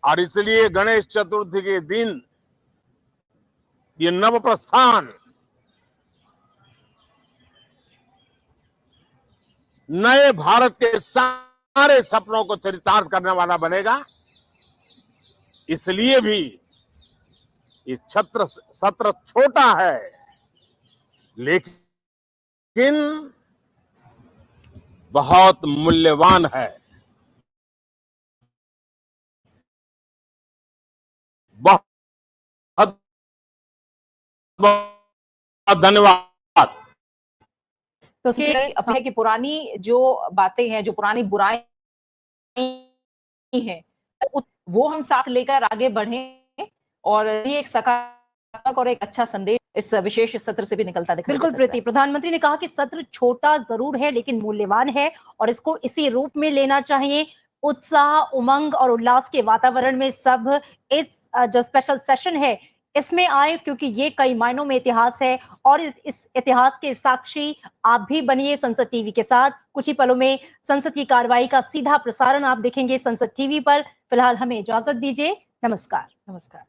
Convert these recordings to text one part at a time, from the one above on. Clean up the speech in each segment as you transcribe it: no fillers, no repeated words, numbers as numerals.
और इसलिए गणेश चतुर्थी के दिन ये नव प्रस्थान नए भारत के सारे सपनों को चरितार्थ करने वाला बनेगा। इसलिए भी ये सत्र छोटा है, लेकिन बहुत मूल्यवान है। बहुत बहुत धन्यवाद। तो अपने है कि पुरानी जो बातें हैं, जो पुरानी बुराई हैं, वो हम साथ लेकर आगे बढ़ें और ये एक सकारात्मक और एक अच्छा संदेश इस विशेष सत्र से भी निकलता दिखाई बिल्कुल प्रीति, प्रधानमंत्री ने कहा कि सत्र छोटा जरूर है लेकिन मूल्यवान है और इसको इसी रूप में लेना चाहिए। उत्साह, उमंग और उल्लास के वातावरण में सब इस जो स्पेशल सेशन है इसमें आए, क्योंकि ये कई मायनों में इतिहास है और इस इतिहास के साक्षी आप भी बनिए संसद टीवी के साथ। कुछ ही पलों में संसद की कार्रवाई का सीधा प्रसारण आप देखेंगे संसद टीवी पर। फिलहाल हमें इजाजत दीजिए। नमस्कार। नमस्कार।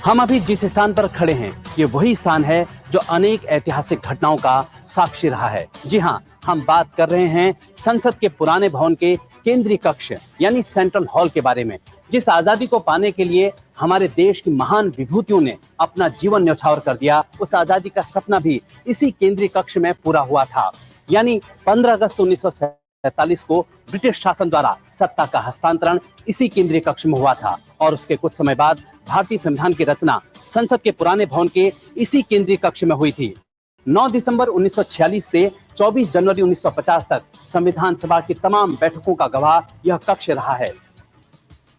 हम अभी जिस स्थान पर खड़े हैं ये वही स्थान है जो अनेक ऐतिहासिक घटनाओं का साक्षी रहा है। जी हाँ, हम बात कर रहे हैं संसद के पुराने भवन के केंद्रीय कक्ष यानी सेंट्रल हॉल के बारे में, जिस आजादी को पाने के लिए हमारे देश की महान विभूतियों ने अपना जीवन न्यौछावर कर दिया, उस आजादी का सपना भी इसी केंद्रीय कक्ष में पूरा हुआ था। यानी 15 अगस्त 1947 को ब्रिटिश शासन द्वारा सत्ता का हस्तांतरण इसी केंद्रीय कक्ष में हुआ था और उसके कुछ समय बाद भारतीय संविधान की रचना संसद के पुराने भवन के इसी केंद्रीय कक्ष में हुई थी। 9 दिसंबर 1946 से 24 जनवरी 1950 तक संविधान सभा की तमाम बैठकों का गवाह यह कक्ष रहा है।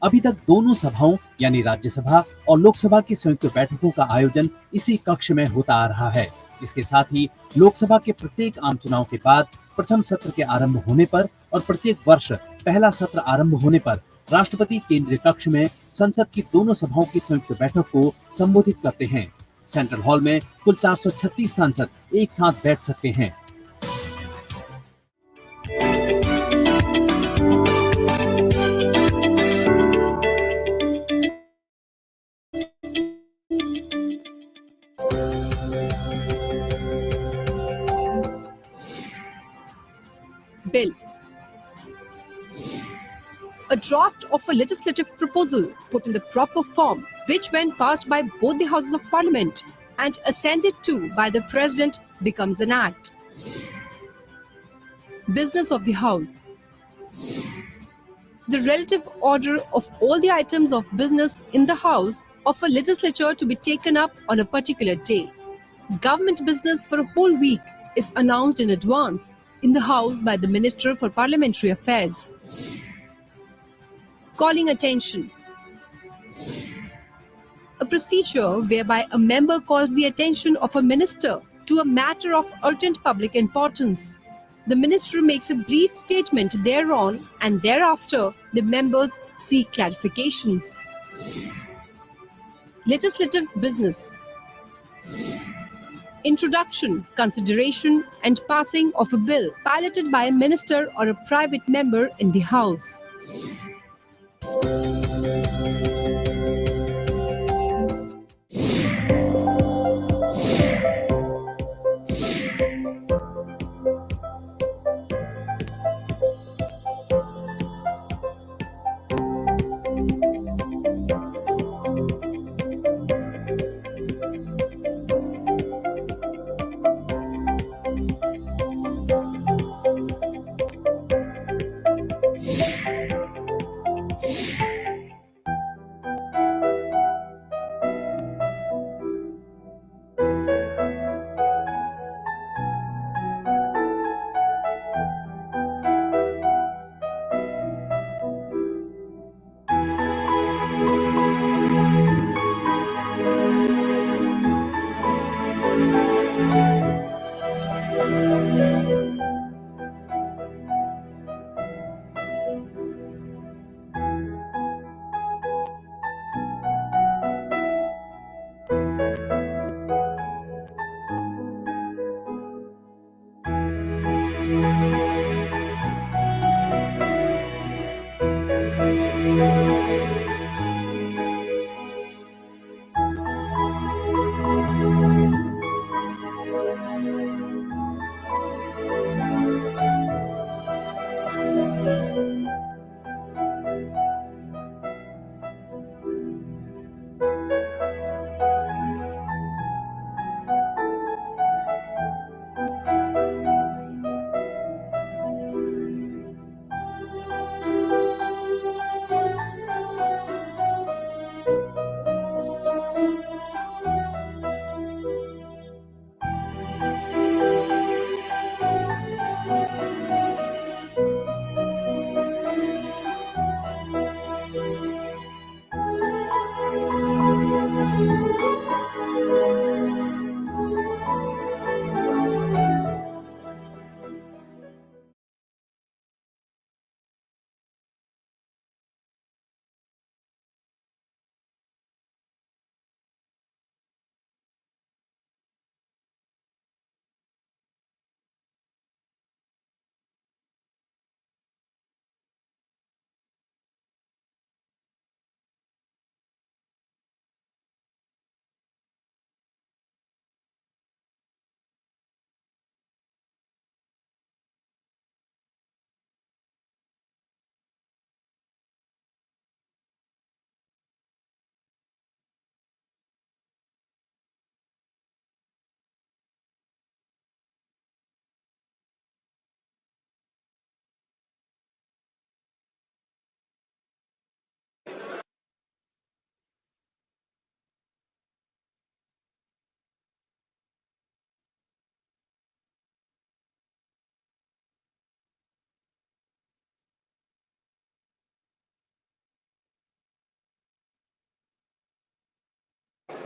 अभी तक दोनों सभाओं यानी राज्यसभा और लोकसभा की संयुक्त बैठकों का आयोजन इसी कक्ष में होता आ रहा है। इसके साथ ही लोकसभा के प्रत्येक आम चुनाव के बाद प्रथम सत्र के आरंभ होने पर और प्रत्येक वर्ष पहला सत्र आरंभ होने पर राष्ट्रपति केंद्रीय कक्ष में संसद की दोनों सभाओं की संयुक्त बैठक को संबोधित करते हैं। सेंट्रल हॉल में कुल 436 सांसद एक साथ बैठ सकते हैं। Bill. A draft of a legislative proposal put in the proper form, which when passed by both the houses of parliament and assented to by the president, becomes an act. Business of the house. The relative order of all the items of business in the house of a legislature to be taken up on a particular day. Government business for a whole week is announced in advance in the house by the Minister for Parliamentary Affairs. Calling attention. A procedure whereby a member calls the attention of a minister to a matter of urgent public importance. The minister makes a brief statement thereon and thereafter the members seek clarifications. Legislative business. Introduction, consideration and passing of a bill piloted by a minister or a private member in the House.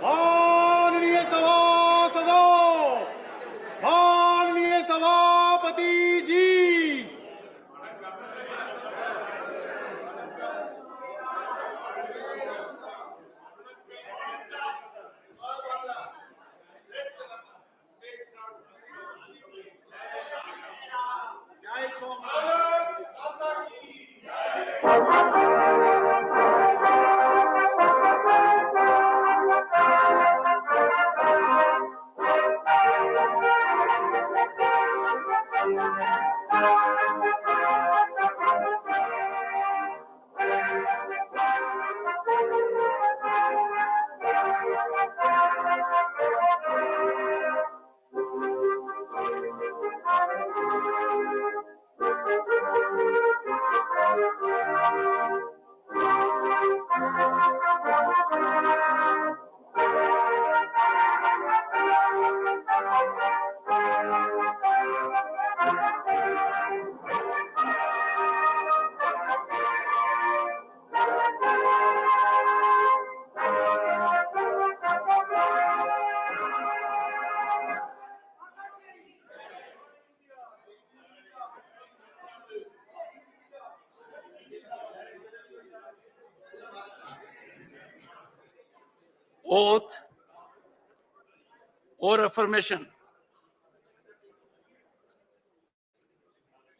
माननीय सभासदों, माननीय सभापति जी, oath or affirmation.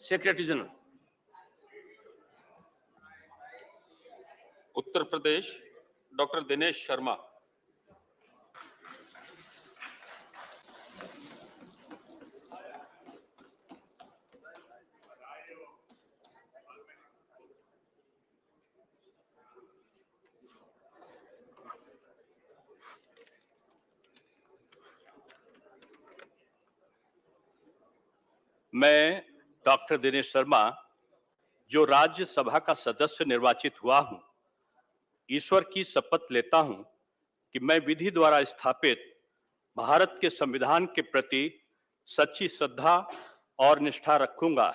Secretary General. Uttar Pradesh doctor Dinesh Sharma. मैं doctor Dinesh Sharma, जो राज्यसभा का सदस्य निर्वाचित हुआ हूं, ईश्वर की शपथ लेता हूं कि मैं विधि द्वारा स्थापित भारत के संविधान के प्रति सच्ची श्रद्धा और निष्ठा रखूंगा।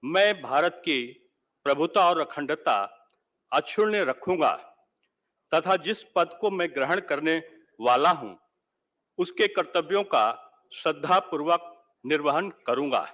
मैं भारत की प्रभुता और अखंडता अक्षुण्ण रखूंगा तथा जिस पद को मैं ग्रहण करने वाला हूं, उसके कर्तव्यों का श्रद्धापूर्वक निर्वहन करूंगा।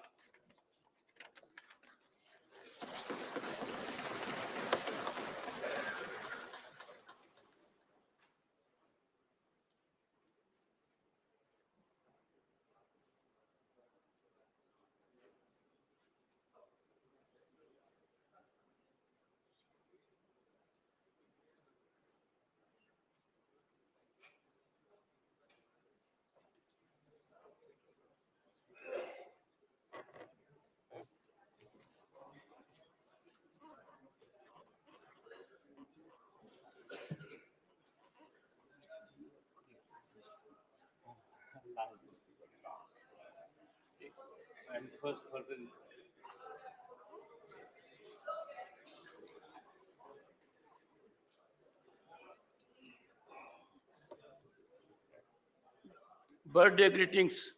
Birthday greetings.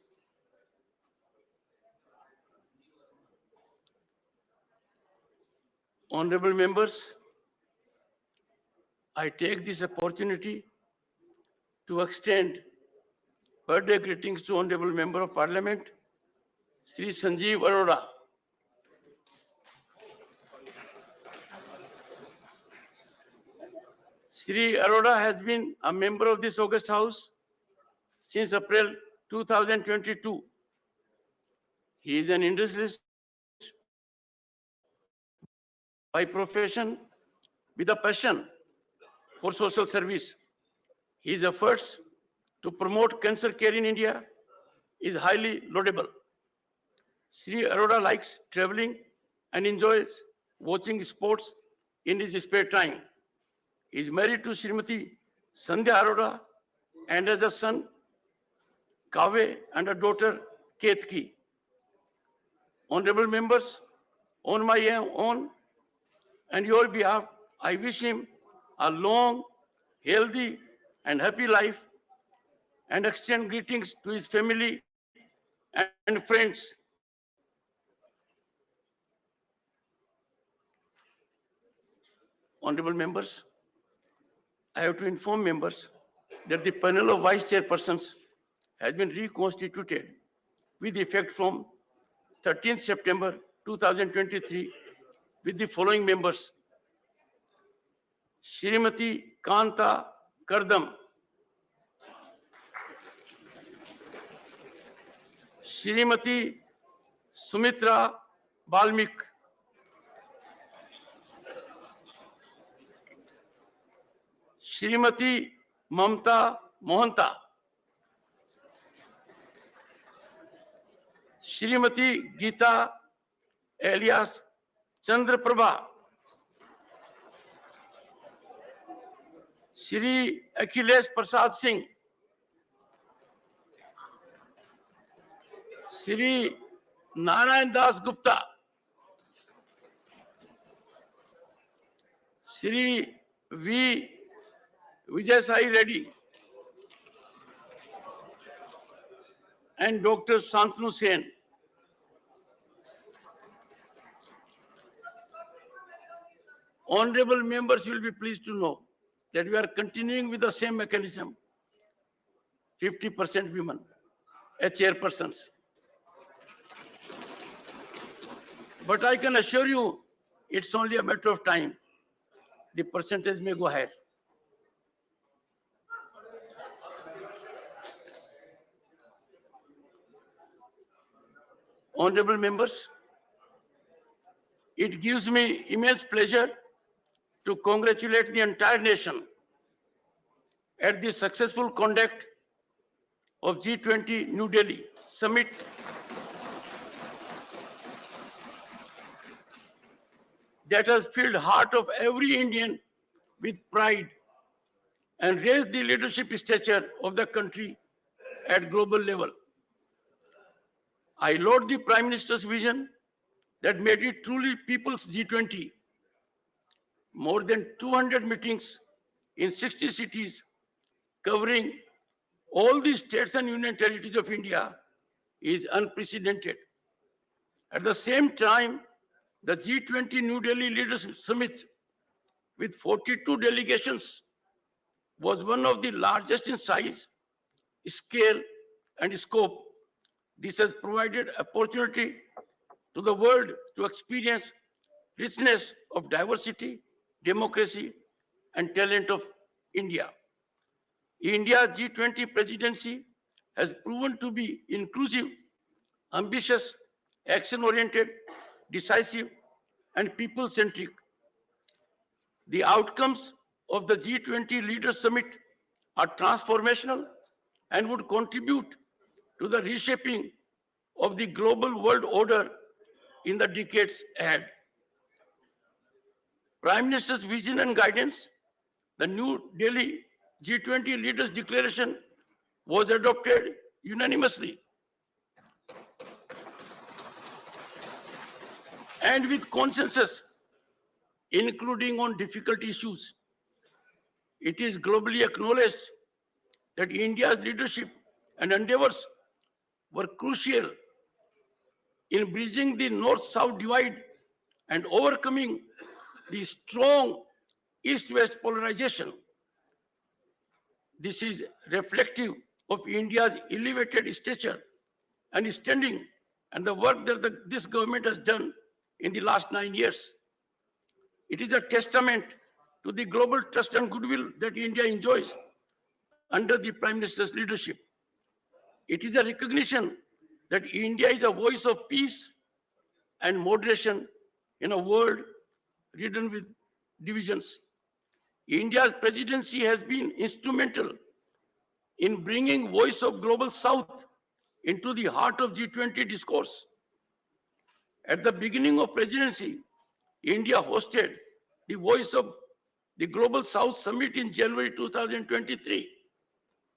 Honorable members, I take this opportunity to extend birthday greetings to Honorable Member of Parliament, Sri Sanjeev Arora. Sri Arora has been a member of this August House since April 2022. He is an industrialist by profession with a passion for social service. His efforts to promote cancer care in India is highly laudable. Sri Arora likes traveling and enjoys watching sports in his spare time. He is married to Srimati Sandhya Arora and has a son, Kaveri, and a daughter, Ketki. Honorable members, on my own and your behalf, I wish him a long, healthy, and happy life and extend greetings to his family and friends. Honorable members, I have to inform members that the panel of vice chairpersons has been reconstituted with effect from 13th September 2023 with the following members: Srimati Kanta Kardam, Srimati Sumitra Balmik, Srimati Mamta Mohanta, Srimati Geeta alias Chandra Prabha, Shri Akhilesh Prasad Singh, Shri Narayan Das Gupta, Shri V. Vijay Sai Reddy, and Dr. Santanu Sen. Honorable members will be pleased to know that we are continuing with the same mechanism, 50% women as chairpersons. But I can assure you, it's only a matter of time. The percentage may go higher. Honorable members, it gives me immense pleasure to congratulate the entire nation at the successful conduct of G20 New Delhi Summit that has filled the heart of every Indian with pride and raised the leadership stature of the country at global level. I laud the Prime Minister's vision that made it truly people's G20. More than 200 meetings in 60 cities covering all the states and union territories of India is unprecedented. At the same time, the G20 New Delhi Leaders Summit with 42 delegations was one of the largest in size, scale, and scope. This has provided opportunity to the world to experience richness of diversity, democracy, and talent of India. India's G20 presidency has proven to be inclusive, ambitious, action-oriented, decisive, and people-centric. The outcomes of the G20 Leaders Summit are transformational and would contribute to the reshaping of the global world order in the decades ahead. Prime Minister's vision and guidance, the New Delhi G20 Leaders Declaration was adopted unanimously. and with consensus, including on difficult issues. It is globally acknowledged that India's leadership and endeavors were crucial in bridging the North-South divide and overcoming the strong East-West polarization. This is reflective of India's elevated stature and standing and the work that this government has done in the last 9 years. It is a testament to the global trust and goodwill that India enjoys under the Prime Minister's leadership. It is a recognition that India is a voice of peace and moderation in a world ridden with divisions. India's presidency has been instrumental in bringing voice of Global South into the heart of G20 discourse. At the beginning of presidency, India hosted the Voice of the Global South Summit in January 2023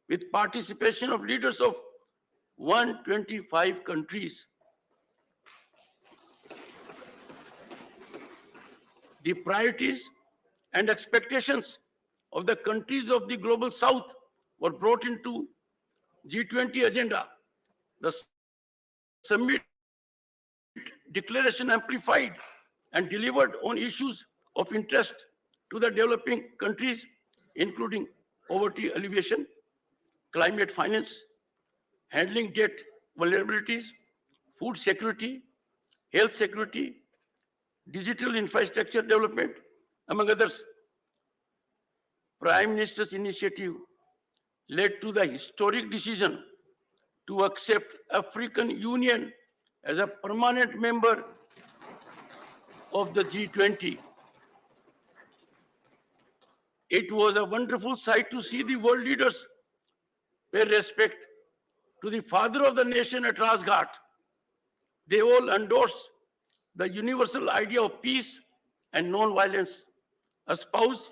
with participation of leaders of 125 countries. The priorities and expectations of the countries of the Global South were brought into G20 agenda. The summit declaration amplified and delivered on issues of interest to the developing countries, including poverty alleviation, climate finance, handling debt vulnerabilities, food security, health security, digital infrastructure development, among others. Prime Minister's initiative led to the historic decision to accept African Union as a permanent member of the G20. It was a wonderful sight to see the world leaders pay respect to the father of the nation at Rajghat. They all endorsed the universal idea of peace and non-violence espoused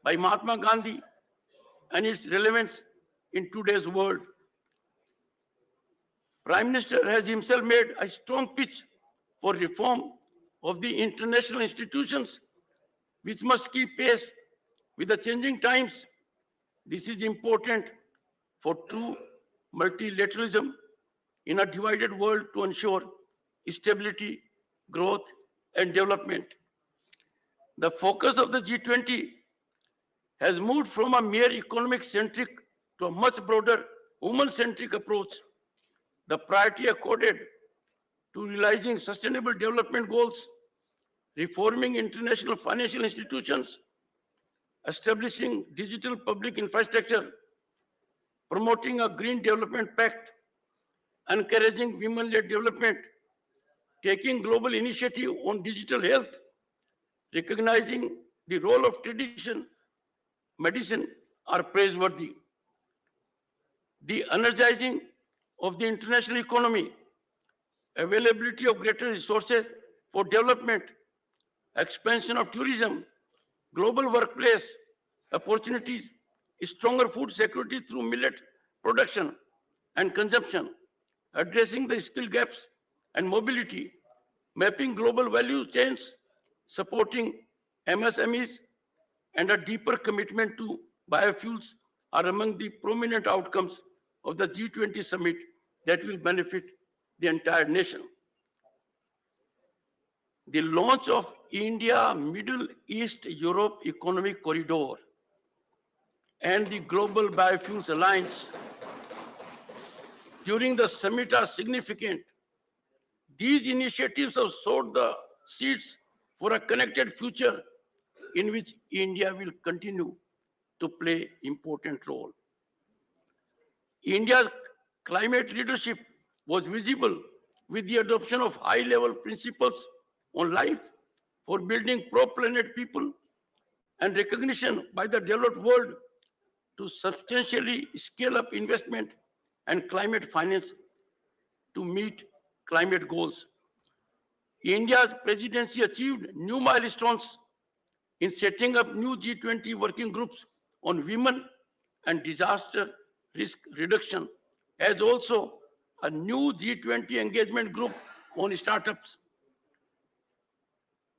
by Mahatma Gandhi and its relevance in today's world. Prime Minister has himself made a strong pitch for reform of the international institutions which must keep pace with the changing times. This is important for true multilateralism in a divided world to ensure stability, growth, and development. The focus of the G20 has moved from a mere economic-centric to a much broader human-centric approach. The priority accorded to realizing sustainable development goals, reforming international financial institutions, establishing digital public infrastructure, promoting a green development pact, encouraging women-led development, taking global initiative on digital health, recognizing the role of tradition, medicine are praiseworthy. The energizing of the international economy, availability of greater resources for development, expansion of tourism, global workplace opportunities, stronger food security through millet production and consumption, addressing the skill gaps and mobility, mapping global value chains, supporting MSMEs, and a deeper commitment to biofuels are among the prominent outcomes of the G20 summit that will benefit the entire nation. The launch of India Middle East Europe Economic Corridor and the Global Biofuels Alliance during the summit are significant. These initiatives have sowed the seeds for a connected future in which India will continue to play an important role. India's climate leadership was visible with the adoption of high-level principles on life for building pro-planet people and recognition by the developed world to substantially scale up investment and climate finance to meet climate goals. India's presidency achieved new milestones in setting up new G20 working groups on women and disaster risk reduction, as also a new G20 engagement group on startups.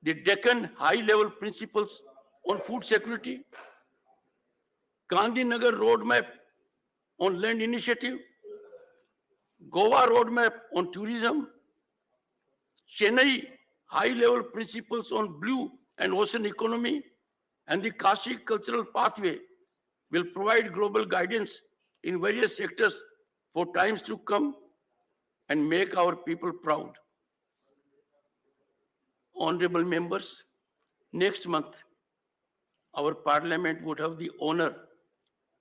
the Deccan high-level principles on food security, Gandhinagar roadmap on land initiative, Goa roadmap on tourism, Chennai high-level principles on blue and ocean economy, and the Kashi cultural pathway will provide global guidance in various sectors for times to come and make our people proud. Honorable members, next month, our parliament would have the honor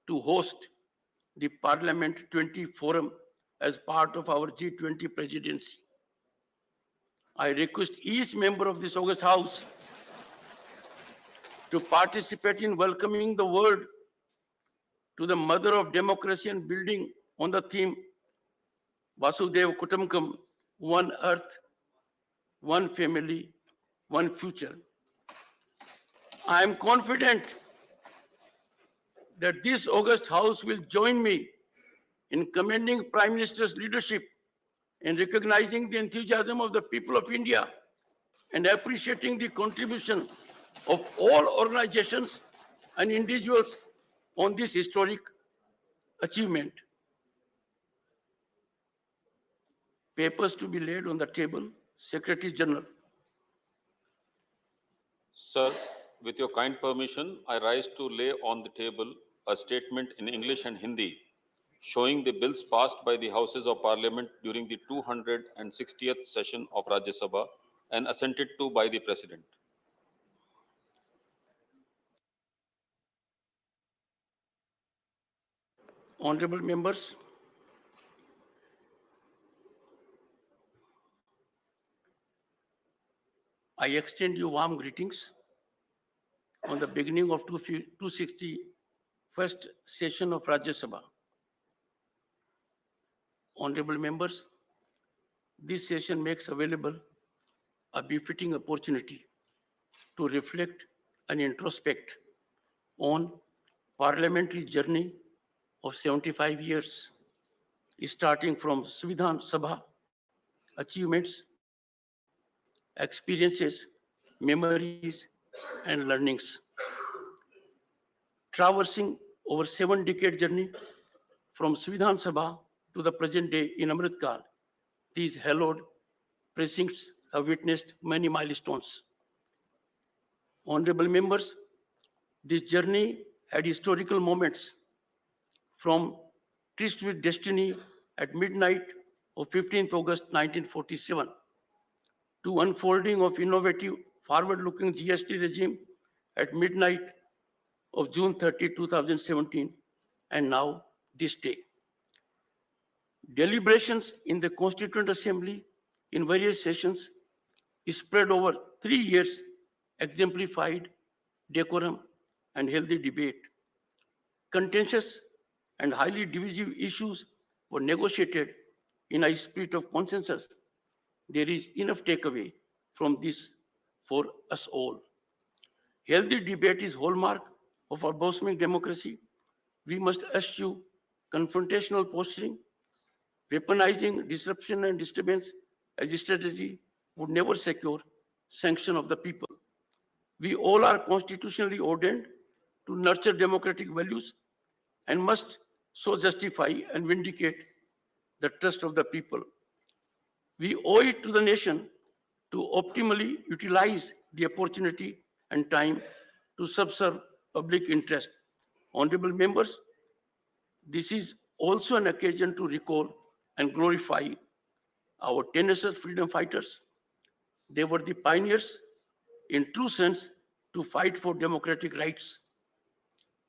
to host the Parliament 20 Forum as part of our G20 presidency. I request each member of this august house to participate in welcoming the world to the mother of democracy and building on the theme Vasudhaiva Kutumbakam, one earth, one family, one future. I am confident that this august house will join me in commending Prime Minister's leadership in recognizing the enthusiasm of the people of India and appreciating the contribution of all organizations and individuals on this historic achievement. Papers to be laid on the table, Secretary General. Sir, with your kind permission, I rise to lay on the table a statement in English and Hindi showing the bills passed by the Houses of Parliament during the 260th session of Rajya Sabha and assented to by the President. Honorable members, I extend you warm greetings on the beginning of 261st session of Rajya Sabha. Honorable members, this session makes available a befitting opportunity to reflect and introspect on parliamentary journey of 75 years, starting from Rajya Sabha, achievements, experiences, memories, and learnings. Traversing over 7-decade journey from Rajya Sabha to the present day in Amrit Kal, these hallowed precincts have witnessed many milestones. Honorable members, this journey had historical moments from Tryst with Destiny at midnight of 15th August 1947 to unfolding of innovative forward-looking GST regime at midnight of June 30, 2017, and now this day. Deliberations in the Constituent Assembly in various sessions spread over 3 years exemplified decorum and healthy debate. Contentious and highly divisive issues were negotiated in a spirit of consensus. There is enough takeaway from this for us all. Healthy debate is hallmark of our blossoming democracy. We must eschew confrontational posturing. Weaponizing disruption and disturbance as a strategy would never secure sanction of the people. We all are constitutionally ordained to nurture democratic values and must so justify and vindicate the trust of the people. We owe it to the nation to optimally utilize the opportunity and time to subserve public interest. Honorable members, this is also an occasion to recall and glorify our tenacious freedom fighters. They were the pioneers in true sense to fight for democratic rights.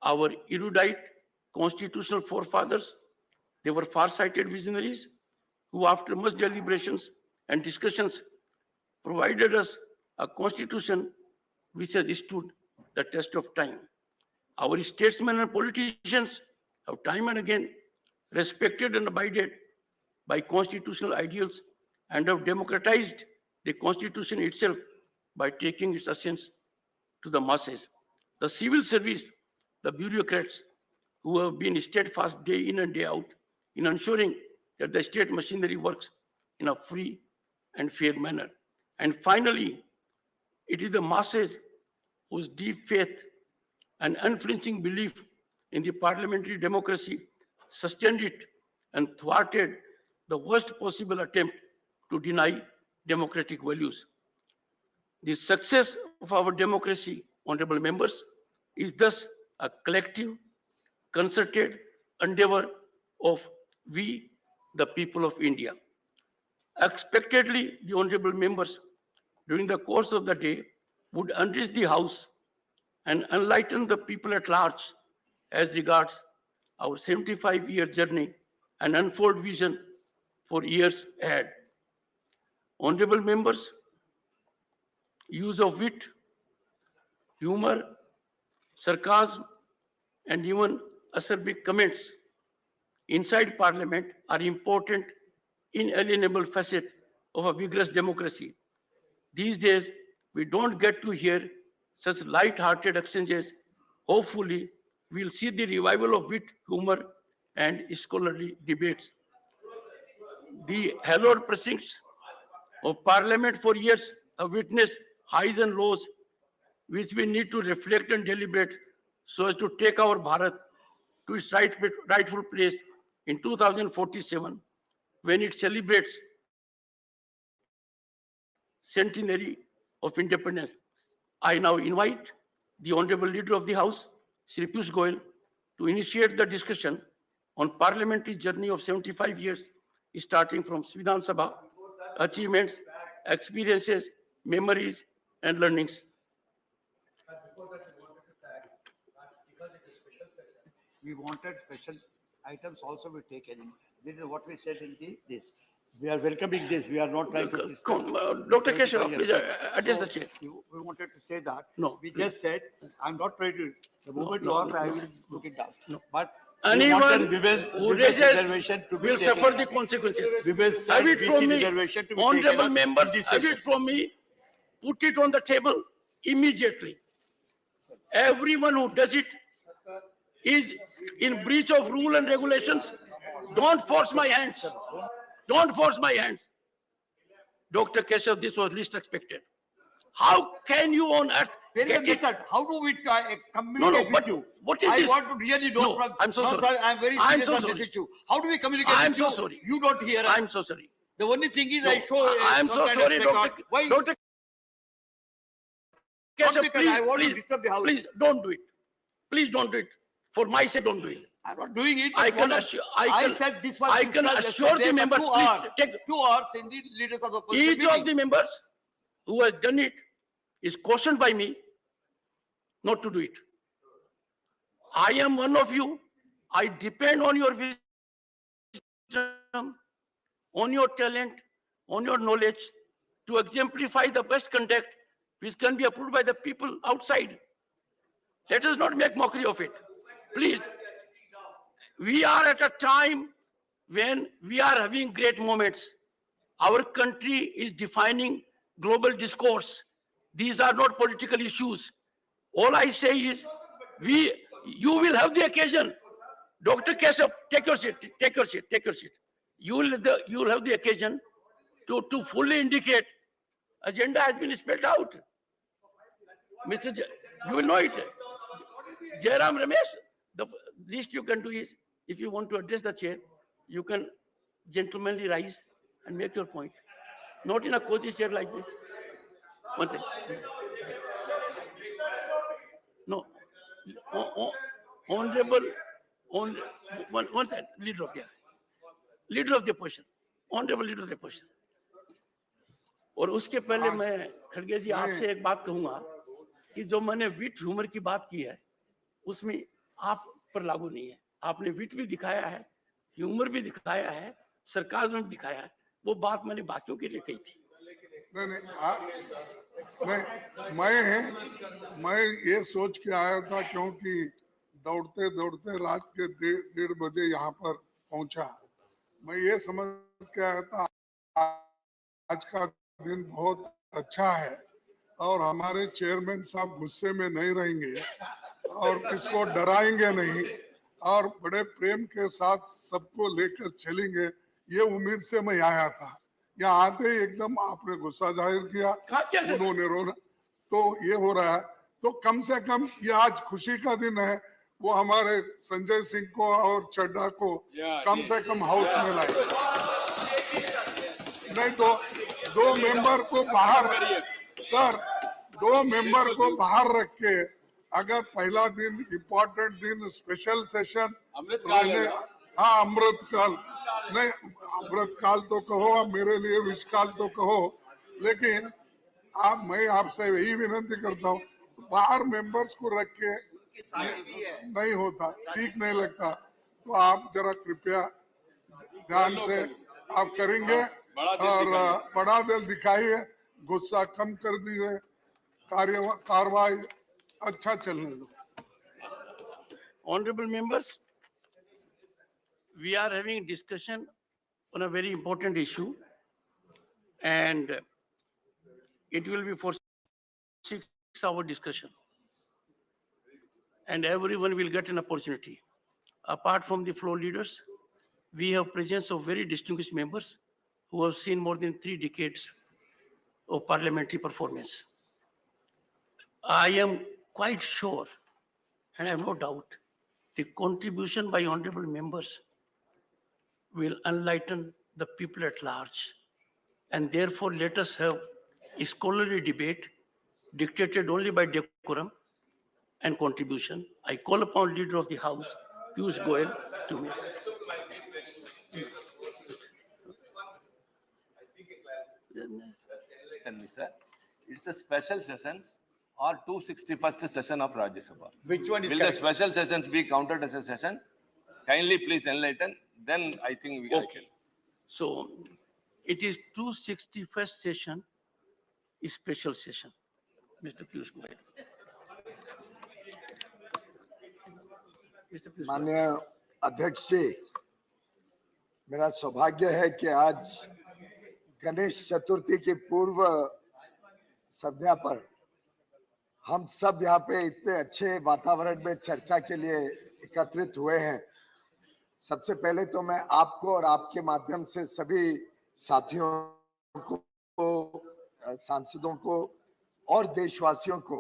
Our erudite constitutional forefathers, they were far-sighted visionaries who, after much deliberations and discussions, provided us a constitution which has stood the test of time. Our statesmen and politicians have time and again respected and abided by constitutional ideals and have democratized the Constitution itself by taking its essence to the masses. The civil service, the bureaucrats who have been steadfast day in and day out in ensuring that the state machinery works in a free and fair manner. And finally, It is the masses whose deep faith and unflinching belief in the parliamentary democracy sustained it and thwarted the worst possible attempt to deny democratic values. The success of our democracy, honorable members, is thus a collective, concerted endeavor of we, the people of India. Expectedly, the honorable members, during the course of the day, would address the House and enlighten the people at large as regards our 75-year journey and unfold vision for years ahead. Honorable members, use of wit, humor, sarcasm, and even acerbic comments inside Parliament are important, inalienable facet of a vigorous democracy. These days, we don't get to hear such light-hearted exchanges. Hopefully, we'll see the revival of wit, humor, and scholarly debates. The hallowed precincts of Parliament for years have witnessed highs and lows, which we need to reflect and deliberate so as to take our Bharat to its rightful place in 2047, when it celebrates centenary of independence. I now invite the Honorable Leader of the House, Shri Piyush Goyal, to initiate the discussion on parliamentary journey of 75 years, starting from Vidhan Sabha, achievements, experiences, memories, and learnings. We wanted special items also be taken in. This is what we said in this. We are welcoming this. We are not trying to discuss. Dr. Keshav, please address the chair. We wanted to say that. No. We just said, I'm not trying to, the moment you ask, I will look it down. No. But anyone who raises will suffer the consequences. Have it from me, honorable members, have it from me, put it on the table immediately. Everyone who does it is in breach of rule and regulations. Don't force my hands. Don't force my hands. Dr. Keshav, this was least expected. How can you on earth get it? How do we communicate with you? What is I this? want to really know from... I'm so sorry. I'm very serious on this issue. How do we communicate I'm with you? so sorry. You don't hear us. I'm so sorry. The only thing is No, I show... I'm so sorry, Why? Dr. Keshav, I want to disturb the House. Please don't do it. Please don't do it. For my sake, don't do it. I'm not doing it. I can assure the members. 2 hours. Take 2 hours in the leaders of the opposition each meeting. of the members who has done it is cautioned by me not to do it. I am one of you. I depend on your wisdom, on your talent, on your knowledge to exemplify the best conduct which can be approved by the people outside. Let us not make mockery of it. Please. We are at a time when we are having great moments. Our country is defining global discourse. These are not political issues. All I say is, you will have the occasion. Dr. Keshav, take your seat. You will have the occasion to fully indicate. Agenda has been spelled out. You will know it. Jairam Ramesh, the least you can do is, if you want to address the chair, you can gentlemanly rise and make your point. Not in a cozy chair like this. One second. No. Honorable, one second, leader of the opposition. Honorable leader of the opposition. और उसके पहले मैं खड़गे जी आपसे एक बात कहूंगा कि जो मैंने विट ह्यूमर की बात की है उसमें आप पर लागू नहीं है. आपने विट भी दिखाया है, ह्यूमर भी दिखाया है, सरकाज़्म भी दिखाया है. वो बात मैंने बाकियों के लिए कही थी. मैं ये सोच के आया था क्योंकि दौड़ते दौड़ते रात के 1:30 बजे यहाँ पर पहुंचा. मैं ये समझ के आया था आज का दिन बहुत अच्छा है और हमारे चेयरमैन साहब गुस्से में नहीं रहेंगे और इसको डराएंगे नहीं और बड़े प्रेम के साथ सबको लेकर चलेंगे. ये उम्मीद से मैं आया था. यहाँ आते ही एकदम आपने गुस्सा जाहिर किया, उन्होंने रोना. तो ये हो रहा है। तो कम से कम ये आज खुशी का दिन है, वो हमारे संजय सिंह को और चड्डा को कम से कम हाउस में लाए। नहीं तो दो मेंबर को बाहर, सर 2 मेंबर को बाहर रख के अगर पहला दिन इम्पोर्टेंट दिन स्पेशल सेशन रहने, हाँ अमृतकाल नहीं, अमृतकाल तो कहो, मेरे लिए विषकाल तो कहो, लेकिन मैं आपसे यही विनती करता हूँ, बाहर मेंबर्स को रख के नहीं होता, ठीक नहीं लगता। तो आप जरा कृपया ध्यान से आप करेंगे और बड़ा दिल दिखाइए, गुस्सा कम कर दीजिए, कार्रवाई अच्छा चलने दो। Honorable members, we are having discussion on a very important issue, and it will be for 6-hour discussion, and everyone will get an opportunity. Apart from the floor leaders, we have presence of very distinguished members who have seen more than 3 decades of parliamentary performance. I am quite sure, and I have no doubt, the contribution by honorable members will enlighten the people at large. And therefore, let us have a scholarly debate dictated only by decorum and contribution. I call upon Leader of the House, Piyush Goyal, to me. Sir, it's a special sessions or 261st session of Rajya Sabha. Which one is Will correct? the special sessions be counted as a session? Kindly please enlighten. Then I think we Okay. So it is 261st session, is special session. Mr. Piyush Goyal. Mr. Piyush Goyal. माननीय अध्यक्ष जी, मेरा सौभाग्य है कि आज गणेश चतुर्थी की पूर्व संध्या पर हम सब यहाँ पे इतने अच्छे वातावरण में चर्चा के लिए एकत्रित हुए हैं। सबसे पहले तो मैं आपको और आपके माध्यम से सभी साथियों को, सांसदों को और देशवासियों को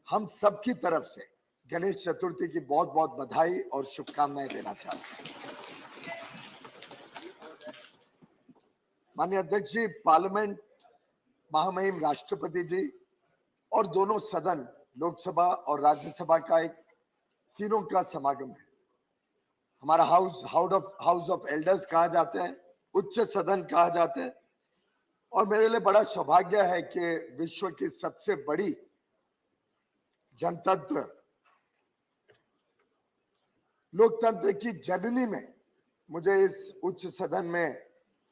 हम सबकी तरफ से गणेश चतुर्थी की बहुत बहुत बधाई और शुभकामनाएं देना चाहते हैं। माननीय अध्यक्ष जी, पार्लियामेंट, महामहिम राष्ट्रपति जी और दोनों सदन, लोकसभा और राज्यसभा का एक तीनों का समागम है। हमारा हाउस ऑफ एल्डर्स कहा जाते हैं, उच्च सदन कहा जाते हैं, और मेरे लिए बड़ा सौभाग्य है कि विश्व की सबसे बड़ी जनतंत्र लोकतंत्र की जननी में मुझे इस उच्च सदन में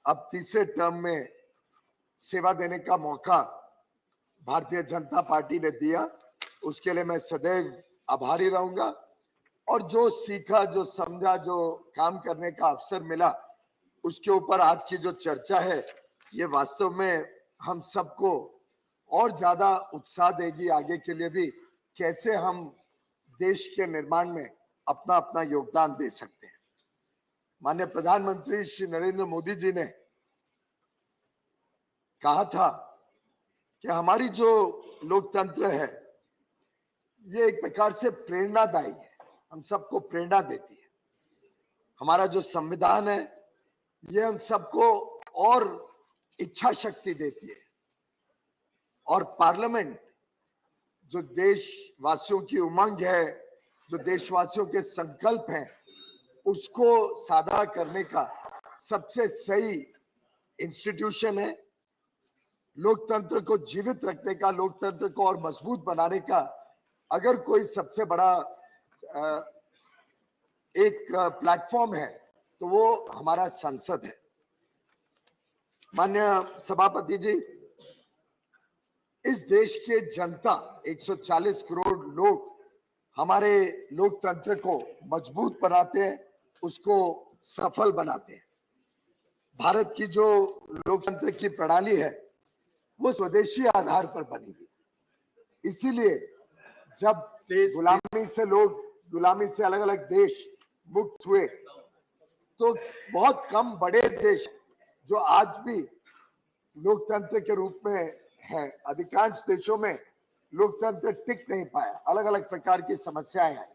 अब तीसरे टर्म में सेवा देने का मौका भारतीय जनता पार्टी ने दिया। उसके लिए मैं सदैव आभारी रहूंगा, और जो सीखा, जो समझा, जो काम करने का अवसर मिला, उसके ऊपर आज की जो चर्चा है, ये वास्तव में हम सबको और ज्यादा उत्साह देगी आगे के लिए भी, कैसे हम देश के निर्माण में अपना अपना योगदान दे सकते हैं। माननीय प्रधानमंत्री श्री नरेंद्र मोदी जी ने कहा था कि हमारी जो लोकतंत्र है, ये एक प्रकार से प्रेरणादायी है, हम सबको प्रेरणा देती है। हमारा जो संविधान है, ये हम सबको और इच्छा शक्ति देती है, और पार्लियामेंट जो देशवासियों की उमंग है, जो देशवासियों के संकल्प हैं, उसको साधा करने का सबसे सही इंस्टीट्यूशन है। लोकतंत्र को जीवित रखने का, लोकतंत्र को और मजबूत बनाने का अगर कोई सबसे बड़ा एक प्लेटफॉर्म है, तो वो हमारा संसद है। माननीय सभापति जी, इस देश के जनता 140 करोड़ लोग हमारे लोकतंत्र को मजबूत बनाते हैं, उसको सफल बनाते हैं। भारत की जो लोकतंत्र की प्रणाली है, वो स्वदेशी आधार पर बनी हुई, इसीलिए जब गुलामी से अलग अलग देश मुक्त हुए, तो बहुत कम बड़े देश जो आज भी लोकतंत्र के रूप में हैं। अधिकांश देशों में लोकतंत्र टिक नहीं पाया, अलग अलग प्रकार की समस्याएं आई।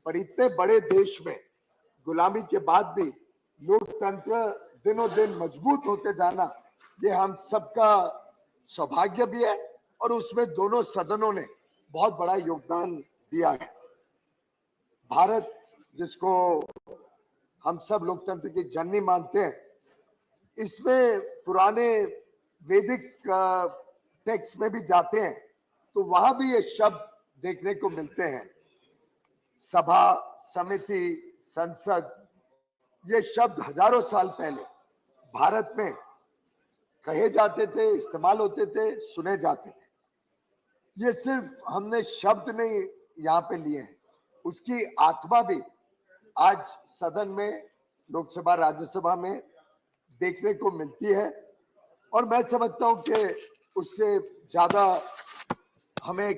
पर इतने बड़े देश में गुलामी के बाद भी लोकतंत्र दिनों दिन मजबूत होते जाना, ये हम सबका सौभाग्य भी है और उसमें दोनों सदनों ने बहुत बड़ा योगदान दिया है। भारत, जिसको हम सब लोकतंत्र की जननी मानते हैं, इसमें पुराने वैदिक टेक्स्ट में भी जाते हैं तो वहां भी ये शब्द देखने को मिलते हैं। सभा, समिति, संसद, ये शब्द हजारों साल पहले भारत में कहे जाते थे, इस्तेमाल होते थे, सुने जाते थे। ये सिर्फ हमने शब्द नहीं यहाँ पे लिए हैं, उसकी आत्मा भी आज सदन में, लोकसभा, राज्यसभा में देखने को मिलती है। और मैं समझता हूं कि उससे ज्यादा हमें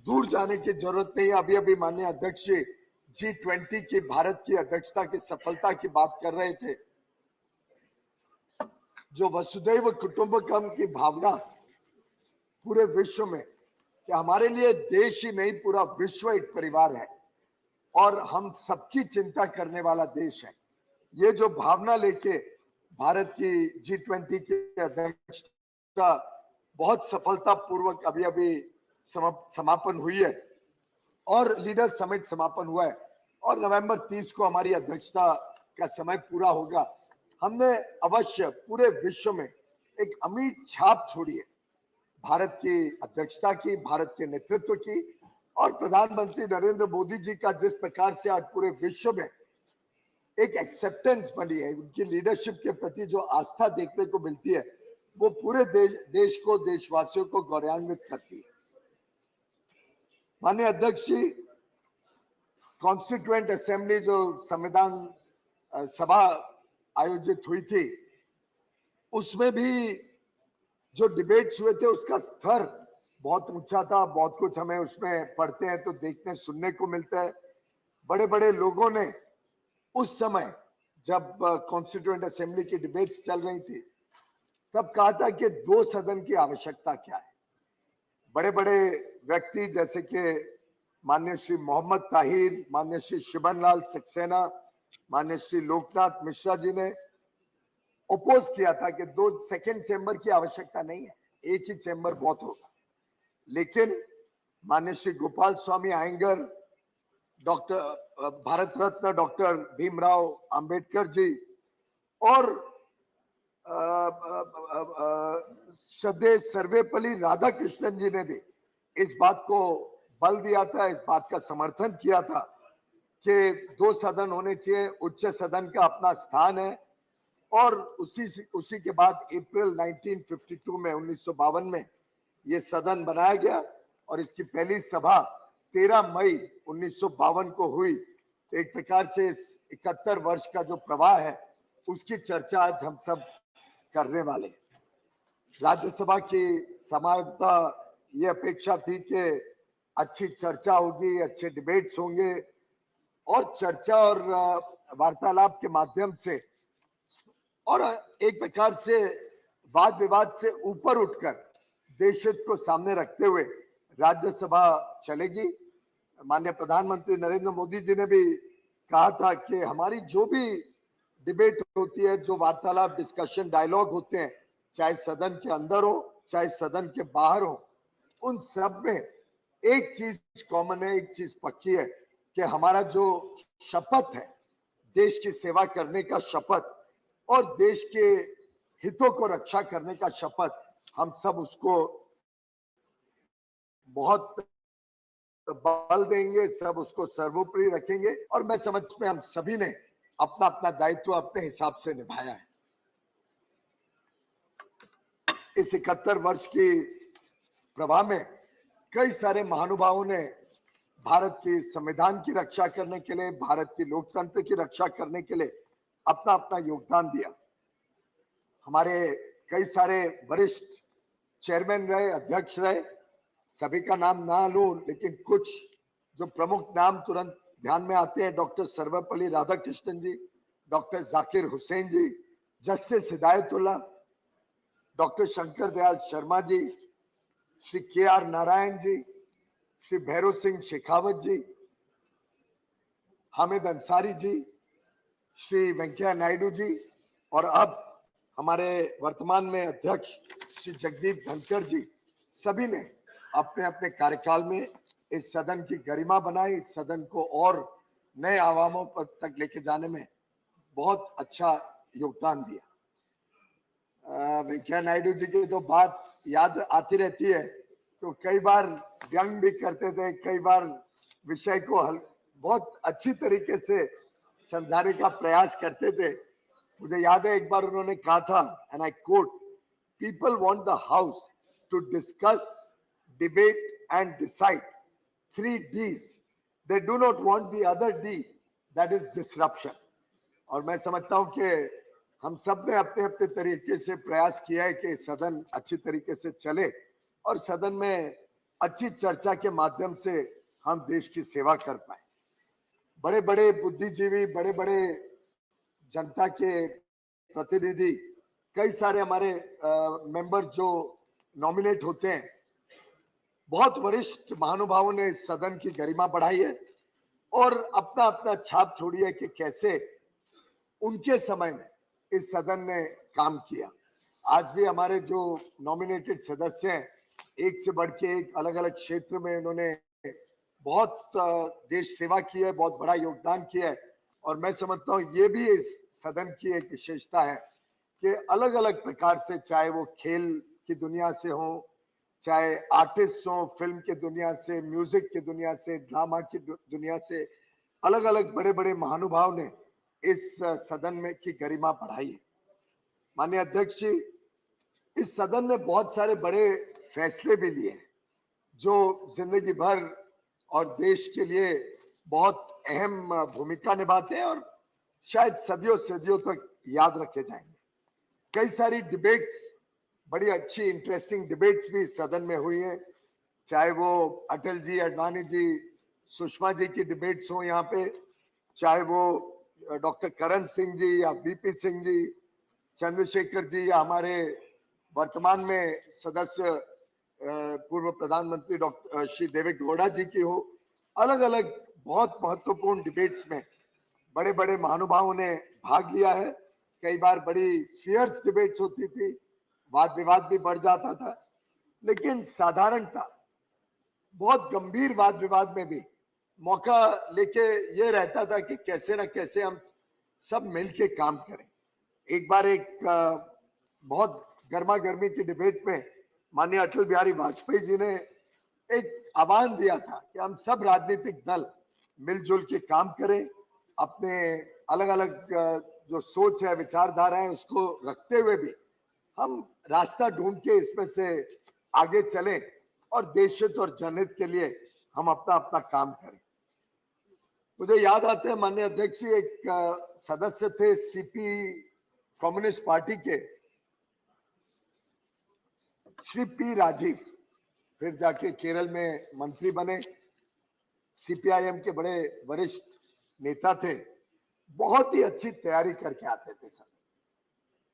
दूर जाने की जरूरत नहीं। अभी अभी माननीय अध्यक्ष G20 की भारत की अध्यक्षता की सफलता की बात कर रहे थे। जो वसुधैव कुटुंबकम की भावना पूरे विश्व में, कि हमारे लिए देश ही नहीं पूरा विश्व एक परिवार है और हम सबकी चिंता करने वाला देश है, ये जो भावना लेके भारत की G20 की अध्यक्षता बहुत सफलता पूर्वक अभी अभी समापन हुई है और लीडर समिट समापन हुआ है और नवंबर 30 को हमारी अध्यक्षता का समय पूरा होगा। हमने अवश्य पूरे विश्व में एक अमिट छाप छोड़ी है भारत की अध्यक्षता की, भारत के नेतृत्व की और प्रधानमंत्री नरेंद्र मोदी जी का जिस प्रकार से आज पूरे विश्व में एक एक्सेप्टेंस बनी है, उनकी लीडरशिप के प्रति जो आस्था देखने को मिलती है, वो पूरे देश को, देशवासियों को गौरवान्वित करती है। माननीय अध्यक्ष जी, कॉन्स्टिट्यूएंट असेंबली जो संविधान सभा आयोजित हुई थी, उसमें भी जो डिबेट्स हुए थे उसका स्तर बहुत ऊंचा था। बहुत कुछ हमें उसमें पढ़ते हैं तो देखने सुनने को मिलता है। बड़े बड़े लोगों ने उस समय जब कॉन्स्टिट्यूएंट असेंबली की डिबेट्स चल रही थी तब कहा था कि 2 सदन की आवश्यकता क्या है। बड़े बड़े व्यक्ति जैसे कि माननीय श्री मोहम्मद ताहिर, माननीय श्री शिवन लाल सक्सेना, माननीय श्री लोकनाथ मिश्रा जी ने ओपोज किया था कि 2 सेकंड चेंबर की आवश्यकता नहीं है, एक ही चेंबर बहुत होगा। लेकिन माननीय श्री गोपाल स्वामी आयंगर, डॉक्टर भारत रत्न डॉक्टर भीमराव अंबेडकर जी और श्रद्धेय सर्वेपल्ली राधाकृष्णन जी ने भी इस बात को बल दिया था, इस बात का समर्थन किया था कि 2 सदन होने चाहिए, उच्च सदन का अपना स्थान है। और उसी के बाद अप्रैल 1952 में 1952 में ये सदन बनाया गया और इसकी पहली सभा 13 मई 1952 को हुई। एक प्रकार से इस 71 वर्ष का जो प्रवाह है उसकी चर्चा आज हम सब करने वाले हैं। राज्यसभा की समानता ये अपेक्षा थी कि अच्छी चर्चा होगी, अच्छे डिबेट्स होंगे और चर्चा और वार्तालाप के माध्यम से और एक प्रकार से वाद विवाद से ऊपर उठकर देश हित को सामने रखते हुए राज्यसभा चलेगी। माननीय प्रधानमंत्री नरेंद्र मोदी जी ने भी कहा था कि हमारी जो भी डिबेट होती है, जो वार्तालाप, डिस्कशन, डायलॉग होते हैं, चाहे सदन के अंदर हो चाहे सदन के बाहर हो, उन सब में एक चीज कॉमन है, एक चीज पक्की है कि हमारा जो शपथ है, देश की सेवा करने का शपथ और देश के हितों को रक्षा करने का शपथ, हम सब उसको बहुत बल देंगे, सब उसको सर्वोपरि रखेंगे और मैं समझ में हम सभी ने अपना अपना दायित्व अपने हिसाब से निभाया है। इस 71 वर्ष की प्रवाह में कई सारे महानुभावों ने भारत की संविधान की रक्षा करने के लिए, भारत की लोकतंत्र की रक्षा करने के लिए अपना अपना योगदान दिया। हमारे कई सारे वरिष्ठ चेयरमैन रहे, अध्यक्ष रहे, सभी का नाम ना लूं लेकिन कुछ जो प्रमुख नाम तुरंत ध्यान में आते हैं, डॉक्टर सर्वपल्ली राधाकृष्णन जी, डॉक्टर जाकिर हुसैन जी, justice Hidayatullah, doctor Shankar Dayal Sharma ji, Shri KR Narayan ji, Shri Bhairav Singh Shekhawat जी, हामिद अंसारी जी, श्री वेंकैया नायडू जी और अब हमारे वर्तमान में अध्यक्ष श्री जगदीप धनखड़ जी, सभी ने अपने अपने कार्यकाल में इस सदन की गरिमा बनाई, सदन को और नए आयामों पर तक लेके जाने में बहुत अच्छा योगदान दिया। वेंकैया नायडू जी की तो बात याद आती रहती है, तो कई बार व्यंग भी करते थे, कई बार विषय को बहुत अच्छी तरीके से समझाने का प्रयास करते थे। मुझे याद है एक बार उन्होंने कहा था, and I quote, people want the house to discuss, debate and decide 3 Ds. They do not want the other D, that is disruption. और मैं समझता हूं कि हम सब ने अपने अपने तरीके से प्रयास किया है कि सदन अच्छी तरीके से चले और सदन में अच्छी चर्चा के माध्यम से हम देश की सेवा कर पाए। बड़े बड़े बुद्धिजीवी, बड़े बड़े जनता के प्रतिनिधि, कई सारे हमारे मेंबर जो नॉमिनेट होते हैं, बहुत वरिष्ठ महानुभावों ने इस सदन की गरिमा बढ़ाई है और अपना अपना छाप छोड़ी है कि कैसे उनके समय में इस सदन ने काम किया। आज भी हमारे जो नॉमिनेटेड सदस्य हैं, एक से बढ़ के एक अलग अलग क्षेत्र में उन्होंने बहुत देश सेवा की है, बहुत बड़ा योगदान किया है और मैं समझता हूँ ये भी इस सदन की एक विशेषता है कि अलग अलग प्रकार से, चाहे वो खेल की दुनिया से हो, चाहे आर्टिस्ट हो, फिल्म की दुनिया से, म्यूजिक की दुनिया से, ड्रामा की दुनिया से, अलग अलग बड़े बड़े महानुभाव ने इस सदन में की गरिमा बढ़ाई है। माननीय अध्यक्ष जी, इस सदन ने बहुत सारे बड़े फैसले भी लिए हैं जो जिंदगी भर और देश के लिए बहुत अहम भूमिका निभाते हैं और शायद सदियों सदियों तक याद रखे जाएंगे। कई सारी डिबेट्स, बड़ी अच्छी इंटरेस्टिंग डिबेट्स भी सदन में हुई हैं, चाहे वो अटल जी, अडवाणी जी, सुषमा जी की डिबेट्स हो यहाँ पे, चाहे वो डॉक्टर करण सिंह जी या VP सिंह जी, चंद्रशेखर जी या हमारे वर्तमान में सदस्य पूर्व प्रधानमंत्री डॉक्टर श्री देवे गौड़ा जी की हो। अलग अलग बहुत महत्वपूर्ण डिबेट्स में बड़े बड़े महानुभावों ने भाग लिया है। कई बार बड़ी फियर्स डिबेट्स होती थी, वाद विवाद भी बढ़ जाता था, लेकिन साधारणता बहुत गंभीर वाद विवाद में भी मौका लेके ये रहता था कि कैसे ना कैसे हम सब मिलके काम करें। एक बार एक बहुत गर्मा गर्मी की डिबेट में माननीय अटल बिहारी वाजपेयी जी ने एक आह्वान दिया था कि हम सब राजनीतिक दल मिलजुल के काम करें, अपने अलग अलग जो सोच है, विचारधारा है, उसको रखते हुए भी हम रास्ता ढूंढ के इसमें से आगे चलें और देश हित और जनहित के लिए हम अपना अपना काम करें। मुझे याद आते हैं माननीय अध्यक्ष जी, एक सदस्य थे CP कम्युनिस्ट पार्टी के श्री P राजीव, फिर जाके केरल में मंत्री बने, CPIM के बड़े वरिष्ठ नेता थे, बहुत ही अच्छी तैयारी करके आते थे सब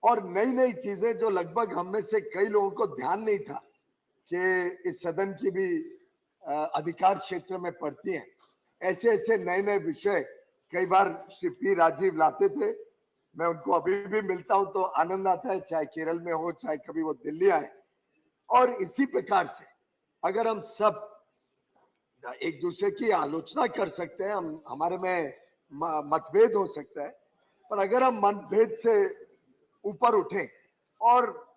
और नई नई चीजें जो लगभग हम में से कई लोगों को ध्यान नहीं था कि इस सदन की भी अधिकार क्षेत्र में पड़ती हैं, ऐसे ऐसे नए नए विषय कई बार श्री P राजीव लाते थे। मैं उनको अभी भी मिलता हूं तो आनंद आता है, चाहे केरल में हो, चाहे कभी वो दिल्ली आए। और इसी प्रकार से अगर हम सब एक दूसरे की आलोचना कर सकते हैं, हम हमारे में मतभेद हो सकता है, पर अगर हम मतभेद से ऊपर उठें और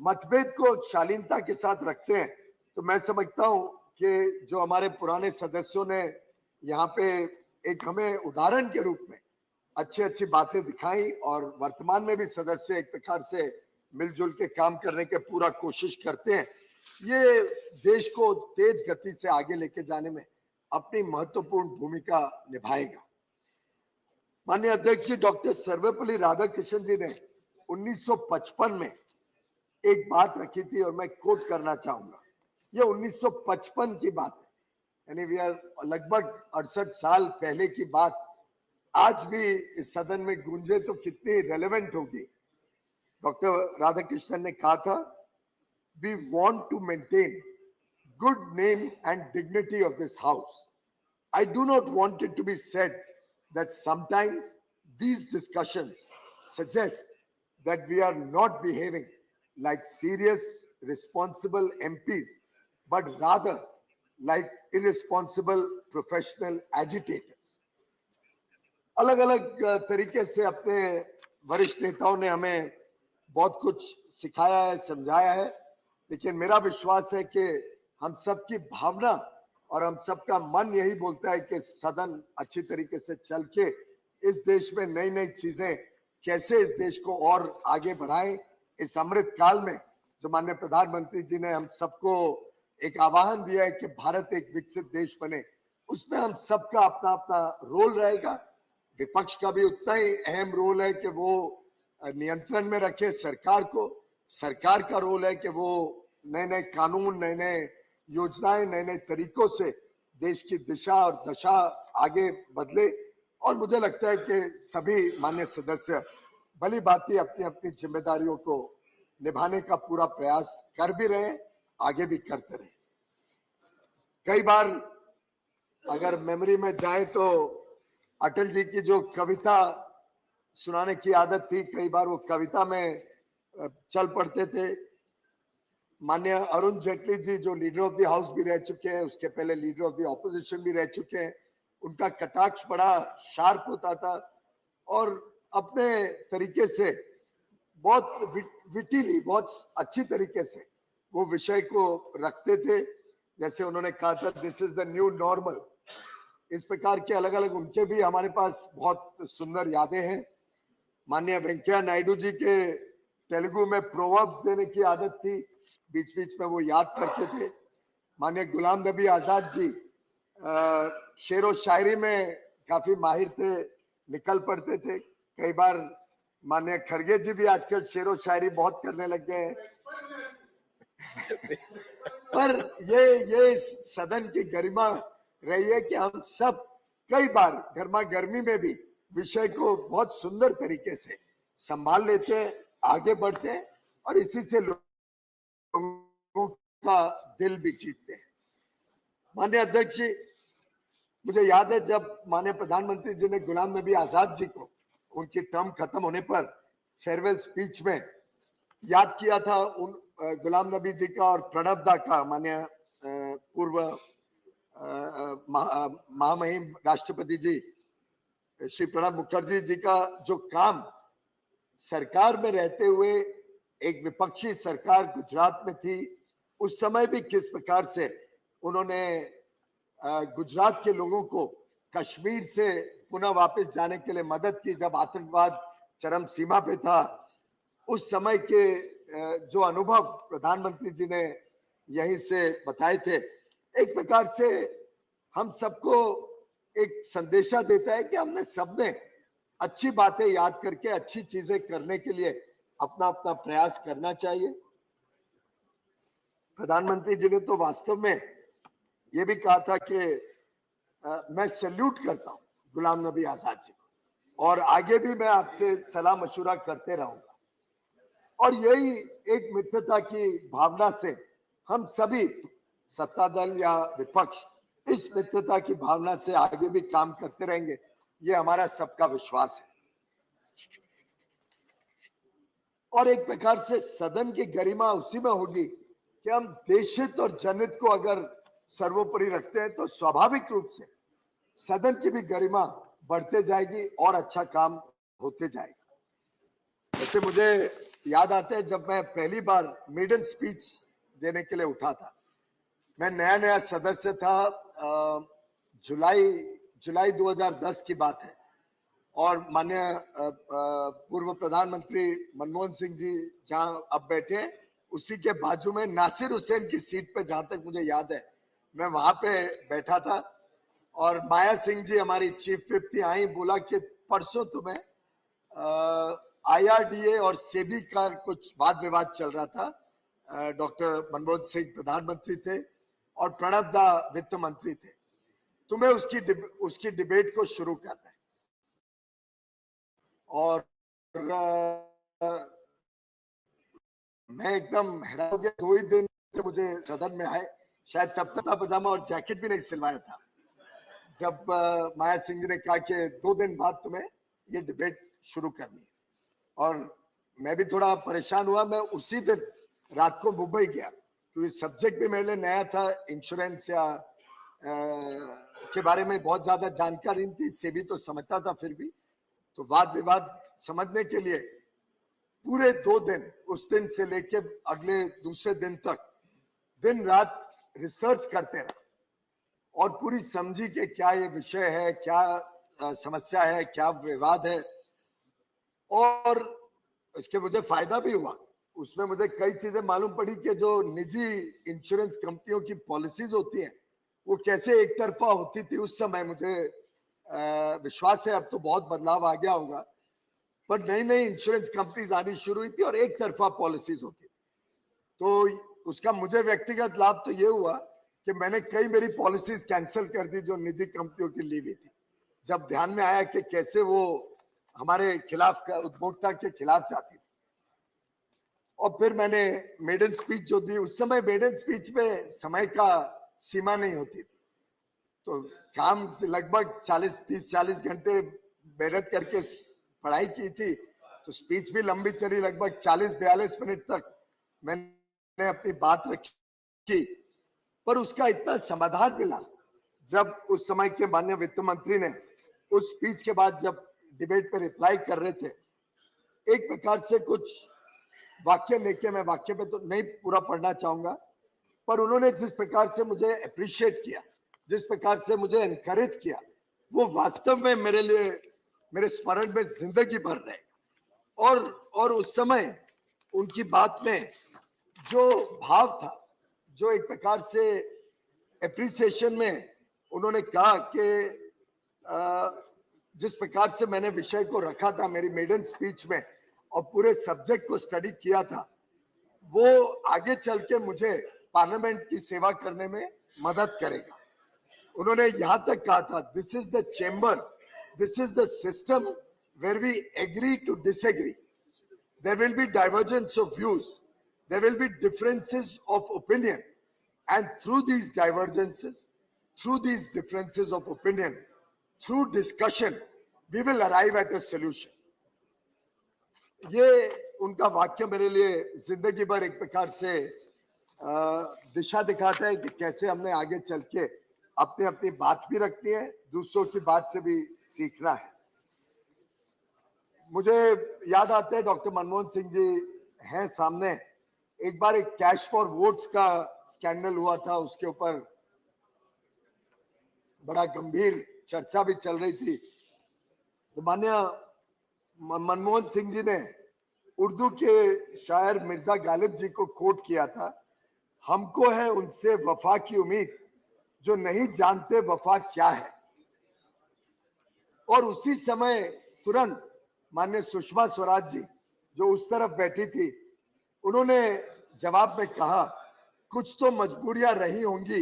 मतभेद को शालीनता के साथ रखते हैं, तो मैं समझता हूं कि जो हमारे पुराने सदस्यों ने यहाँ पे एक हमें उदाहरण के रूप में अच्छी अच्छी बातें दिखाई और वर्तमान में भी सदस्य एक प्रकार से मिलजुल के काम करने के पूरा कोशिश करते हैं, ये देश को तेज गति से आगे लेके जाने में अपनी महत्वपूर्ण भूमिका निभाएगा। माननीय अध्यक्ष जी, डॉक्टर सर्वपल्ली राधाकृष्णन जी ने 1955 में एक बात रखी थी और मैं कोट करना चाहूंगा। ये 1955 की बात है, यानी वी आर लगभग 68 साल पहले की बात आज भी इस सदन में गूंजे तो कितनी रेलेवेंट होगी। डॉक्टर राधाकृष्णन ने कहा था, we want to maintain good name and dignity of this house. I do not want it to be said that sometimes these discussions suggest that we are not behaving like serious, responsible MPs, but rather like irresponsible professional agitators. अलग अलग तरीके से अपने वरिष्ठ नेताओं ने हमें बहुत कुछ सिखाया है, समझाया है, लेकिन मेरा विश्वास है कि हम सबकी भावना और हम सबका मन यही बोलता है कि सदन अच्छी तरीके से चल के इस देश में नई नई चीजें कैसे इस देश को और आगे बढ़ाएं। इस अमृत काल में जो माननीय प्रधानमंत्री जी ने हम सबको एक आह्वान दिया है कि भारत एक विकसित देश बने, उसमें हम सबका अपना अपना रोल रहेगा। विपक्ष का भी उतना ही अहम रोल है कि वो नियंत्रण में रखे सरकार को। सरकार का रोल है कि वो नए नए कानून, नए नए योजनाएं, नए नए तरीकों से देश की दिशा और दशा आगे बदले। और मुझे लगता है कि सभी माननीय सदस्य भली भांति अपनी अपनी जिम्मेदारियों को निभाने का पूरा प्रयास कर भी रहे, आगे भी करते रहे। कई बार अगर मेमोरी में जाए तो अटल जी की जो कविता सुनाने की आदत थी, कई बार वो कविता में चल पड़ते थे। माननीय अरुण जेटली जी जो लीडर ऑफ द हाउस भी रह चुके हैं, उसके पहले लीडर ऑफ द ऑपोजिशन भी रह चुके हैं, उनका कटाक्ष बड़ा शार्प होता था और अपने तरीके से बहुत विटिली, बहुत अच्छी तरीके से वो विषय को रखते थे। जैसे उन्होंने कहा था, this is the new normal. इस प्रकार के अलग अलग उनके भी हमारे पास बहुत सुंदर यादें हैं। माननीय वेंकैया नायडू जी के तेलुगु में प्रोवर्ब्स देने की आदत थी, बीच बीच में वो याद करते थे। माननीय गुलाम नबी आजाद जी शेरो शायरी में काफी माहिर थे, निकल पड़ते थे। कई बार माननीय खड़गे जी भी आजकल शेरो शायरी बहुत करने लग गए हैं। पर ये सदन की गरिमा रही है कि हम सब कई बार गर्मा गर्मी में भी विषय को बहुत सुंदर तरीके से संभाल लेते हैं, आगे बढ़ते हैं और इसी से लोगों का दिल भी जीतते हैं। माननीय अध्यक्ष जी, मुझे याद है जब माननीय प्रधानमंत्री जी ने गुलाम नबी आजाद जी को उनकी टर्म खत्म होने पर फेयरवेल स्पीच में याद किया था, उन गुलाम नबी जी का और प्रणब दा का, माननीय पूर्व महामहिम राष्ट्रपति जी श्री प्रणब मुखर्जी जी का जो काम सरकार में रहते हुए, एक विपक्षी सरकार गुजरात में थी, उस समय भी किस प्रकार से उन्होंने गुजरात के लोगों को कश्मीर से पुनः वापस जाने के लिए मदद की जब आतंकवाद चरम सीमा पे था। उस समय के जो अनुभव प्रधानमंत्री जी ने यहीं से बताए थे, एक प्रकार से हम सबको एक संदेशा देता है कि हमने सबने अच्छी बातें याद करके अच्छी चीजें करने के लिए अपना अपना प्रयास करना चाहिए। प्रधानमंत्री जी ने तो वास्तव में ये भी कहा था कि मैं सैल्यूट करता हूं गुलाम नबी आजाद जी को और आगे भी मैं आपसे सलाह मशुरा करते रहूंगा। और यही एक मित्रता की भावना से हम सभी सत्ता दल या विपक्ष इस मित्रता की भावना से आगे भी काम करते रहेंगे, ये हमारा सबका विश्वास है। और एक प्रकार से सदन की गरिमा उसी में होगी कि हम देशहित और जनहित को अगर सर्वोपरि रखते हैं तो स्वाभाविक रूप से सदन की भी गरिमा बढ़ते जाएगी और अच्छा काम होते जाएगा। वैसे मुझे याद आता है जब मैं पहली बार मेडन स्पीच देने के लिए उठा था, मैं नया नया सदस्य था, जुलाई 2010 की बात है और माननीय पूर्व प्रधानमंत्री मनमोहन सिंह जी जहां अब बैठे हैं उसी के बाजू में नासिर हुसैन की सीट पे, जहां तक मुझे याद है मैं वहां पे बैठा था और माया सिंह जी हमारी चीफ विप थी, आई बोला कि परसों तुम्हें IRDA और सेबी का कुछ वाद विवाद चल रहा था, डॉक्टर मनमोहन सिंह प्रधानमंत्री थे और प्रणब दा वित्त मंत्री थे, तुम्हें उसकी डिबेट को शुरू करना है। और मैं एकदम हैरान हो गया, 2 ही दिन मुझे सदन में आए शायद तब तक पजामा और जैकेट भी नहीं सिलवाया था जब माया सिंह जी ने कहा कि 2 दिन बाद तुम्हें ये डिबेट शुरू करनी है। और मैं भी थोड़ा परेशान हुआ। मैं उसी दिन रात को मुंबई गया क्योंकि सब्जेक्ट भी मेरे लिए नया था, इंश्योरेंस या के बारे में बहुत ज्यादा जानकारी नहीं थी, सेबी तो समझता था, फिर भी तो वाद विवाद समझने के लिए पूरे 2 दिन, उस दिन से लेके अगले दूसरे दिन तक दिन रात रिसर्च करते रहे और पूरी समझी कि क्या ये विषय है, क्या समस्या है, क्या विवाद है। और इसके मुझे फायदा भी हुआ। उसमें मुझे कई चीजें मालूम पड़ी कि जो निजी इंश्योरेंस कंपनियों की पॉलिसीज होती हैं वो कैसे एक तरफा होती थी उस समय। मुझे विश्वास है अब तो बहुत बदलाव आ गया होगा, पर नई नई इंश्योरेंस कंपनीज आनी शुरू हुई थी और एक तरफा पॉलिसीज होती थी। तो उसका मुझे व्यक्तिगत लाभ तो ये हुआ कि मैंने कई मेरी पॉलिसीज कैंसिल कर दी जो निजी कंपनियों की ली हुई थी, जब ध्यान में आया कि कैसे वो हमारे खिलाफ, उपभोक्ता के खिलाफ जाती थी। और फिर मैंने मेडन स्पीच जो दी, उस समय मेडन स्पीच में समय का सीमा नहीं होती थी, तो काम लगभग 30-40 घंटे मेहनत करके पढ़ाई की थी, तो स्पीच भी लंबी चली, लगभग 40-42 मिनट तक मैंने अपनी बात रखी। पर उसका इतना समाधान मिला जब उस समय के माननीय वित्त मंत्री ने उस स्पीच के बाद जब डिबेट पे रिप्लाई कर रहे थे, एक प्रकार से कुछ वाक्य लेके, मैं वाक्य पे तो नहीं पूरा पढ़ना चाहूंगा, पर उन्होंने जिस प्रकार से मुझे अप्रिशिएट किया, जिस प्रकार से मुझे एनकरेज किया, वो वास्तव में मेरे लिए, मेरे स्मरण में जिंदगी भर रहेगा। और उस समय उनकी बात में जो भाव था, जो एक प्रकार से एप्रिसिएशन में उन्होंने कहा कि जिस प्रकार से मैंने विषय को रखा था मेरी मेडन स्पीच में और पूरे सब्जेक्ट को स्टडी किया था, वो आगे चल के मुझे पार्लियामेंट की सेवा करने में मदद करेगा। उन्होंने यहां तक कहा था, this is the chamber, this is the system where we agree to disagree, there will be divergence of views, there will be differences of opinion, and through these divergences, through these differences of opinion, through discussion, we will arrive at a solution. ये उनका वाक्य मेरे लिए जिंदगी भर एक प्रकार से दिशा दिखाता है कि कैसे हमने आगे चल के अपनी अपनी बात भी रखनी है, दूसरों की बात से भी सीखना है। मुझे याद आता है डॉक्टर मनमोहन सिंह जी हैं सामने, एक बार एक कैश फॉर वोट्स का स्कैंडल हुआ था, उसके ऊपर बड़ा गंभीर चर्चा भी चल रही थी। तो माननीय मनमोहन सिंह जी ने उर्दू के शायर मिर्जा गालिब जी को कोट किया था, हमको है उनसे वफा की उम्मीद जो नहीं जानते वफा क्या है। और उसी समय तुरंत माननीय सुषमा स्वराज जी जो उस तरफ बैठी थी, उन्होंने जवाब में कहा, कुछ तो मजबूरियां रही होंगी,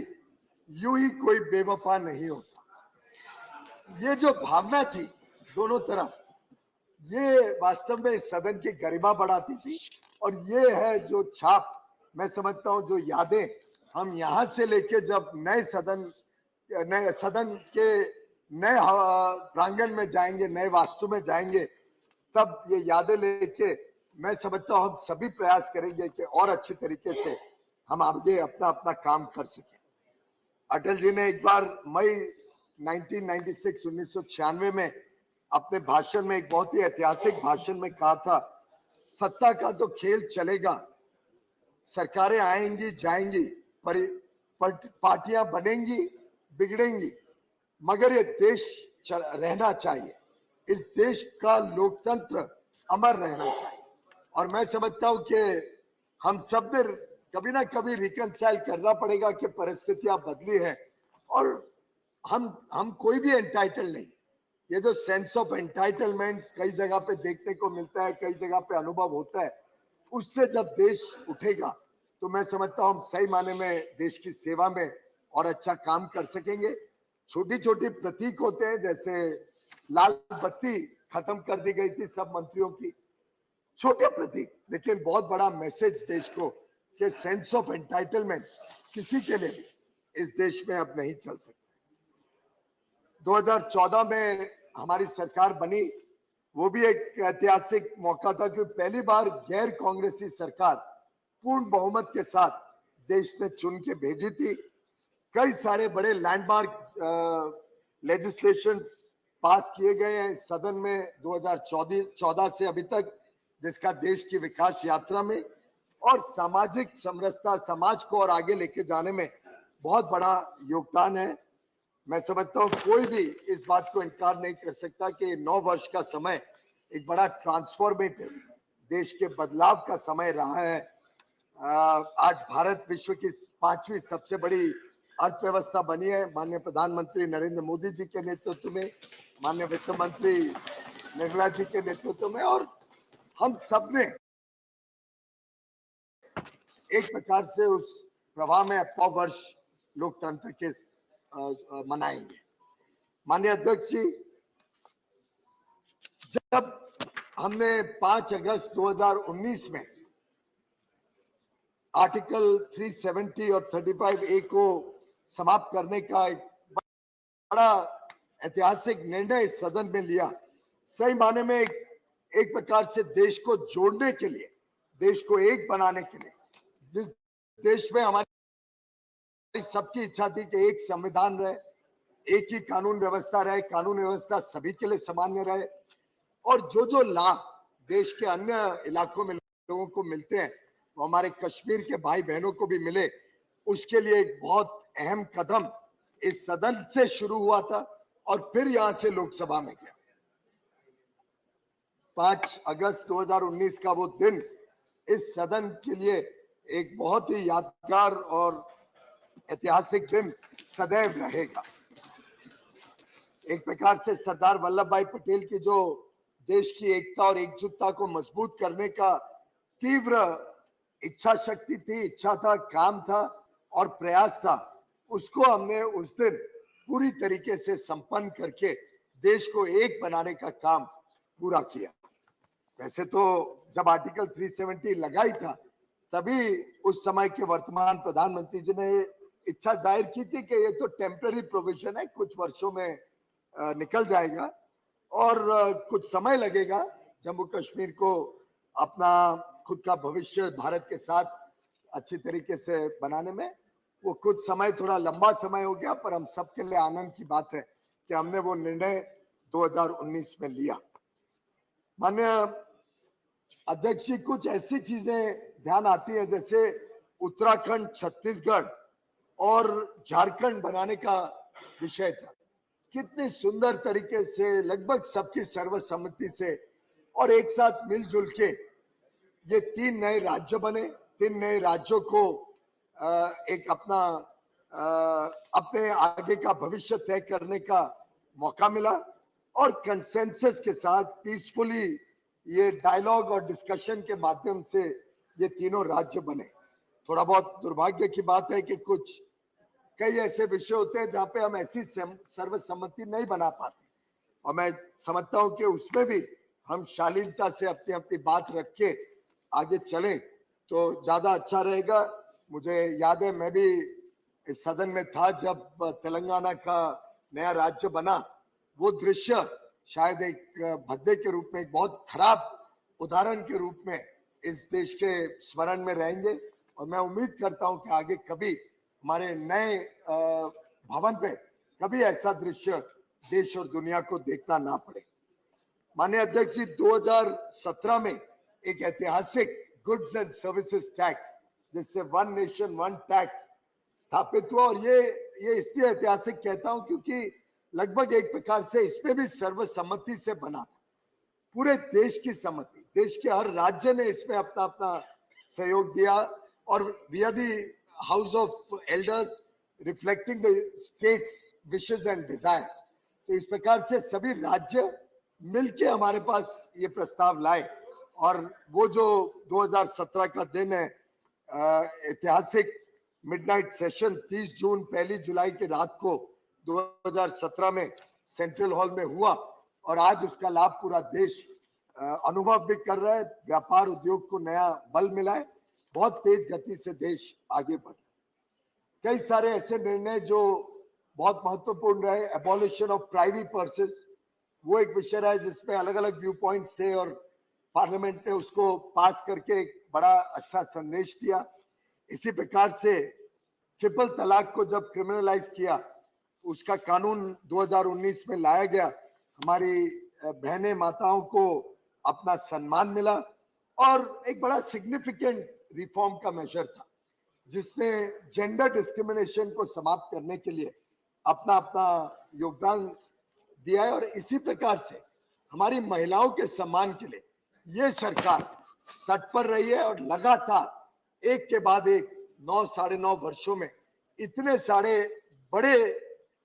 यूं ही कोई बेवफा नहीं होता। ये जो भावना थी दोनों तरफ, ये वास्तव में सदन की गरिमा बढ़ाती थी। और ये है जो छाप, मैं समझता हूं, जो यादें हम यहां से लेके जब नए सदन के नए प्रांगण में जाएंगे, नए वास्तु में जाएंगे, तब ये यादें लेके मैं समझता हूं हम सभी प्रयास करेंगे कि और अच्छी तरीके से हम आगे अपना अपना काम कर सकें। अटल जी ने एक बार मई 1996 में अपने भाषण में, एक बहुत ही ऐतिहासिक भाषण में कहा था, सत्ता का तो खेल चलेगा, सरकारें आएंगी जाएंगी, पार्टियां बनेंगी बिगड़ेंगी, मगर ये देश रहना चाहिए, इस देश का लोकतंत्र अमर रहना चाहिए। और मैं समझता हूं कि हम सब ने कभी ना कभी रिकंसाइल करना पड़ेगा कि परिस्थितियां बदली है और हम कोई भी एंटाइटल नहीं। ये जो सेंस ऑफ एंटाइटलमेंट कई जगह पे देखने को मिलता है, कई जगह पे अनुभव होता है, उससे जब देश उठेगा तो मैं समझता हूं हम सही माने में देश की सेवा में और अच्छा काम कर सकेंगे। छोटी छोटी प्रतीक होते हैं, जैसे लाल बत्ती खत्म कर दी गई थी सब मंत्रियों की, छोटे प्रतीक, लेकिन बहुत बड़ा मैसेज देश को कि सेंस ऑफ एंटाइटलमेंट किसी के लिए भी इस देश में अब नहीं चल सकता। 2014 में हमारी सरकार बनी, वो भी एक ऐतिहासिक मौका था कि पहली बार गैर कांग्रेसी सरकार पूर्ण बहुमत के साथ देश ने चुन के भेजी थी। कई सारे बड़े लैंडमार्क लेजिस्लेशंस पास किए गए हैं सदन में 2014 से अभी तक, जिसका देश की विकास यात्रा में और सामाजिक समरसता, समाज को और आगे लेके जाने में बहुत बड़ा योगदान है। मैं समझता हूँ कोई भी इस बात को इनकार नहीं कर सकता कि 9 वर्ष का समय एक बड़ा ट्रांसफॉर्मेटिव, देश के बदलाव का समय रहा है। आज भारत विश्व की 5वीं सबसे बड़ी अर्थव्यवस्था बनी है माननीय प्रधानमंत्री नरेंद्र मोदी जी के नेतृत्व में, माननीय वित्त मंत्री निर्मला जी के नेतृत्व में, और हम सब ने एक प्रकार से उस प्रवाह में 100 वर्ष लोकतंत्र के मनाएंगे। माननीय अध्यक्ष जी, जब हमने 5 अगस्त 2019 में आर्टिकल 370 और 35A को समाप्त करने का एक बड़ा ऐतिहासिक निर्णय इस सदन में लिया, सही माने में एक प्रकार से देश को जोड़ने के लिए, देश को एक बनाने के लिए, जिस देश में हमारी सबकी इच्छा थी कि एक संविधान रहे, एक ही कानून व्यवस्था रहे, कानून व्यवस्था सभी के लिए सामान्य रहे, और जो लाभ देश के अन्य इलाकों में लोगों को मिलते हैं वो हमारे कश्मीर के भाई बहनों को भी मिले, उसके लिए एक बहुत अहम कदम इस सदन से शुरू हुआ था और फिर यहां से लोकसभा में गया। 5 अगस्त 2019 का वो दिन इस सदन के लिए एक बहुत ही यादगार और ऐतिहासिक दिन सदैव रहेगा। एक प्रकार से सरदार वल्लभ भाई पटेल की जो देश की एकता और एकजुटता को मजबूत करने का तीव्र इच्छा शक्ति थी, इच्छा था, काम था और प्रयास था, उसको हमने उस दिन पूरी तरीके से संपन्न करके देश को एक बनाने का काम पूरा किया। वैसे तो जब आर्टिकल 370 लगाई था तभी उस समय के वर्तमान प्रधानमंत्री जी ने इच्छा जाहिर की थी कि ये तो टेम्पररी प्रोविजन है, कुछ वर्षों में निकल जाएगा और कुछ समय लगेगा जम्मू कश्मीर को अपना खुद का भविष्य भारत के साथ अच्छी तरीके से बनाने में। वो कुछ समय थोड़ा लंबा समय हो गया, पर हम सबके लिए आनंद की बात है कि हमने वो निर्णय 2019 में लिया। माननीय अध्यक्ष जी, कुछ ऐसी चीजें ध्यान आती हैं जैसे उत्तराखंड, छत्तीसगढ़ और झारखंड बनाने का विषय था, कितनी सुंदर तरीके से लगभग सबकी सर्वसम्मति से और एक साथ मिलजुल के ये 3 नए राज्य बने। 3 नए राज्यों को एक अपने आगे का भविष्य तय करने का मौका मिला और कंसेंसस के साथ पीसफुली ये डायलॉग और डिस्कशन के माध्यम से ये तीनों राज्य बने। थोड़ा बहुत दुर्भाग्य की बात है कि कई ऐसे विषय होते हैं जहां पे हम ऐसी सर्वसम्मति नहीं बना पाते, और मैं समझता हूं कि उसमें भी हम शालीनता से अपनी अपनी बात रख के आगे चलें तो ज्यादा अच्छा रहेगा। मुझे याद है मैं भी इस सदन में था जब तेलंगाना का नया राज्य बना। वो दृश्य शायद एक भद्दे के रूप में, एक बहुत खराब उदाहरण के रूप में इस देश के स्मरण में रहेंगे, और मैं उम्मीद करता हूं कि आगे कभी हमारे नए भवन पे कभी ऐसा दृश्य देश और दुनिया को देखना ना पड़े। माननीय अध्यक्ष जी, 2017 में एक ऐतिहासिक गुड्स एंड सर्विसेज टैक्स, जिससे वन नेशन वन टैक्स स्थापित हुआ, और ये इसलिए ऐतिहासिक कहता हूं क्योंकि लगभग एक प्रकार से इसमें भी सर्वसम्मति से बना था, पूरे देश की सम्मति, देश के हर राज्य ने इसमें अपना अपना सहयोग दिया, और we are the house of elders reflecting the state's wishes and desires. तो इस प्रकार से सभी राज्य मिलके हमारे पास ये प्रस्ताव लाए, और वो जो 2017 का दिन है, ऐतिहासिक मिडनाइट सेशन 30 जून 1 जुलाई की रात को 2017 में सेंट्रल हॉल में हुआ, और आज उसका लाभ पूरा देश अनुभव भी कर रहा है। व्यापार उद्योग को नया बल मिला है, बहुत तेज गति से देश आगे बढ़ रहा है। कई सारे ऐसे निर्णय जो बहुत महत्वपूर्ण रहे, एबॉलिशन ऑफ प्राइवी पर्सेस, वो एक विषय रहा जिसमें अलग अलग व्यू पॉइंट्स थे और पार्लियामेंट ने उसको पास करके एक बड़ा अच्छा संदेश दिया। इसी प्रकार से ट्रिपल तलाक को जब क्रिमिनलाइज किया, उसका कानून 2019 में लाया गया, हमारी बहनें माताओं को अपना सम्मान मिला और एक बड़ा सिग्निफिकेंट रिफॉर्म का मेजर था जिसने जेंडर डिस्क्रिमिनेशन को समाप्त करने के लिए अपना अपना योगदान दिया है। और इसी प्रकार से हमारी महिलाओं के सम्मान के लिए ये सरकार तत्पर रही है और लगातार एक के बाद एक 9 साढ़े 9 वर्षों में इतने सारे बड़े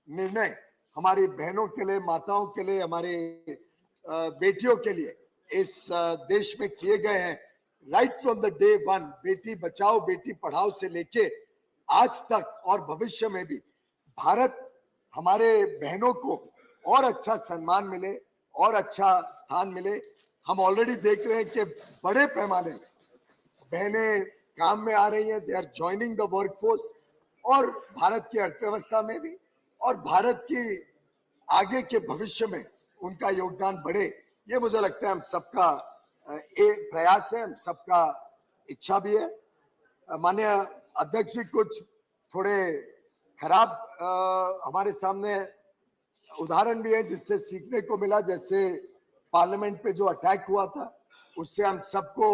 निर्णय हमारी बहनों के लिए, माताओं के लिए, हमारे बेटियों के लिए इस देश में किए गए हैं। Right from the day one, Beti Bachao Beti Padhao से लेके आज तक और भविष्य में भी भारत हमारे बहनों को और अच्छा सम्मान मिले और अच्छा स्थान मिले। हम ऑलरेडी देख रहे हैं कि बड़े पैमाने में बहनें काम में आ रही हैं, they are joining the workforce, और भारत की अर्थव्यवस्था में भी और भारत की आगे के भविष्य में उनका योगदान बढ़े। ये मुझे लगता है हम सबका एक प्रयास है, हम सबका इच्छा भी है। माननीय अध्यक्ष जी, कुछ थोड़े खराब हमारे सामने उदाहरण भी है जिससे सीखने को मिला। जैसे पार्लियामेंट पे जो अटैक हुआ था, उससे हम सबको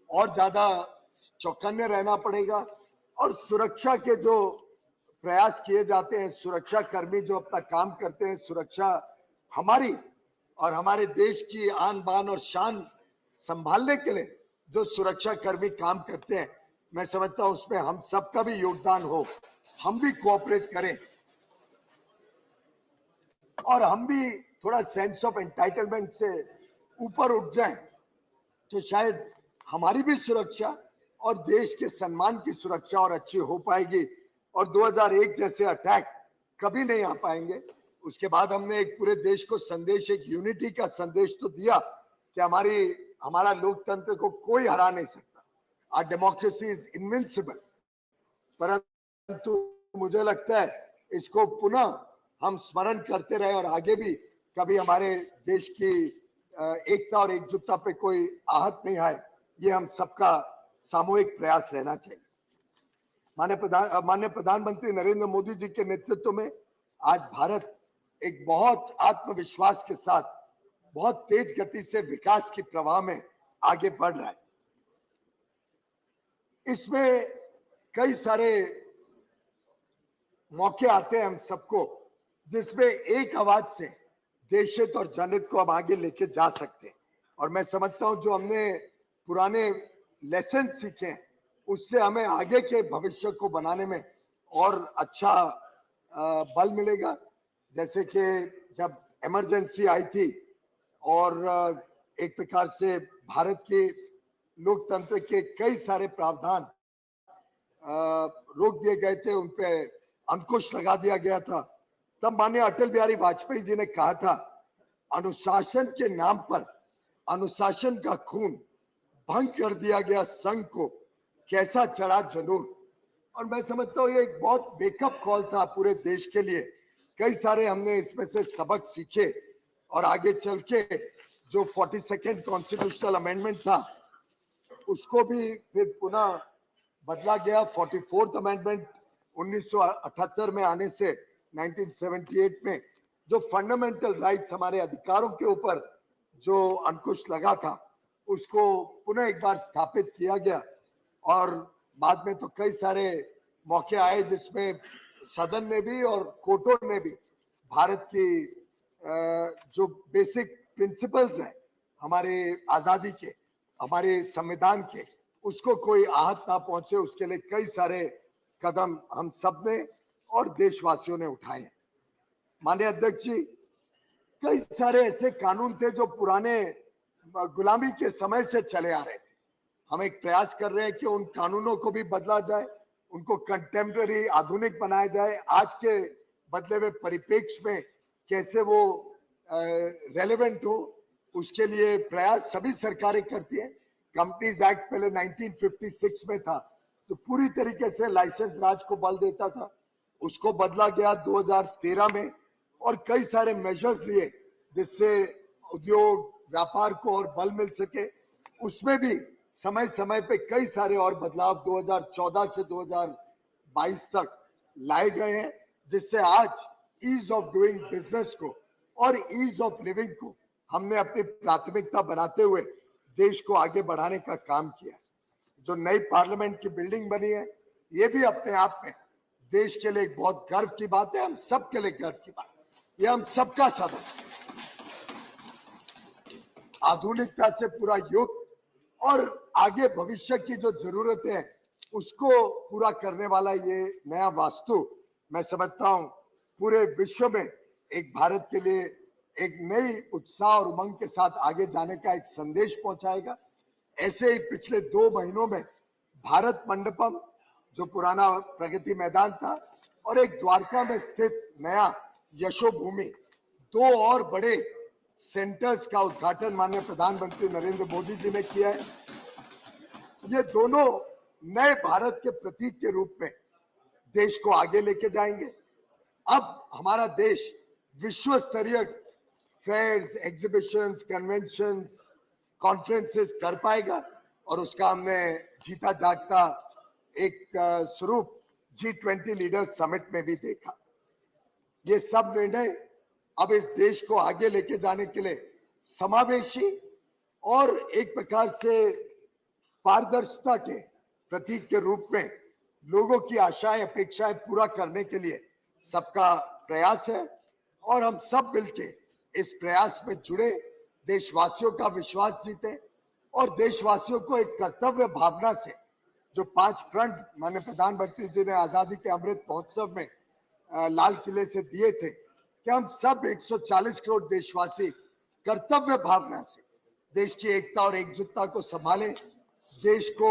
और ज्यादा चौकन्ने रहना पड़ेगा। और सुरक्षा के जो प्रयास किए जाते हैं, सुरक्षा कर्मी जो अपना काम करते हैं, सुरक्षा हमारी और हमारे देश की आन बान और शान संभालने के लिए जो सुरक्षा कर्मी काम करते हैं, मैं समझता हूं उसमें हम सबका भी योगदान हो, हम भी कोऑपरेट करें और हम भी थोड़ा सेंस ऑफ एंटाइटलमेंट से ऊपर उठ जाएं, तो शायद हमारी भी सुरक्षा और देश के सम्मान की सुरक्षा और अच्छी हो पाएगी और 2001 जैसे अटैक कभी नहीं आ पाएंगे। उसके बाद हमने एक पूरे देश को संदेश, एक यूनिटी का संदेश तो दिया कि हमारा लोकतंत्र को कोई हरा नहीं सकता, आवर डेमोक्रेसी इज इनविंसिबल। परंतु मुझे लगता है इसको पुनः हम स्मरण करते रहे और आगे भी कभी हमारे देश की एकता और एकजुटता पे कोई आहत नहीं आए, ये हम सबका सामूहिक प्रयास रहना चाहिए। माननीय प्रधानमंत्री नरेंद्र मोदी जी के नेतृत्व में आज भारत एक बहुत आत्मविश्वास के साथ बहुत तेज गति से विकास की प्रवाह में आगे बढ़ रहा है। इसमें कई सारे मौके आते हैं हम सबको, जिसमें एक आवाज से देशहित और जनहित को हम आगे लेके जा सकते हैं। और मैं समझता हूं जो हमने पुराने लेसन सीखे हैं, उससे हमें आगे के भविष्य को बनाने में और अच्छा बल मिलेगा। जैसे कि जब इमरजेंसी आई थी और एक प्रकार से भारत के लोकतंत्र के कई सारे प्रावधान रोक दिए गए थे, उन पे अंकुश लगा दिया गया था, तब माननीय अटल बिहारी वाजपेयी जी ने कहा था, अनुशासन के नाम पर अनुशासन का खून, भंग कर दिया गया संघ को, कैसा चढ़ा जुनून। और मैं समझता हूँ ये एक बहुत वेकअप कॉल था पूरे देश के लिए। कई सारे हमने इसमें से सबक सीखे और आगे चल के जो 42nd कॉन्स्टिट्यूशनल अमेंडमेंट था उसको भी फिर पुनः बदला गया। 44th अमेंडमेंट 1978 में आने से 1978 में जो फंडामेंटल राइट्स, हमारे अधिकारों के ऊपर जो अंकुश लगा था, उसको पुनः एक बार स्थापित किया गया। और बाद में तो कई सारे मौके आए जिसमें सदन में भी और कोर्टों में भी भारत की जो बेसिक प्रिंसिपल्स हैं हमारे आजादी के, हमारे संविधान के, उसको कोई आहत ना पहुंचे, उसके लिए कई सारे कदम हम सब ने और देशवासियों ने उठाए हैं। माननीय अध्यक्ष जी, कई सारे ऐसे कानून थे जो पुराने गुलामी के समय से चले आ रहे थे। हम एक प्रयास कर रहे हैं कि उन कानूनों को भी बदला जाए, उनको कंटेम्पररी, आधुनिक बनाया जाए, आज के बदले हुए परिप्रेक्ष्य में कैसे वो रेलेवेंट हो, उसके लिए प्रयास सभी सरकारें करती हैं। कंपनीज एक्ट पहले 1956 में था, तो पूरी तरीके से लाइसेंस राज को बल देता था, उसको बदला गया 2013 में और कई सारे मेजर्स लिए जिससे उद्योग व्यापार को और बल मिल सके। उसमें भी समय समय पे कई सारे और बदलाव 2014 से 2022 तक लाए गए हैं, जिससे आज ईज ऑफ डूइंग बिजनेस को और ईज ऑफ लिविंग को हमने अपनी प्राथमिकता बनाते हुए देश को आगे बढ़ाने का काम किया। जो नई पार्लियामेंट की बिल्डिंग बनी है, ये भी अपने आप में देश के लिए एक बहुत गर्व की बात है, हम सबके लिए गर्व की बात है। ये हम सबका सदन, आधुनिकता से पूरा युक्त और आगे भविष्य की जो जरूरतें हैं उसको पूरा करने वाला ये नया वास्तु, मैं समझता हूं पूरे विश्व में एक भारत के लिए एक नई उत्साह और उमंग के साथ आगे जाने का एक संदेश पहुंचाएगा। ऐसे ही पिछले 2 महीनों में भारत मंडपम, जो पुराना प्रगति मैदान था, और एक द्वारका में स्थित नया यशो भूमि, 2 और बड़े सेंटर्स का उद्घाटन माननीय प्रधानमंत्री नरेंद्र मोदी जी ने किया है। ये दोनों नए भारत के प्रतीक के रूप में देश को आगे लेके जाएंगे। अब हमारा देश विश्व स्तरीय फेयर्स, एग्जीबिशंस, कन्वेंशंस, कॉन्फ्रेंसेस कर पाएगा और उसका हमने जीता जागता एक स्वरूप G20 लीडर्स समिट में भी देखा। ये सब निर्णय अब इस देश को आगे लेके जाने के लिए समावेशी और एक प्रकार से पारदर्शिता के प्रतीक के रूप में लोगों की आशाएं अपेक्षाएं पूरा करने के लिए सबका प्रयास है और हम सब मिलके इस प्रयास में जुड़े, देशवासियों का विश्वास जीते और देशवासियों को एक कर्तव्य भावना से जो 5 फ्रंट माननीय प्रधानमंत्री जी ने आजादी के अमृत महोत्सव में लाल किले से दिए थे कि हम सब 140 करोड़ देशवासी कर्तव्य भावना से देश की एकता और एकजुटता को संभालें, देश को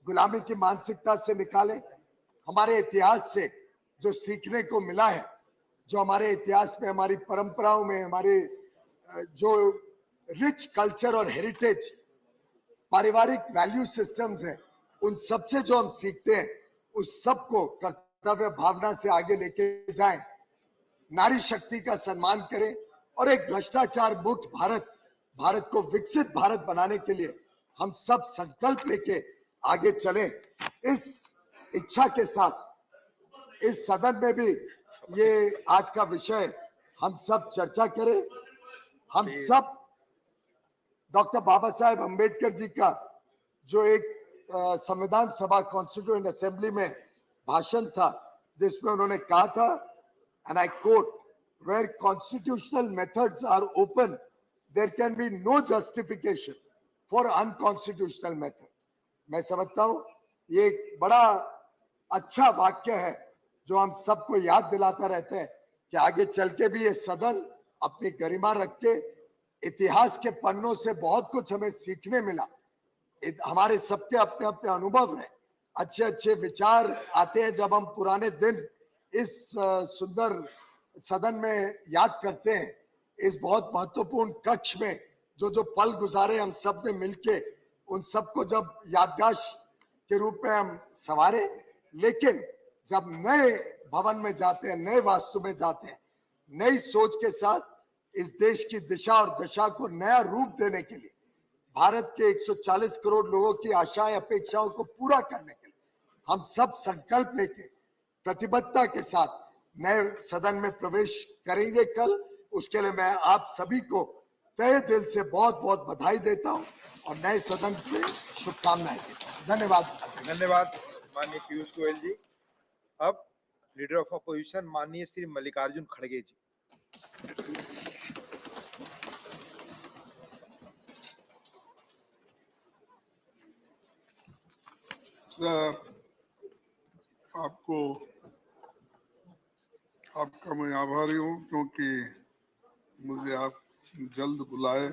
गुलामी की मानसिकता से निकालें। हमारे इतिहास से जो सीखने को मिला है, जो हमारे इतिहास में, हमारी परंपराओं में, हमारे जो रिच कल्चर और हेरिटेज पारिवारिक वैल्यू सिस्टम्स हैं, उन सब से जो हम सीखते हैं उस सब को कर्तव्य भावना से आगे लेके जाएं, नारी शक्ति का सम्मान करें और एक भ्रष्टाचार मुक्त भारत को विकसित भारत बनाने के लिए हम सब संकल्प लेके आगे चलें। इस इच्छा के साथ इस सदन में भी ये आज का विषय हम सब चर्चा करें। हम सब डॉक्टर बाबा साहेब अम्बेडकर जी का जो एक संविधान सभा कॉन्स्टिट्यूएंट असेंबली में भाषण था, जिसमें उन्होंने कहा था, and I quote, where constitutional methods are open, there can be no justification for unconstitutional methods. मैं समझता हूं ये एक बड़ा अच्छा वाक्य है जो हम सबको याद दिलाता रहते हैं कि आगे चल के भी ये सदन अपनी गरिमा रख के, इतिहास के पन्नों से बहुत कुछ हमें सीखने मिला। हमारे सबके अपने अपने अनुभव रहे, अच्छे अच्छे विचार आते हैं जब हम पुराने दिन इस सुंदर सदन में याद करते हैं। इस बहुत महत्वपूर्ण कक्ष में जो जो पल गुजारे हम सब ने मिलके, उन सबको जब यादगाश के रूप में हम संवारे। लेकिन जब नए भवन में जाते हैं, नए वास्तु में जाते हैं, नई सोच के साथ इस देश की दिशा और दशा को नया रूप देने के लिए, भारत के 140 करोड़ लोगों की आशाएं अपेक्षाओं को पूरा करने के लिए हम सब संकल्प लेके प्रतिबद्धता के साथ नए सदन में प्रवेश करेंगे कल। उसके लिए मैं आप सभी को तहे दिल से बहुत बहुत बधाई देता हूं और नए सदन के शुभकामनाएं देता हूं। धन्यवाद। धन्यवाद माननीय पीयूष गोयल जी। अब लीडर ऑफ अपोजिशन माननीय श्री मल्लिकार्जुन खड़गे जी। सर, आपका मैं आभारी हूँ क्योंकि मुझे आप जल्द बुलाए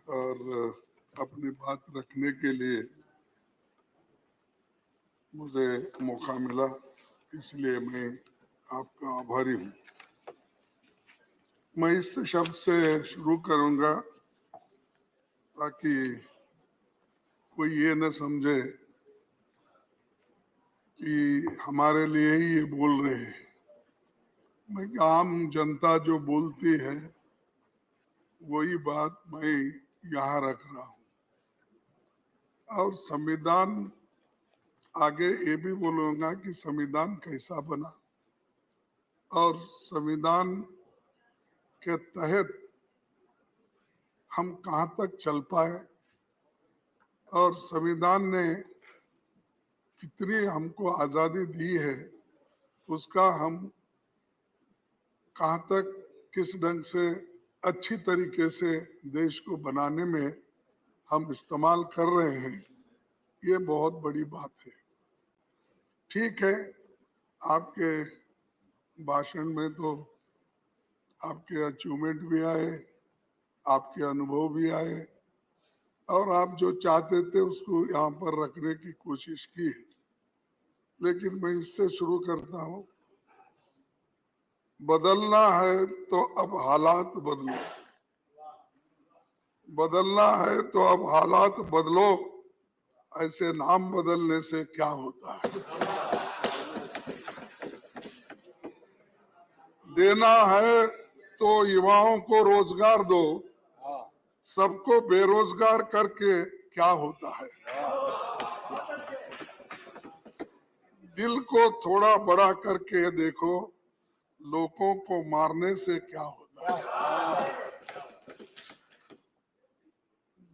और अपनी बात रखने के लिए मुझे मौका मिला, इसलिए मैं आपका आभारी हूँ। मैं इस शब्द से शुरू करूँगा ताकि कोई ये न समझे कि हमारे लिए ही ये बोल रहे हैं। मैं आम जनता जो बोलती है वही बात मैं यहाँ रख रहा हूँ। और संविधान, आगे ये भी बोलूंगा कि संविधान कैसा बना और संविधान के तहत हम कहाँ तक चल पाए और संविधान ने कितनी हमको आजादी दी है, उसका हम कहाँ तक किस ढंग से अच्छी तरीके से देश को बनाने में हम इस्तेमाल कर रहे हैं, ये बहुत बड़ी बात है। ठीक है, आपके भाषण में तो आपके अचीवमेंट भी आए, आपके अनुभव भी आए और आप जो चाहते थे उसको यहाँ पर रखने की कोशिश की है। लेकिन मैं इससे शुरू करता हूँ। बदलना है तो अब हालात बदलो, बदलना है तो अब हालात बदलो, ऐसे नाम बदलने से क्या होता है। देना है तो युवाओं को रोजगार दो, सबको बेरोजगार करके क्या होता है। दिल को थोड़ा बड़ा करके देखो, लोगों को मारने से क्या होता है।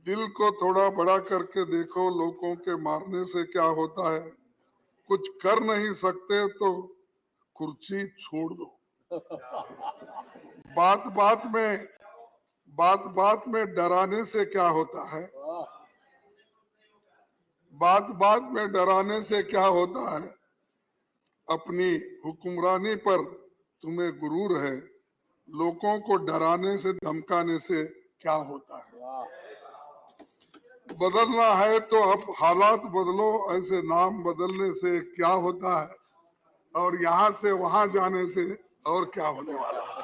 दिल को थोड़ा बड़ा करके देखो, लोगों के मारने से क्या होता है। कुछ कर नहीं सकते तो कुर्सी छोड़ दो। बात बात में डराने से क्या होता है। बात में डराने से क्या होता है। अपनी हुक्मरानी पर तुम्हें गुरूर है, लोगों को डराने से धमकाने से क्या होता है। बदलना है तो अब हालात बदलो, ऐसे नाम बदलने से क्या होता है और यहाँ से वहां जाने से और क्या होने वाला है।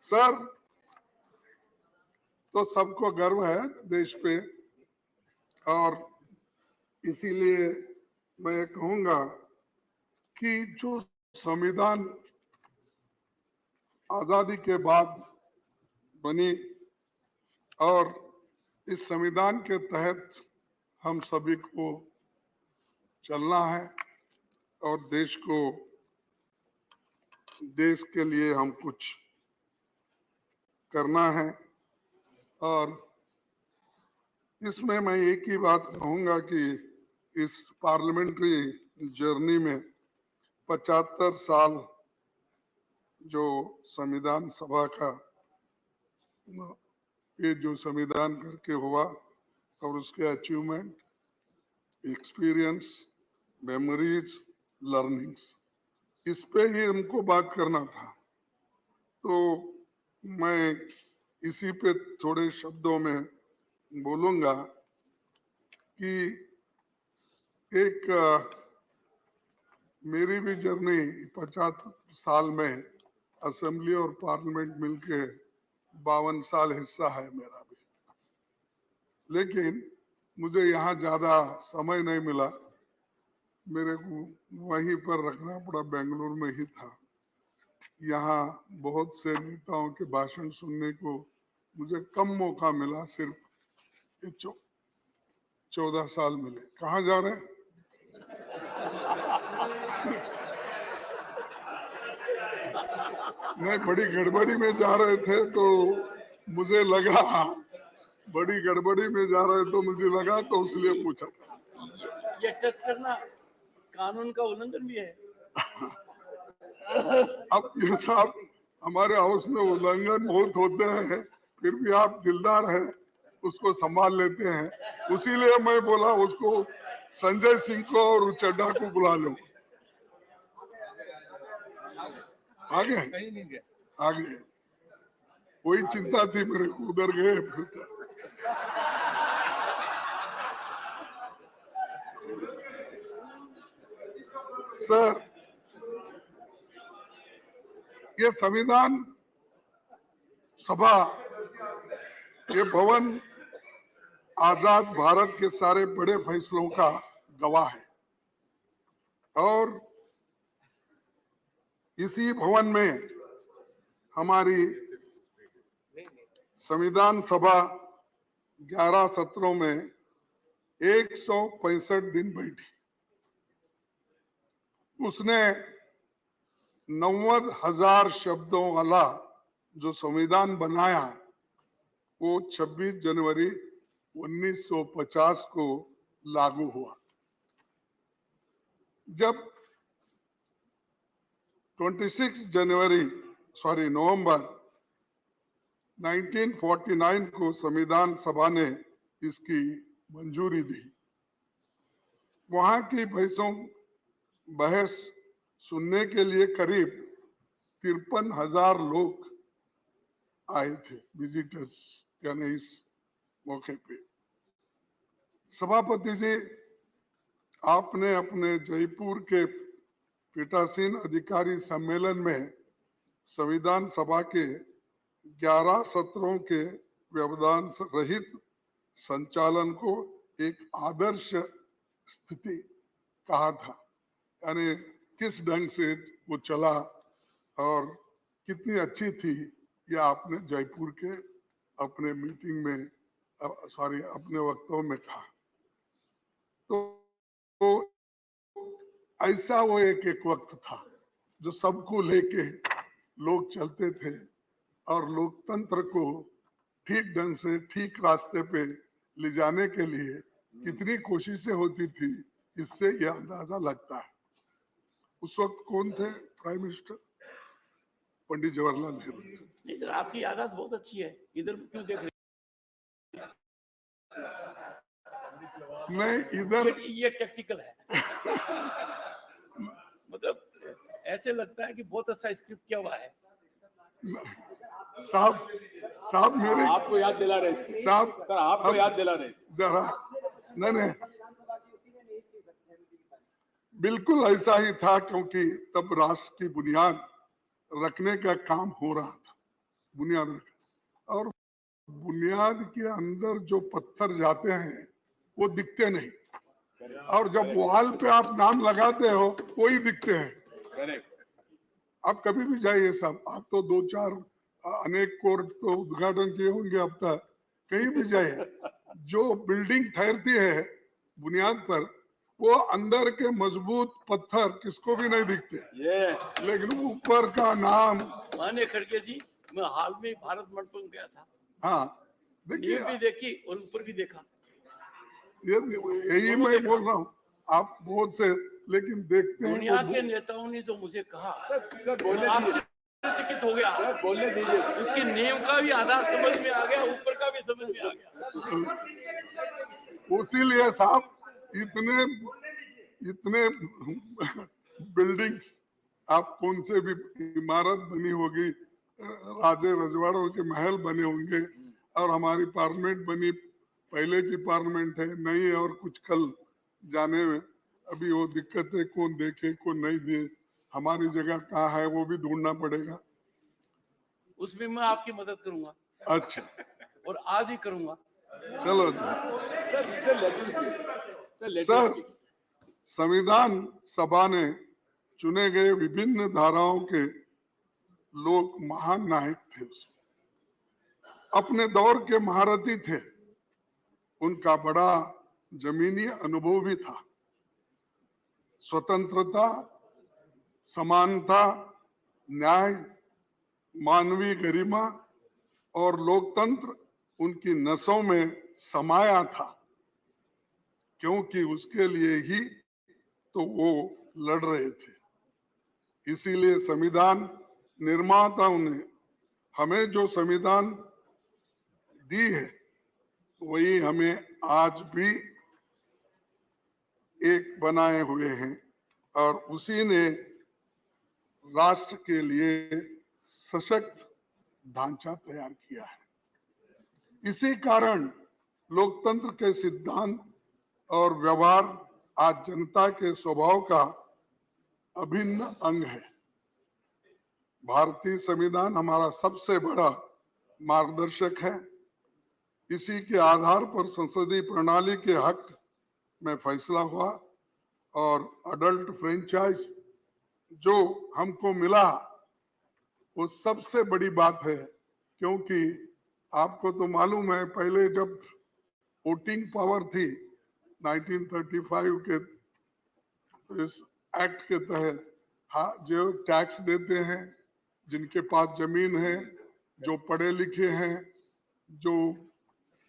सर, तो सबको गर्व है देश पे और इसीलिए मैं कहूंगा कि जो संविधान आजादी के बाद बनी और इस संविधान के तहत हम सभी को चलना है और देश के लिए हम कुछ करना है। और इसमें मैं एक ही बात कहूंगा कि इस पार्लियामेंट्री जर्नी में 75 साल जो संविधान सभा का ये जो संविधान करके हुआ और उसके अचीवमेंट, एक्सपीरियंस, मेमोरीज, लर्निंग्स, इस पे ही हमको बात करना था। तो मैं इसी पे थोड़े शब्दों में बोलूंगा कि एक मेरी भी जर्नी 50 साल में असेंबली और पार्लियामेंट मिलके 52 साल हिस्सा है मेरा भी, लेकिन मुझे यहाँ ज्यादा समय नहीं मिला, मेरे को वहीं पर रखना पड़ा, बेंगलुरु में ही था। यहाँ बहुत से नेताओं के भाषण सुनने को मुझे कम मौका मिला, सिर्फ 14 साल मिले। कहाँ जा रहे हैं? नहीं, बड़ी गड़बड़ी में जा रहे थे तो मुझे लगा, बड़ी गड़बड़ी में जा रहे तो मुझे लगा, तो इसलिए पूछा था। ये टच करना कानून का उल्लंघन भी है। अब ये साहब हमारे हाउस में उल्लंघन बहुत होते हैं, फिर भी आप दिलदार हैं, उसको संभाल लेते हैं। उसीलिए मैं बोला उसको संजय सिंह को और चड्डा को बुला लो। आगे वही चिंता थी मेरे को, उधर गए फिर। सर, ये संविधान सभा, ये भवन आजाद भारत के सारे बड़े फैसलों का गवाह है। और इसी भवन में हमारी संविधान सभा 11 सत्रों में 165 दिन बैठी। उसने 90,000 शब्दों वाला जो संविधान बनाया वो 26 जनवरी 1950 को लागू हुआ। जब नवंबर 1949 को संविधान सभा ने इसकी मंजूरी दी। वहां की बहस सुनने के लिए करीब 53,000 लोग आए थे, विजिटर्स, यानी इस मौके पे। सभापति जी, आपने अपने जयपुर के पीठासीन अधिकारी सम्मेलन में संविधान सभा के 11 सत्रों के व्यवधान रहित संचालन को एक आदर्श स्थिति कहा था। यानी किस ढंग से वो चला और कितनी अच्छी थी, यह आपने जयपुर के अपने मीटिंग में अपने वक्तव्य में कहा। तो ऐसा वो एक वक्त था जो सबको लेके लोग चलते थे और लोकतंत्र को ठीक ढंग से ठीक रास्ते पे ले जाने के लिए कितनी कोशिशें होती थी, इससे यह अंदाजा लगता है। उस वक्त कौन थे प्राइम मिनिस्टर? पंडित जवाहरलाल नेहरू। नहीं सर, आपकी यादाश्त बहुत अच्छी है, इधर क्यों देख रहे? मैं इधर ये टैक्टिकल है। मतलब ऐसे लगता है कि बहुत अच्छा स्क्रिप्ट किया हुआ है। साहब मेरे आपको याद दिला रहे थे साहब, सर, आपको याद दिला रहे थे जरा। नहीं, बिल्कुल ऐसा ही था, क्योंकि तब राष्ट्र की बुनियाद रखने का काम हो रहा था। बुनियाद रखा, और बुनियाद के अंदर जो पत्थर जाते हैं वो दिखते नहीं, और जब वॉल पे आप नाम लगाते हो वही दिखते हैं। आप कभी भी जाइए साहब, आप तो 2-4 अनेक कोर्ट तो उद्घाटन किए होंगे अब तक, कहीं भी जाइए, जो बिल्डिंग ठहरती है बुनियाद पर, वो अंदर के मजबूत पत्थर किसको भी नहीं दिखते, लेकिन ऊपर का नाम। माने खड़गे जी, मैं हाल में भारत मंडपम गया था। हाँ, देखिए, भी देखी और ऊपर भी देखा। यही मैं बोल रहा हूँ, आप बहुत से लेकिन देखते हैं। दुनिया के नेताओं ने जो मुझे कहा, सर बोलने दीजिए, चकित हो गया सर, बोलने दीजिए। उसकी नींव का भी आधार समझ में आ गया, ऊपर का भी समझ में आ गया। उसीलिए साहब इतने बिल्डिंग्स, आप कौन से भी इमारत बनी होगी, राजे रजवाड़ों के महल बने होंगे, और हमारी पार्लियामेंट बनी, पहले की पार्लियामेंट है, नई है, और कुछ कल जाने में अभी वो दिक्कत है, कौन देखे कौन नहीं दे, हमारी जगह कहाँ है वो भी ढूंढना पड़ेगा। उसमें मैं आपकी मदद करूंगा। अच्छा, और आज ही करूंगा। चलो सर, संविधान सभा ने चुने गए विभिन्न धाराओं के लोग महान नायक थे, उसमें अपने दौर के महारथी थे, उनका बड़ा जमीनी अनुभव भी था। स्वतंत्रता, समानता, न्याय, मानवीय गरिमा और लोकतंत्र उनकी नसों में समाया था, क्योंकि उसके लिए ही तो वो लड़ रहे थे। इसीलिए संविधान निर्माताओं ने हमें जो संविधान दी है, वही हमें आज भी एक बनाए हुए हैं, और उसी ने राष्ट्र के लिए सशक्त ढांचा तैयार किया है। इसी कारण लोकतंत्र के सिद्धांत और व्यवहार आज जनता के स्वभाव का अभिन्न अंग है। भारतीय संविधान हमारा सबसे बड़ा मार्गदर्शक है। इसी के आधार पर संसदीय प्रणाली के हक में फैसला हुआ और अडल्ट फ्रेंचाइज जो हमको मिला वो सबसे बड़ी बात है, क्योंकि आपको तो मालूम है पहले जब वोटिंग पावर थी 1935 के इस एक्ट के तहत, हाँ, जो टैक्स देते हैं, जिनके पास जमीन है, जो पढ़े लिखे हैं, जो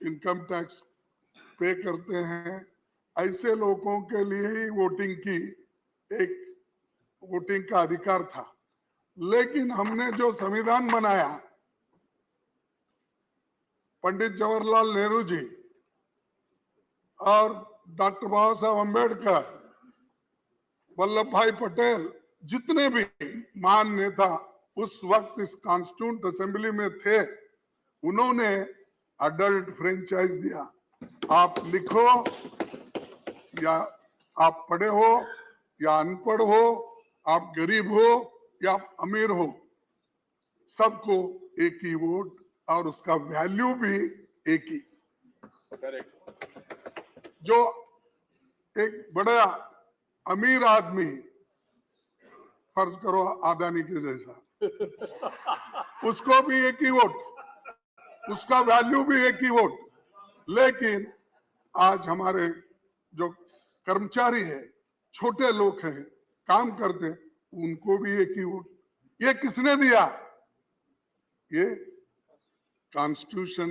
इनकम टैक्स पे करते हैं, ऐसे लोगों के लिए ही वोटिंग का अधिकार था। लेकिन हमने जो संविधान बनाया, पंडित जवाहरलाल नेहरू जी और डॉक्टर बाबा साहब अम्बेडकर, वल्लभ भाई पटेल, जितने भी महान नेता उस वक्त इस कॉन्स्टिट्यूंट असेंबली में थे, उन्होंने अडल्ट फ्रेंचाइज दिया। आप लिखो या आप पढ़े हो या अनपढ़ हो, आप गरीब हो या आप अमीर हो, सबको एक ही वोट और उसका वैल्यू भी एक ही। जो एक बड़ा अमीर आदमी, फर्ज करो आदानी के जैसा, उसको भी एक ही वोट, उसका वैल्यू भी एक ही वोट। लेकिन आज हमारे जो कर्मचारी है, छोटे लोग हैं, काम करते, उनको भी एक ही वोट। ये किसने दिया? ये कॉन्स्टिट्यूशन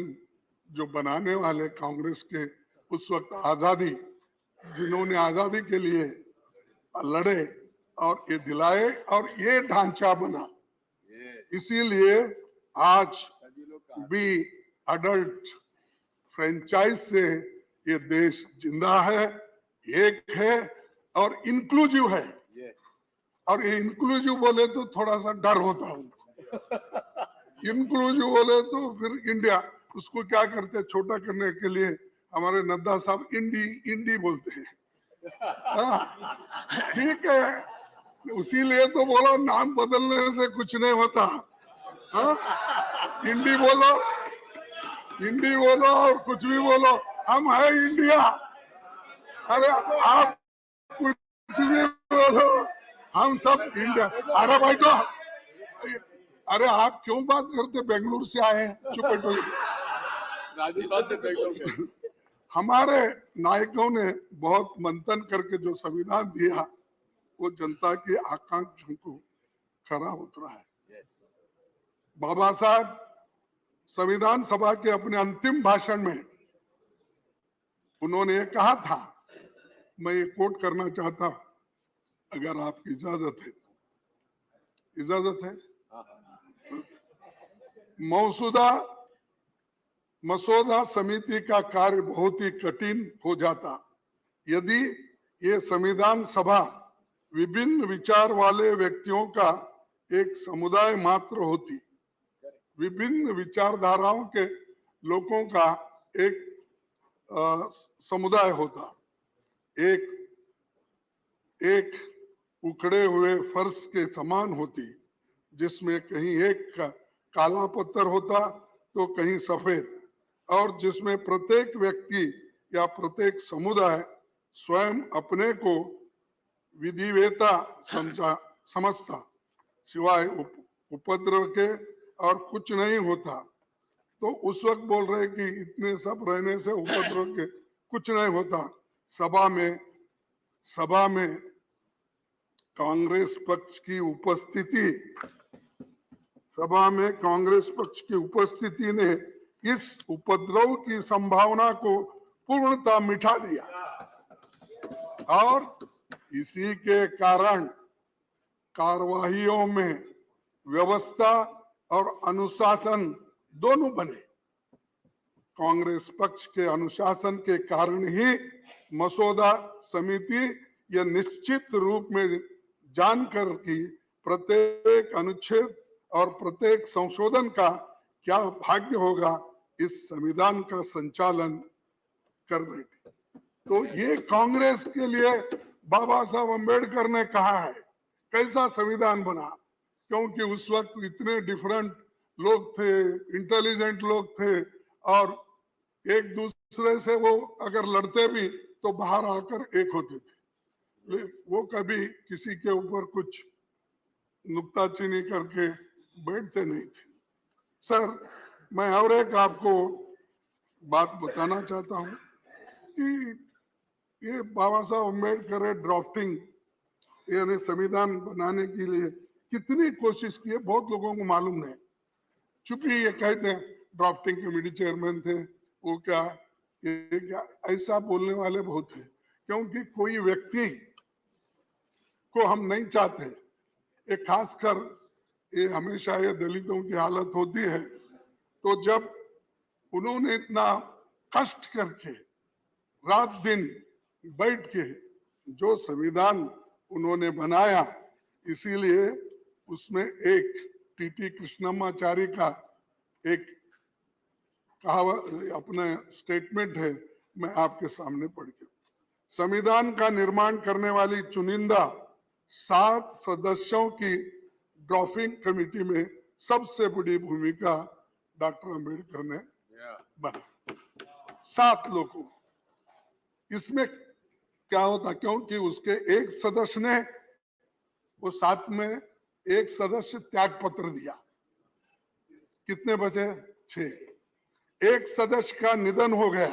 जो बनाने वाले कांग्रेस के उस वक्त आजादी, जिन्होंने आजादी के लिए लड़े और ये दिलाए और ये ढांचा बना। इसीलिए आज भी अडल्ट फ्रेंचाइज से ये देश जिंदा है, एक है और इंक्लूसिव है। और ये इंक्लूसिव बोले तो थोड़ा सा डर होता है। इंक्लूसिव बोले तो फिर इंडिया, उसको क्या करते हैं छोटा करने के लिए, हमारे नड्डा साहब इंडी बोलते हैं। ठीक है, उसीलिए तो बोलो नाम बदलने से कुछ नहीं होता। इंडी बोलो और कुछ भी बोलो, हम है इंडिया। अरे आप कुछ भी बोलो, हम सब इंडिया। अरे भाई तो, अरे आप क्यों बात करते? बेंगलुरु से आए हैं, चुप बैठो। राजस्थान से बेंगलुरु। हमारे नायकों ने बहुत मंथन करके जो संविधान दिया, वो जनता की आकांक्षाओं को खरा उतरा है। बाबा साहब संविधान सभा के अपने अंतिम भाषण में उन्होंने ये कहा था, मैं ये कोट करना चाहता हूं, अगर आपकी इजाजत है। इजाजत है? मसौदा समिति का कार्य बहुत ही कठिन हो जाता यदि ये संविधान सभा विभिन्न विचार वाले व्यक्तियों का एक समुदाय मात्र होती। विभिन्न विचारधाराओं के लोगों का एक समुदाय होता। एक उखड़े हुए फर्श के समान होती, जिसमें कहीं एक काला पत्थर होता तो कहीं सफेद, और जिसमें प्रत्येक व्यक्ति या प्रत्येक समुदाय स्वयं अपने को विधिवेता समझता, सिवाय उपद्रव के और कुछ नहीं होता। तो उस वक्त बोल रहे कि इतने सब रहने से उपद्रव के कुछ नहीं होता। सभा में कांग्रेस पक्ष की उपस्थिति ने इस उपद्रव की संभावना को पूर्णतः मिटा दिया, और इसी के कारण कार्यवाहियों में व्यवस्था और अनुशासन दोनों बने। कांग्रेस पक्ष के अनुशासन के कारण ही मसौदा समिति यह निश्चित रूप में जानकर कि प्रत्येक अनुच्छेद और प्रत्येक संशोधन का क्या भाग्य होगा, इस संविधान का संचालन कर बैठे। तो ये कांग्रेस के लिए बाबा साहब अम्बेडकर ने कहा है कैसा संविधान बना, क्योंकि उस वक्त इतने डिफरेंट लोग थे, इंटेलिजेंट लोग थे, और एक दूसरे से वो अगर लड़ते भी तो बाहर आकर एक होते थे। वो कभी किसी के ऊपर कुछ नुक्ताचीनी करके बैठते नहीं थे। सर, मैं और एक आपको बात बताना चाहता हूं कि ये बाबा साहब अम्बेडकर ड्राफ्टिंग यानी संविधान बनाने के लिए कितनी कोशिश की है बहुत लोगों को मालूम नहीं। चूंकि ये कहते हैं ड्राफ्टिंग कमेटी चेयरमैन थे, वो क्या ये क्या, ऐसा बोलने वाले बहुत हैं। क्योंकि कोई व्यक्ति को हम नहीं चाहते, ये खासकर ये हमेशा ये दलितों की हालत होती है। तो जब उन्होंने इतना कष्ट करके रात दिन बैठ के जो संविधान उन्होंने बनाया, इसीलिए उसमें एक टीटी कृष्णमाचारी का एक कहावत अपने स्टेटमेंट है, मैं आपके सामने पढ़ के। संविधान का निर्माण करने वाली चुनिंदा 7 सदस्यों की ड्राफ्टिंग कमेटी में सबसे बड़ी भूमिका डॉक्टर अंबेडकर ने बना। 7 लोगों। इसमें क्या होता, क्योंकि उसके एक सदस्य ने वो 7 में एक सदस्य त्याग पत्र दिया, कितने बचे? 6। एक सदस्य का निधन हो गया,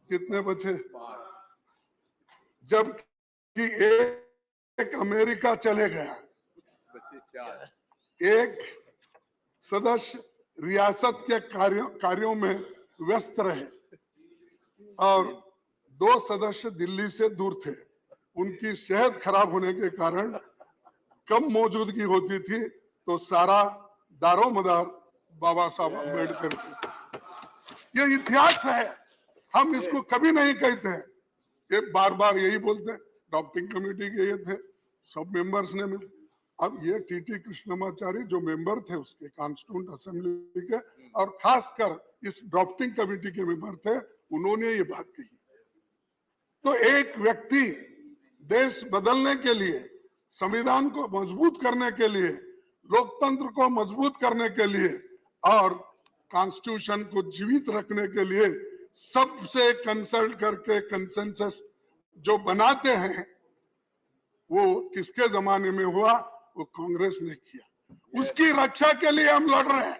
कितने बचे? 5। जबकि एक अमेरिका चले गया, बचे 4। एक सदस्य रियासत के कार्यों में व्यस्त रहे और 2 सदस्य दिल्ली से दूर थे। उनकी सेहत खराब होने के कारण कम मौजूदगी होती थी, तो सारा दारोमदार बाबा साहब अम्बेडकर। ये इतिहास है, हम इसको कभी नहीं कहते हैं। ये बार बार यही बोलते हैं ड्राफ्टिंग कमेटी के ये थे, सब मेंबर्स ने मिल। अब ये टीटी कृष्णमाचारी जो मेंबर थे उसके कॉन्स्टिट्यूंट असेंबली के, और खासकर इस ड्राफ्टिंग कमेटी के मेंबर थे, उन्होंने ये बात कही। तो एक व्यक्ति देश बदलने के लिए, संविधान को मजबूत करने के लिए, लोकतंत्र को मजबूत करने के लिए और कॉन्स्टिट्यूशन को जीवित रखने के लिए सबसे कंसल्ट करके कंसेंसस जो बनाते हैं, वो किसके जमाने में हुआ? वो कांग्रेस ने किया। उसकी रक्षा के लिए हम लड़ रहे हैं,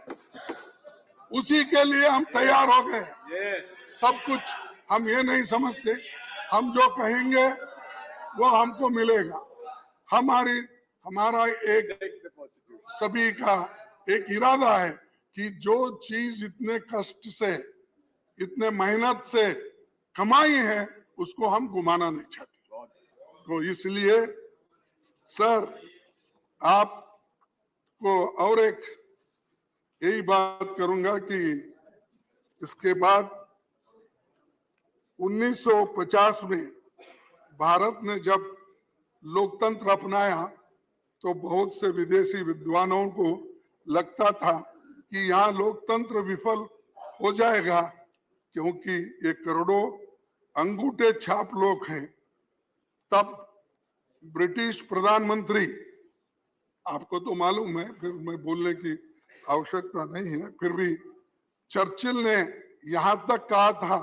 उसी के लिए हम तैयार हो गए। सब कुछ हम ये नहीं समझते, हम जो कहेंगे वो हमको मिलेगा। हमारा एक सभी का एक इरादा है कि जो चीज इतने कष्ट से, इतने मेहनत से कमाई है, उसको हम गुमाना नहीं चाहते। तो इसलिए सर, आपको और एक यही बात करूंगा कि इसके बाद 1950 में भारत ने जब लोकतंत्र अपनाया, तो बहुत से विदेशी विद्वानों को लगता था कि यहाँ लोकतंत्र विफल हो जाएगा, क्योंकि ये करोड़ों अंगूठे छाप लोग हैं। तब ब्रिटिश प्रधानमंत्री, आपको तो मालूम है, फिर मैं बोलने की आवश्यकता नहीं है, फिर भी चर्चिल ने यहां तक कहा था,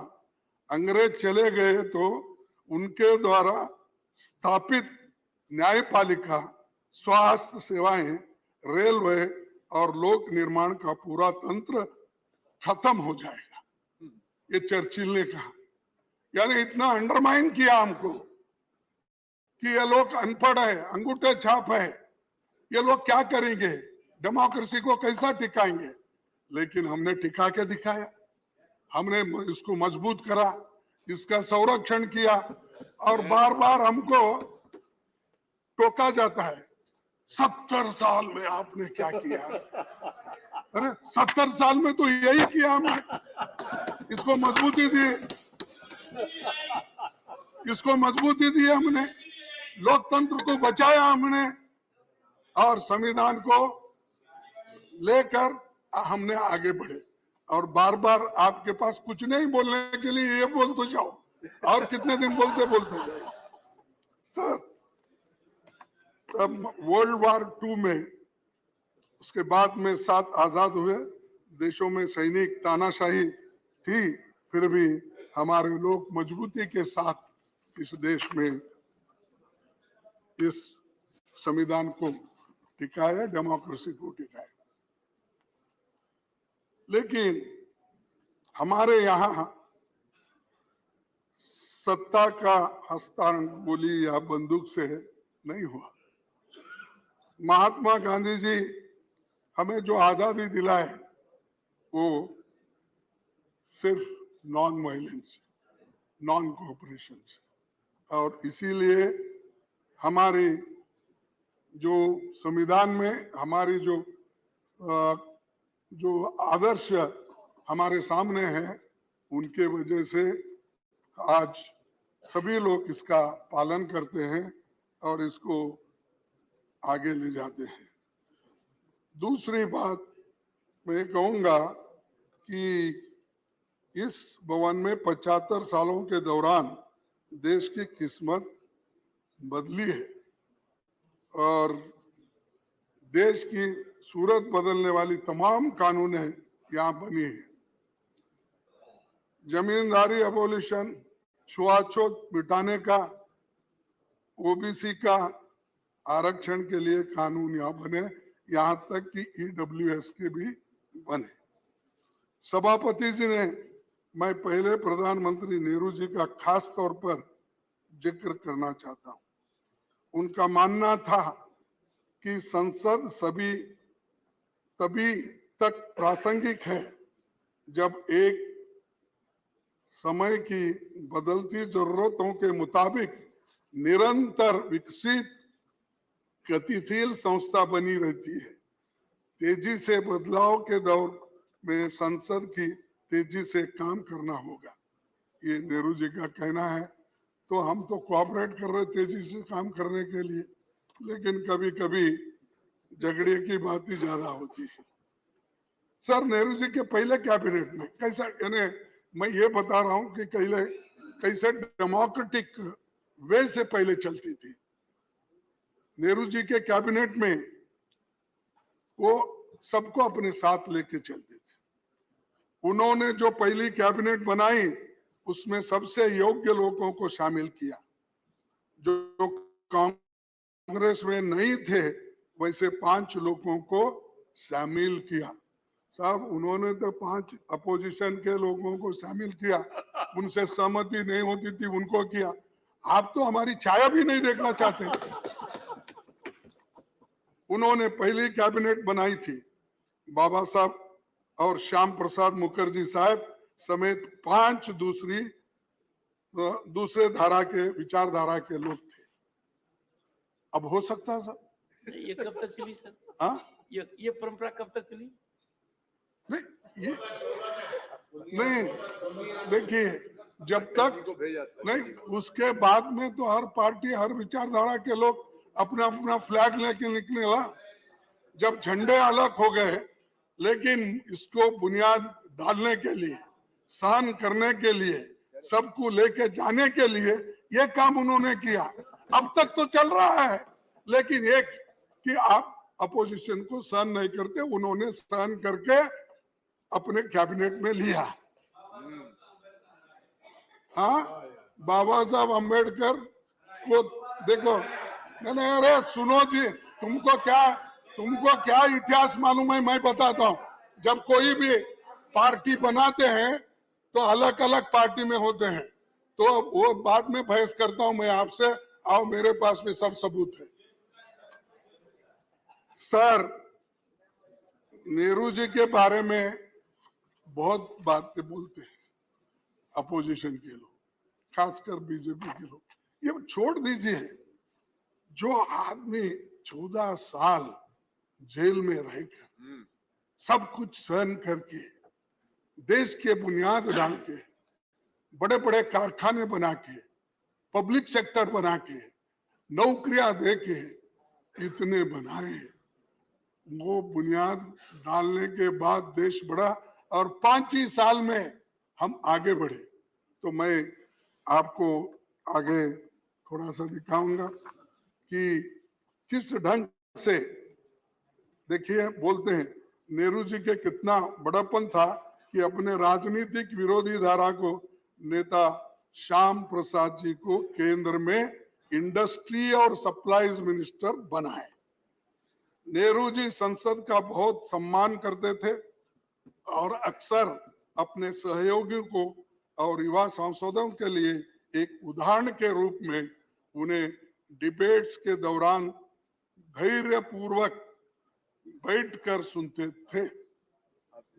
अंग्रेज चले गए तो उनके द्वारा स्थापित न्यायपालिका, स्वास्थ्य सेवाएं, रेलवे और लोक निर्माण का पूरा तंत्र खत्म हो जाएगा, ये चर्चिल ने कहा। यानी इतना अंडरमाइन किया हमको कि ये लोग अनपढ़ है, अंगूठे छाप है, ये लोग क्या करेंगे, डेमोक्रेसी को कैसा टिकाएंगे। लेकिन हमने टिका के दिखाया, हमने इसको मजबूत करा, इसका संरक्षण किया। और बार बार हमको टोका जाता है, 70 साल में आपने क्या किया? अरे 70 साल में तो यही किया हमने, इसको मजबूती दी, इसको मजबूती दी हमने, लोकतंत्र को बचाया हमने, और संविधान को लेकर हमने आगे बढ़े। और बार बार आपके पास कुछ नहीं बोलने के लिए, ये बोल तो जाओ, और कितने दिन बोलते बोलते जाए। सर, तब वर्ल्ड वॉर 2 में, उसके बाद में 7 आजाद हुए देशों में सैनिक तानाशाही थी, फिर भी हमारे लोग मजबूती के साथ इस देश में इस संविधान को टिकाए, डेमोक्रेसी को टिकाए। लेकिन हमारे यहाँ सत्ता का हस्तांतरण गोली या बंदूक से नहीं हुआ। महात्मा गांधी जी हमें जो आजादी दिलाए वो सिर्फ नॉन वायलेंस, नॉन कोऑपरेशन, और इसीलिए हमारी जो संविधान में हमारी जो आदर्श हमारे सामने है, उनके वजह से आज सभी लोग इसका पालन करते हैं और इसको आगे ले जाते हैं। दूसरी बात मैं कहूंगा कि इस भवन में 75 सालों के दौरान देश की किस्मत बदली है और देश की सूरत बदलने वाली तमाम कानूनें यहाँ बनी है। जमींदारी एबोलिशन, छुआछूत मिटाने का, ओबीसी का आरक्षण के लिए कानून यहाँ बने, यहाँ तक कि ईडब्ल्यूएस के भी बने। सभापति जी ने, मैं पहले प्रधानमंत्री नेहरू जी का खास तौर पर जिक्र करना चाहता हूँ। उनका मानना था कि संसद तभी तक प्रासंगिक है जब एक समय की बदलती जरूरतों के मुताबिक निरंतर विकसित गतिशील संस्था बनी रहती है। तेजी से बदलाव के दौर में संसद की तेजी से काम करना होगा, ये नेहरू जी का कहना है। तो हम तो कोऑपरेट कर रहे तेजी से काम करने के लिए, लेकिन कभी कभी झगड़े की बात ही ज्यादा होती है। सर, नेहरू जी के पहले कैबिनेट में कैसा, यानी मैं ये बता रहा हूं कि कैसे डेमोक्रेटिक वे से पहले चलती थी। नेहरू जी के कैबिनेट में वो सबको अपने साथ लेके चलते थे। उन्होंने जो पहली कैबिनेट बनाई उसमें सबसे योग्य लोगों को शामिल किया। जो कांग्रेस में नहीं थे वैसे 5 लोगों को शामिल किया। साहब, उन्होंने तो 5 अपोजिशन के लोगों को शामिल किया, उनसे सहमति नहीं होती थी उनको किया। आप तो हमारी छाया भी नहीं देखना चाहते। उन्होंने पहली कैबिनेट बनाई थी, बाबा साहब और श्याम प्रसाद मुखर्जी साहब समेत 5 दूसरे धारा के विचारधारा के लोग थे। अब हो सकता है सर, ये कब तक चली सर? हाँ, ये परंपरा कब तक चली? नहीं, देखिए, जब तक नहीं, उसके बाद में तो हर पार्टी, हर विचारधारा के लोग अपना अपना फ्लैग लेके निकले ला। जब झंडे अलग हो गए, लेकिन इसको बुनियाद डालने के लिए, सहन करने के लिए, सबको लेके जाने के लिए ये काम उन्होंने किया। अब तक तो चल रहा है, लेकिन एक कि आप अपोजिशन को सहन नहीं करते, उन्होंने सहन करके अपने कैबिनेट में लिया। हाँ, बाबा साहब अम्बेडकर को देखो, नहीं, अरे सुनो जी, तुमको क्या इतिहास मालूम है? मैं बताता हूँ। जब कोई भी पार्टी बनाते हैं तो अलग अलग पार्टी में होते हैं, तो वो बाद में बहस करता हूं मैं आपसे। आओ, मेरे पास में सब सबूत है। सर, नेहरू जी के बारे में बहुत बातें बोलते हैं अपोजिशन के लोग, खासकर बीजेपी के लोग। ये छोड़ दीजिए, जो आदमी 14 साल जेल में रहकर सब कुछ सहन करके, देश के बुनियाद डाल के, बड़े बड़े कारखाने बना के, पब्लिक सेक्टर बना के, नौकरियां दे के इतने बनाए, वो बुनियाद डालने के बाद देश बढ़ा और 5 ही साल में हम आगे बढ़े। तो मैं आपको आगे थोड़ा सा दिखाऊंगा कि किस ढंग से, देखिए, बोलते हैं नेहरू जी के कितना बड़ापन था कि अपने राजनीतिक विरोधी धारा को नेता श्याम प्रसाद जी को केंद्र में इंडस्ट्री और सप्लाईज मिनिस्टर बनाए। नेहरू जी संसद का बहुत सम्मान करते थे और अक्सर अपने सहयोगियों को और युवा सांसदों के लिए एक उदाहरण के रूप में उन्हें डिबेट्स के दौरान धैर्यपूर्वक बैठकर सुनते थे,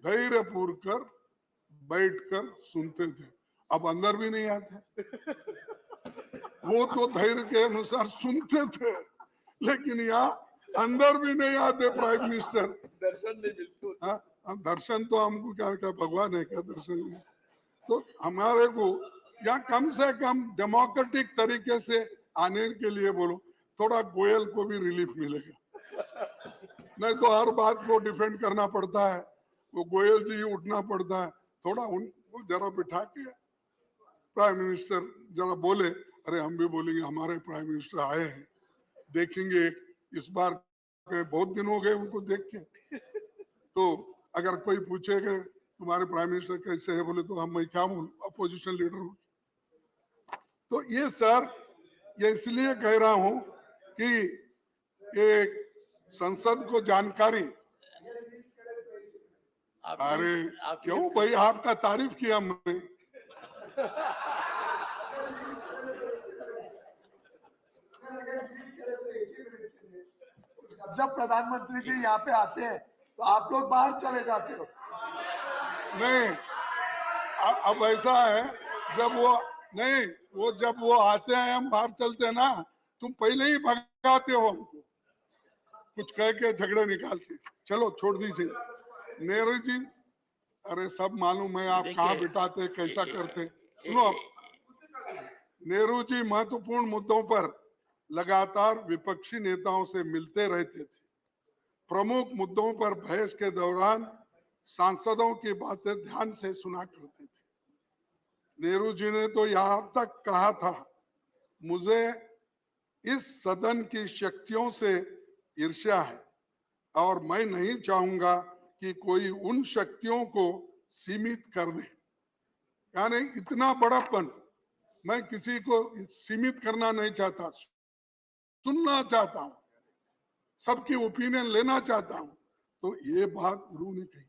धैर्यपूर्वक बैठकर सुनते थे। अब अंदर भी नहीं आते, वो तो धैर्य के अनुसार सुनते थे, लेकिन यहाँ अंदर भी नहीं आते प्राइम मिनिस्टर। दर्शन नहीं मिलते। हाँ, दर्शन तो हमको क्या क्या भगवान है क्या दर्शन नहीं। तो हमारे को या कम से कम डेमोक्रेटिक तरीके से आने के लिए बोलो, थोड़ा गोयल को भी रिलीफ मिलेगा। नहीं तो हर बात को डिफेंड करना पड़ता है, वो गोयल जी उठना पड़ता है। थोड़ा उनको जरा बिठा के प्राइम मिनिस्टर जरा बोले, अरे हम भी बोलेंगे हमारे प्राइम मिनिस्टर आए हैं, देखेंगे इस बार बहुत दिन हो गए उनको देख के। तो अगर कोई पूछेगा तुम्हारे प्राइम मिनिस्टर कैसे है, बोले तो हम मैं क्या बोलूं, अपोजिशन लीडर हूं। तो ये सर, ये इसलिए कह रहा हूं कि एक संसद को जानकारी। अरे क्यों भाई, आपका तारीफ किया मैं। जब प्रधानमंत्री जी यहाँ पे आते हैं तो आप लोग बाहर चले जाते हो। नहीं, अब ऐसा है, जब वो नहीं, वो जब वो आते हैं हम बाहर चलते हैं ना, तुम पहले ही भगाते हो हमको, कुछ कह के झगड़े निकाल के। चलो छोड़ दीजिए। नेहरू जी, अरे सब मालूम है आप कहाँ बिठाते कैसा करते। सुनो, नेहरू जी महत्वपूर्ण मुद्दों पर लगातार विपक्षी नेताओं से मिलते रहते थे। प्रमुख मुद्दों पर बहस के दौरान सांसदों की बातें ध्यान से सुना करते थे। नेहरू जी ने तो यहाँ तक कहा था, मुझे इस सदन की शक्तियों से ईर्ष्या है और मैं नहीं चाहूंगा कि कोई उन शक्तियों को सीमित कर दे। यानी इतना बड़ापन, मैं किसी को सीमित करना नहीं चाहता, सुनना चाहता हूं, सबकी ओपिनियन लेना चाहता हूं। तो ये बात उन्होंने कही।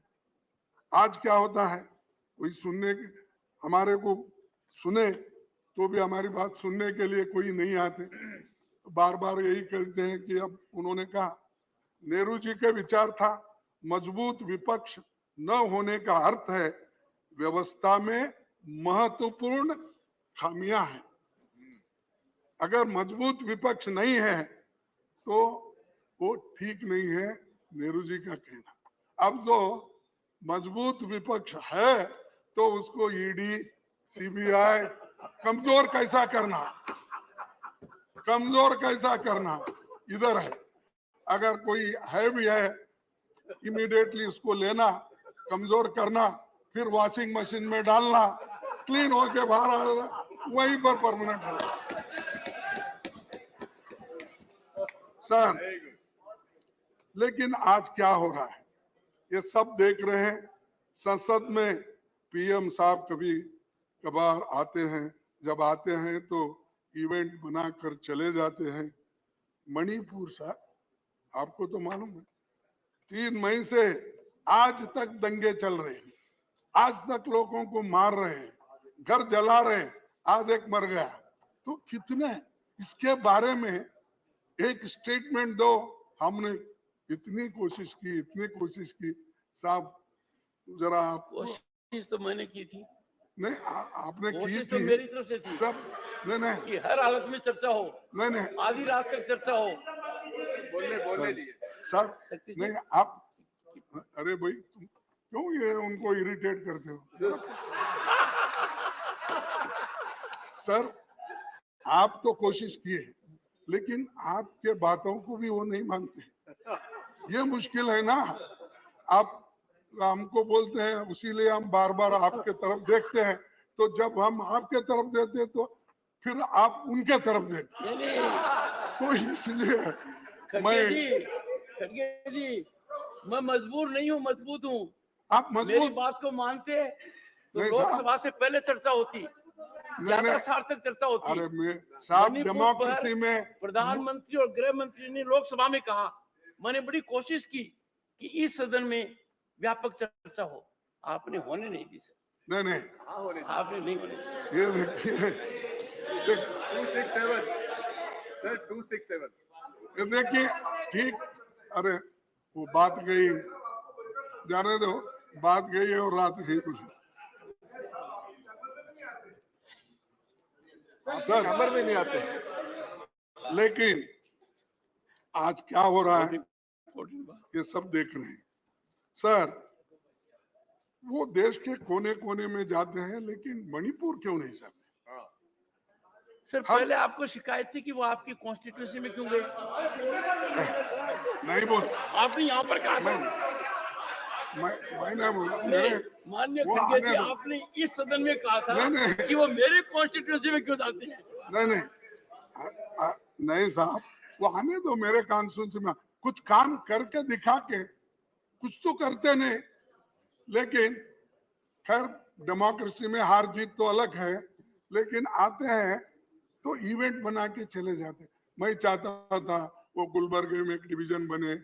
आज क्या होता है, कोई सुनने के, हमारे को सुने तो भी हमारी बात सुनने के लिए कोई नहीं आते, बार बार यही कहते हैं कि अब उन्होंने कहा। नेहरू जी के विचार था, मजबूत विपक्ष न होने का अर्थ है व्यवस्था में महत्वपूर्ण खामियां हैं। अगर मजबूत विपक्ष नहीं है तो वो ठीक नहीं है, नेहरू जी का कहना। अब जो मजबूत विपक्ष है तो उसको ईडी, सीबीआई कमजोर कैसा करना, कमजोर कैसा करना इधर है। अगर कोई है भी है, इमीडिएटली उसको लेना, कमजोर करना, फिर वॉशिंग मशीन में डालना, क्लीन होके बाहर आना, वहीं पर परमानेंट है। सर, लेकिन आज क्या हो रहा है ये सब देख रहे हैं। संसद में पीएम साहब कभी कभार आते हैं, जब आते हैं तो इवेंट बनाकर चले जाते हैं। मणिपुर साहब, आपको तो मालूम है 3 मई से आज तक दंगे चल रहे हैं, आज तक लोगों को मार रहे हैं, घर जला रहे हैं, आज एक मर गया। तो कितने इसके बारे में एक स्टेटमेंट दो। हमने इतनी कोशिश की साहब, जरा कोशिश तो मैंने की थी। नहीं, आपने की थी तो मेरी तरफ से थी सब। नहीं कि हर हालत में चर्चा हो, नहीं आधी रात तक चर्चा हो, बोलने दिए सर। नहीं आप, अरे भाई तुम क्यों ये उनको इरिटेट करते हो। सर, आप तो कोशिश किए, लेकिन आपके बातों को भी वो नहीं मानते। ये मुश्किल है ना। आप हमको बोलते हैं, उसीलिए हम बार बार आपके तरफ देखते हैं। तो जब हम आपके तरफ देते तो फिर आप उनके तरफ देखते। तो इसलिए खड़गे जी, मैं मजबूर नहीं हूँ, मजबूत हूँ। आप मजबूत, मेरी बात को मानते तो लोकसभा से पहले चर्चा होती। ज्यादा सार्थक चर्चा होती है। अरे साहब, मणिपुर डेमोक्रेसी पर में प्रधानमंत्री और गृह मंत्री ने लोकसभा में कहा, मैंने बड़ी कोशिश की कि इस सदन में व्यापक चर्चा हो, आपने होने नहीं दी सर। नहीं आपने नहीं होने दी। ये देखिए 267 सर 267 ये देखिए ठीक। अरे वो बात गई, जाने दो, बात गई है और रात गई कुछ सर नंबर में नहीं आते। लेकिन आज क्या हो रहा है ये सब देख रहे हैं सर। वो देश के कोने कोने में जाते हैं, लेकिन मणिपुर क्यों नहीं जाते? सर पहले आपको शिकायत थी कि वो आपकी कॉन्स्टिट्यूंसी में क्यों गए? नहीं बोल, आपने यहाँ पर कहा था। मैं नहीं बोला। माननीय खड़गे जी, आपने इस सदन में कहा था कि वो मेरे कॉन्स्टिट्यूंसी में क्यों जाते हैं? नहीं साहब, वो आने दो मेरे कॉन्स्टिट्यूंसी में। कुछ काम करके दिखा के, कुछ तो करते नहीं। लेकिन खैर डेमोक्रेसी में हार जीत तो अलग है, लेकिन आते हैं तो इवेंट बना के चले जाते। मैं चाहता था वो गुलबर्गे में एक डिवीजन बने,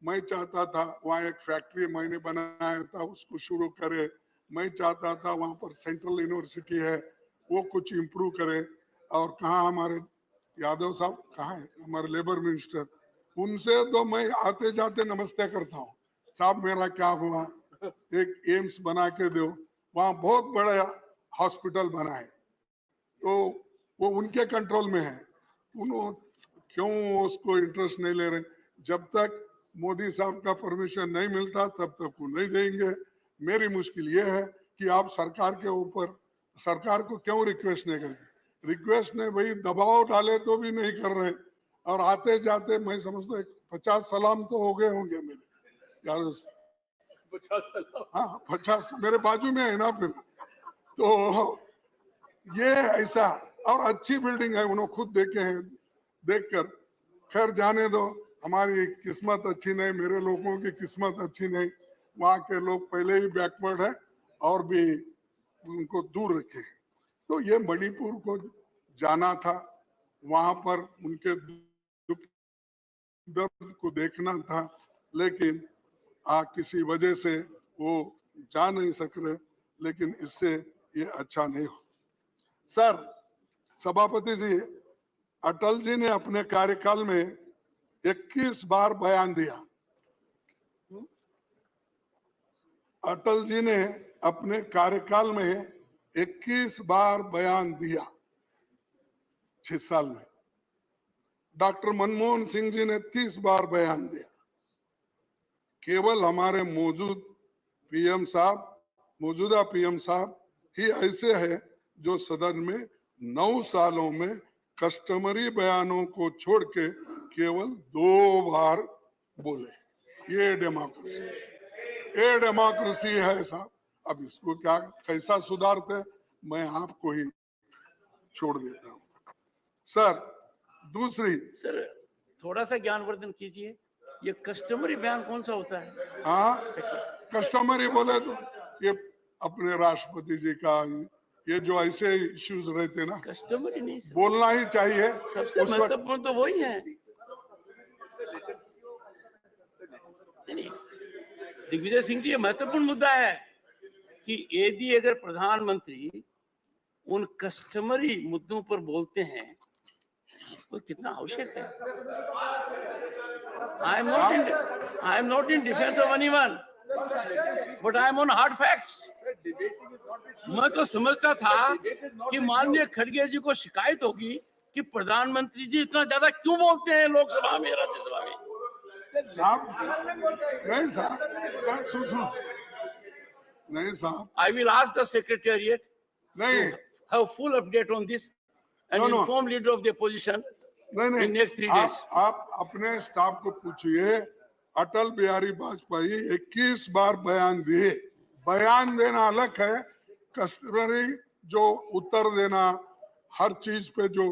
मैं चाहता था वहाँ एक फैक्ट्री मैंने बनाया था उसको शुरू करे, मैं चाहता था वहाँ पर सेंट्रल यूनिवर्सिटी है वो कुछ इम्प्रूव करे। और कहाँ हमारे यादव साहब कहाँ है, हमारे लेबर मिनिस्टर, उनसे तो मैं आते जाते नमस्ते करता हूँ, साहब मेरा क्या हुआ, एक एम्स बना के दो। वहाँ बहुत बड़ा हॉस्पिटल बना है, तो वो उनके कंट्रोल में है। उन्होंने क्यों उसको इंटरेस्ट नहीं ले रहे? जब तक मोदी साहब का परमिशन नहीं मिलता तब तक वो नहीं देंगे। मेरी मुश्किल ये है कि आप सरकार के ऊपर, सरकार को क्यों रिक्वेस्ट नहीं करते? रिक्वेस्ट नहीं भाई, दबाव डाले तो भी नहीं कर रहे। और आते जाते मैं समझता हूँ 50 सलाम तो हो गए होंगे मेरे याद से। 50 सलाम? हाँ 50 मेरे बाजू में है ना फिर तो ये ऐसा। और अच्छी बिल्डिंग है, उन्होंने खुद देखे हैं, देखकर। खैर जाने दो, हमारी किस्मत अच्छी नहीं, मेरे लोगों की किस्मत अच्छी नहीं। वहाँ के लोग पहले ही बैकवर्ड है और भी उनको दूर रखे। तो ये मणिपुर को जाना था, वहां पर उनके दुख दर्द को देखना था, लेकिन किसी वजह से वो जा नहीं सक रहे। लेकिन इससे ये अच्छा नहीं हो। सर सभापति जी, अटल जी ने अपने कार्यकाल में 21 बार बयान दिया। अटल जी ने अपने कार्यकाल में 21 बार बयान दिया 6 साल में। डॉक्टर मनमोहन सिंह जी ने 30 बार बयान दिया। केवल हमारे मौजूदा पीएम साहब ही ऐसे हैं जो सदन में 9 सालों में कस्टमरी बयानों को छोड़ के केवल 2 बार बोले। ये डेमोक्रेसी है साहब। अब इसको क्या कैसा सुधारते, मैं आपको ही छोड़ देता हूँ। सर दूसरी, सर थोड़ा सा ज्ञानवर्धन कीजिए, ये कस्टमरी बयान कौन सा होता है? हाँ कस्टमरी बोले तो ये अपने राष्ट्रपति जी का, ये जो ऐसे इश्यूज रहते ना, कस्टमरी नहीं बोलना ही चाहिए। सबसे महत्वपूर्ण तो वही है। दिग्विजय सिंह जी, ये महत्वपूर्ण मुद्दा है कि यदि अगर प्रधानमंत्री उन कस्टमरी मुद्दों पर बोलते हैं तो कितना आवश्यक है। I am not in defense of anyone, but I am on hard facts. मैं तो समझता था कि माननीय खड़गे जी को शिकायत होगी कि प्रधानमंत्री जी इतना ज्यादा क्यों बोलते हैं लोकसभा में, राज्यसभा में। नहीं साहब, नहीं साहब, I will ask the secretariat नहीं to have full update on this and inform leader of the opposition in next 3 days. आप अपने स्टाफ को पूछिए, अटल बिहारी वाजपेयी 21 बार बयान दिए। बयान देना अलग है, कस्टमरी जो उत्तर देना, हर चीज पे जो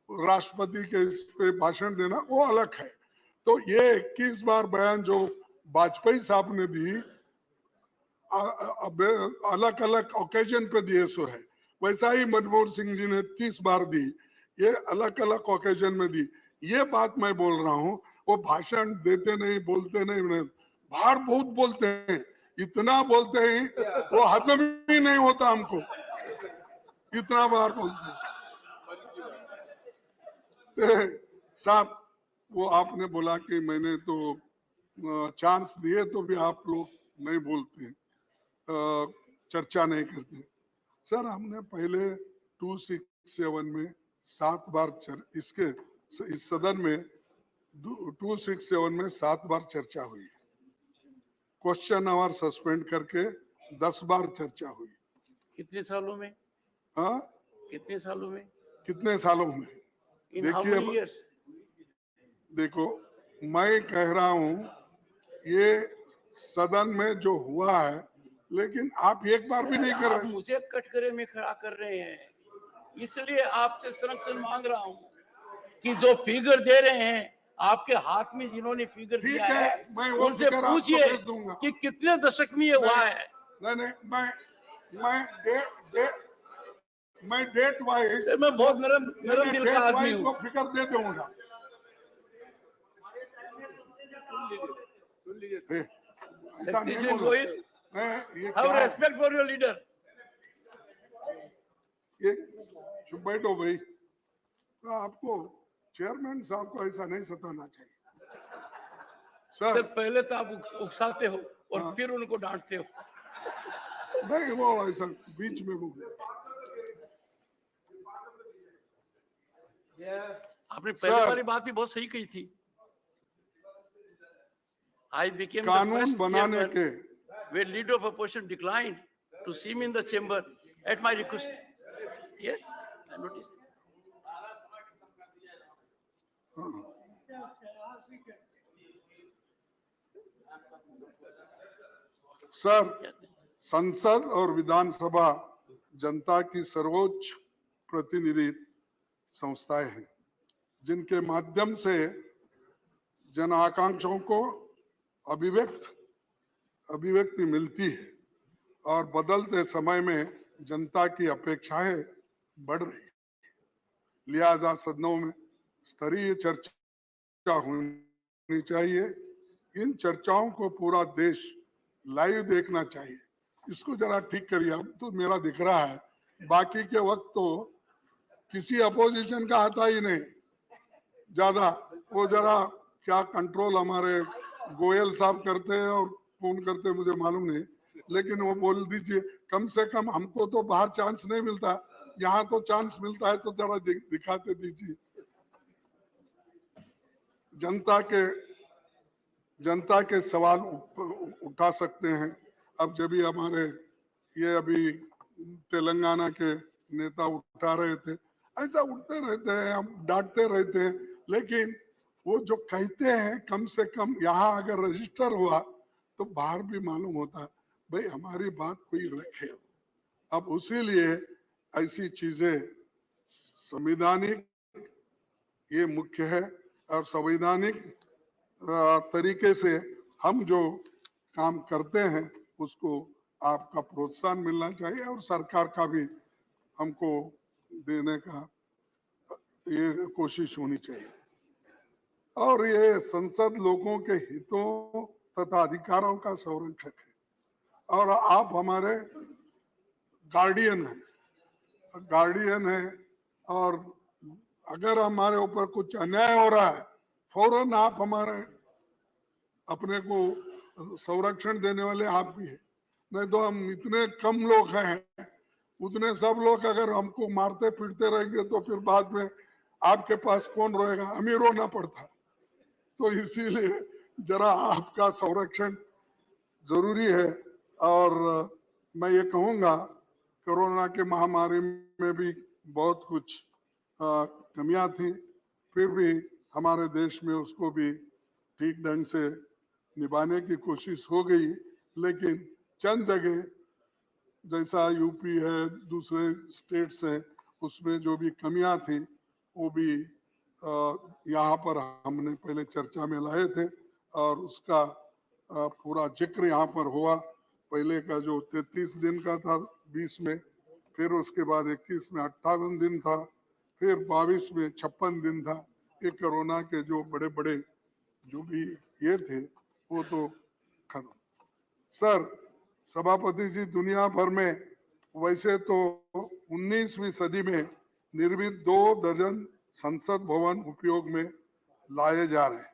राष्ट्रपति के इस पे भाषण देना, वो अलग है। तो ये 21 बार बयान जो वाजपेयी साहब ने दी, अलग अलग ओकेजन पे दिए सो है। वैसा ही मनमोहन सिंह जी ने 30 बार दी, ये अलग अलग ओकेजन में दी। ये बात मैं बोल रहा हूँ, वो भाषण देते नहीं, बोलते नहीं, बाहर बहुत बोलते हैं, इतना बोलते हैं वो हजम ही नहीं होता हमको, इतना बार बोलते हैं। साहब, वो आपने बोला कि मैंने तो चांस दिए तो भी आप लोग नहीं बोलते, चर्चा नहीं करते। सर, हमने पहले 267 में 7 बार इसके इस सदन में 267 में 7 बार चर्चा हुई, क्वेश्चन आवर सस्पेंड करके 10 बार चर्चा हुई। कितने सालों में? हाँ, कितने सालों में? कितने सालों में? देखिए, देखो, मैं कह रहा हूं ये सदन में जो हुआ है, लेकिन आप एक बार भी नहीं कर रहे। मुझे कटघरे में खड़ा कर रहे हैं, इसलिए आपसे संरक्षण मांग रहा हूं कि जो फिगर दे रहे हैं, आपके हाथ में जिन्होंने फिगर दिया है, उनसे पूछिए कि कितने दशक में ये हुआ है। नहीं, मैं डेट वाइज, मैं बहुत नरम दिल का आदमी हूं, फिगर दे दूंगा। ऐसा नहीं बोलो। Have respect for your leader. ये चुप बैठो भाई, तो आपको चेयरमैन साहब को ऐसा नहीं सताना चाहिए। सर, पहले तो आप उकसाते हो और फिर उनको डांटते हो। नहीं, वो ऐसा बीच में वो आपने पहले वाली बात भी बहुत सही कही थी। I became कानून बनाने के when leader of opposition declined to see me in the chamber at my request. Yes, I noticed. Sir, संसद और विधानसभा जनता की सर्वोच्च प्रतिनिधि संस्थाएं हैं, जिनके माध्यम से जन आकांक्षाओं को अभिव्यक्ति मिलती है और बदलते समय में जनता की अपेक्षाएं बढ़ रही है। लिहाजा सदनों में स्तरीय चर्चा होनी चाहिए। इन चर्चाओं को पूरा देश लाइव देखना चाहिए। इसको जरा ठीक करिए। अब तो मेरा दिख रहा है, बाकी के वक्त तो किसी अपोजिशन का आता ही नहीं ज्यादा। वो जरा क्या कंट्रोल हमारे गोयल साहब करते हैं और फोन करते हैं, मुझे मालूम नहीं, लेकिन वो बोल दीजिए, कम से कम हमको तो बाहर चांस नहीं मिलता, यहाँ तो चांस मिलता है, तो जरा दिखाते दीजिए। जनता के सवाल उठा सकते हैं। अब जब भी हमारे ये अभी तेलंगाना के नेता उठा रहे थे, ऐसा उठते रहते हैं, हम डांटते रहते हैं, लेकिन वो जो कहते हैं कम से कम यहाँ अगर रजिस्टर हुआ तो बाहर भी मालूम होता है, भाई हमारी बात कोई रखे। अब उसी लिए ऐसी चीजें संवैधानिक ये मुख्य है, और संवैधानिक तरीके से हम जो काम करते हैं उसको आपका प्रोत्साहन मिलना चाहिए, और सरकार का भी हमको देने का ये कोशिश होनी चाहिए। और ये संसद लोगों के हितों तथा अधिकारों का संरक्षक है, और आप हमारे गार्डियन हैं, और अगर हमारे ऊपर कुछ अन्याय हो रहा है, फौरन आप हमारे अपने को संरक्षण देने वाले आप भी हैं। नहीं तो हम इतने कम लोग हैं, उतने सब लोग अगर हमको मारते पीटते रहेंगे तो फिर बाद में आपके पास कौन रहेगा, हमें रोना पड़ता। तो इसीलिए जरा आपका संरक्षण जरूरी है। और मैं ये कहूँगा, कोरोना के महामारी में भी बहुत कुछ कमियां थी, फिर भी हमारे देश में उसको भी ठीक ढंग से निभाने की कोशिश हो गई। लेकिन चंद जगह जैसा यूपी है, दूसरे स्टेट्स हैं, उसमें जो भी कमियां थी वो भी यहाँ पर हमने पहले चर्चा में लाए थे, और उसका पूरा जिक्र यहाँ पर हुआ। पहले का जो 33 दिन का था 20 में, फिर उसके बाद 21 में 58 दिन था, फिर 22 में 56 दिन था। ये कोरोना के जो बड़े बड़े जो भी ये थे वो तो खत्म। सर सभापति जी, दुनिया भर में वैसे तो 19वीं सदी में निर्मित 2 दर्जन संसद भवन उपयोग में लाए जा रहे हैं।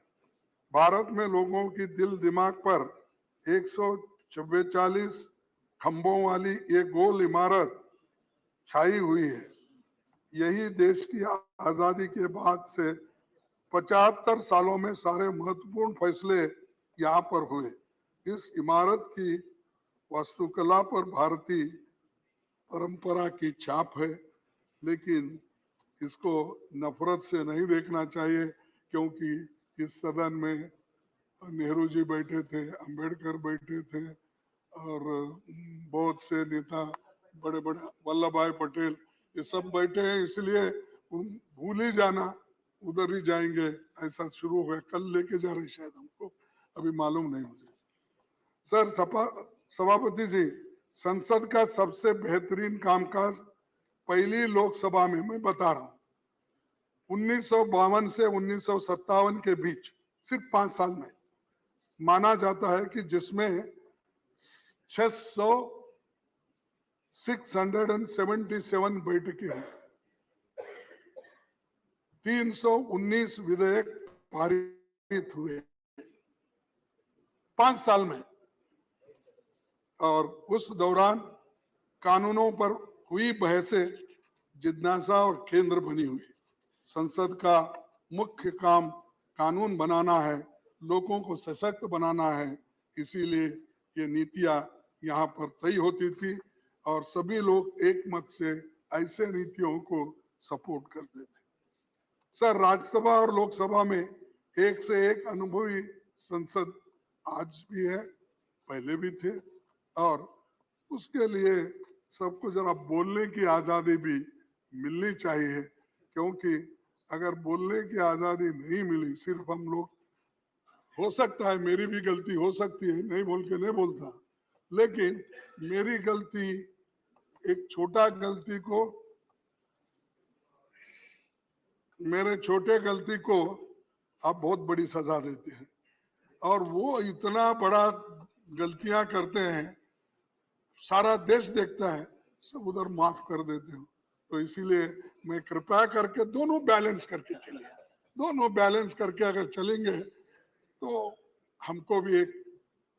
भारत में लोगों की दिल दिमाग पर 144 खंभों वाली ये गोल इमारत छाई हुई है। यही देश की आजादी के बाद से 75 सालों में सारे महत्वपूर्ण फैसले यहाँ पर हुए। इस इमारत की वास्तुकला पर भारतीय परंपरा की छाप है, लेकिन इसको नफरत से नहीं देखना चाहिए, क्योंकि इस सदन में नेहरू जी बैठे थे, अंबेडकर बैठे थे और बहुत से नेता, बड़े बड़े वल्लभ भाई पटेल, ये सब बैठे हैं। इसलिए भूल ही जाना, उधर ही जाएंगे, ऐसा शुरू हो गया। कल लेके जा रहे शायद, हमको अभी मालूम नहीं मुझे। सर सभापति जी, संसद का सबसे बेहतरीन कामकाज पहली लोकसभा में मैं बता रहा हूँ 1952 से 1957 के बीच सिर्फ 5 साल में माना जाता है कि जिसमें 677 बैठकें हुई, 319 विधेयक पारित हुए 5 साल में। और उस दौरान कानूनों पर हुई बहसें जिज्ञासा और केंद्र बनी हुई। संसद का मुख्य काम कानून बनाना है, लोगों को सशक्त बनाना है, इसीलिए ये नीतियां यहाँ पर तय होती थी और सभी लोग एक मत से ऐसे नीतियों को सपोर्ट करते थे। सर राज्यसभा और लोकसभा में एक से एक अनुभवी संसद आज भी है, पहले भी थे, और उसके लिए सबको जरा बोलने की आजादी भी मिलनी चाहिए, क्योंकि अगर बोलने की आजादी नहीं मिली, सिर्फ हम लोग, हो सकता है मेरी भी गलती हो सकती है, नहीं बोल के नहीं बोलता, लेकिन मेरी गलती, एक छोटा गलती को, मेरे छोटे गलती को आप बहुत बड़ी सजा देते हैं, और वो इतना बड़ा गलतियां करते हैं, सारा देश देखता है, सब उधर माफ कर देते हो। तो इसीलिए मैं कृपया करके दोनों बैलेंस करके चलिए, दोनों बैलेंस करके अगर चलेंगे तो हमको भी एक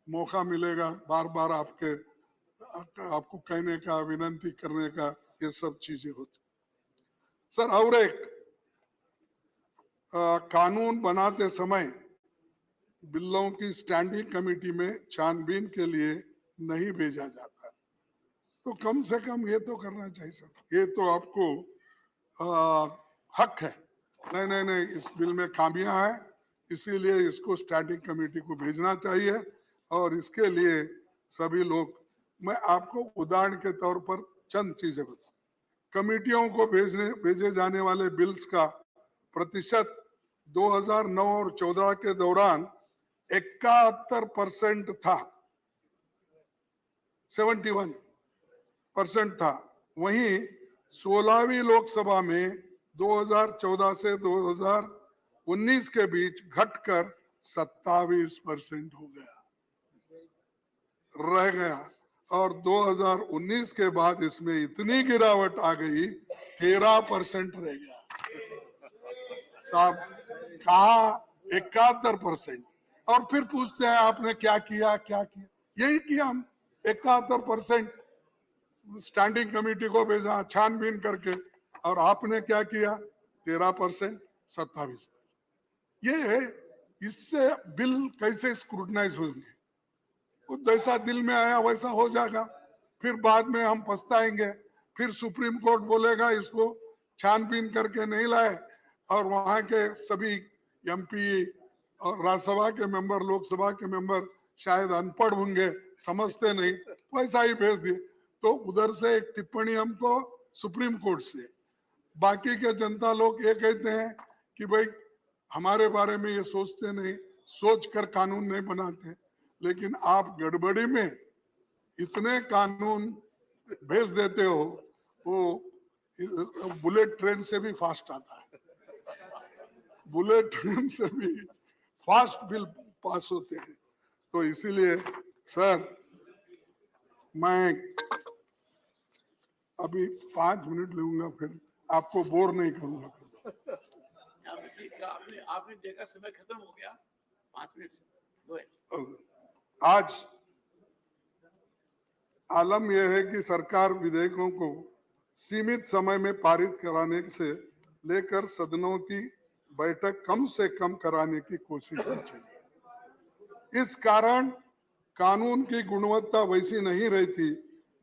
मौका मिलेगा बार बार आपको कहने का, विनती करने का, ये सब चीजें होती। सर और एक कानून बनाते समय बिलों की स्टैंडिंग कमेटी में छानबीन के लिए नहीं भेजा जाता, तो कम से कम ये तो करना चाहिए सर, ये तो आपको हक है। नहीं नहीं नहीं, इस बिल में खामियां हैं, इसीलिए इसको स्टैंडिंग कमेटी को भेजना चाहिए। और इसके लिए सभी लोग, मैं आपको उदाहरण के तौर पर चंद चीजें बताऊं। कमेटियों को भेजे जाने वाले बिल्स का प्रतिशत 2009 और 14 के दौरान 71% था, 71% था। वहीं 16वीं लोकसभा में 2014 से 2019 के बीच घटकर 27% हो गया, रह गया। और 2019 के बाद इसमें इतनी गिरावट आ गई, 13% रह गया। साहब कहा 71%, और फिर पूछते हैं आपने क्या किया, क्या किया? यही किया हम, 71% स्टैंडिंग कमेटी को भेजा छानबीन करके, और आपने क्या किया? 13%, 27%। ये है, इससे बिल कैसे स्क्रूटनाइज होंगे? जैसा दिल में आया वैसा हो जाएगा, फिर बाद में हम पछताएंगे, फिर सुप्रीम कोर्ट बोलेगा इसको छानबीन करके नहीं लाए, और वहां के सभी एमपी और राज्यसभा के मेंबर, लोकसभा के मेंबर शायद अनपढ़ होंगे, समझते नहीं, वैसा ही भेज दिए। तो उधर से एक टिप्पणी हमको सुप्रीम कोर्ट से, बाकी के जनता लोग ये कहते हैं कि भाई हमारे बारे में ये सोचते नहीं, सोच कर कानून नहीं बनाते। लेकिन आप गड़बड़ी में इतने कानून भेज देते हो, वो बुलेट ट्रेन से भी फास्ट आता है, बुलेट ट्रेन से भी फास्ट बिल पास होते हैं। तो इसीलिए सर मैं अभी 5 मिनट लूंगा, फिर आपको बोर नहीं करूंगा। आपने देखा समय खत्म हो गया 5 मिनट से। आज आलम यह है कि सरकार विधेयकों को सीमित समय में पारित कराने से लेकर सदनों की बैठक कम से कम कराने की कोशिश की चाहिए। इस कारण कानून की गुणवत्ता वैसी नहीं रहती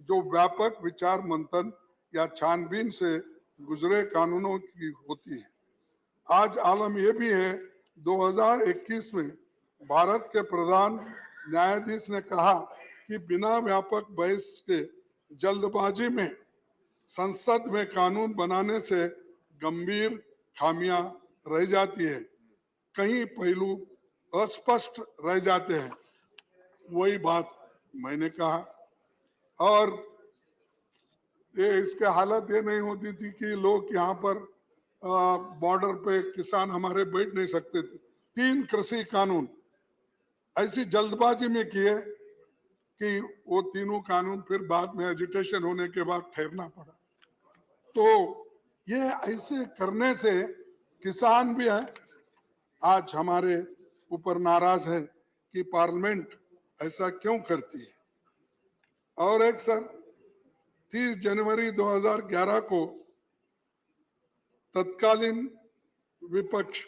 जो व्यापक विचार मंथन या छानबीन से गुजरे कानूनों की होती है। आज आलम यह भी है, 2021 में भारत के प्रधान न्यायाधीश ने कहा कि बिना व्यापक बहस के जल्दबाजी में संसद में कानून बनाने से गंभीर खामियां रह जाती है, कई पहलू अस्पष्ट रह जाते हैं। वही बात मैंने कहा। और ये इसके हालत ये नहीं होती थी कि लोग यहाँ पर बॉर्डर पे किसान हमारे बैठ नहीं सकते थे। 3 कृषि कानून ऐसी जल्दबाजी में किए कि वो तीनों कानून फिर बाद में एजिटेशन होने के बाद ठहरना पड़ा। तो ये ऐसे करने से किसान भी है आज हमारे ऊपर नाराज है कि पार्लियामेंट ऐसा क्यों करती है। और एक सर 30 जनवरी 2011 को तत्कालीन विपक्ष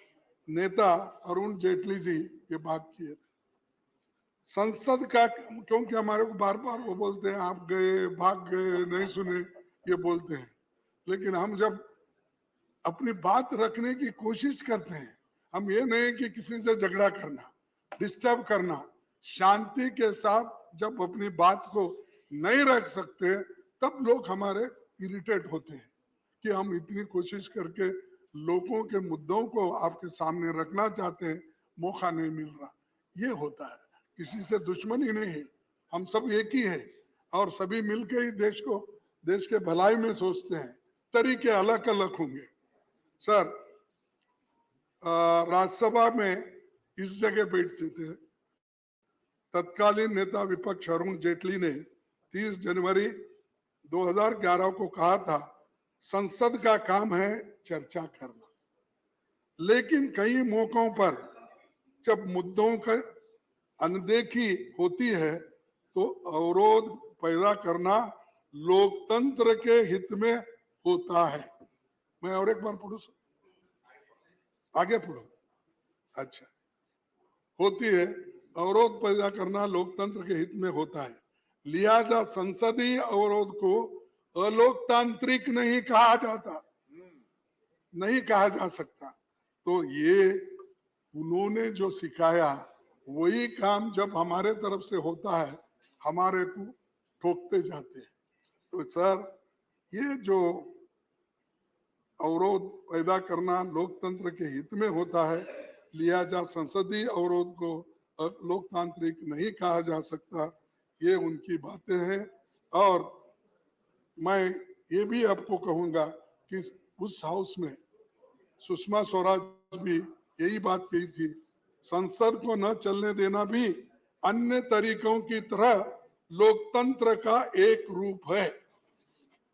नेता अरुण जेटली जी ये बात किए थे। संसद का, क्योंकि हमारे को बार बार वो बोलते हैं आप गए भाग गए नहीं सुने, ये बोलते हैं, लेकिन हम जब अपनी बात रखने की कोशिश करते हैं, हम ये नहीं कि किसी से झगड़ा करना, डिस्टर्ब करना, शांति के साथ जब अपनी बात को नहीं रख सकते तब लोग हमारे इरिटेट होते हैं कि हम इतनी कोशिश करके लोगों के मुद्दों को आपके सामने रखना चाहते हैं, मौका नहीं मिल रहा। ये होता है, किसी से दुश्मनी नहीं है, हम सब एक ही है और सभी मिलकर ही देश के भलाई में सोचते हैं। तरीके अलग अलग होंगे। सर राज्यसभा में इस जगह बैठते थे तत्कालीन नेता विपक्ष अरुण जेटली ने 30 जनवरी 2011 को कहा था, संसद का काम है चर्चा करना, लेकिन कई मौकों पर जब मुद्दों का अनदेखी होती है तो अवरोध पैदा करना लोकतंत्र के हित में होता है। मैं और एक बार पढ़ू सर, आगे पढ़ो। अच्छा, होती है, अवरोध पैदा करना लोकतंत्र के हित में होता है, लिहाजा संसदीय अवरोध को अलोकतांत्रिक नहीं कहा जाता, नहीं कहा जा सकता। तो ये उन्होंने जो सिखाया वही काम जब हमारे तरफ से होता है हमारे को ठोकते जाते हैं। तो सर ये जो अवरोध पैदा करना लोकतंत्र के हित में होता है, लिहाजा संसदीय अवरोध को लोकतांत्रिक नहीं कहा जा सकता, ये उनकी बातें हैं। और मैं ये भी आपको कहूंगा कि उस हाउस में सुषमा स्वराज भी यही बात कही थी, संसद को न चलने देना भी अन्य तरीकों की तरह लोकतंत्र का एक रूप है।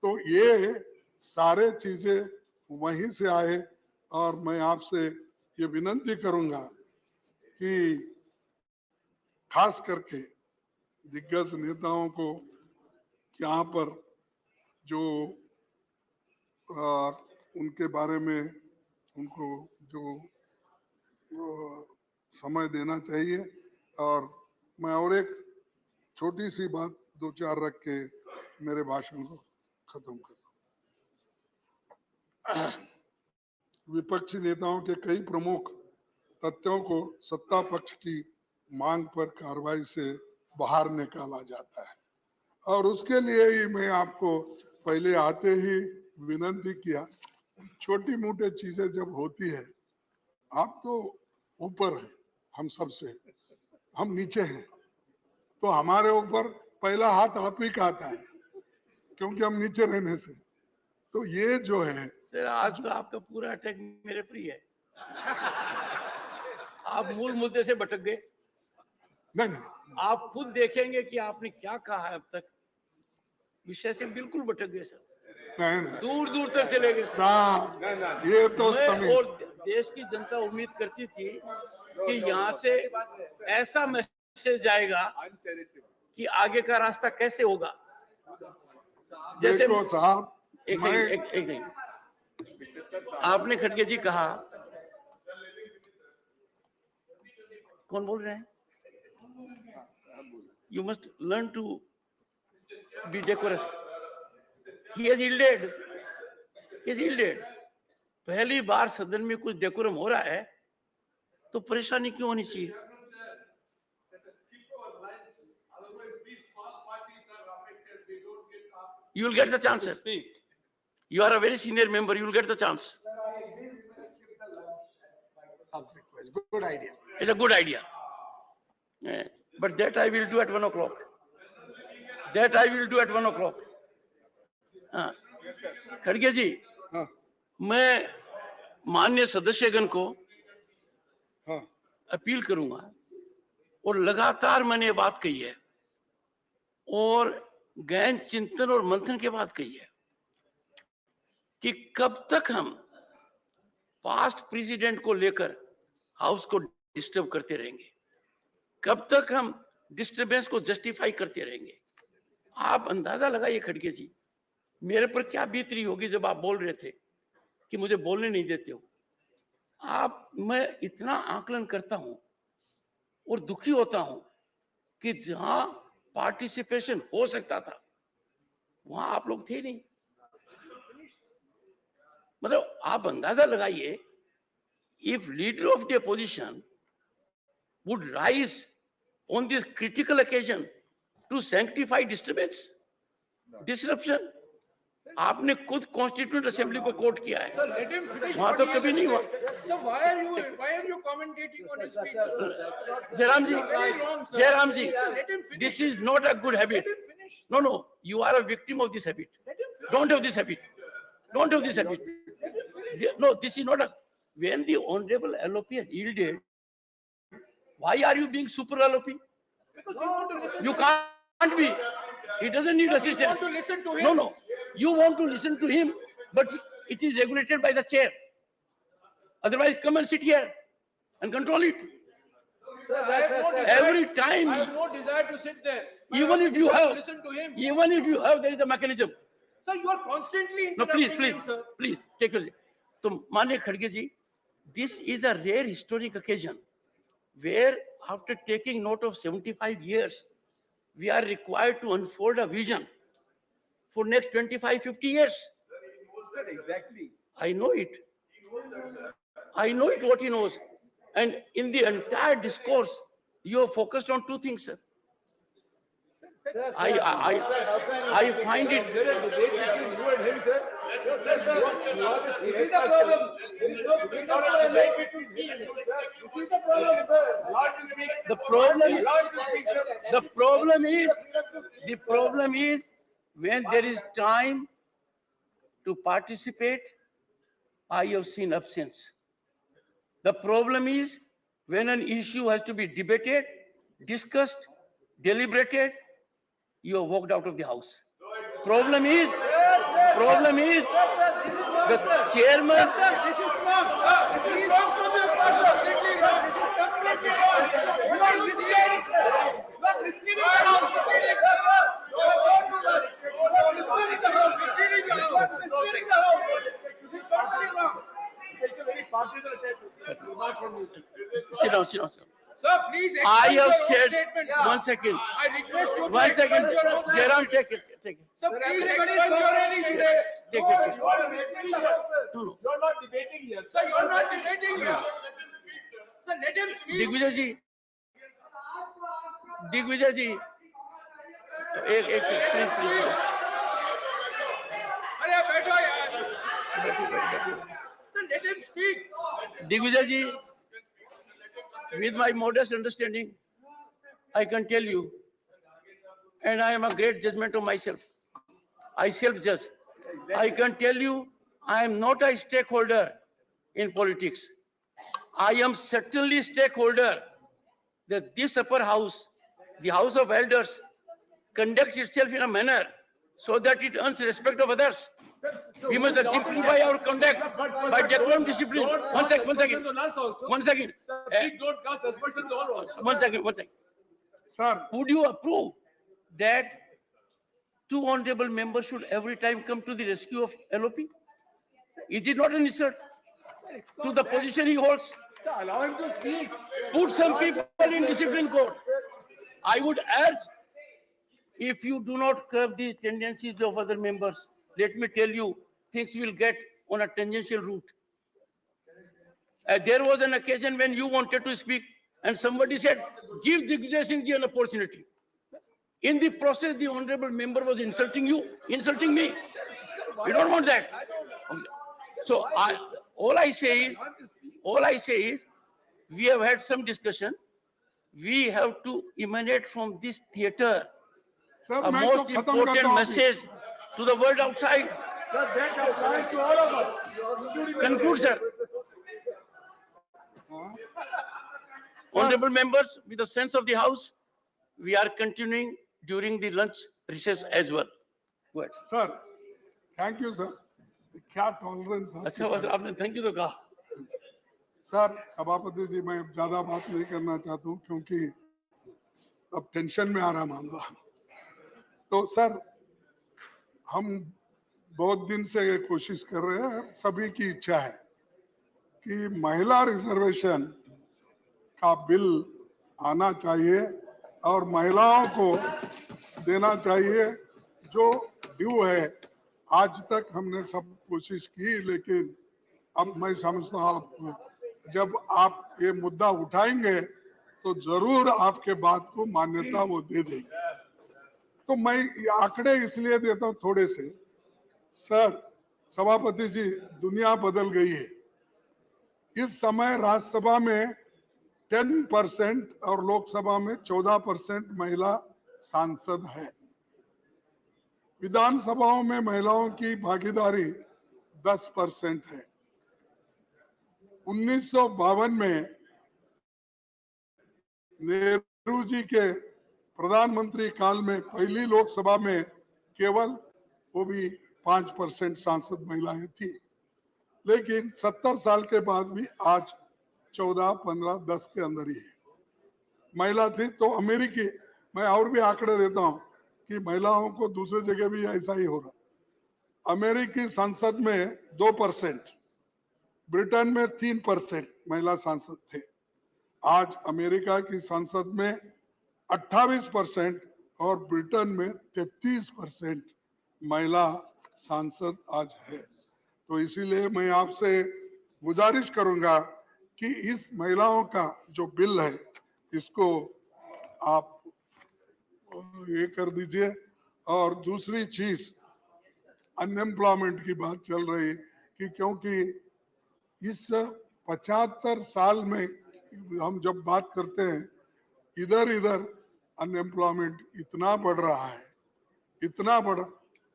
तो ये सारे चीजें वहीं से आए और मैं आपसे ये विनंती करूंगा कि खास करके दिग्गज नेताओं को यहाँ पर जो उनके बारे में उनको जो समय देना चाहिए। और मैं और एक छोटी सी बात 2-4 रख के मेरे भाषण को खत्म करता हूँ। विपक्षी नेताओं के कई प्रमुख तथ्यों को सत्ता पक्ष की मांग पर कार्रवाई से बाहर निकाला जाता है और उसके लिए ही मैं आपको पहले आते ही विनती किया, छोटी मोटी चीजें जब होती है, आप तो ऊपर हैं हम सबसे, हम नीचे हैं, तो हमारे ऊपर पहला हाथ आप ही का आता है क्योंकि हम नीचे रहने से। तो ये जो है सर, आज तो आपका पूरा अटैक मेरे पर ही है। आप मूल मुद्दे से भटक गए। नहीं, आप खुद देखेंगे कि आपने क्या कहा है अब तक, विषय से बिल्कुल भटक गए सर, नहीं, दूर दूर तक चले गए साहब, ये तो मैं समय और देश की जनता उम्मीद करती थी कि यहाँ से ऐसा मैसेज जाएगा कि आगे का रास्ता कैसे होगा। जैसे देखो साहब, एक सेकंड, आपने खड़गे जी कहा, कौन बोल रहे हैं? You must learn to be decorous. He has yielded. He has yielded. पहली बार सदन में कुछ डेकोरम हो रहा है तो परेशानी क्यों होनी चाहिए? You will get the chance, sir. You are a very senior member. You will get the chance. Good idea. It's a good idea. But that I will do at 1 o'clock. That I will do at 1 o'clock. खड़गे जी, मैं माननीय सदस्यगण को appeal करूंगा, और लगातार मैंने ये बात कही है और गहन चिंतन और मंथन के बाद कही है कि कब तक हम पास्ट प्रेसिडेंट को लेकर हाउस को डिस्टर्ब करते रहेंगे, कब तक हम डिस्टर्बेंस को जस्टिफाई करते रहेंगे। आप अंदाजा लगाइए खड़गे जी, मेरे पर क्या बीत रही होगी जब आप बोल रहे थे कि मुझे बोलने नहीं देते हो। मैं इतना आकलन करता हूं और दुखी होता हूं कि जहां पार्टिसिपेशन हो सकता था वहां आप लोग थे नहीं। मतलब आप अंदाजा लगाइए, if leader of the opposition would rise on this critical occasion to sanctify disturbance, disruption. आपने खुद कॉन्स्टिट्यूंट असेंबली को कोट किया है, वहां तो कभी नहीं हुआ। जयराम जी, this is not a good habit. No, you are a victim of this habit. Don't have this habit. Don't have this habit. No, this is not a. When the honorable LOP has yielded, why are you being super LOP? You can't be. He doesn't need assistance. You want to listen to him? No. You want to listen to him, but it is regulated by the chair. Otherwise, come and sit here and control it. Sir, every time. I have no desire to sit there. Even if you have, listen to him. Even if you have, there is a mechanism. Sir, you are constantly interrupting him, sir. Please, take a look. So, माननीय खड़गे जी, this is a rare historic occasion where after taking note of 75 years, we are required to unfold a vision for next 25-50 years. Sir, exactly. I know it. I know it what he knows. And in the entire discourse, you are focused on two things, sir. I find it. There is a debate between you and him, sir. This is the problem. There is no debate between me and him, sir. This is the problem, sir. The problem is when there is time to participate, I have seen absence. The problem is when an issue has to be debated, discussed, deliberated, you have walked out of the house. Problem is the chairman. This is wrong from your part, sir. This is completely wrong. You are misleading, sir. You are misleading the house. Misleading the house. This is totally wrong. It's a very partisan remark from you, sir. Sit down. Sir, please I have said, statement. one second. I request you to 1 second. explain your own Jairam, statement. take it. Sir, please explain your own statement. Take You it. are misleading the house, sir. No. You are not debating here. Sir, you are not debating here. Sir, let him speak. Digvijay जी, एक अरे बैठो यार. Sir, let him speak. Digvijay ji, with my modest understanding, I can tell you, and I am a great judgment of myself. I self-judge. I can tell you, I am not a stakeholder in politics. I am certainly stakeholder that this upper house, the House of Elders, conducts itself in a manner so that it earns respect of others. We must exemplify our conduct by decorum, discipline. One second. One second. Sir, would you approve that two honorable members should every time come to the rescue of LOP? Is it not an insult to the position he holds? Sir, allow him to speak. Put some people in discipline court. I would urge, if you do not curb the tendencies of other members, let me tell you, things will get on a tangential route. There was an occasion when you wanted to speak and somebody said, give Digvijay Singh ji an opportunity. In the process, the honorable member was insulting you, insulting me. We don't want that. So all I say is, we have had some discussion. We have to emanate from this theater a most important message to the world outside. Sir, that applies to all of us. Conclude, sir. Honorable members, with the sense of the House, we are continuing during the lunch recess as well. Go ahead. Sir, thank you sir. क्या tolerance? अच्छा बस आपने thank you तो कहा. Sir, सभापति जी, मैं ज्यादा बात नहीं करना चाहता हूँ क्योंकि अब टेंशन में आ रहा मामला. तो सर, हम बहुत दिन से ये कोशिश कर रहे हैं, सभी की इच्छा है कि महिला रिजर्वेशन का बिल आना चाहिए और महिलाओं को देना चाहिए जो ड्यू है. आज तक हमने सब कोशिश की, लेकिन अब मैं समझता हूँ जब आप ये मुद्दा उठाएंगे तो जरूर आपके बात को मान्यता वो दे देंगे. तो मैं ये आंकड़े इसलिए देता हूँ थोड़े से. सर, सभापति जी, दुनिया बदल गई है. इस समय राज्यसभा में 10% और लोकसभा में 14% महिला सांसद है. विधानसभाओं में महिलाओं की भागीदारी 10% है. 1952 में नेहरू जी के प्रधानमंत्री काल में पहली लोकसभा में केवल वो भी 5% सांसद महिलाएं थी, लेकिन 70 साल के बाद भी आज 14, 15, 10 के अंदर ही है महिला थी. तो अमेरिकी, मैं और भी आंकड़े देता हूं कि महिलाओं को दूसरी जगह भी ऐसा ही हो रहा. अमेरिकी संसद में 2%, ब्रिटेन में 3% महिला सांसद थे. आज अमेरिका की संसद में 28% और ब्रिटेन में 33% महिला सांसद आज है. तो इसीलिए मैं आपसे गुजारिश करूंगा कि इस महिलाओं का जो बिल है इसको आप ये कर दीजिए. और दूसरी चीज, अनएम्प्लॉयमेंट की बात चल रही कि क्योंकि इस 75 साल में हम जब बात करते हैं, इधर इधर अनएम्प्लॉयमेंट इतना बढ़ रहा है, इतना बढ़.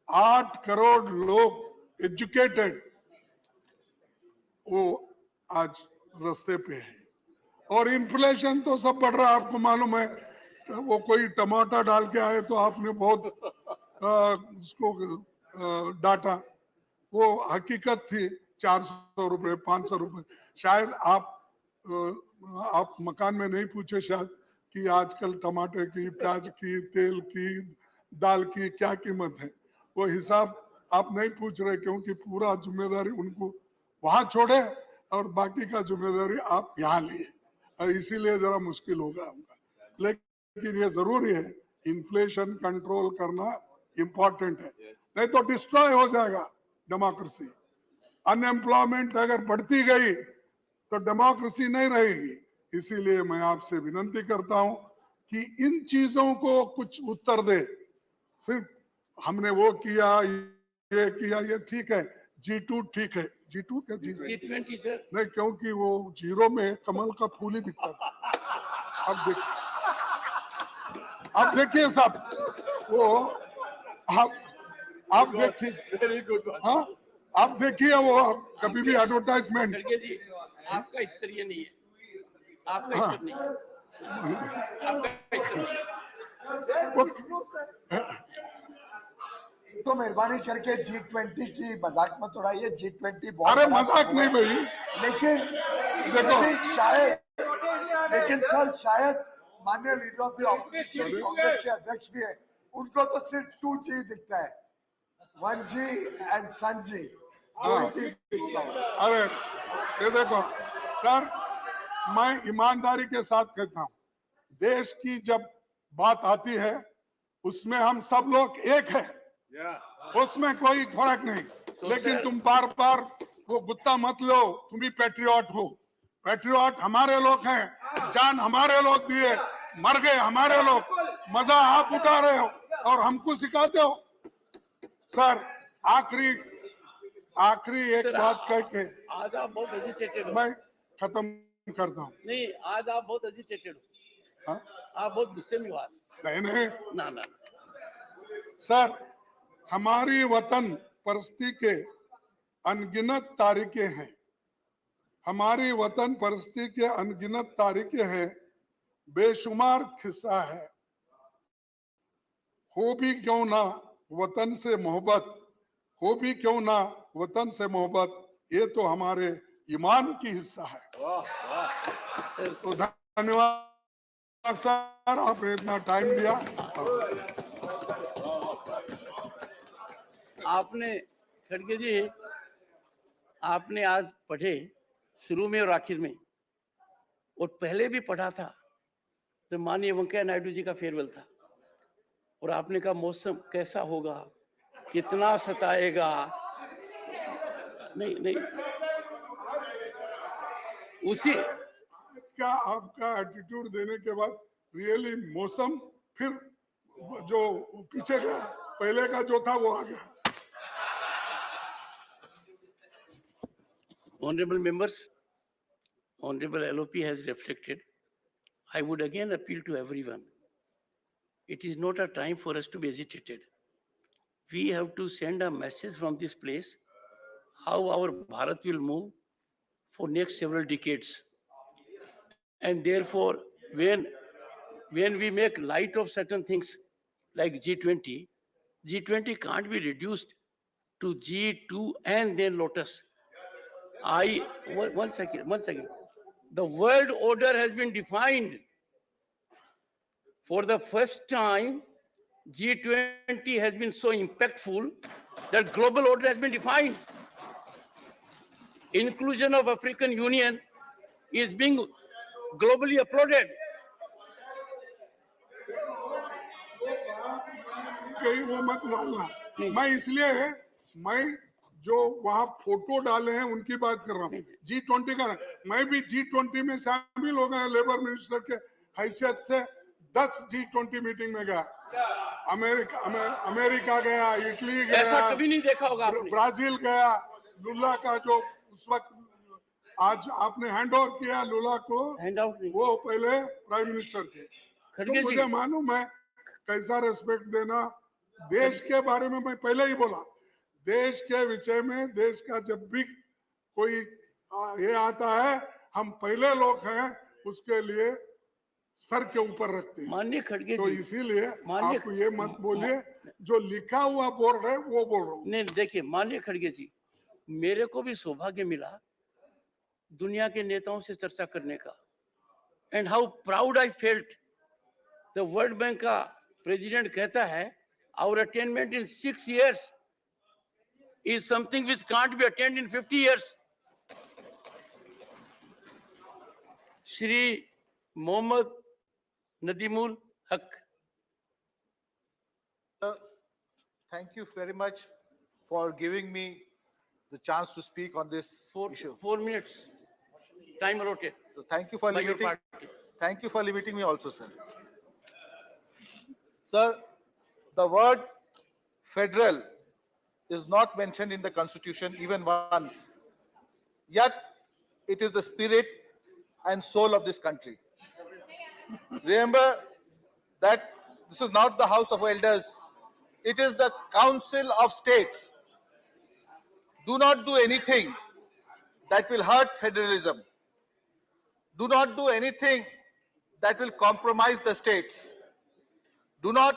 8 करोड़ लोग एजुकेटेड वो आज रास्ते पे है. और इन्फ्लेशन तो सब बढ़ रहा है, आपको मालूम है. वो कोई टमाटर डाल के आए तो आपने बहुत उसको डांटा. वो हकीकत थी 400 रुपए, 500 रुपए. शायद आप मकान में नहीं पूछे शायद कि आजकल टमाटर की, प्याज की, तेल की, दाल की क्या कीमत है. वो हिसाब आप नहीं पूछ रहे क्योंकि पूरा जिम्मेदारी उनको वहां छोड़े और बाकी का जिम्मेदारी आप यहाँ लिए. इसीलिए जरा मुश्किल होगा. लेकिन ये जरूरी है, इन्फ्लेशन कंट्रोल करना इम्पोर्टेंट है, नहीं तो डिस्ट्रॉय हो जाएगा डेमोक्रेसी. अनएम्प्लॉयमेंट अगर बढ़ती गई तो डेमोक्रेसी नहीं रहेगी. इसीलिए मैं आपसे विनती करता हूं कि इन चीजों को कुछ उत्तर दे. सिर्फ हमने वो किया, ये किया, ये ठीक है. G2 ठीक है. G2 क्या G20 सर? नहीं, क्योंकि वो जीरो में कमल का फूल ही दिखता था. अब देखिए साहब, वो आप देखिए, वेरी गुड। हाँ आप देखिए वो कभी भी एडवर्टाइजमेंट। खड़गे जी, आपका स्तरीय नहीं है, आपका हाँ। स्तर नहीं है, आपका स्तर नहीं है। तो मेहरबानी करके G20 की मजाक मत उड़ाइए। G20 बहुत अरे बड़ा मजाक समूह नहीं है। भाई, लेकिन सर शायद माननीय leader of the opposition Congress के अध्यक्ष भी है, उनको तो सिर्फ 2G दिखता है, 1G एंड सन जी। अरे ये देखो सर, मैं ईमानदारी के साथ कहता हूँ, देश की जब बात आती है उसमें हम सब लोग एक है, उसमें कोई फर्क नहीं। लेकिन तुम बार बार वो गुत्ता मत लो, तुम भी पैट्रियट हो। पैट्रियट हमारे लोग हैं, जान हमारे लोग दिए, मर गए हमारे लोग, मजा आप उठा रहे हो और हमको सिखाते हो। सर आखिरी एक बात कह के आज आप बहुत एजिटेटेड हो। मैं खत्म करता हूँ। नहीं, आज आप बहुत एजिटेटेड हो। हाँ? आप बहुत गुस्से में हो आज। नहीं ना ना सर, हमारी वतन परस्ती के अनगिनत तारीखें हैं, हमारी वतन परस्ती के अनगिनत तारीखें हैं, बेशुमार किस्सा है। हो भी क्यों ना वतन से मोहब्बत, हो भी क्यों ना वतन से मोहब्बत, ये तो हमारे ईमान की हिस्सा है। तो धन्यवाद सर, आपने इतना टाइम दिया। आपने खड़गे जी, आपने आज पढ़े शुरू में और आखिर में, और पहले भी पढ़ा था तो माननीय वेंकैया नायडू जी का फेयरवेल था, और आपने कहा मौसम कैसा होगा, कितना सताएगा। नहीं नहीं, उसी का आपका एटीट्यूड देने के बाद रियली मौसम फिर जो पीछे का पहले का जो था वो आ गया। Honorable members, Honorable LOP has reflected. I would again appeal to everyone. It is not a time for us to be agitated. We have to send a message from this place how our Bharat will move for next several decades. And therefore, when we make light of certain things like G20, G20 can't be reduced to G2 and then Lotus. One second. The world order has been defined. For the first time, G20 has been so impactful that global order has been defined. Inclusion of African Union is being globally applauded. कहीं वो मत डालना, मैं इसलिए मैं जो वहाँ photo डाले हैं उनकी बात कर रहा हूँ। G20 का मैं भी G20 में शामिल हो गया, लेबर मिनिस्टर के हैसियत से 10 G20 मीटिंग में गया, अमेरिका गया, इटली गया, ऐसा कभी नहीं देखा होगा आपने। ब्राजील गया। लुला का जो उस वक्त आज आपने हैंड ओवर किया लुला को, वो पहले प्राइम मिनिस्टर थे, तो मुझे मालूम है कैसा रेस्पेक्ट देना। देश के बारे में मैं पहले ही बोला, देश के विषय में देश का जब भी कोई ये आता है, हम पहले लोग हैं उसके लिए सर के ऊपर रखते हैं। माननीय खड़गे तो जी, इसीलिए आप ये मत बोलिए, जो लिखा हुआ बोर्ड है वो बोल रहा हूँ। नहीं देखिए माननीय खड़गे जी, मेरे को भी सौभाग्य मिला दुनिया के नेताओं से चर्चा करने का, and how proud I felt. The world bank का प्रेसिडेंट कहता है our attainment in 6 years is something which can't be attained in 50 years. Shri Mohammad Nadimul Haq. Sir, thank you very much for giving me the chance to speak on this issue. 4 minutes. Time allotted. So thank you for limiting. Thank you for limiting me also, sir. Sir, the word federal is not mentioned in the constitution even once. Yet it is the spirit and soul of this country. Remember that this is not the house of elders It is the Council of States. Do not do anything that will hurt federalism. Do not do anything that will compromise the states. Do not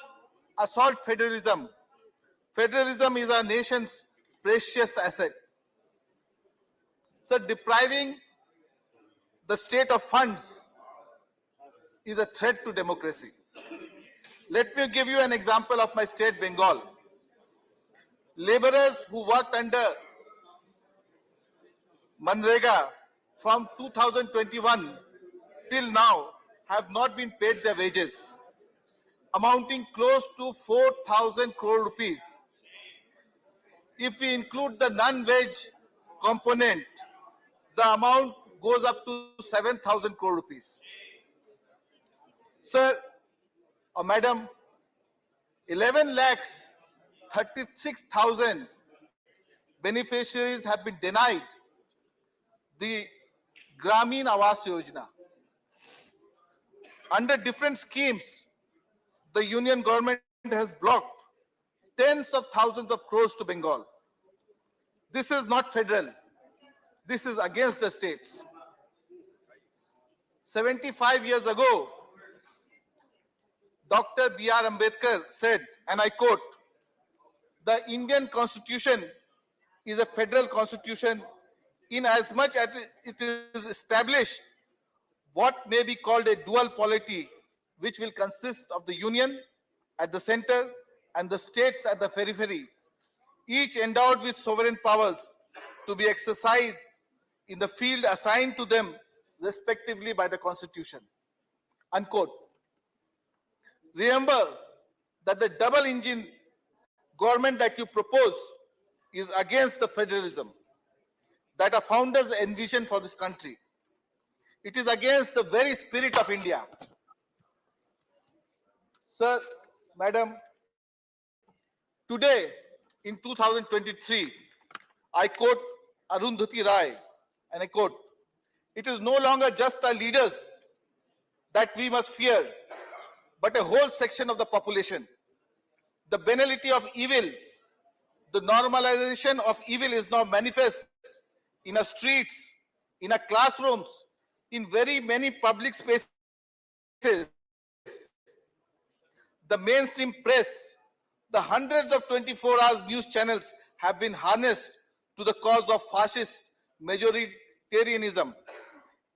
assault federalism. Federalism is our nation's precious asset. So depriving the state of funds is a threat to democracy. Let me give you an example of my state, Bengal. Laborers who worked under Manrega from 2021 till now have not been paid their wages, amounting close to 4,000 crore rupees. If we include the non-wage component, the amount goes up to 7,000 crore rupees. Sir or Madam, 11 lakhs 36,000 beneficiaries have been denied the Gramin Awas Yojana. Under different schemes, the union government has blocked tens of thousands of crores to Bengal. This is not federal. This is against the states. 75 years ago, Dr. B.R. Ambedkar said, and I quote, "The Indian Constitution is a federal constitution in as much as it is established what may be called a dual polity, which will consist of the union at the center and the states at the periphery, each endowed with sovereign powers to be exercised in the field assigned to them respectively by the Constitution." Unquote. Remember that the double engine government that you propose is against the federalism that our founders envisioned for this country. It is against the very spirit of India. Sir, Madam, today in 2023, I quote Arundhati Rai, and I quote, "It is no longer just our leaders that we must fear, but a whole section of the population. The banality of evil, the normalization of evil is now manifest in our streets, in our classrooms, in very many public spaces. The mainstream press, the hundreds of 24 hours news channels have been harnessed to the cause of fascist majoritarianism.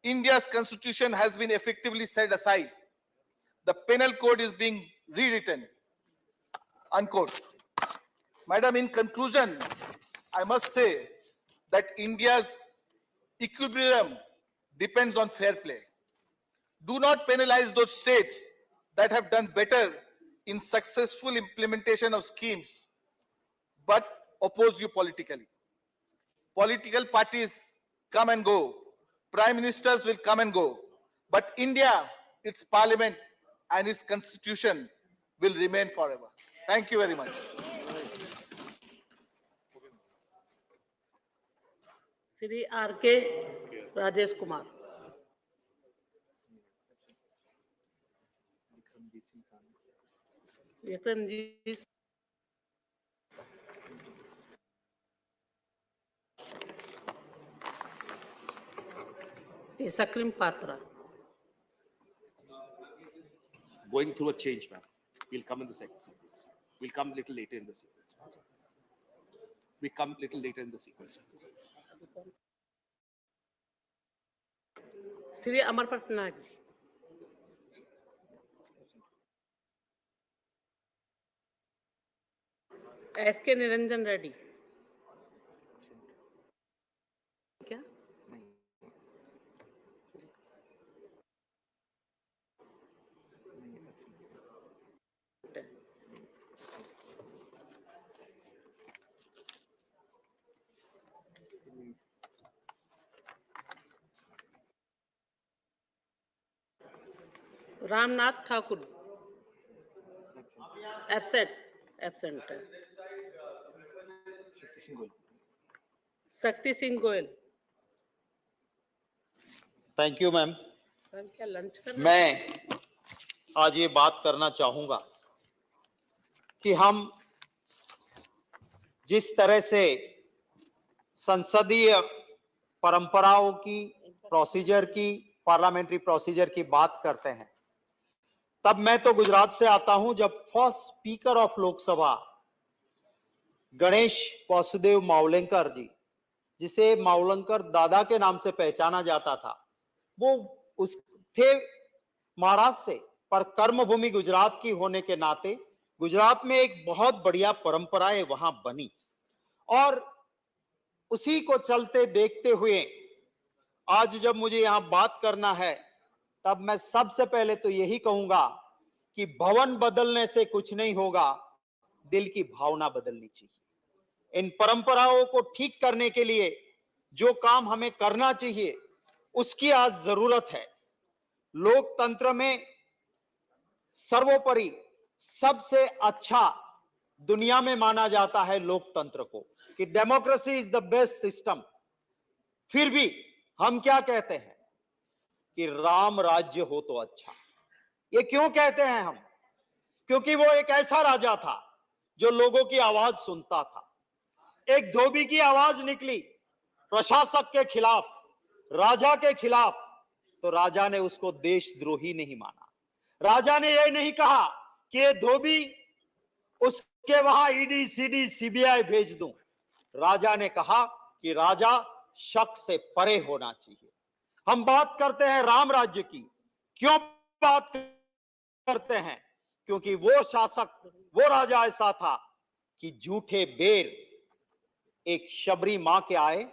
India's constitution has been effectively set aside. The penal code is being rewritten." Unquote. Madam, in conclusion, I must say that India's equilibrium depends on fair play. Do not penalize those states that have done better in successful implementation of schemes, but oppose you politically. Political parties come and go. Prime ministers will come and go. But India, its parliament and its constitution will remain forever. Thank you very much. Shri R.K. Rajesh Kumar. Vikram ji, Sakrim Patra। Going through a change, ma'am. We'll come in the second sequence. We'll come little later in the sequence. We come little later in the sequence. Shri Amar Patnaik ji. S.K. Niranjan Reddy. क्या? Ramnath Thakur absent. Shakti Singh Goyal. Thank you ma'am. Sir क्या lunch करना? मैं आज ये बात करना चाहूंगा कि हम जिस तरह से संसदीय परंपराओं की, प्रोसीजर की, पार्लियामेंट्री प्रोसीजर की बात करते हैं, तब मैं तो गुजरात से आता हूं, जब first speaker of Lok Sabha Ganesh Vasudev Mavalankar ji, जिसे मावलंकर दादा के नाम से पहचाना जाता था, वो उस थे महाराष्ट्र से, पर कर्मभूमि गुजरात की होने के नाते गुजरात में एक बहुत बढ़िया परंपराएं वहां बनी, और उसी को चलते देखते हुए आज जब मुझे यहां बात करना है, तब मैं सबसे पहले तो यही कहूंगा कि भवन बदलने से कुछ नहीं होगा, दिल की भावना बदलनी चाहिए। इन परंपराओं को ठीक करने के लिए जो काम हमें करना चाहिए, उसकी आज जरूरत है। लोकतंत्र में सर्वोपरि सबसे अच्छा दुनिया में माना जाता है लोकतंत्र को, कि democracy is the best system. फिर भी हम क्या कहते हैं कि राम राज्य हो तो अच्छा। ये क्यों कहते हैं हम? क्योंकि वो एक ऐसा राजा था जो लोगों की आवाज सुनता था। एक धोबी की आवाज निकली प्रशासक के खिलाफ, राजा के खिलाफ, तो राजा ने उसको देशद्रोही नहीं माना। राजा ने यह नहीं कहा कि ये धोबी, उसके वहां ईडी, सीडी, सीबीआई भेज दूं। राजा ने कहा कि राजा शक से परे होना चाहिए। हम बात करते हैं राम राज्य की। क्यों बात करते हैं? क्योंकि वो शासक, वो राजा ऐसा था कि झूठे बेर एक शबरी मां के आए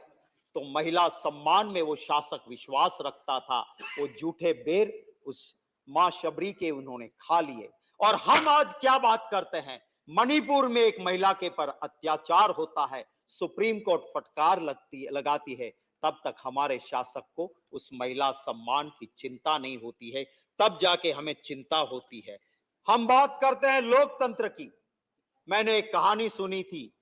तो महिला सम्मान में वो शासक विश्वास रखता था। वो झूठे बेर उस मां शबरी के उन्होंने खा लिए। और हम आज क्या बात करते हैं? मणिपुर में एक महिला के पर अत्याचार होता है, सुप्रीम कोर्ट फटकार लगाती है, तब तक हमारे शासक को उस महिला सम्मान की चिंता नहीं होती है, तब जाके हमें चिंता होती है। हम बात करते हैं लोकतंत्र की। मैंने एक कहानी सुनी थी।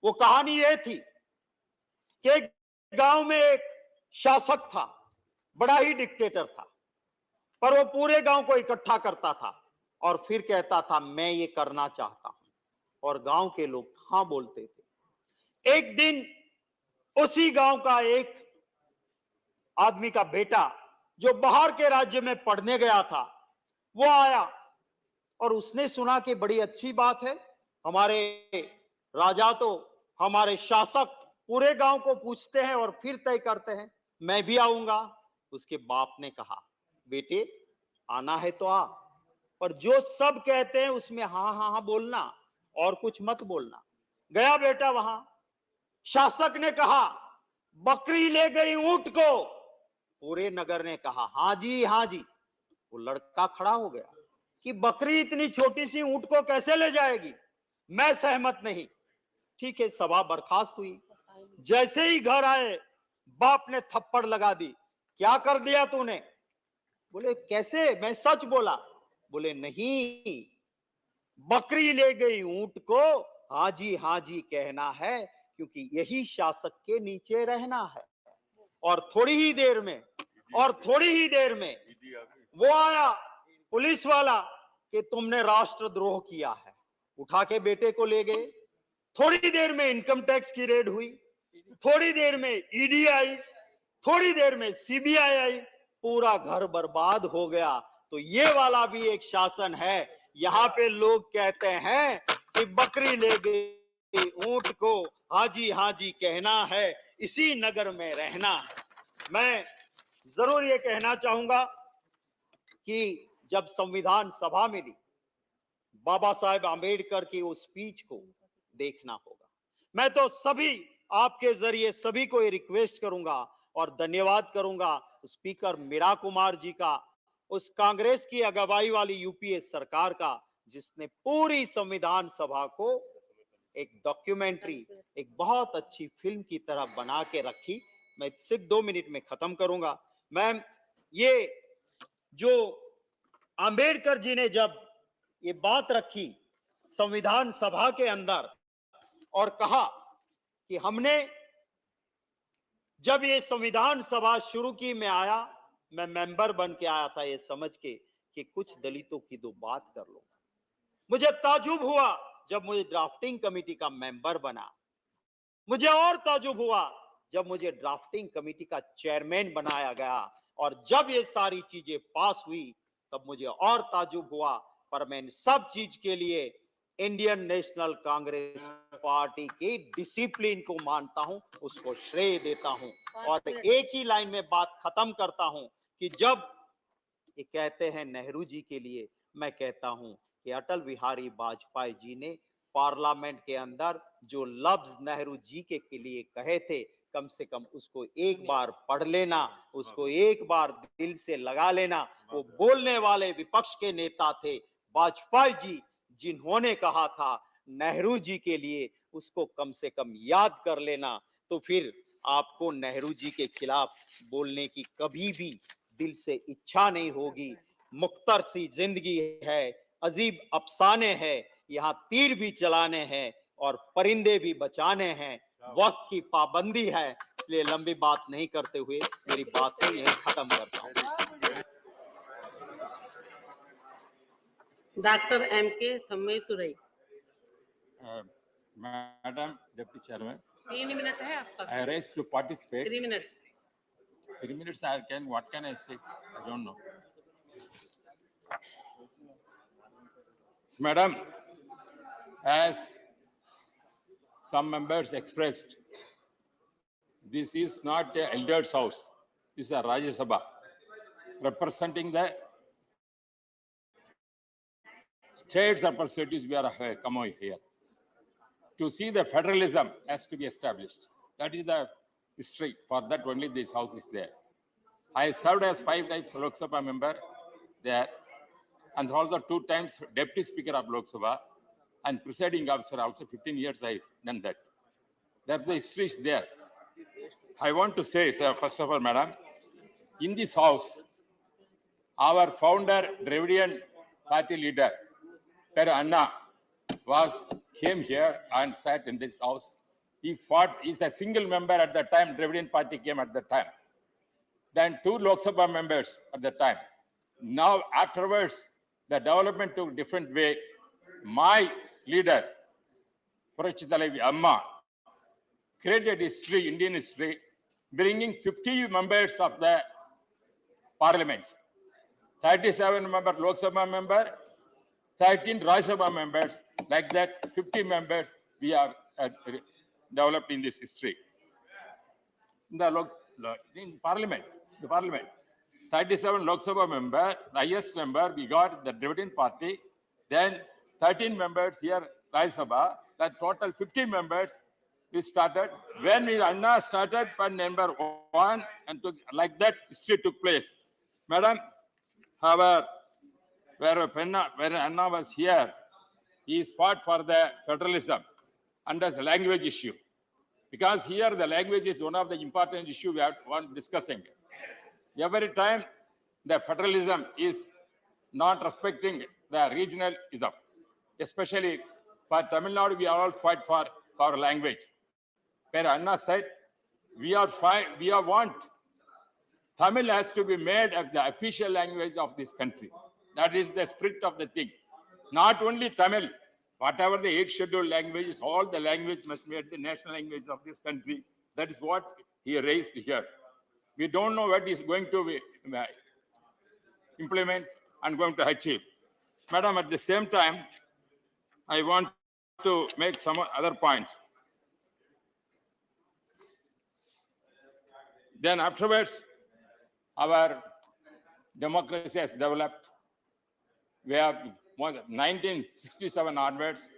वो कहानी ये थी कि एक गांव में एक शासक था, बड़ा ही डिक्टेटर था, पर वो पूरे गांव को इकट्ठा करता था और फिर कहता था मैं ये करना चाहता हूं, और गांव के लोग हाँ बोलते थे। एक दिन उसी गांव का एक आदमी का बेटा जो बाहर के राज्य में पढ़ने गया था, वो आया और उसने सुना कि बड़ी अच्छी बात है, हमारे राजा तो, हमारे शासक पूरे गांव को पूछते हैं और फिर तय करते हैं, मैं भी आऊंगा। उसके बाप ने कहा बेटे आना है तो आ, पर जो सब कहते हैं उसमें हाँ हाँ हाँ बोलना और कुछ मत बोलना। गया बेटा वहां। शासक ने कहा बकरी ले गई ऊंट को। पूरे नगर ने कहा हाँ जी हाँ जी। वो लड़का खड़ा हो गया कि बकरी इतनी छोटी सी ऊंट को कैसे ले जाएगी, मैं सहमत नहीं। ठीक है, सभा बर्खास्त हुई। जैसे ही घर आए बाप ने थप्पड़ लगा दी, क्या कर दिया तूने? बोले कैसे, मैं सच बोला। बोले नहीं, बकरी ले गई ऊंट को हाँ जी कहना है, क्योंकि यही शासक के नीचे रहना है। और थोड़ी ही देर में वो आया पुलिस वाला कि तुमने राष्ट्रद्रोह किया है। उठा के बेटे को ले गए। थोड़ी देर में इनकम टैक्स की रेड हुई, थोड़ी देर में ईडी आई, थोड़ी देर में सीबीआई आई, पूरा घर बर्बाद हो गया। तो ये वाला भी एक शासन है। यहाँ पे लोग कहते हैं कि बकरी ले गई ऊंट को हाँ जी कहना है, इसी नगर में रहना है। मैं जरूर ये कहना चाहूंगा कि जब संविधान सभा मिली, बाबा साहेब आंबेडकर की उस स्पीच को देखना होगा। मैं तो सभी आपके जरिए सभी को ये रिक्वेस्ट करूंगा और धन्यवाद करूंगा स्पीकर मीरा कुमार जी का, उस कांग्रेस की अगुवाई वाली यूपीए सरकार का, जिसने पूरी संविधान सभा को एक डॉक्यूमेंट्री, एक बहुत अच्छी फिल्म की तरह बना के रखी। मैं सिर्फ 2 मिनट में खत्म करूंगा। मैम, ये जो आंबेडकर जी ने जब ये बात रखी संविधान सभा के अंदर और कहा कि हमने जब ये संविधान सभा शुरू की, मैं मेंबर बन के आया था ये समझ के कि कुछ दलितों की 2 बात कर लूंगा। मुझे ताजुब हुआ जब मुझे ड्राफ्टिंग कमेटी का मेंबर बना मुझे और ताजुब हुआ जब मुझे ड्राफ्टिंग कमेटी का चेयरमैन बनाया गया, और जब ये सारी चीजें पास हुई तब मुझे और ताजुब हुआ। पर मैं इन सब चीज के लिए इंडियन नेशनल कांग्रेस पार्टी की डिसिप्लिन को मानता हूं, उसको श्रेय देता हूं। और एक ही लाइन में बात खत्म करता हूं कि जब ये कहते हैं नेहरू जी के लिए, मैं कहता हूं कि अटल बिहारी वाजपेयी जी ने पार्लियामेंट के अंदर जो लफ्ज नेहरू जी के लिए कहे थे, कम से कम उसको एक बार पढ़ लेना, उसको एक बार दिल से लगा लेना। वो बोलने वाले विपक्ष के नेता थे वाजपेयी जी, जिन्होंने कहा था नेहरू जी के लिए, उसको कम से कम याद कर लेना। तो फिर आपको नेहरू जी के खिलाफ बोलने की कभी भी दिल से इच्छा नहीं होगी। मुख्तर सी जिंदगी है, अजीब अफसाने हैं, यहाँ तीर भी चलाने हैं और परिंदे भी बचाने हैं। वक्त की पाबंदी है, इसलिए लंबी बात नहीं करते हुए मेरी बात को यहीं खत्म करता हूँ। Doctor M.K. थम्मेतुरई। Madam Deputy Chairman, 3 minute है आपका। I raised to participate. 3 minute. 3 minutes I can, what can I say? I don't know. Madam, as some members expressed, this is not the elders' house. This is a Rajya Sabha representing the states representatives. We are come over here to see the federalism has to be established. That is the history. For that only this house is there. I served as 5 times Lok Sabha member there, and also 2 times Deputy Speaker of Lok Sabha and presiding officer also 15 years I done that. That the history is there. I want to say, sir, first of all, madam, in this house, our founder, Dravidian party leader, Per Anna, came here and sat in this house. He fought, he's a single member at the time, Dravidian party came at the time. Then 2 Lok Sabha members at the time. Now, afterwards, the development took a different way. My leader, Purachitalavi Amma, created history, Indian history, bringing 50 members of the parliament, 37 member Lok Sabha member, 13 Rajya Sabha members, like that 50 members we have developed in this history. In parliament, 37 Lok Sabha member, the highest member we got the Dravidian party, then 13 members here Rajya Sabha, that total 50 members we started. When we Anna started for number 1 and like that history took place. Madam, when Anna was here, he fought for the federalism under the language issue. Because here the language is one of the important issues we are discussing. Every time the federalism is not respecting the regionalism, especially for Tamil Nadu, we are all fight for our language. Where Anna said, we want Tamil has to be made as the official language of this country. That is the spirit of the thing. Not only Tamil, whatever the 8 scheduled languages, all the language must be the national language of this country. That is what he raised here. We don't know what is going to implement and going to achieve. Madam, at the same time, I want to make some other points. Then afterwards, our democracy has developed. We have 1967 onwards,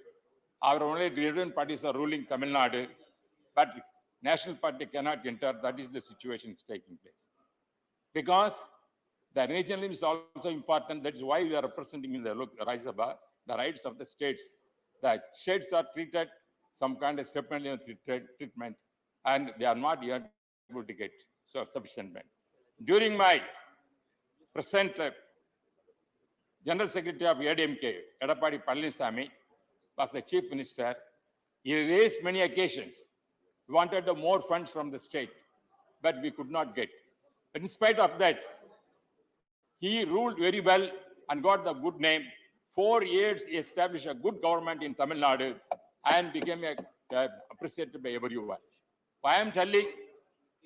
our only Dravidian parties are ruling Tamil Nadu, but National Party cannot enter. That is the situation is taking place. Because the regionalism is also important. That is why we are representing in the Rajya Sabha the rights of the states. The states are treated some kind of stipend treatment, and they are not yet able to get sufficient benefit. During my present General Secretary of ADMK, Edappadi Palaniswamy, was the Chief Minister. He raised many occasions. We wanted more funds from the state, but we could not get. But in spite of that, he ruled very well and got the good name. 4 years, he established a good government in Tamil Nadu and became a appreciated by everyone. Why I am telling?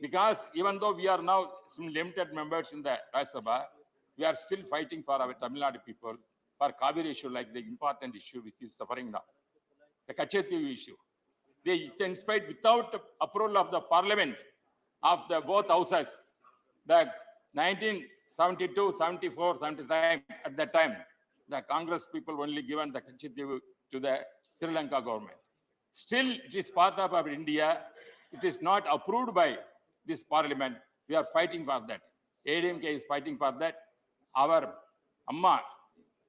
Because even though we are now some limited members in the Rajya Sabha, we are still fighting for our Tamil Nadu people, for Kaveri issue, like the important issue which is suffering now, the Kacheti issue. They, in spite, without approval of the Parliament, of the both houses, the 1972, 74, 75, at that time, the Congress people only given the Kacheti to the Sri Lanka government. Still, it is part of our India. It is not approved by this Parliament. We are fighting for that. ADMK is fighting for that. Our Amma,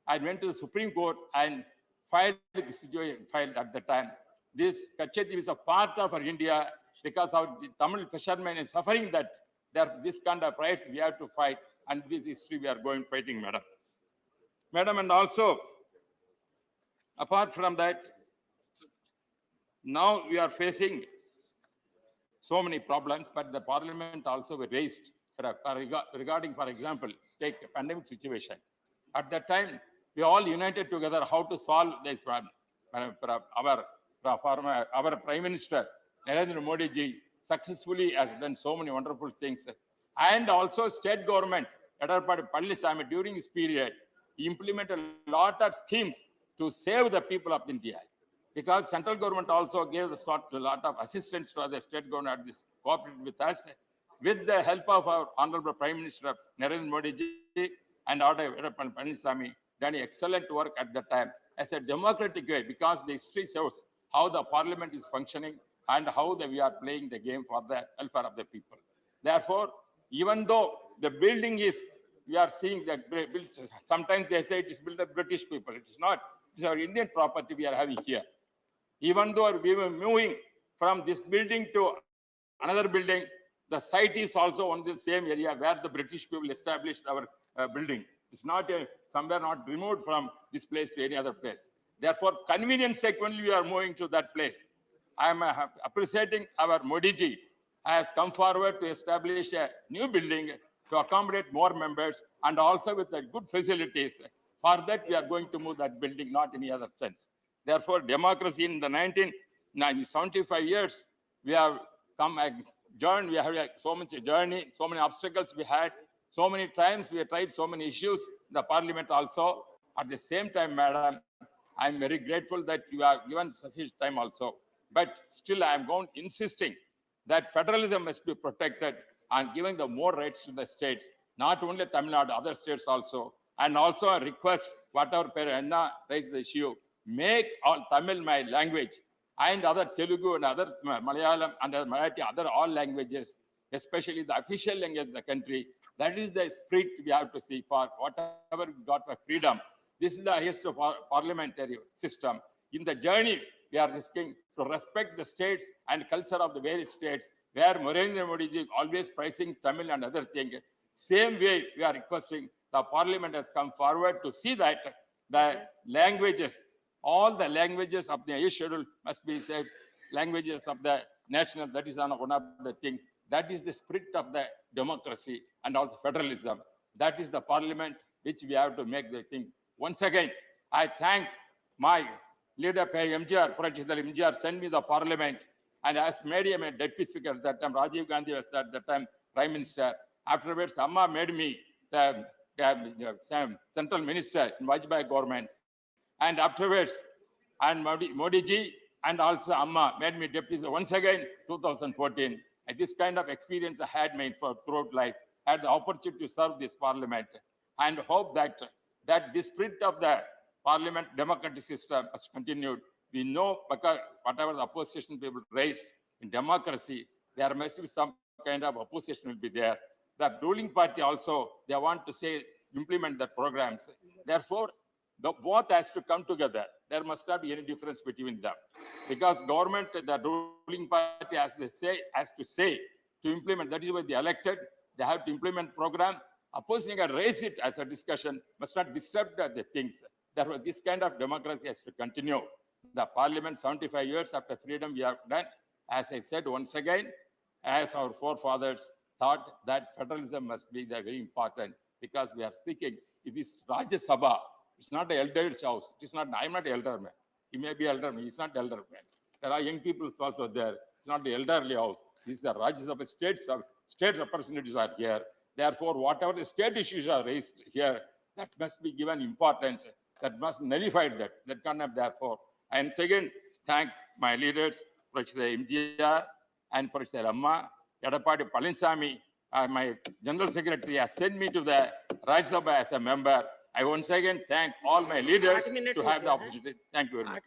I went to the Supreme Court and filed the situation filed at the time. This Kacheti is a part of our India because our Tamil fishermen is suffering that there this kind of rights we have to fight, and this history we are going fighting, madam. Madam, and also, apart from that, now we are facing so many problems, but the Parliament also raised regarding, for example, take a pandemic situation. At that time, we all united together how to solve this problem. Our Prime Minister, Narendra Modi ji, successfully has done so many wonderful things. And also state government, Palisamy, during this period, implemented a lot of schemes to save the people of India. Because central government also gave a lot of assistance to the state government at this cooperated with us, with the help of our Honorable Prime Minister Narendra Modi ji and Palisamy, done excellent work at the time as a democratic way, because the history shows how the Parliament is functioning and how we are playing the game for the welfare of the people. Therefore, even though the building is, we are seeing that sometimes they say it is built by British people. It is not. It is our Indian property we are having here. Even though we were moving from this building to another building, the site is also on the same area where the British people established our building. It's not somewhere not removed from this place to any other place. Therefore, convenience sake only we are moving to that place. I am appreciating our Modi ji has come forward to establish a new building to accommodate more members and also with the good facilities. For that, we are going to move that building, not any other sense. Therefore, democracy in the 1975 years, we have come journey. We have so much journey, so many obstacles we had, so many times we have tried so many issues. The Parliament also. At the same time, madam, I am very grateful that you have given sufficient time also. But still, I am going insisting that federalism must be protected and giving the more rights to the states, not only Tamil Nadu, other states also. And also a request, whatever Anna raised the issue, make all Tamil my language and other Telugu and other Malayalam and other Marathi, other all languages, especially the official language of the country. That is the spirit we have to see for whatever we got for freedom. This is the highest of our parliamentary system. In the journey, we are risking to respect the states and culture of the various states, where Narendra Modi ji always pricing Tamil and other things. Same way, we are requesting the Parliament has come forward to see that the languages, all the languages of the A schedule must be said, languages of the national, that is one of the things. That is the spirit of the democracy and also federalism. That is the Parliament which we have to make the thing. Once again, I thank my leader, MGR, President MGR, sent me the Parliament and has made him a deputy speaker at that time. Rajiv Gandhi was at that time Prime Minister. Afterwards, Amma made me the central minister in Vajpayee government. And afterwards, and Modi ji and also Amma made me deputy. Once again, 2014. And this kind of experience I had made for throughout life. I had the opportunity to serve this Parliament and hope that this spirit of the Parliament democratic system has continued. We know because whatever the opposition people raised in democracy, there must be some kind of opposition will be there. The ruling party also, they want to say, implement the programs. Therefore, both has to come together. There must not be any difference between them. Because government, the ruling party has to say to implement, that is why they elected, they have to implement program. Opposing can raise it as a discussion, must not disturb the things. Therefore, this kind of democracy has to continue. The Parliament, 75 years after freedom we have done, as I said once again, as our forefathers thought that federalism must be very important, because we are speaking, it is Rajya Sabha. It's not an elder's house. It is not, I'm not an elder man. He may be elder man, he's not elder man. There are young people also there. It's not the elderly house. This is the Rajya Sabha. State representatives are here. Therefore, whatever the state issues are raised here, that must be given importance. That must nullify that. That cannot, therefore. And second, thank my leaders, Professor MGR and Professor Amma, Yadapadi Palinsami, my General Secretary has sent me to the Rajya Sabha as a member. I once again thank all my leaders to have the opportunity. Thank you very much.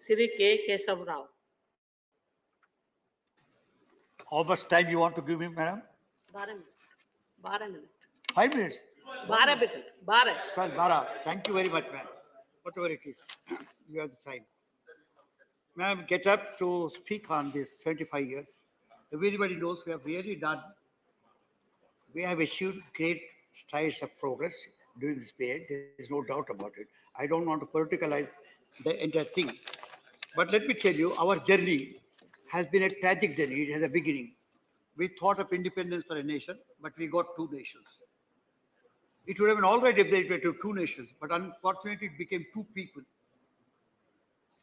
Shri K. Keshav Rao. How much time you want to give me, madam? 12 minutes. 12 minutes. 5 minutes? 12 minutes. 12. 12, 12. Thank you very much, ma'am. Whatever it is, you have the time. Ma'am, get up to speak on this 75 years. Everybody knows we have really done, we have achieved great strides of progress during this period. There is no doubt about it. I don't want to politicalize the entire thing. But let me tell you, our journey has been a tragic journey. It has a beginning. We thought of independence for a nation, but we got two nations. It would have been all right if they were two nations, but unfortunately it became two people.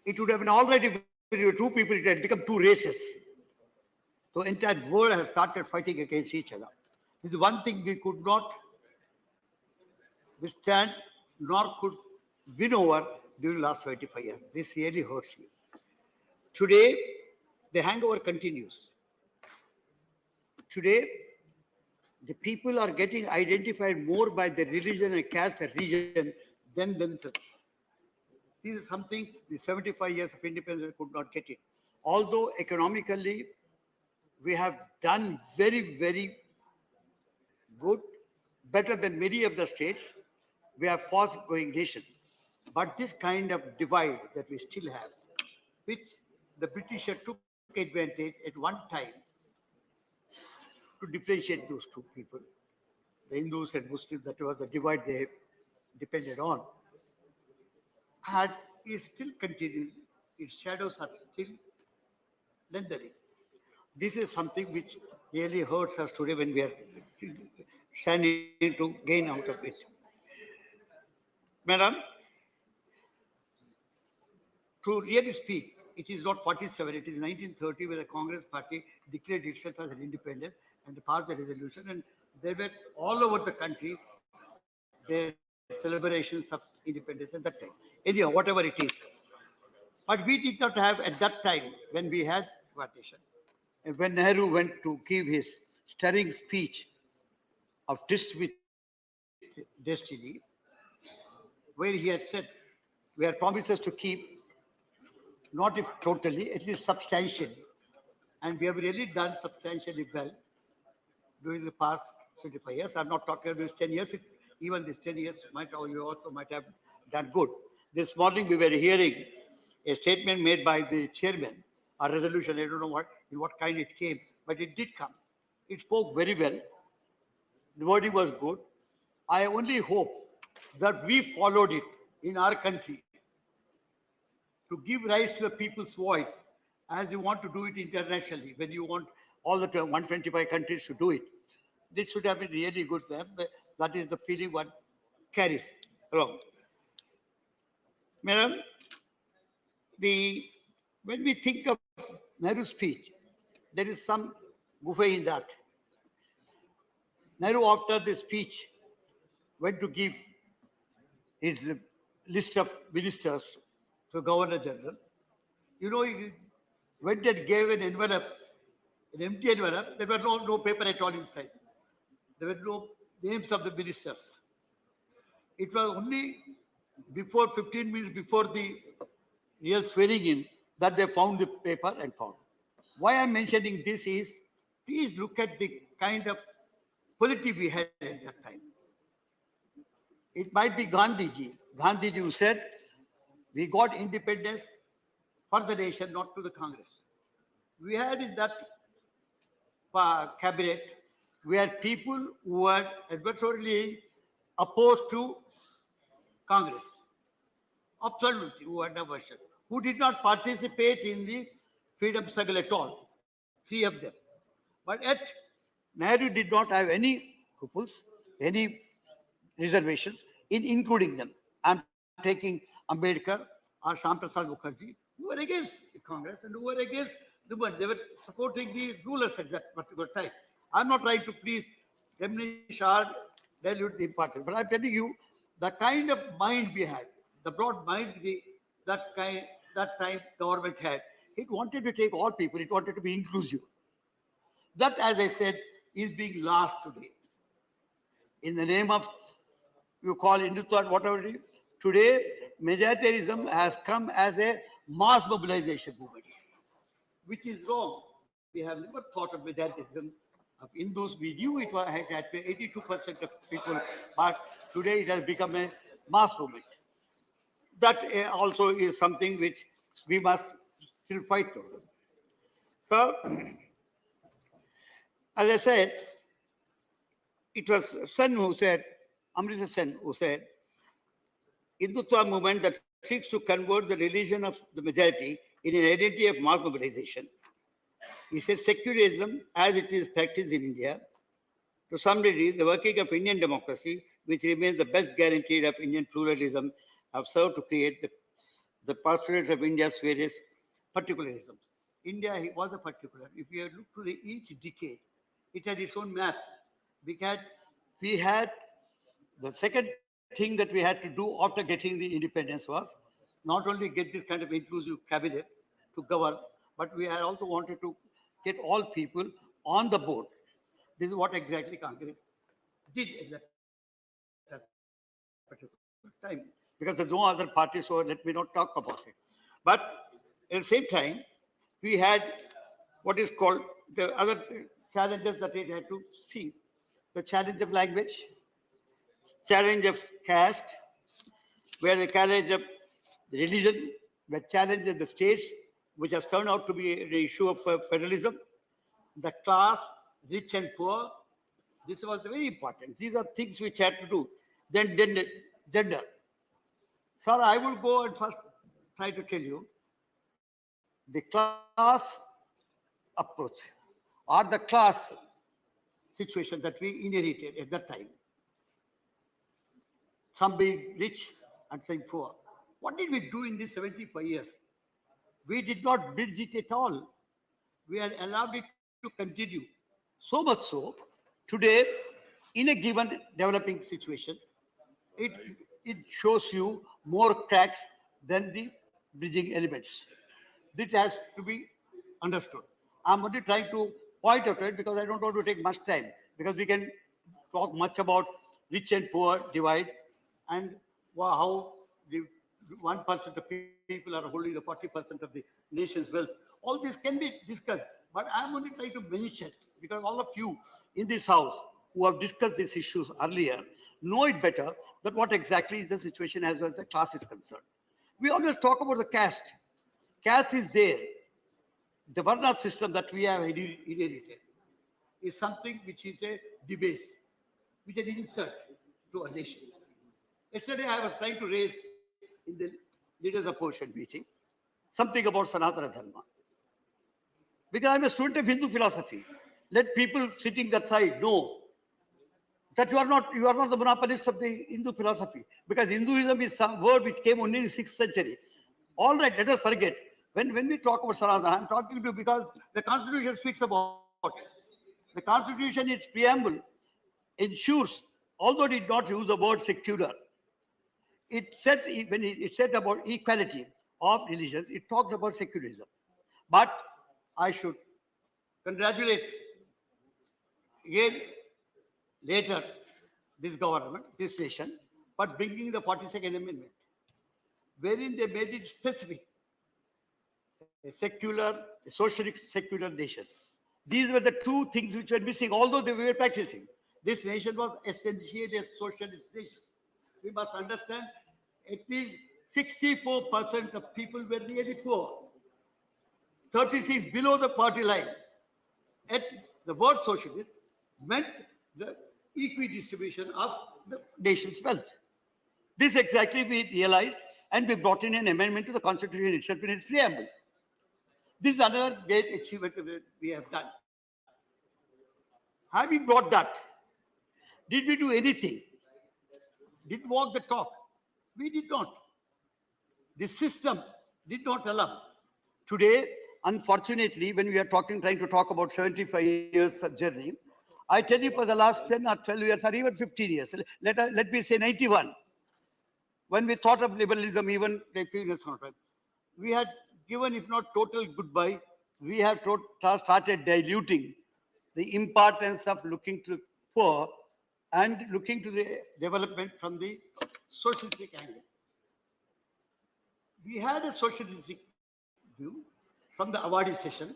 It would have been all right if there were two people, it had become two races. So the entire world has started fighting against each other. This is one thing we could not withstand, nor could win over during the last 75 years. This really hurts me. Today, the hangover continues. Today, the people are getting identified more by their religion and caste and region than themselves. This is something the 75 years of independence could not get it. Although economically, we have done very, very good, better than many of the states. We are fast-growing nation. But this kind of divide that we still have, which the British took advantage at one time to differentiate those two people, the Hindus and Muslims, that was the divide they depended on, and is still continuing. Its shadows are still lengthening. This is something which really hurts us today when we are standing to gain out of it. Madam, to really speak, it is not 47, it is 1930 where the Congress party declared itself as an independent and passed the resolution, and they were all over the country, their celebrations of independence at that time. Anyhow, whatever it is. But we did not have at that time, when we had partition, and when Nehru went to give his stirring speech of Tryst with Destiny, where he had said, we had promises to keep, not if totally, at least substantially. And we have really done substantially well during the past 25 years. I'm not talking about this 10 years. Even this 10 years, you also might have done good. This morning we were hearing a statement made by the chairman, a resolution, I don't know in what kind it came, but it did come. It spoke very well. The wording was good. I only hope that we followed it in our country to give rise to the people's voice as you want to do it internationally, when you want all the 125 countries to do it. This should have been really good for them. That is the feeling one carries along. Madam, when we think of Nehru's speech, there is some guffe in that. Nehru, after the speech, went to give his list of ministers to Governor General. You know, he went and gave an envelope, an empty envelope. There were no paper at all inside. There were no names of the ministers. It was only before 15 minutes before the real swearing in that they found the paper and found. Why I'm mentioning this is, please look at the kind of polity we had at that time. It might be Gandhiji who said, we got independence for the nation, not to the Congress. We had in that cabinet, we had people who were adversarially opposed to Congress. Absolutely, who had aversion, who did not participate in the freedom struggle at all. 3 of them. But yet, Nehru did not have any scruples, any reservations in including them. I'm taking Ambedkar, or Shyam Prasad Mukherjee, who were against Congress and who were against the one. They were supporting the rulers at that particular time. I'm not trying to please diminish or dilute the importance, but I'm telling you the kind of mind we had, the broad mind that time government had. It wanted to take all people. It wanted to be inclusive. That, as I said, is being lost today. In the name of, you call Hindutva, whatever it is, today majoritarianism has come as a mass mobilization movement, which is wrong. We have never thought of majoritarianism of Hindus. We knew it had 82% of people, but today it has become a mass movement. That also is something which we must still fight over. So, as I said, it was Sen who said, Amrita Sen who said, Hindutva movement that seeks to convert the religion of the majority in an identity of mass mobilization. He said secularism, as it is practiced in India, to some degree, the working of Indian democracy, which remains the best guarantee of Indian pluralism, have served to create the postulates of India's various particularisms. India was a particular. If you look to each decade, it had its own map. We had the second thing that we had to do after getting the independence was not only get this kind of inclusive cabinet to govern, but we had also wanted to get all people on the board. This is what exactly Congress did at that particular time, because there's no other party, so let me not talk about it. But at the same time, we had what is called the other challenges that we had to see. The challenge of language, challenge of caste, where the challenge of religion, where challenge of the states, which has turned out to be the issue of federalism, the class, rich and poor. This was very important. These are things which had to do. Then gender. Sir, I will go and first try to tell you the class approach or the class situation that we inherited at that time. Some being rich and some poor. What did we do in these 75 years? We did not bridge it at all. We had allowed it to continue. So much so, today, in a given developing situation, it shows you more cracks than the bridging elements. This has to be understood. I'm only trying to point out it because I don't want to take much time, because we can talk much about rich and poor divide and how the 1% of people are holding the 40% of the nation's wealth. All this can be discussed, but I'm only trying to mention, because all of you in this house who have discussed these issues earlier know it better, that what exactly is the situation as well as the class is concerned. We always talk about the caste. Caste is there. The Varna system that we have inherited is something which is a debase, which is an insult to a nation. Yesterday, I was trying to raise in the leaders opposition meeting something about Sanatana Dharma. Because I'm a student of Hindu philosophy. Let people sitting that side know that you are not the monopolist of the Hindu philosophy. Because Hinduism is some word which came only in the 6th century. All right, let us forget. When we talk about Sanatana, I'm talking to you because the Constitution speaks about it. The Constitution, its preamble, ensures, although it did not use the word secular, it said, when it said about equality of religions, it talked about secularism. But I should congratulate again later this government, this nation, for bringing the 42nd Amendment, wherein they made it specific, a secular, a socialist secular nation. These were the two things which were missing, although they were practicing. This nation was essentially a socialist nation. We must understand at least 64% of people were really poor. 36 below the poverty line. At the word socialist meant the equidistribution of the nation's wealth. This exactly we realized, and we brought in an amendment to the Constitution itself in its preamble. This is another great achievement that we have done. Having brought that, did we do anything? Did we walk the talk? We did not. The system did not allow. Today, unfortunately, when we are trying to talk about 75 years of journey, I tell you for the last 10 or 12 years or even 15 years, let me say 91, when we thought of liberalism, even we had given, if not total goodbye, we have started diluting the importance of looking to poor and looking to the development from the socialistic angle. We had a socialistic view from the awardee session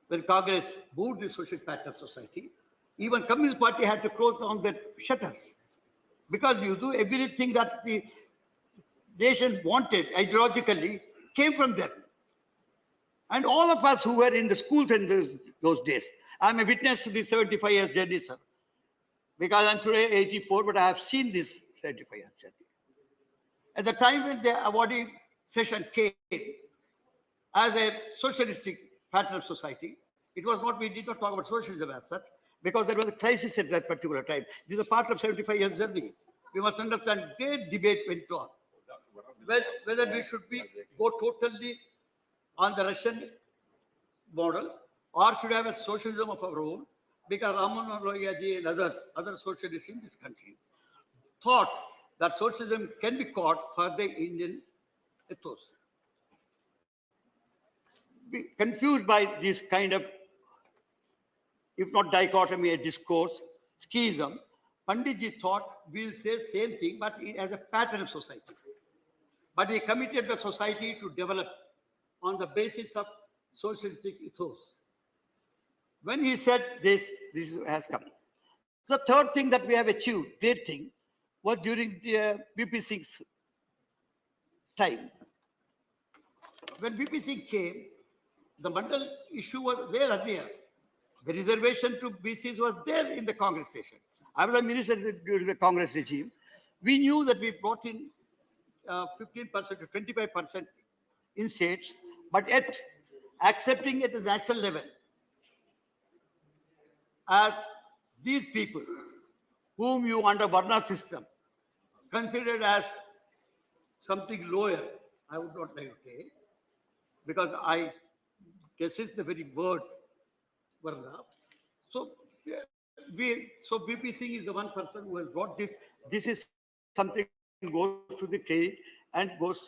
when Congress moved the social pattern of society. Even Communist Party had to close down their shutters because you do everything that the nation wanted ideologically came from them. And all of us who were in the schools in those days, I'm a witness to this 75 years journey, sir. Because I'm today 84, but I have seen this 75 years journey. At the time when the awardee session came as a socialistic pattern of society, it was not, we did not talk about socialism as such, because there was a crisis at that particular time. This is a part of 75 years journey. We must understand, great debate went on. Whether we should go totally on the Russian model or should have a socialism of our own, because Raman Manohar and other socialists in this country thought that socialism can be caught for the Indian ethos. Confused by this kind of, if not dichotomy, a discourse, schism, Panditji thought we'll say same thing, but as a pattern of society. But he committed the society to develop on the basis of socialistic ethos. When he said this has come. So the third thing that we have achieved, great thing, was during the VP Singh's time. When VP Singh came, the Mandal issue was there earlier. The reservation to BCs was there in the Congress session. I was a minister during the Congress regime. We knew that we brought in 15% to 25% in states, but yet accepting it at the national level as these people whom you under Varna system considered as something lower, I would not like to say, because I resist the very word Varna. So VP Singh is the one person who has brought this. This is something goes to the credit and goes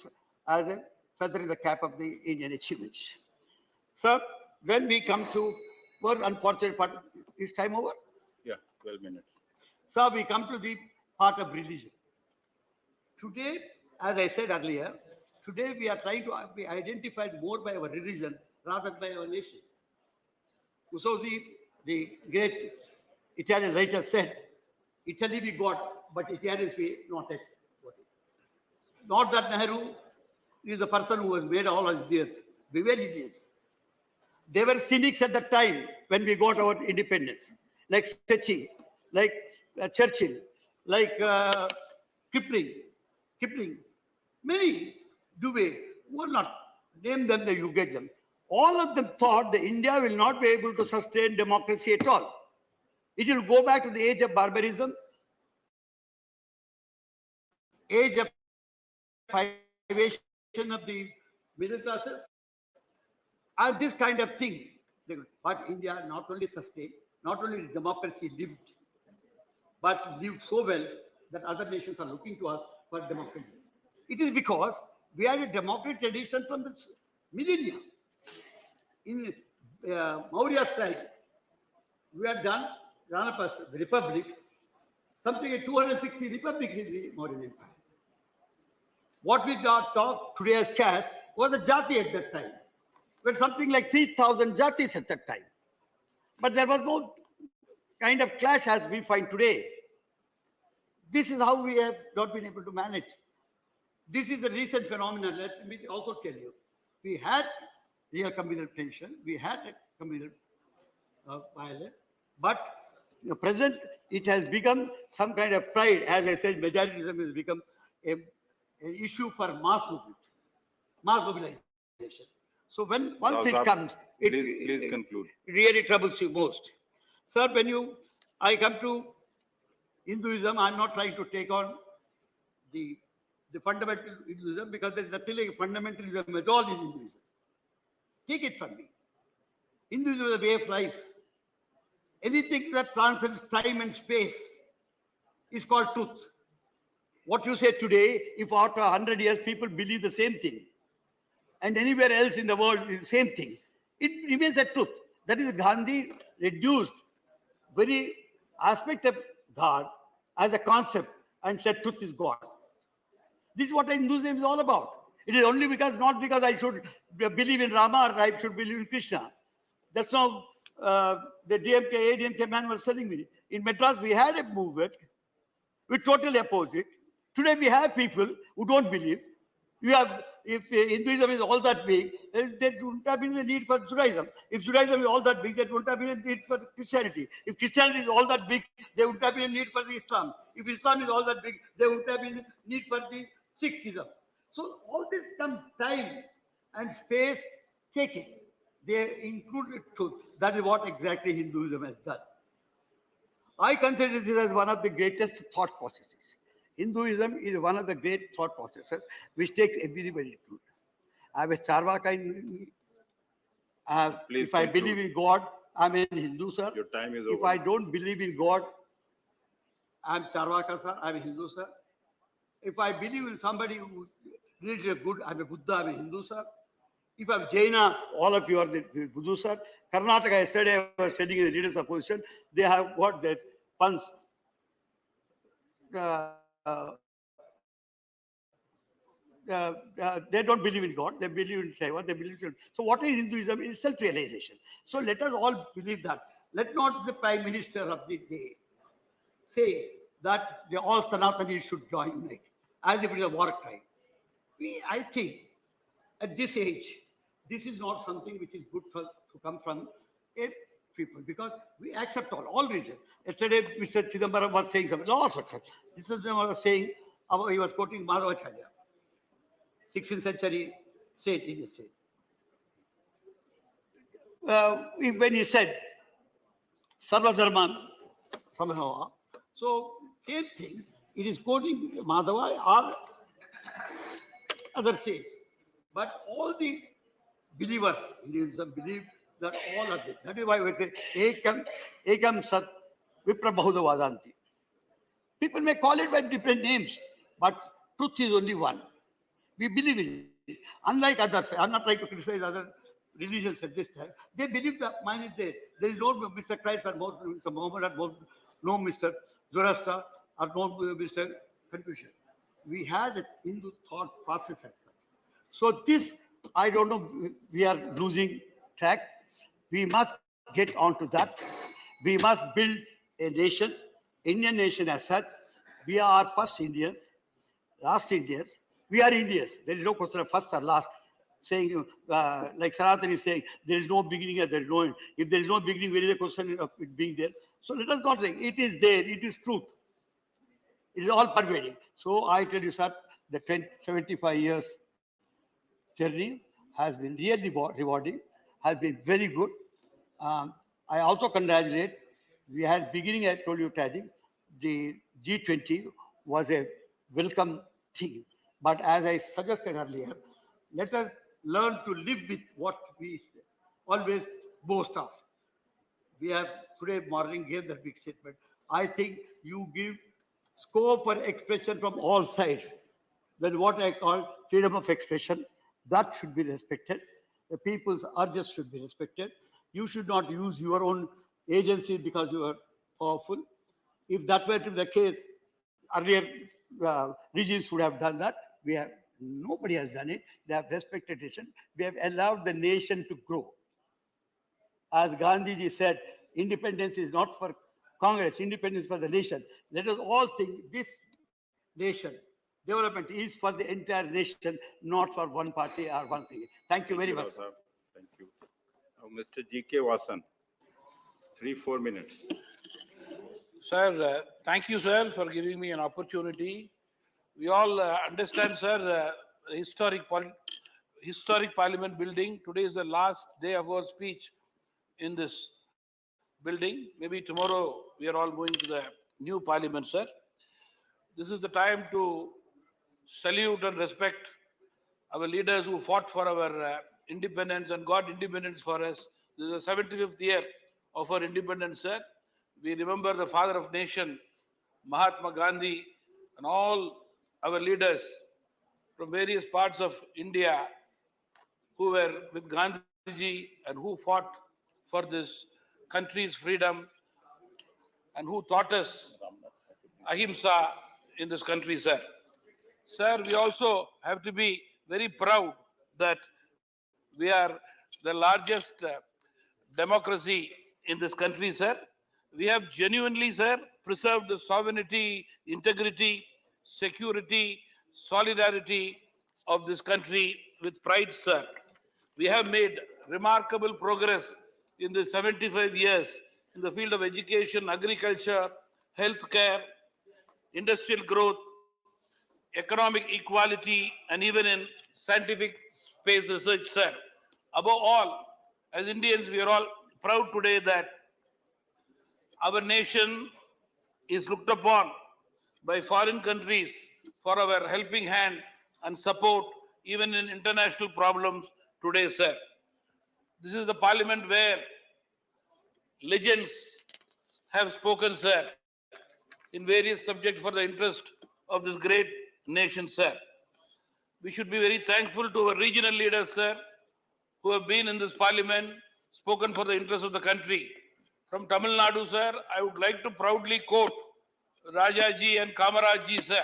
as a feather in the cap of the Indian achievements. So when we come to one unfortunate part, is time over? Yeah, 12 minutes. So we come to the part of religion. Today, as I said earlier, today we are trying to be identified more by our religion rather than by our nation. Usozi, the great Italian writer, said, Italy we got, but Italians we not yet got it. Not that Nehru is the person who has made all of this. We were Indians. They were cynics at that time when we got our independence, like Stetchi, like Churchill, like Kipling, many Dubé, who are not, name them, you get them. All of them thought that India will not be able to sustain democracy at all. It will go back to the age of barbarism, age of privation of the middle classes, and this kind of thing. But India not only sustained, not only democracy lived, but lived so well that other nations are looking to us for democracy. It is because we had a democratic tradition from the millennia. In Maurya's time, we had done republics, something like 260 republics in the Mauryan Empire. What we talk today as caste was a jati at that time. We had something like 3,000 jatis at that time. But there was no kind of clash as we find today. This is how we have not been able to manage. This is a recent phenomenon. Let me also tell you. We had real communal tension. We had a communal violence. But the present, it has become some kind of pride. As I said, majoritism has become an issue for mass movement, mass mobilization. So once it comes, please conclude. It really troubles you most. Sir, when I come to Hinduism, I'm not trying to take on the the fundamental Hinduism, because there's nothing like fundamentalism at all in Hinduism. Take it from me. Hinduism is a way of life. Anything that transcends time and space is called truth. What you say today, if after 100 years people believe the same thing, and anywhere else in the world is the same thing, it remains a truth. That is, Gandhi reduced very aspect of God as a concept and said truth is God. This is what Hinduism is all about. It is only because, not because I should believe in Rama or I should believe in Krishna. That's now the DMK, ADMK man was telling me. In Madras, we had a movement which totally opposed it. Today, we have people who don't believe. You have, if Hinduism is all that big, there wouldn't have been the need for Judaism. If Judaism is all that big, there wouldn't have been a need for Christianity. If Christianity is all that big, there wouldn't have been a need for the Islam. If Islam is all that big, there wouldn't have been a need for the Sikhism. So all this some time and space taking. They included truth. That is what exactly Hinduism has done. I consider this as one of the greatest thought processes. Hinduism is one of the great thought processes which takes everybody to. I am a Charvaka in if I believe in God, I'm a Hindu, sir. Your time is if over. I don't believe in God, I'm Charvaka, sir. I'm a Hindu, sir. If I believe in somebody who really is good, I'm a Buddha, I'm a Hindu, sir. If I'm Jaina, all of you are the Buddha, sir. Karnataka, yesterday I was studying the leaders of opposition. They have got their funds. They don't believe in God. They believe in Shiva. They believe in. So what is Hinduism? It is self-realization. So let us all believe that. Let not the Prime Minister of the day say that all Sanatanis should join it, as if it is a war crime. I think at this age, this is not something which is good to come from a people, because we accept all religions. Yesterday, Mr. Chidambaram was saying something. Mr. Chidambaram was saying, he was quoting Madhavacharya, 16th century saint, Indian saint. When he said, Sarva Dharma Samahava, so same thing, it is quoting Madhava or other saints. But all the believers in Hinduism believe that all are there. That is why we say, Ekam Sat Vipra Bahuda Vadanti. People may call it by different names, but truth is only one. We believe in it. Unlike others, I'm not trying to criticize other religions at this time. They believe that mine is there. There is no Mr. Christ or no Mr. Muhammad or no Mr. Zoroaster or no Mr. Confucius. We had a Hindu thought process as such. So this, I don't know, we are losing track. We must get onto that. We must build a nation, Indian nation as such. We are first Indians, last Indians. We are Indians. There is no question of first or last. Saying, like Sanathan is saying, there is no beginning and there is no end. If there is no beginning, where is the question of it being there? So let us not think. It is there. It is truth. It is all pervading. So I tell you, sir, the 75 years journey has been really rewarding, has been very good. I also congratulate, we had beginning, I told you, Taji, the G20 was a welcome thing. But as I suggested earlier, let us learn to live with what we always boast of. We have today morning gave that big statement. I think you give scope for expression from all sides. That is what I call freedom of expression. That should be respected. The people's urges should be respected. You should not use your own agency because you are powerful. If that were to be the case, earlier regimes would have done that. Nobody has done it. They have respected nation. We have allowed the nation to grow. As Gandhiji said, independence is not for Congress, independence for the nation. Let us all think this nation, development is for the entire nation, not for one party or one thing. Thank you very much. Sir. Thank you. Now, Mr. G.K. Vasan, 3-4 minutes. Sir, thank you, sir, for giving me an opportunity. We all understand, sir, historic Parliament building. Today is the last day of our speech in this building. Maybe tomorrow we are all going to the new Parliament, sir. This is the time to salute and respect our leaders who fought for our independence and got independence for us. This is the 75th year of our independence, sir. We remember the father of nation, Mahatma Gandhi, and all our leaders from various parts of India who were with Gandhiji and who fought for this country's freedom and who taught us ahimsa in this country, sir. Sir, we also have to be very proud that we are the largest democracy in this country, sir. We have genuinely, sir, preserved the sovereignty, integrity, security, solidarity of this country with pride, sir. We have made remarkable progress in the 75 years in the field of education, agriculture, healthcare, industrial growth, economic equality, and even in scientific space research, sir. Above all, as Indians, we are all proud today that our nation is looked upon by foreign countries for our helping hand and support even in international problems today, sir. This is the parliament where legends have spoken, sir, in various subjects for the interest of this great nation, sir. We should be very thankful to our regional leaders, sir, who have been in this parliament, spoken for the interest of the country. From Tamil Nadu, sir, I would like to proudly quote Rajaji and Kamaraji, sir,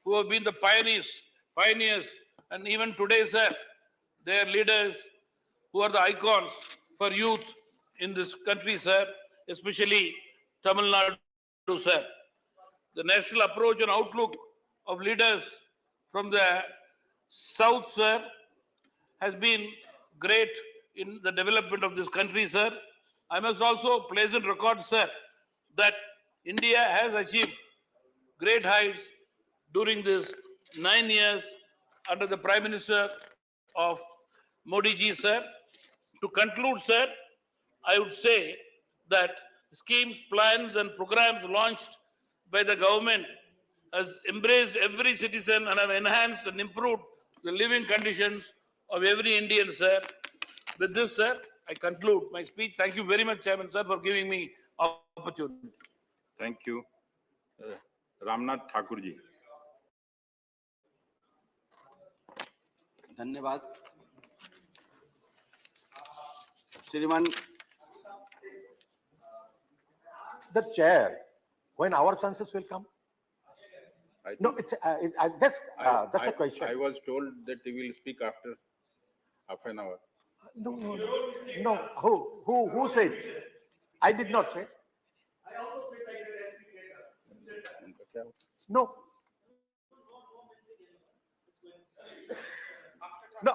who have been the pioneers, and even today, sir, they are leaders who are the icons for youth in this country, sir, especially Tamil Nadu, sir. The national approach and outlook of leaders from the south, sir, has been great in the development of this country, sir. I must also place in record, sir, that India has achieved great heights during this 9 years under the Prime Minister of Modi ji, sir. To conclude, sir, I would say that schemes, plans, and programs launched by the government has embraced every citizen and have enhanced and improved the living conditions of every Indian, sir. With this, sir, I conclude my speech. Thank you very much, Chairman, sir, for giving me opportunity. Thank you. Ramnath Thakur ji. धन्यवाद श्रीमान the chair when our chances will come. No, it's just that's a question. I was told that he will speak after half an hour. No. Who said? I did not say. I also said I can speak later. No. No,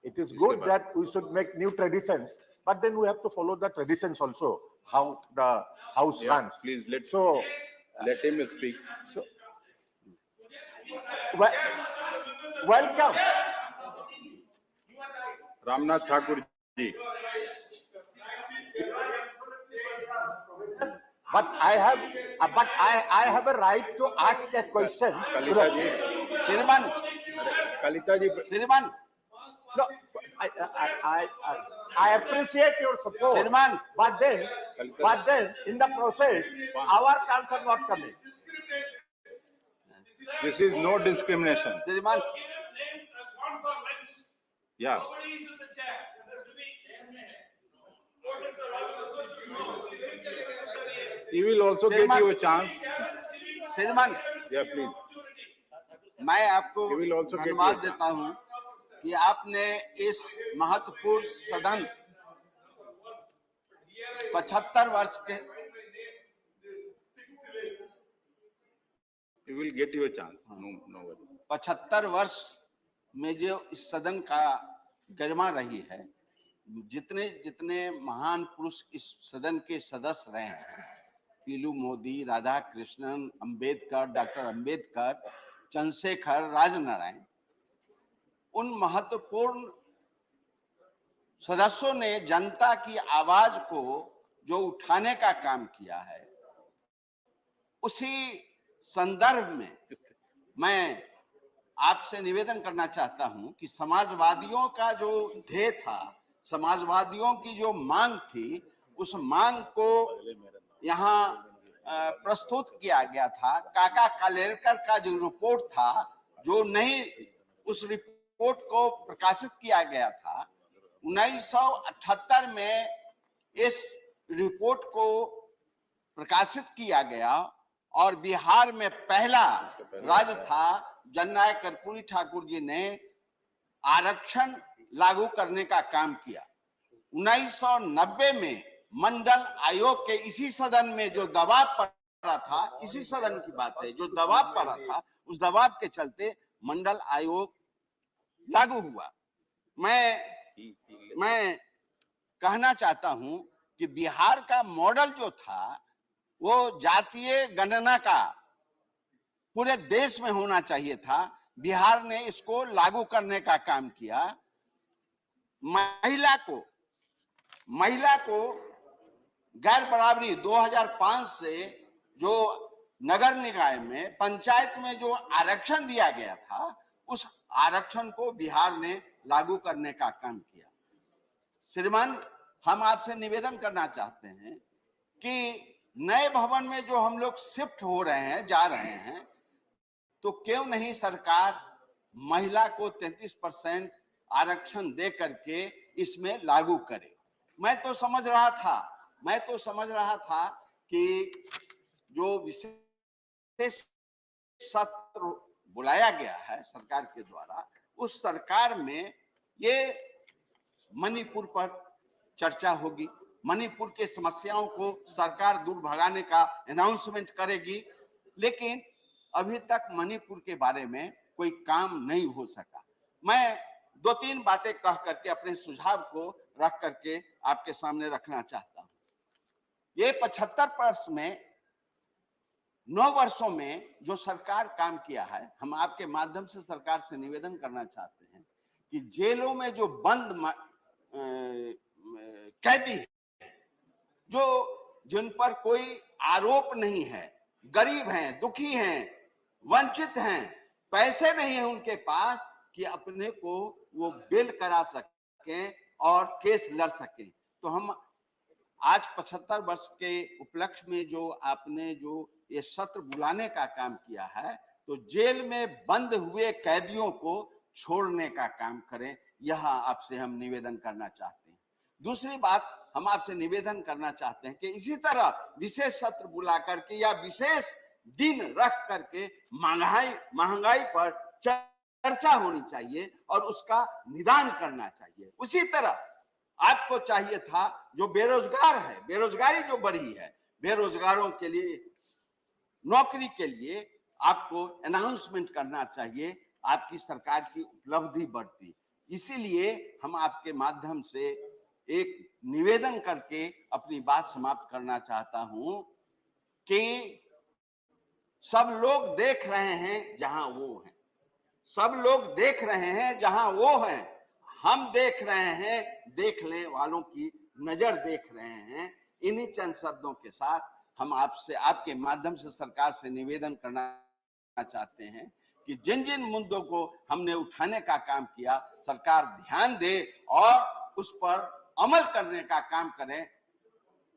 it is good that we should make new traditions, but then we have to follow the traditions also, how the house runs. Please let him speak. So, welcome. Ramnath Thakur ji. But I have a right to ask a question. Kalita ji. Shriman. Kalita ji. Shriman. No, I appreciate your support. Shriman. But then in the process, our terms are not coming. This is no discrimination. Shriman. Yeah. He will also get you a chance. श्रीमान, Yeah, please. मैं आपको धन्यवाद देता हूं कि आपने इस महत्वपूर्ण सदन 75 वर्ष के He will get you a chance. No worry. 75 वर्ष में जो इस सदन का गरिमा रही है, जितने महान पुरुष इस सदन के सदस्य रहे हैं, पीलू मोदी, राधा कृष्णन, अंबेडकर, डॉक्टर अंबेडकर, चंद्रशेखर, राजनारायण, उन महत्वपूर्ण सदस्यों ने जनता की आवाज को जो उठाने का काम किया है, उसी संदर्भ में मैं आपसे निवेदन करना चाहता हूं कि समाजवादियों का जो ध्येय था, समाजवादियों की जो मांग थी, उस मांग को यहाँ प्रस्तुत किया गया था। काका कालेलकर का जो रिपोर्ट था, जो नहीं उस रिपोर्ट को प्रकाशित किया गया था, 1978 में इस रिपोर्ट को प्रकाशित किया गया और बिहार में पहला राज्य था जननायक कर्पूरी ठाकुर जी ने आरक्षण लागू करने का काम किया। 1990 में मंडल आयोग के इसी सदन में जो दबाव पड़ा था, इसी सदन की बात है, जो दबाव पड़ा था, उस दबाव के चलते मंडल आयोग लागू हुआ। मैं कहना चाहता हूं कि बिहार का मॉडल जो था वो जातीय गणना का पूरे देश में होना चाहिए था। बिहार ने इसको लागू करने का काम किया। महिला को गैर बराबरी 2005 से जो नगर निकाय में, पंचायत में जो आरक्षण दिया गया था, उस आरक्षण को बिहार ने लागू करने का काम किया। श्रीमान, हम आपसे निवेदन करना चाहते हैं कि नए भवन में जो हम लोग शिफ्ट हो रहे हैं, जा रहे हैं, तो क्यों नहीं सरकार महिला को 33% आरक्षण दे करके इसमें लागू करे। मैं तो समझ रहा था कि जो विशेष सत्र बुलाया गया है सरकार के द्वारा, उस सरकार में ये मणिपुर पर चर्चा होगी, मणिपुर के समस्याओं को सरकार दूर भगाने का अनाउंसमेंट करेगी, लेकिन अभी तक मणिपुर के बारे में कोई काम नहीं हो सका। मैं 2-3 बातें कह करके अपने सुझाव को रख करके आपके सामने रखना चाहता हूं। ये 75 वर्ष में, 9 वर्षों में जो सरकार काम किया है, हम आपके माध्यम से सरकार से निवेदन करना चाहते हैं कि जेलों में जो बंद कैदी है, जिन पर कोई आरोप नहीं है, गरीब हैं, दुखी हैं, वंचित हैं, पैसे नहीं है उनके पास कि अपने को वो बेल करा सकें और केस लड़ सकें, तो हम आज 75 वर्ष के उपलक्ष्य में जो आपने जो ये सत्र बुलाने का काम किया है, तो जेल में बंद हुए कैदियों को छोड़ने का काम करें, यह आपसे हम निवेदन करना चाहते हैं। दूसरी बात, हम आपसे निवेदन करना चाहते हैं कि इसी तरह विशेष सत्र बुला करके या विशेष दिन रख करके महंगाई पर चर्चा होनी चाहिए और उसका निदान करना चाहिए। उसी तरह आपको चाहिए था, जो बेरोजगार है, बेरोजगारी जो बढ़ी है, बेरोजगारों के लिए नौकरी के लिए आपको अनाउंसमेंट करना चाहिए, आपकी सरकार की उपलब्धि बढ़ती। इसीलिए हम आपके माध्यम से एक निवेदन करके अपनी बात समाप्त करना चाहता हूं कि सब लोग देख रहे हैं जहां वो हैं, सब लोग देख रहे हैं जहां वो हैं, हम देख रहे हैं, देखने वालों की नजर देख रहे हैं। इन्हीं चंद शब्दों के साथ हम आपसे, आपके माध्यम से सरकार से निवेदन करना चाहते हैं कि जिन जिन मुद्दों को हमने उठाने का काम किया, सरकार ध्यान दे और उस पर अमल करने का काम करें।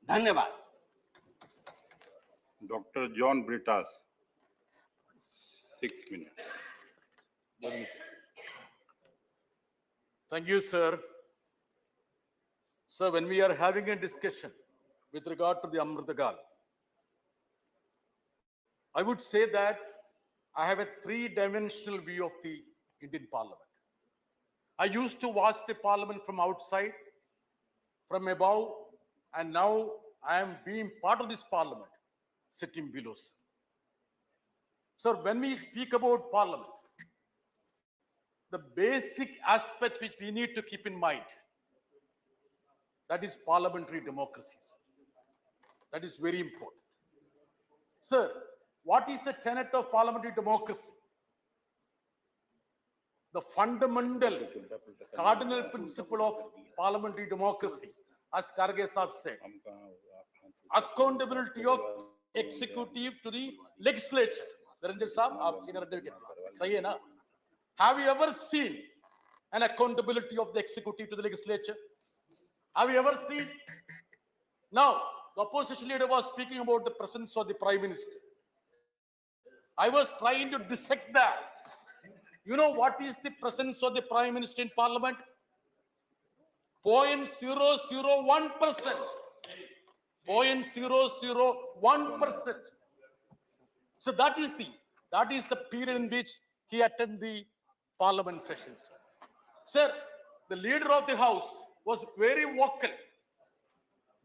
धन्यवाद। Doctor John Brittas, 6 minutes. Thank you, sir. So when we are having a discussion with regard to the Amritagal, I would say that I have a 3-dimensional view of the Indian Parliament. I used to watch the Parliament from outside, from above, and now I am being part of this Parliament, sitting below, sir. So when we speak about Parliament, the basic aspect which we need to keep in mind, that is parliamentary democracy. That is very important. Sir, what is the tenet of parliamentary democracy? The fundamental cardinal principle of parliamentary democracy, as Karge Sahib said, accountability of executive to the legislature. Niranjan Saab, आप senior advocate, सही है ना? Have you ever seen an accountability of the executive to the legislature? Have you ever seen? Now, the opposition leader was speaking about the presence of the Prime Minister. I was trying to dissect that. You know what is the presence of the Prime Minister in Parliament? 0.001%. 0.001%. So that is the period in which he attended the Parliament sessions. Sir, the leader of the House was very vocal,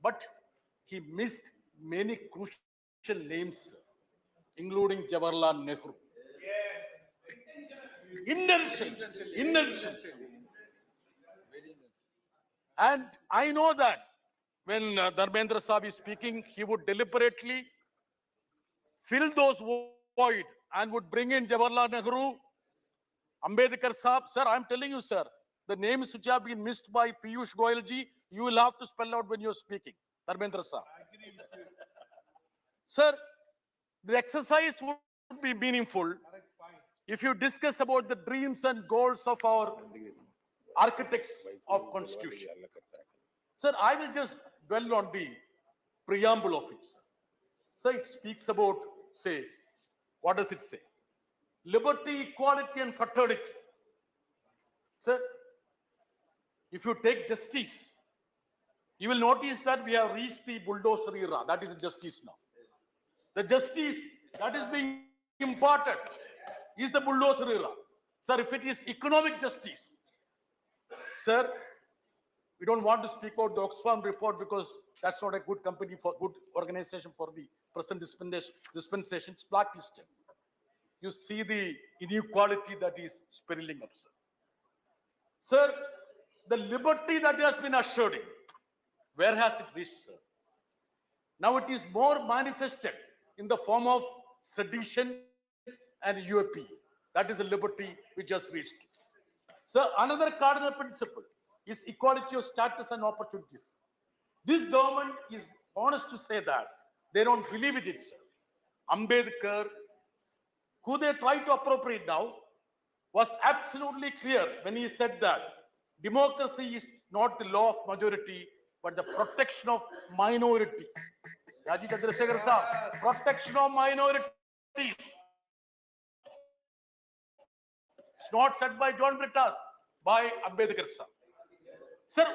but he missed many crucial names, including Jawaharlal Nehru. Intention. And I know that when Dharmendra Saab is speaking, he would deliberately fill those void and would bring in Jawaharlal Nehru, Ambedkar Saab. Sir, I'm telling you, sir, the names which have been missed by Piyush Goyal ji, you will have to spell out when you're speaking. Dharmendra Saab. Sir, the exercise would be meaningful if you discuss about the dreams and goals of our architects of constitution. Sir, I will just dwell on the preamble of it. Sir, it speaks about, say, what does it say? Liberty, equality, and fraternity. Sir, if you take justice, you will notice that we have reached the bulldozer era. That is justice now. The justice that is being imparted is the bulldozer era. Sir, if it is economic justice, sir, we don't want to speak about the Oxfam report because that's not a good company for good organization for the present dispensation. It's blacklisted. You see the inequality that is spiraling up, sir. Sir, the liberty that has been assured in, where has it reached, sir? Now it is more manifested in the form of sedition and UAP. That is a liberty which has reached. Sir, another cardinal principle is equality of status and opportunities. This government is honest to say that they don't believe in it, sir. Ambedkar, who they try to appropriate now, was absolutely clear when he said that democracy is not the law of majority, but the protection of minority. Raji Chandrasekhar Saab, protection of minorities. It's not said by John Brittas, by Ambedkar Saab. Sir,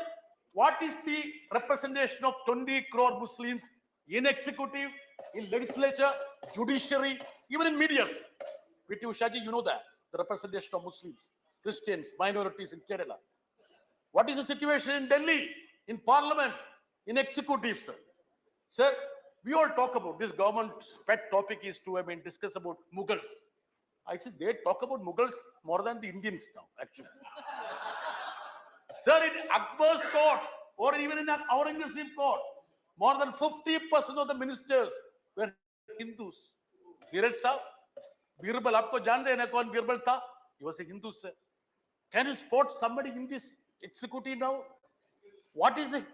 what is the representation of 20 crore Muslims in executive, in legislature, judiciary, even in media? With you, Shaji, you know that. The representation of Muslims, Christians, minorities in Kerala. What is the situation in Delhi, in parliament, in executive, sir? Sir, we all talk about this government's pet topic is to, discuss about Mughals. I said they talk about Mughals more than the Indians now, actually. Sir, in Akbar's court or even in Aurangzeb's court, more than 50% of the ministers were Hindus. Dheeraj Saab, Birbal, aapko jante hain na kaun Birbal tha? He was a Hindu, sir. Can you spot somebody in this executive now? What is the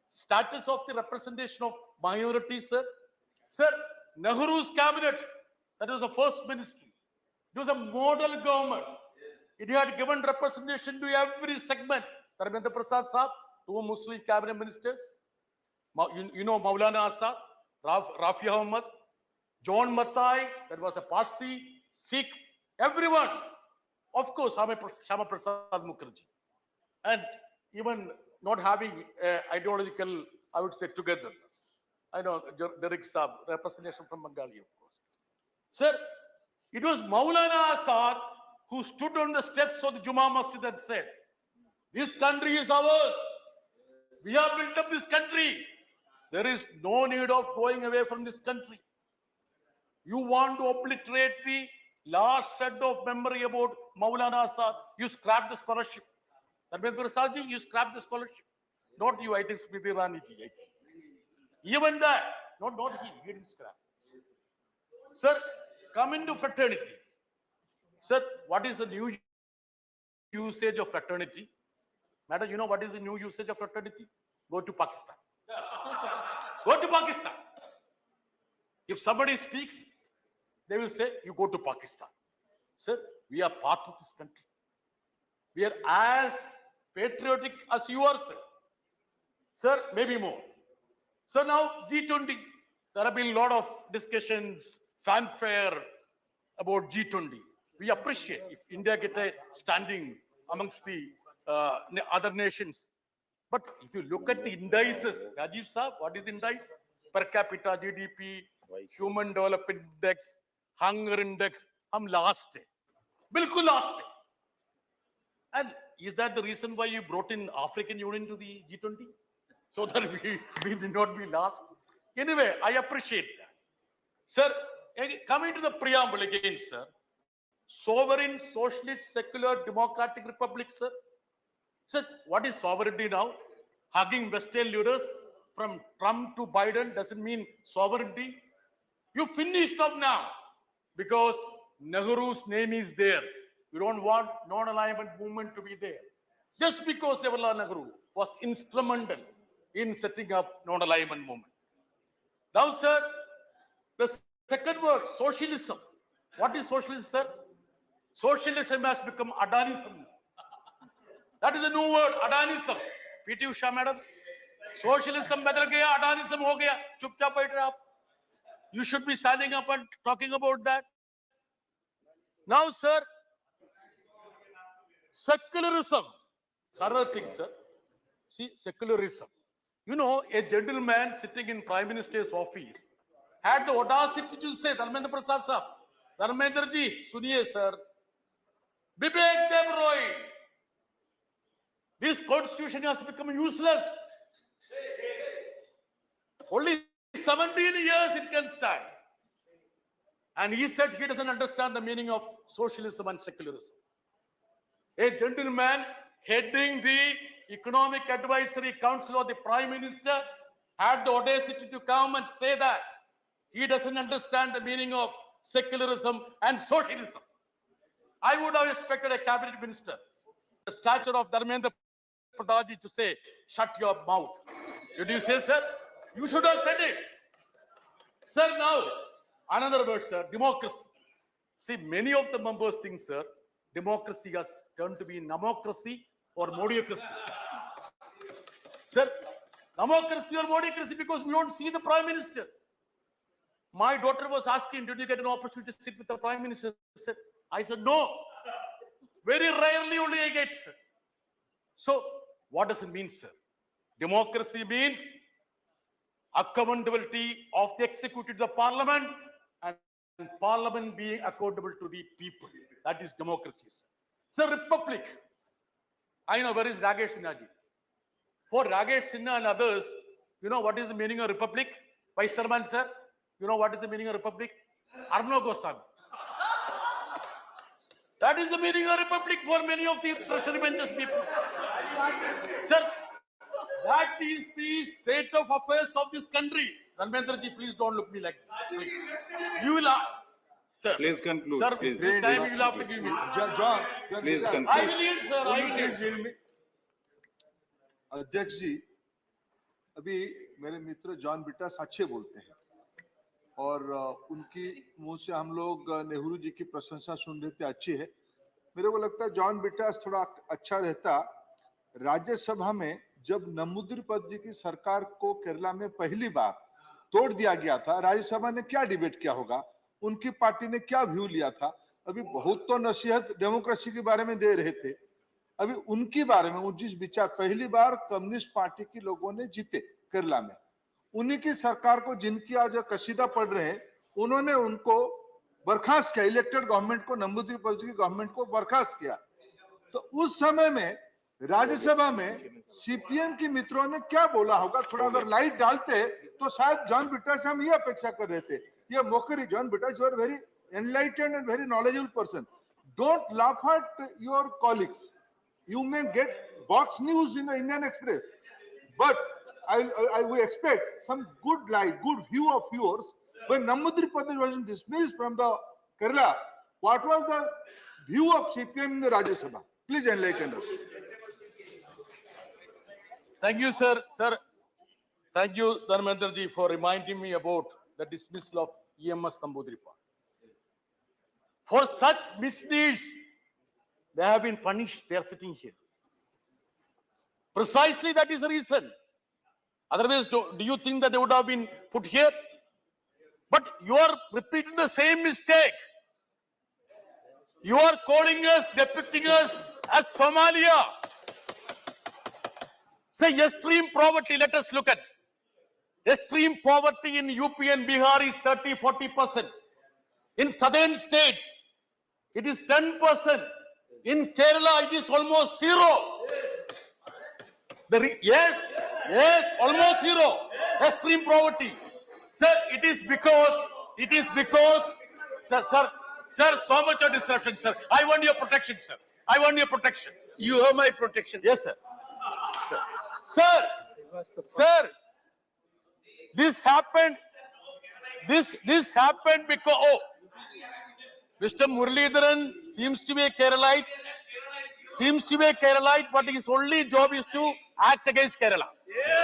status of the representation of minorities, sir? Sir, Nehru's cabinet, that was the first ministry. It was a model government. It had given representation to every segment. Dharmendra Prasad Saab, 2 Muslim cabinet ministers. You know Maulana Asad, Rafi Ahmad, John Matai, that was a Parsi, Sikh, everyone. Of course, Shama Prasad Mukherjee. And even not having ideological, I would say, togetherness. I know Derek Saab, representation from Bengali, of course. Sir, it was Maulana Asad who stood on the steps of the Juma Masjid and said, this country is ours. We have built up this country. There is no need of going away from this country. You want to obliterate the last set of memory about Maulana Asad, you scrap the scholarship. Dharmendra Prasad ji, you scrap the scholarship. Not you, I think Smriti Irani ji. I think. Even that, not he didn't scrap. Sir, come into fraternity. Sir, what is the new usage of fraternity? Madam, you know what is the new usage of fraternity? Go to Pakistan. Go to Pakistan. If somebody speaks, they will say, you go to Pakistan. Sir, we are part of this country. We are as patriotic as you are, sir. Sir, maybe more. So now G20, there have been a lot of discussions, fanfare about G20. We appreciate if India get a standing amongst the other nations. But if you look at the indices, Rajiv Saab, what is indice? Per capita GDP, Human Development Index, Hunger Index, hum last hai. Bilkul last hai. And is that the reason why you brought in African Union to the G20? So that we did not be last? Anyway, I appreciate that. Sir, coming to the preamble again, sir. Sovereign, socialist, secular, democratic republic, sir. Sir, what is sovereignty now? Hugging Western leaders from Trump to Biden doesn't mean sovereignty. You finished up now because Nehru's name is there. You don't want non-alignment movement to be there. Just because Jawaharlal Nehru was instrumental in setting up non-alignment movement. Now, sir, the second word, socialism. What is socialism, sir? Socialism has become Adanism. That is a new word, Adanism. PT Usha, madam. Socialism badal gaya, Adanism ho gaya. Chupchap baith rahe aap. You should be standing up and talking about that. Now, sir, secularism. Another thing, sir. See, secularism. You know, a gentleman sitting in Prime Minister's office had the audacity to say, Dharmendra Prasad sir, Dharmendra ji, suniye sir, Vivek Dev Roy, this constitution has become useless. Only 17 years it can stand. And he said he doesn't understand the meaning of socialism and secularism. A gentleman heading the Economic Advisory Council of the Prime Minister had the audacity to come and say that he doesn't understand the meaning of secularism and socialism. I would have expected a cabinet minister, the stature of Dharmendra Pradhan to say, shut your mouth. Did you say, sir? You should have said it. Sir, now, another word, sir, democracy. See, many of the members think, sir, democracy has turned to be namocracy or modiocracy. Sir, democracy or modiocracy because we don't see the Prime Minister. My daughter was asking, did you get an opportunity to sit with the Prime Minister? I said, no. Very rarely only I get, sir. So, what does it mean, sir? Democracy means accountability of the executive to the Parliament and Parliament being accountable to the people. That is democracy, sir. Sir, republic. I know, where is Rajesh Sinha ji? For Rajesh Sinha and others, you know what is the meaning of republic? Vice Chairman, sir, you know what is the meaning of republic? Arno Goswami. That is the meaning of republic for many of the treasury benches people. Sir, that is the state of affairs of this country. Dharmendra ji, please don't look me like this. Please. You will have, sir. Please conclude. Sir, please. this time you will have to give me, sir. John, Please conclude. I will yield, sir. I will yield. अध्यक्ष जी, अभी मेरे मित्र John बिट्टास अच्छे बोलते हैं और उनकी मुंह से हम लोग नेहरू जी की प्रशंसा सुन रहे थे, अच्छी है। मेरे को लगता है जॉन बिट्टास थोड़ा अच्छा रहता राज्यसभा में जब नमूद्रीपद जी की सरकार को केरला में पहली बार तोड़ दिया गया था, राज्यसभा ने क्या डिबेट किया होगा, उनकी पार्टी ने क्या व्यू लिया था। अभी बहुत तो नसीहत डेमोक्रेसी के बारे में दे रहे थे, अभी उनके बारे में जिस विचार पहली बार कम्युनिस्ट पार्टी के लोगों ने जीते केरला में, उन्हीं की सरकार को जिनकी आज कसीदा पढ़ रहे हैं, उन्होंने उनको बर्खास्त किया, इलेक्टेड गवर्नमेंट को, नमूद्रीपद जी की गवर्नमेंट को बर्खास्त किया। तो उस समय में राज्यसभा में सीपीएम के मित्रों ने क्या बोला होगा, थोड़ा अगर लाइट डालते तो शायद जॉन बिट्टा से हम ये अपेक्षा कर रहे थे। ये mockery, John Brittas, you are very enlightened and very knowledgeable person, don't laugh at your colleagues, you may get box news in the Indian Express, but we expect some good light, good view of yours. When Namboodiripad was dismissed from the Kerala, what was the view of CPM in the Rajya Sabha? Please enlighten us. Thank you, sir. Sir, thank you, Dharmendra ji, for reminding me about the dismissal of EMS Namboodiripad. For such misdeeds, they have been punished. They are sitting here. Precisely that is the reason. Otherwise, do you think that they would have been put here? But you are repeating the same mistake. You are calling us, depicting us as Somalia. Say extreme poverty, let us look at. Extreme poverty in UP and Bihar is 30-40%. In southern states, it is 10%. In Kerala, it is almost zero. Yes, almost zero. Extreme poverty. Sir, it is because, sir, so much of disruption, sir. I want your protection, sir. I want your protection. You have my protection. Yes, sir. Sir, this happened because, Mr. Muralidharan seems to be a Keralite, but his only job is to act against Kerala.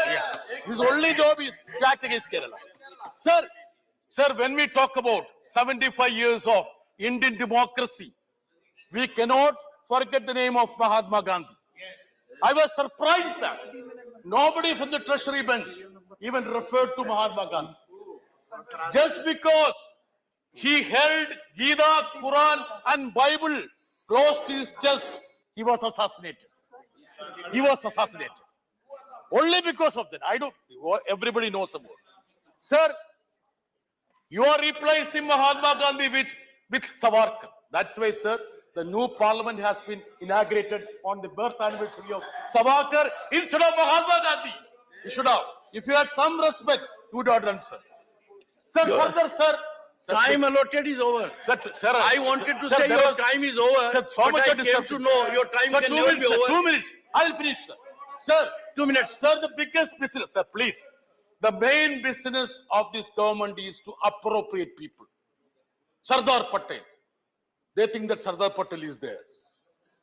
Yeah. His only job is to act against Kerala. Sir, when we talk about 75 years of Indian democracy, we cannot forget the name of Mahatma Gandhi. I was surprised that nobody from the treasury bench even referred to Mahatma Gandhi. Just because he held Gita, Quran and Bible close to his chest, he was assassinated. Only because of that. Everybody knows about it. Sir, you are replacing Mahatma Gandhi with Savarkar. That's why, sir, the new parliament has been inaugurated on the birth anniversary of Savarkar instead of Mahatma Gandhi. You should have. If you had some respect, you would have done, sir. Sir, further, sir. Time allotted is over. Sir, I wanted to say your time is over, sir, so but much I of came disruption, to know your time sir, can 2 never minutes, be sir, over. 2 minutes. I'll finish, sir. Sir, 2 minutes. Sir, the biggest business, sir, please. The main business of this government is to appropriate people. Sardar Patel. They think that Sardar Patel is theirs.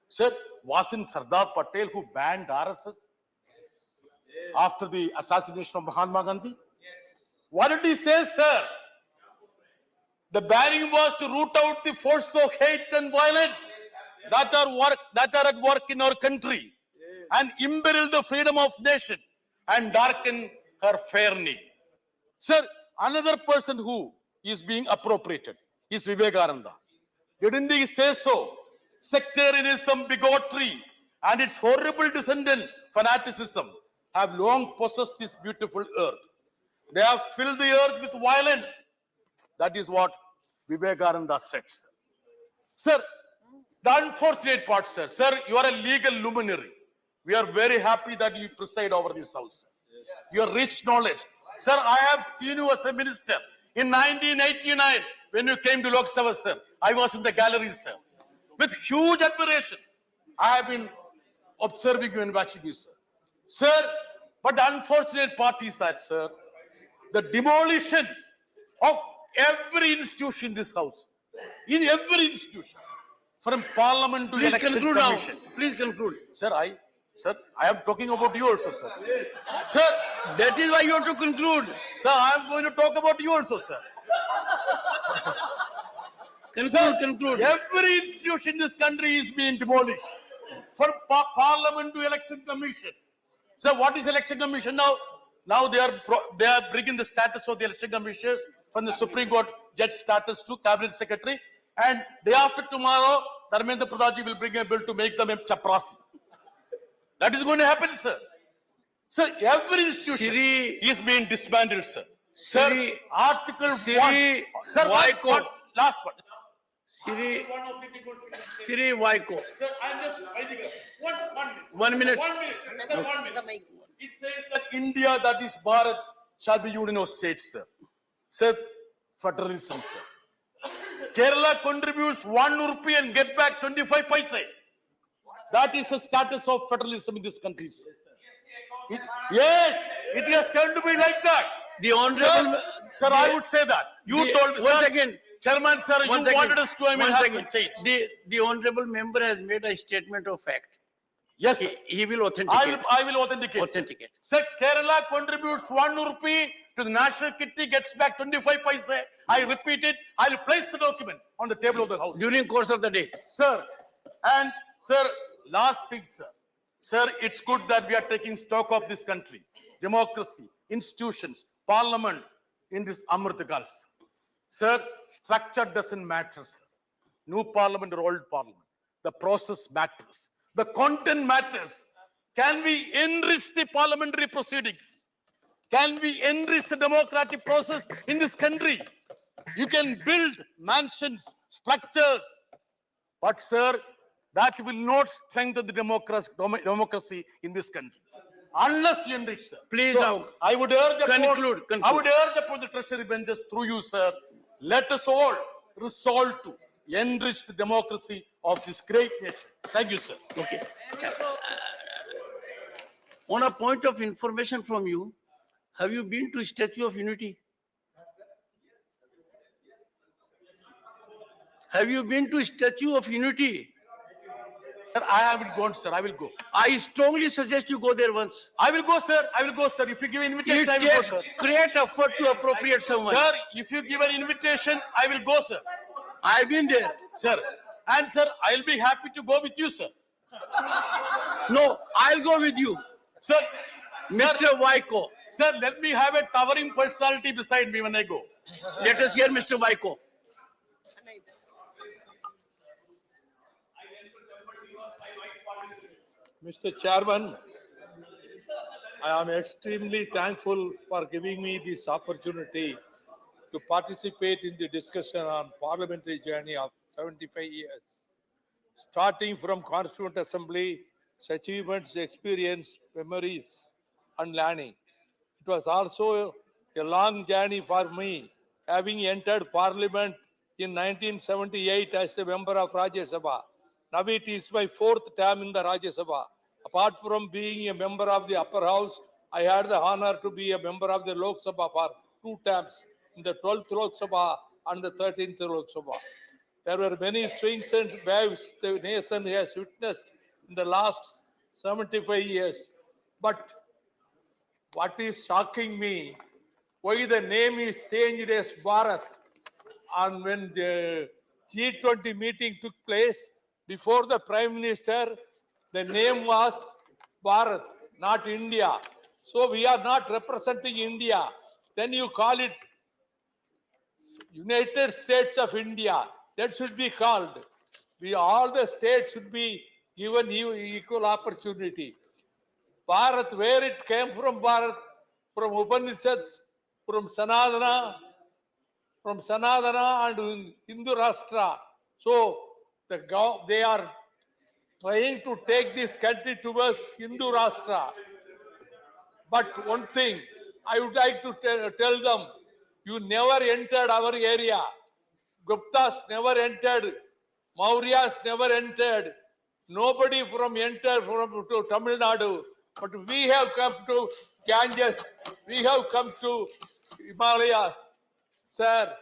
Sir, wasn't Sardar Patel who banned RSS after the assassination of Mahatma Gandhi? What did he say, sir? The banning was to root out the force of hate and violence that are at work in our country and imperil the freedom of nation and darken her fair name. Sir, another person who is being appropriated is Vivekananda. Didn't he say so? Sectarianism, bigotry, and its horrible descendant, fanaticism, have long possessed this beautiful earth. They have filled the earth with violence. That is what Vivekananda said, sir. Sir, the unfortunate part, sir. Sir, you are a legal luminary. We are very happy that you preside over this house, sir. Your rich knowledge. Sir, I have seen you as a minister. In 1989, when you came to Lok Sabha, sir, I was in the galleries, sir. With huge admiration, I have been observing you and watching you, sir. Sir, but the unfortunate part is that, sir, the demolition of every institution in this house, in every institution, from parliament to election commission. Please conclude. Sir, I am talking about you also, sir. Sir, that is why you have to conclude. Sir, I am going to talk about you also, sir. Conclude. Every institution in this country is being demolished. From parliament to election commission. So what is election commission now? Now they are bringing the status of the election commissioners from the Supreme Court judge status to cabinet secretary. And day after tomorrow, Dharmendra Pradhanji will bring a bill to make them a chaprasi. That is going to happen, sir. Sir, every institution is being disbanded, sir. Sir, Article 1. Sir, last one. Siri Vaiko. Sir, I'm just writing it. 1 minute. 1 minute. Sir, 1 minute. It says that India, that is Bharat, shall be union of states, sir. Sir, federalism, sir. Kerala contributes 1 rupee and get back 25 paise. That is the status of federalism in this country, sir. Yes, it has turned to be like that. The honorable... Sir, I would say that. You told me, once again, Chairman, sir, you wanted us to have some change. The honorable member has made a statement of fact. Yes, sir. He will authenticate. I will authenticate. Sir, Kerala contributes 1 rupee to the national kitty, gets back 25 paise. I repeat it. I will place the document. on the table of the House. During course of the day. Sir, and sir, last thing, sir. Sir, it's good that we are taking stock of this country, democracy, institutions, parliament in this Amrit Gulf. Sir, structure doesn't matter, sir. New parliament or old parliament. The process matters. The content matters. Can we enrich the parliamentary proceedings? Can we enrich the democratic process in this country? You can build mansions, structures, but sir, that will not strengthen the democracy in this country. Unless you enrich, sir. Please So, now I would urge conclude. I would urge upon the treasury benches through you, sir. Let us all resolve to enrich the democracy of this great nation. Thank you, sir. Okay. On a point of information from you, have you been to Statue of Unity? Have you been to Statue of Unity? Sir, I haven't gone, sir. I will go. I strongly suggest you go there once. I will go, sir. I will go, sir. If you give invitation, I It will go, takes sir. great effort to appropriate someone. Sir, if you give an invitation, I will go, sir. I've been there. Sir, and sir, I'll be happy to go with you, sir. No, I'll go with you. Sir, Mr. Waiko. Sir, let me have a towering personality beside me when I go. Let us hear Mr. Waiko. Mr. Chairman, I am extremely thankful for giving me this opportunity to participate in the discussion on parliamentary journey of 75 years. Starting from Constituent Assembly, its achievements, experience, memories, and learning. It was also a long journey for me, having entered Parliament in 1978 as a member of Rajya Sabha. Now it is my fourth term in the Rajya Sabha. Apart from being a member of the upper house, I had the honor to be a member of the Lok Sabha for 2 terms, in the 12th Lok Sabha and the 13th Lok Sabha. There were many swings and waves the nation has witnessed in the last 75 years. But what is shocking me, why the name is changed as Bharat, and when the G20 meeting took place, before the Prime Minister, the name was Bharat, not India. So we are not representing India. Then you call it United States of India. That should be called. All the states should be given equal opportunity. Bharat, where it came from, Bharat, from Upanishads, from Sanadana and Hindu Rashtra. So they are trying to take this country towards Hindu Rashtra. But one thing, I would like to tell them, you never entered our area. Guptas never entered. Mauryas never entered. Nobody entered to Tamil Nadu. But we have come to Ganges. We have come to Himalayas. Sir,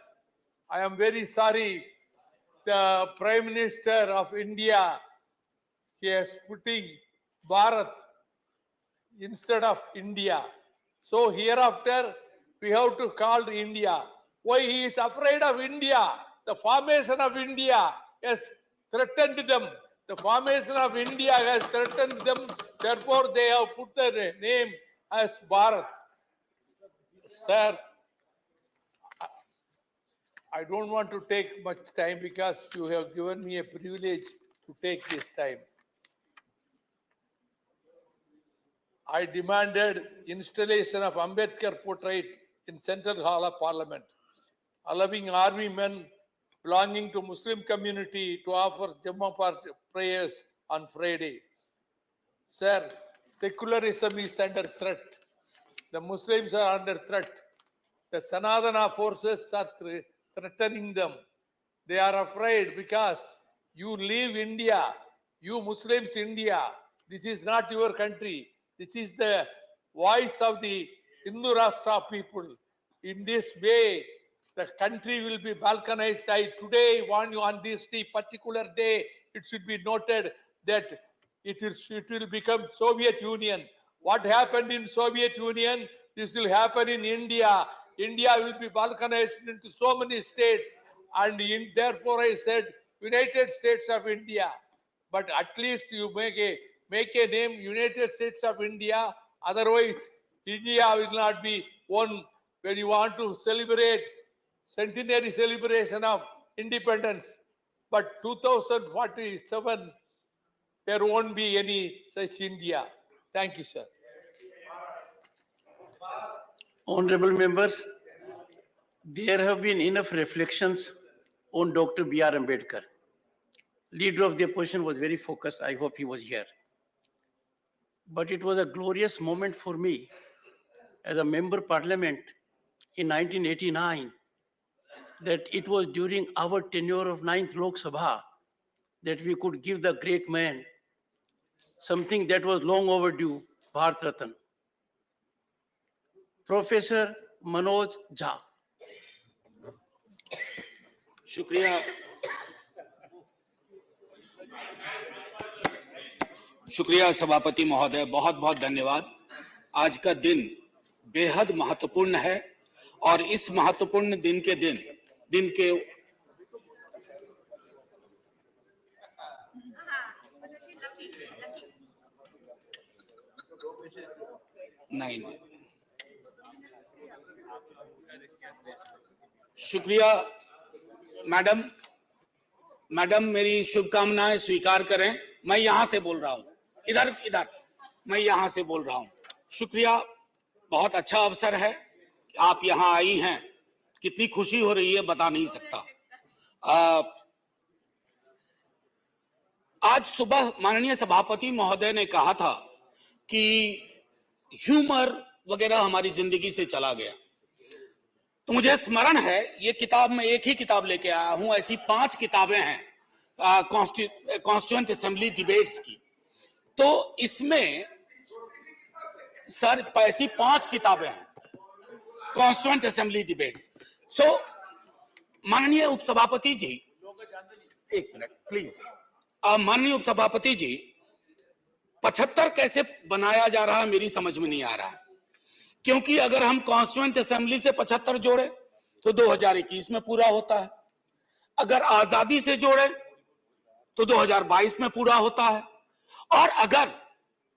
I am very sorry. The Prime Minister of India, he is putting Bharat instead of India. So hereafter, we have to call India. Why he is afraid of India? The formation of India has threatened them. The formation of India has threatened them. Therefore, they have put the name as Bharat. Sir, I don't want to take much time because you have given me a privilege to take this time. I demanded installation of Ambedkar portrait in Central Hall of Parliament, allowing army men belonging to Muslim community to offer Jummah prayers on Friday. Sir, secularism is under threat. The Muslims are under threat. The Sanadana forces are threatening them. They are afraid because you leave India, you Muslims India. This is not your country. This is the voice of the Hindu Rashtra people. In this way, the country will be balkanized. I today want you on this particular day, it should be noted that it will become Soviet Union. What happened in Soviet Union, this will happen in India. India will be balkanized into so many states. and therefore I said United States of India. But at least you make a name United States of India. Otherwise, India will not be one when you want to celebrate centenary celebration of independence. But 2047, there won't be any such India. Thank you, sir. Honorable members, there have been enough reflections on Dr. B.R. Ambedkar. Leader of the opposition was very focused. I hope he was here. But it was a glorious moment for me as a member of parliament in 1989 that it was during our tenure of 9th Lok Sabha that we could give the great man something that was long overdue, Bharat Ratna. Professor Manoj Jha. शुक्रिया शुक्रिया सभापति महोदय, बहुत बहुत धन्यवाद। आज का दिन बेहद महत्वपूर्ण है और इस महत्वपूर्ण दिन के नहीं शुक्रिया मैडम मेरी शुभकामनाएं स्वीकार करें। मैं यहां से बोल रहा हूं, इधर मैं यहां से बोल रहा हूं। शुक्रिया, बहुत अच्छा अवसर है कि आप यहां आई हैं। कितनी खुशी हो रही है बता नहीं सकता। आज सुबह माननीय सभापति महोदय ने कहा था कि ह्यूमर वगैरह हमारी जिंदगी से चला गया। तो मुझे स्मरण है, ये किताब मैं एक ही किताब लेके आया हूं, ऐसी 5 किताबें हैं कॉन्स्टिट्यूएंट असेंबली डिबेट्स की। तो इसमें सर ऐसी 5 किताबें हैं कॉन्स्टिट्यूएंट असेंबली डिबेट्स। सो माननीय उपसभापति जी, एक मिनट प्लीज। माननीय उपसभापति जी, 75 कैसे बनाया जा रहा है मेरी समझ में नहीं आ रहा है, क्योंकि अगर हम कॉन्स्टिट्यूएंट असेंबली से 75 जोड़े तो 2021 में पूरा होता है, अगर आजादी से जोड़े तो 2022 में पूरा होता है, और अगर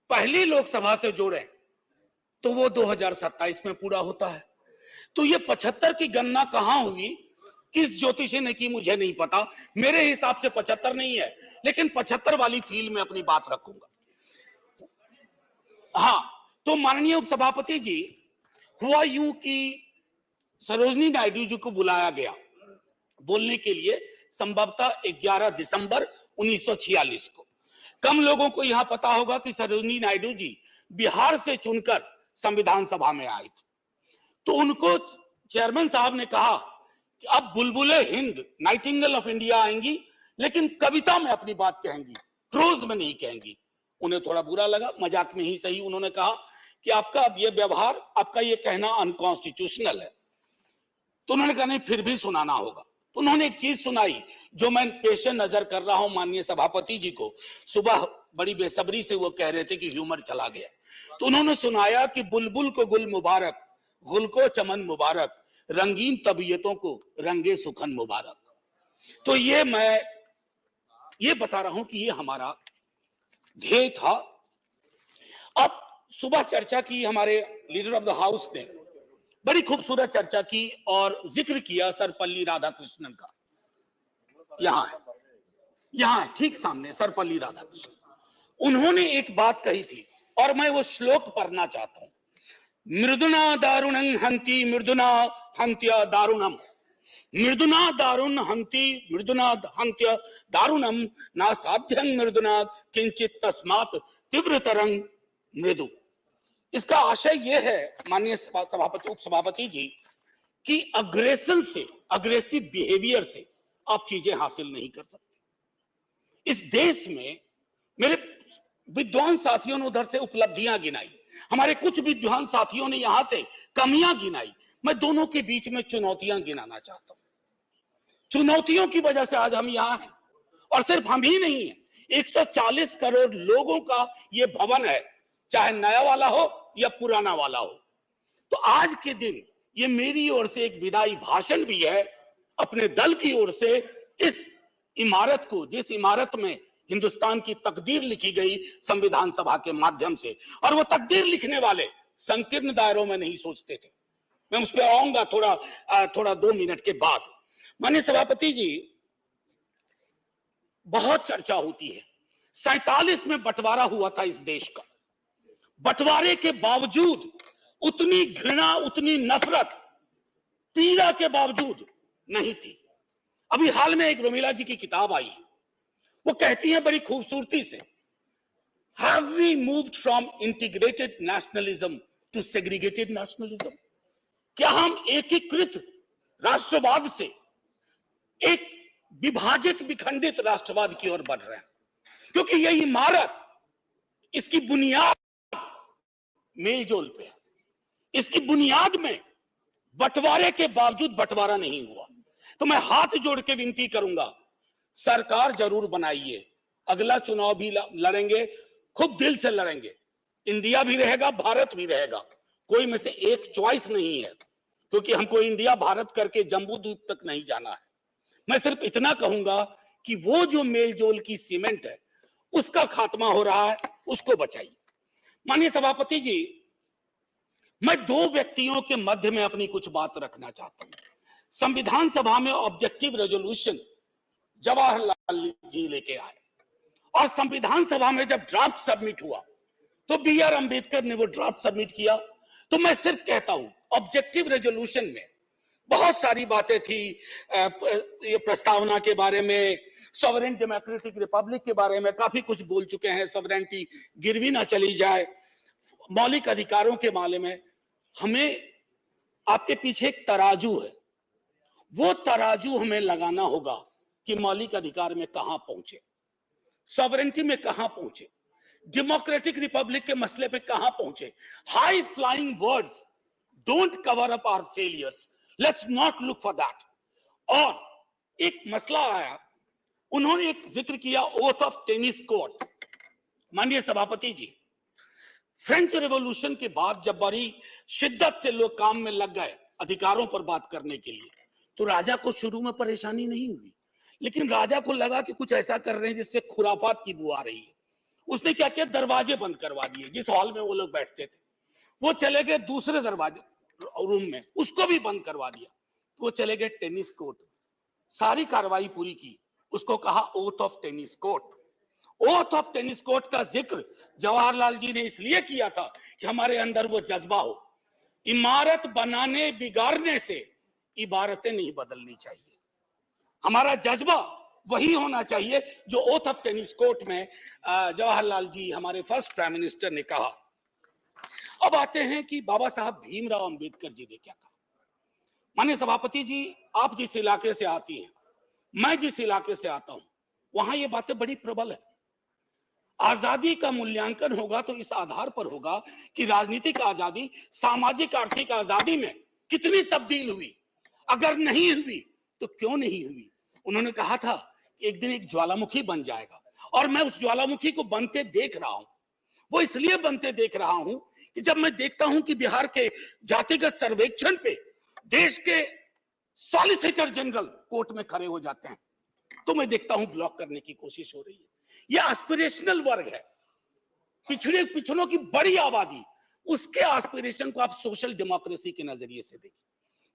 पहली लोकसभा से जोड़े तो वो 2027 में पूरा होता है। तो ये 75 की गणना कहां हुई, किस ज्योतिषी ने की मुझे नहीं पता। मेरे हिसाब से 75 नहीं है, लेकिन 75 वाली फील में अपनी बात रखूंगा। हाँ, तो माननीय उपसभापति जी, हुआ यूं कि सरोजिनी नायडू जी को बुलाया गया बोलने के लिए संभवतः 11 दिसंबर 1946 को। कम लोगों को यहां पता होगा कि सरोजिनी नायडू जी बिहार से चुनकर संविधान सभा में आए थे। तो उनको चेयरमैन साहब ने कहा कि अब बुलबुले हिंद, नाइटिंगेल ऑफ इंडिया आएंगी, लेकिन कविता में अपनी बात कहेंगी, प्रोज में नहीं कहेंगी। उन्हें थोड़ा बुरा लगा, मजाक में ही सही। उन्होंने कहा कि आपका ये व्यवहार, आपका ये कहना अनकॉन्स्टिट्यूशनल है। तो उन्होंने कहा नहीं, फिर भी सुनाना होगा। तो उन्होंने एक चीज सुनाई जो मैं पेशे नजर कर रहा हूं माननीय सभापति जी को। सुबह बड़ी बेसब्री से वो कह रहे थे कि ह्यूमर चला गया, तो उन्होंने सुनाया कि बुलबुल को गुल मुबारक, गुल को चमन मुबारक, रंगीन तबीयतों को रंगे सुखन मुबारक। तो ये मैं ये बता रहा हूं कि ये हमारा ध्येय था। अब सुबह चर्चा की, हमारे लीडर ऑफ द हाउस ने बड़ी खूबसूरत चर्चा की और जिक्र किया सर्वपल्ली राधाकृष्णन का। यहां ठीक सामने सर्वपल्ली राधाकृष्णन। उन्होंने एक बात कही थी और मैं वो श्लोक पढ़ना चाहता हूं। मृदुना दारुणं हंति मृदुना हंत्य दारुणम, मृदुना दारुण हंति मृदुना हंत्य दारुणम, ना साध्यं मृदुना किंचित तस्मात् तीव्रतरं मृदु। इसका आशय यह है माननीय सभापति, उपसभापति जी, कि अग्रेशन से, अग्रेसिव बिहेवियर से आप चीजें हासिल नहीं कर सकते। इस देश में मेरे विद्वान साथियों ने उधर से उपलब्धियां गिनाई, हमारे कुछ विद्वान साथियों ने यहां से कमियां गिनाई। मैं दोनों के बीच में चुनौतियां गिनाना चाहता हूं। चुनौतियों की वजह से आज हम यहां हैं, और सिर्फ हम ही नहीं है, 140 करोड़ लोगों का ये भवन है, चाहे नया वाला हो या पुराना वाला हो। तो आज के दिन ये मेरी ओर से एक विदाई भाषण भी है अपने दल की ओर से इस इमारत को, जिस इमारत में हिंदुस्तान की तकदीर लिखी गई संविधान सभा के माध्यम से, और वो तकदीर लिखने वाले संकीर्ण दायरों में नहीं सोचते थे। मैं उस पर आऊंगा थोड़ा 2 मिनट के बाद। माननीय सभापति जी, बहुत चर्चा होती है, 47 में बंटवारा हुआ था इस देश का, बंटवारे के बावजूद उतनी घृणा, उतनी नफरत, पीड़ा के बावजूद नहीं थी। अभी हाल में एक रोमिला जी की किताब आई, वो कहती है बड़ी खूबसूरती से, Have we moved from integrated nationalism to segregated nationalism? क्या हम एकीकृत राष्ट्रवाद से एक विभाजित विखंडित राष्ट्रवाद की ओर बढ़ रहे हैं? क्योंकि यह इमारत, इसकी बुनियाद मेलजोल पे है, इसकी बुनियाद में बंटवारे के बावजूद बंटवारा नहीं हुआ। तो मैं हाथ जोड़ के विनती करूंगा, सरकार जरूर बनाइए, अगला चुनाव भी लड़ेंगे, खूब दिल से लड़ेंगे, इंडिया भी रहेगा, भारत भी रहेगा, कोई में से एक चॉइस नहीं है, क्योंकि हमको इंडिया भारत करके जम्बू द्वीप तक नहीं जाना है। मैं सिर्फ इतना कहूंगा कि वो जो मेलजोल की सीमेंट है उसका खात्मा हो रहा है, उसको बचाइए। माननीय सभापति जी, मैं 2 व्यक्तियों के मध्य में अपनी कुछ बात रखना चाहता हूं। संविधान सभा में ऑब्जेक्टिव रेजोल्यूशन जवाहरलाल जी लेके आए, और संविधान सभा में जब ड्राफ्ट सबमिट हुआ तो BR अंबेडकर ने वो ड्राफ्ट सबमिट किया। तो मैं सिर्फ कहता हूं, ऑब्जेक्टिव रेजोल्यूशन में बहुत सारी बातें थी, ये प्रस्तावना के बारे में, सॉवरेन डेमोक्रेटिक रिपब्लिक के बारे में काफी कुछ बोल चुके हैं, सॉवरेनिटी गिरवी ना चली जाए, मौलिक अधिकारों के बारे में। हमें आपके पीछे एक तराजू है, वो तराजू हमें लगाना होगा कि मौलिक अधिकार में कहां पहुंचे, सॉवरेनिटी में कहां पहुंचे, डेमोक्रेटिक रिपब्लिक के मसले पे कहां पहुंचे। High flying words don't cover up our failures, let's not look for that. और एक मसला आया, उन्होंने एक जिक्र किया ओथ ऑफ टेनिस कोर्ट। माननीय सभापति जी, फ्रेंच रेवोल्यूशन के बाद जब बड़ी शिद्दत से लोग काम में लग गए अधिकारों पर बात करने के लिए, तो राजा को शुरू में परेशानी नहीं हुई, लेकिन राजा को लगा कि कुछ ऐसा कर रहे हैं जिससे खुराफात की बू आ रही है। उसने क्या किया, दरवाजे बंद करवा दिए, जिस हॉल में वो लोग बैठते थे वो चले गए दूसरे दरवाजे रूम में, उसको भी बंद करवा दिया, तो वो चले गए टेनिस कोर्ट। सारी कार्रवाई पूरी की, उसको कहा oath of tennis court. Oath of tennis court का जिक्र जवाहरलाल जी ने इसलिए किया था कि हमारे अंदर वो जज्बा हो, इमारत बनाने बिगाड़ने से इबारतें नहीं बदलनी चाहिए, हमारा जज्बा वही होना चाहिए जो ओथ ऑफ टेनिस कोर्ट में जवाहरलाल जी, हमारे फर्स्ट प्राइम मिनिस्टर, ने कहा। अब आते हैं कि बाबा साहब भीमराव अंबेडकर जी ने क्या कहा। माननीय सभापति जी, आप जिस इलाके से आती हैं, मैं जिस इलाके से आता हूं, वहां ये बातें बड़ी प्रबल है। आजादी का मूल्यांकन होगा तो इस आधार पर होगा कि राजनीतिक आजादी, सामाजिक आर्थिक आजादी में कितनी तब्दील हुई, अगर नहीं हुई तो क्यों नहीं हुई। उन्होंने कहा था कि एक दिन एक ज्वालामुखी बन जाएगा, और मैं उस ज्वालामुखी को बनते देख रहा हूं। वो इसलिए बनते देख रहा हूं कि जब मैं देखता हूं कि बिहार के जातिगत सर्वेक्षण पे देश के सॉलिसिटर जनरल कोर्ट में खड़े हो जाते हैं, तो मैं देखता हूं ब्लॉक करने की कोशिश हो रही है। यह एस्पिरेशनल वर्ग है, पिछड़ों की बड़ी आबादी, उसके एस्पिरेशन को आप सोशल डेमोक्रेसी के नजरिए से देखिए,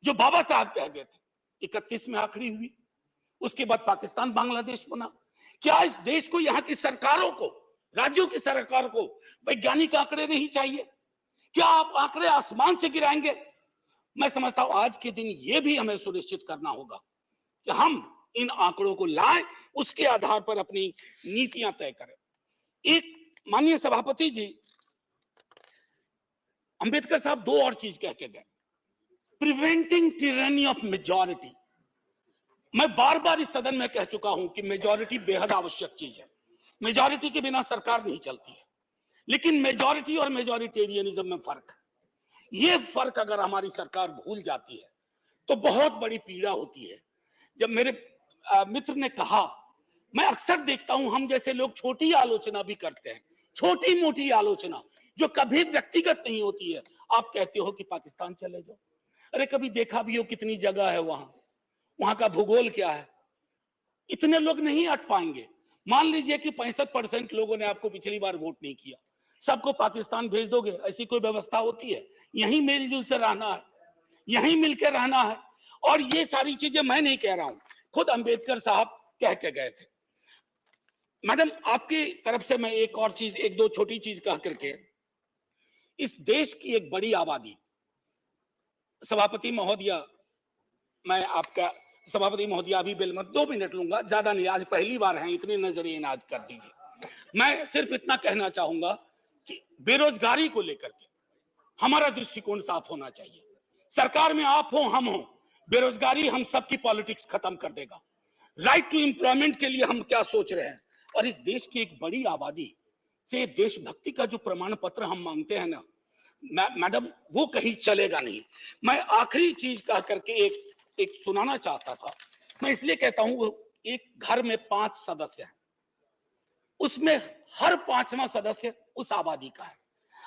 जो बाबा साहब कह गए थे। 31 में आखिरी हुई, उसके बाद पाकिस्तान बांग्लादेश बना। क्या इस देश को, यहाँ की सरकारों को, राज्यों की सरकार को वैज्ञानिक आंकड़े नहीं चाहिए? क्या आप आंकड़े आसमान से गिराएंगे? मैं समझता हूं आज के दिन यह भी हमें सुनिश्चित करना होगा कि हम इन आंकड़ों को लाएं, उसके आधार पर अपनी नीतियां तय करें। एक माननीय सभापति जी, अंबेडकर साहब 2 और चीज कह के गए, प्रिवेंटिंग टिरनी ऑफ मेजॉरिटी। मैं बार बार इस सदन में कह चुका हूं कि मेजॉरिटी बेहद आवश्यक चीज है, मेजॉरिटी के बिना सरकार नहीं चलती है, लेकिन मेजॉरिटी और मेजॉरिटेरियनिज्म में फर्क है। ये फर्क अगर हमारी सरकार भूल जाती है तो बहुत बड़ी पीड़ा होती है। जब मेरे मित्र ने कहा, मैं अक्सर देखता हूं हम जैसे लोग छोटी आलोचना भी करते हैं, छोटी मोटी आलोचना जो कभी व्यक्तिगत नहीं होती है। आप कहते हो कि पाकिस्तान चले जाओ, अरे कभी देखा भी हो कितनी जगह है वहां, वहां का भूगोल क्या है, इतने लोग नहीं अट पाएंगे। मान लीजिए कि 65% लोगों ने आपको पिछली बार वोट नहीं किया, सबको पाकिस्तान भेज दोगे? ऐसी कोई व्यवस्था होती है? यहीं मिलजुल से रहना है, यहीं मिलकर रहना है। और ये सारी चीजें मैं नहीं कह रहा हूं, खुद अंबेडकर साहब कह के गए थे। मैडम, आपकी तरफ से मैं एक और चीज, एक दो छोटी चीज कह करके, इस देश की एक बड़ी आबादी, सभापति महोदया, मैं आपका सभापति महोदया अभी बिल मत, 2 मिनट लूंगा, ज्यादा नहीं, आज पहली बार है, इतने नजरिए इनाद कर दीजिए। मैं सिर्फ इतना कहना चाहूंगा कि बेरोजगारी को लेकर के हमारा दृष्टिकोण साफ होना चाहिए। सरकार में आप हो, हम हो, बेरोजगारी हम सबकी पॉलिटिक्स खत्म कर देगा। राइट टू एम्प्लॉयमेंट के लिए हम क्या सोच रहे हैं? और इस देश की एक बड़ी आबादी से देशभक्ति का जो प्रमाण पत्र हम मांगते हैं ना मैडम, वो कहीं चलेगा नहीं। मैं आखिरी चीज कह करके एक सुनाना चाहता था। मैं इसलिए कहता हूं, एक घर में 5 सदस्य हैं, उसमें हर 5वां सदस्य उस आबादी का है।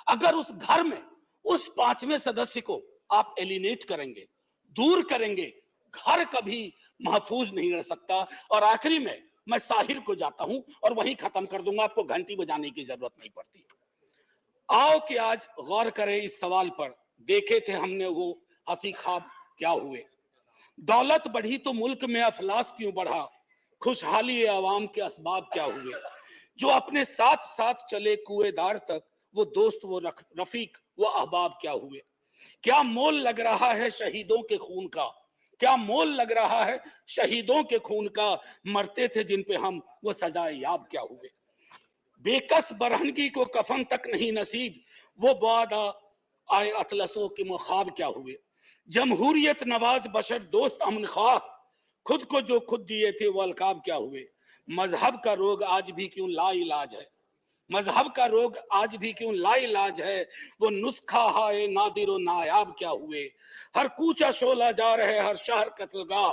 अगर उस घर में उस 5वें सदस्य को आप एलिनेट करेंगे, दूर करेंगे, घर कभी महफूज नहीं रह सकता। और आखिरी में मैं साहिर को जाता हूं और वहीं खत्म कर दूंगा, आपको घंटी बजाने की जरूरत नहीं पड़ती। आओ कि आज गौर करें इस सवाल पर। देखे थे हमने वो हंसी ख्वाब क्या हुए, दौलत बढ़ी तो मुल्क में अफलास क्यों बढ़ा, खुशहाली आवाम के असबाब क्या हुए, जो अपने साथ साथ चले कुएदार तक, वो दोस्त वो रफीक वो अहबाब क्या हुए। क्या मोल लग रहा है शहीदों के खून का, क्या मोल लग रहा है शहीदों के खून का, मरते थे जिन पे हम, वो सजाए याब क्या हुए। बेकस बरहनगी को कफन तक नहीं नसीब, वो वादा आए अतलसों के मुखाब क्या हुए। जमहूरियत नवाज बशर दोस्त अमन ख्वाह, खुद को जो खुद दिए थे वो अलकाब क्या हुए। मजहब का रोग आज भी क्यों लाइलाज है, मजहब का रोग आज भी क्यों लाइलाज है, वो नुस्खा हाय नादिर नायाब क्या हुए। हर कूचा शोला जा रहे हर शहर कत्लगाह,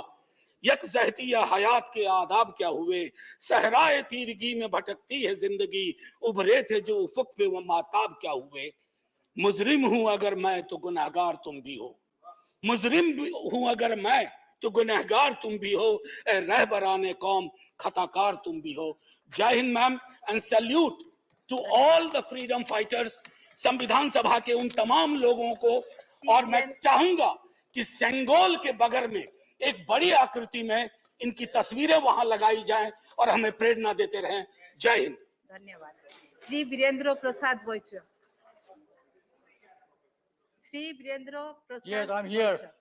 यकजहतिया हयात के आदाब क्या हुए। सहराए तीरगी में भटकती है जिंदगी, उभरे थे जो उफक पे वो माताब क्या हुए। मुजरिम हूं अगर मैं तो गुनहगार तुम भी हो, मुजरिम हूं अगर मैं तो गुनहगार तुम भी हो, ए रहबराने कौम खताकार तुम भी हो। जय हिंद ma'am, and salute to all the freedom fighters, संविधान सभा के उन तमाम लोगों को। और मैं चाहूंगा कि सेंगोल के बगल में एक बड़ी आकृति में इनकी तस्वीरें वहां लगाई जाएं और हमें प्रेरणा देते रहें। जय हिंद। धन्यवाद। श्री वीरेंद्र प्रसाद बोईसर। श्री वीरेंद्र प्रसाद। Yes, I'm here.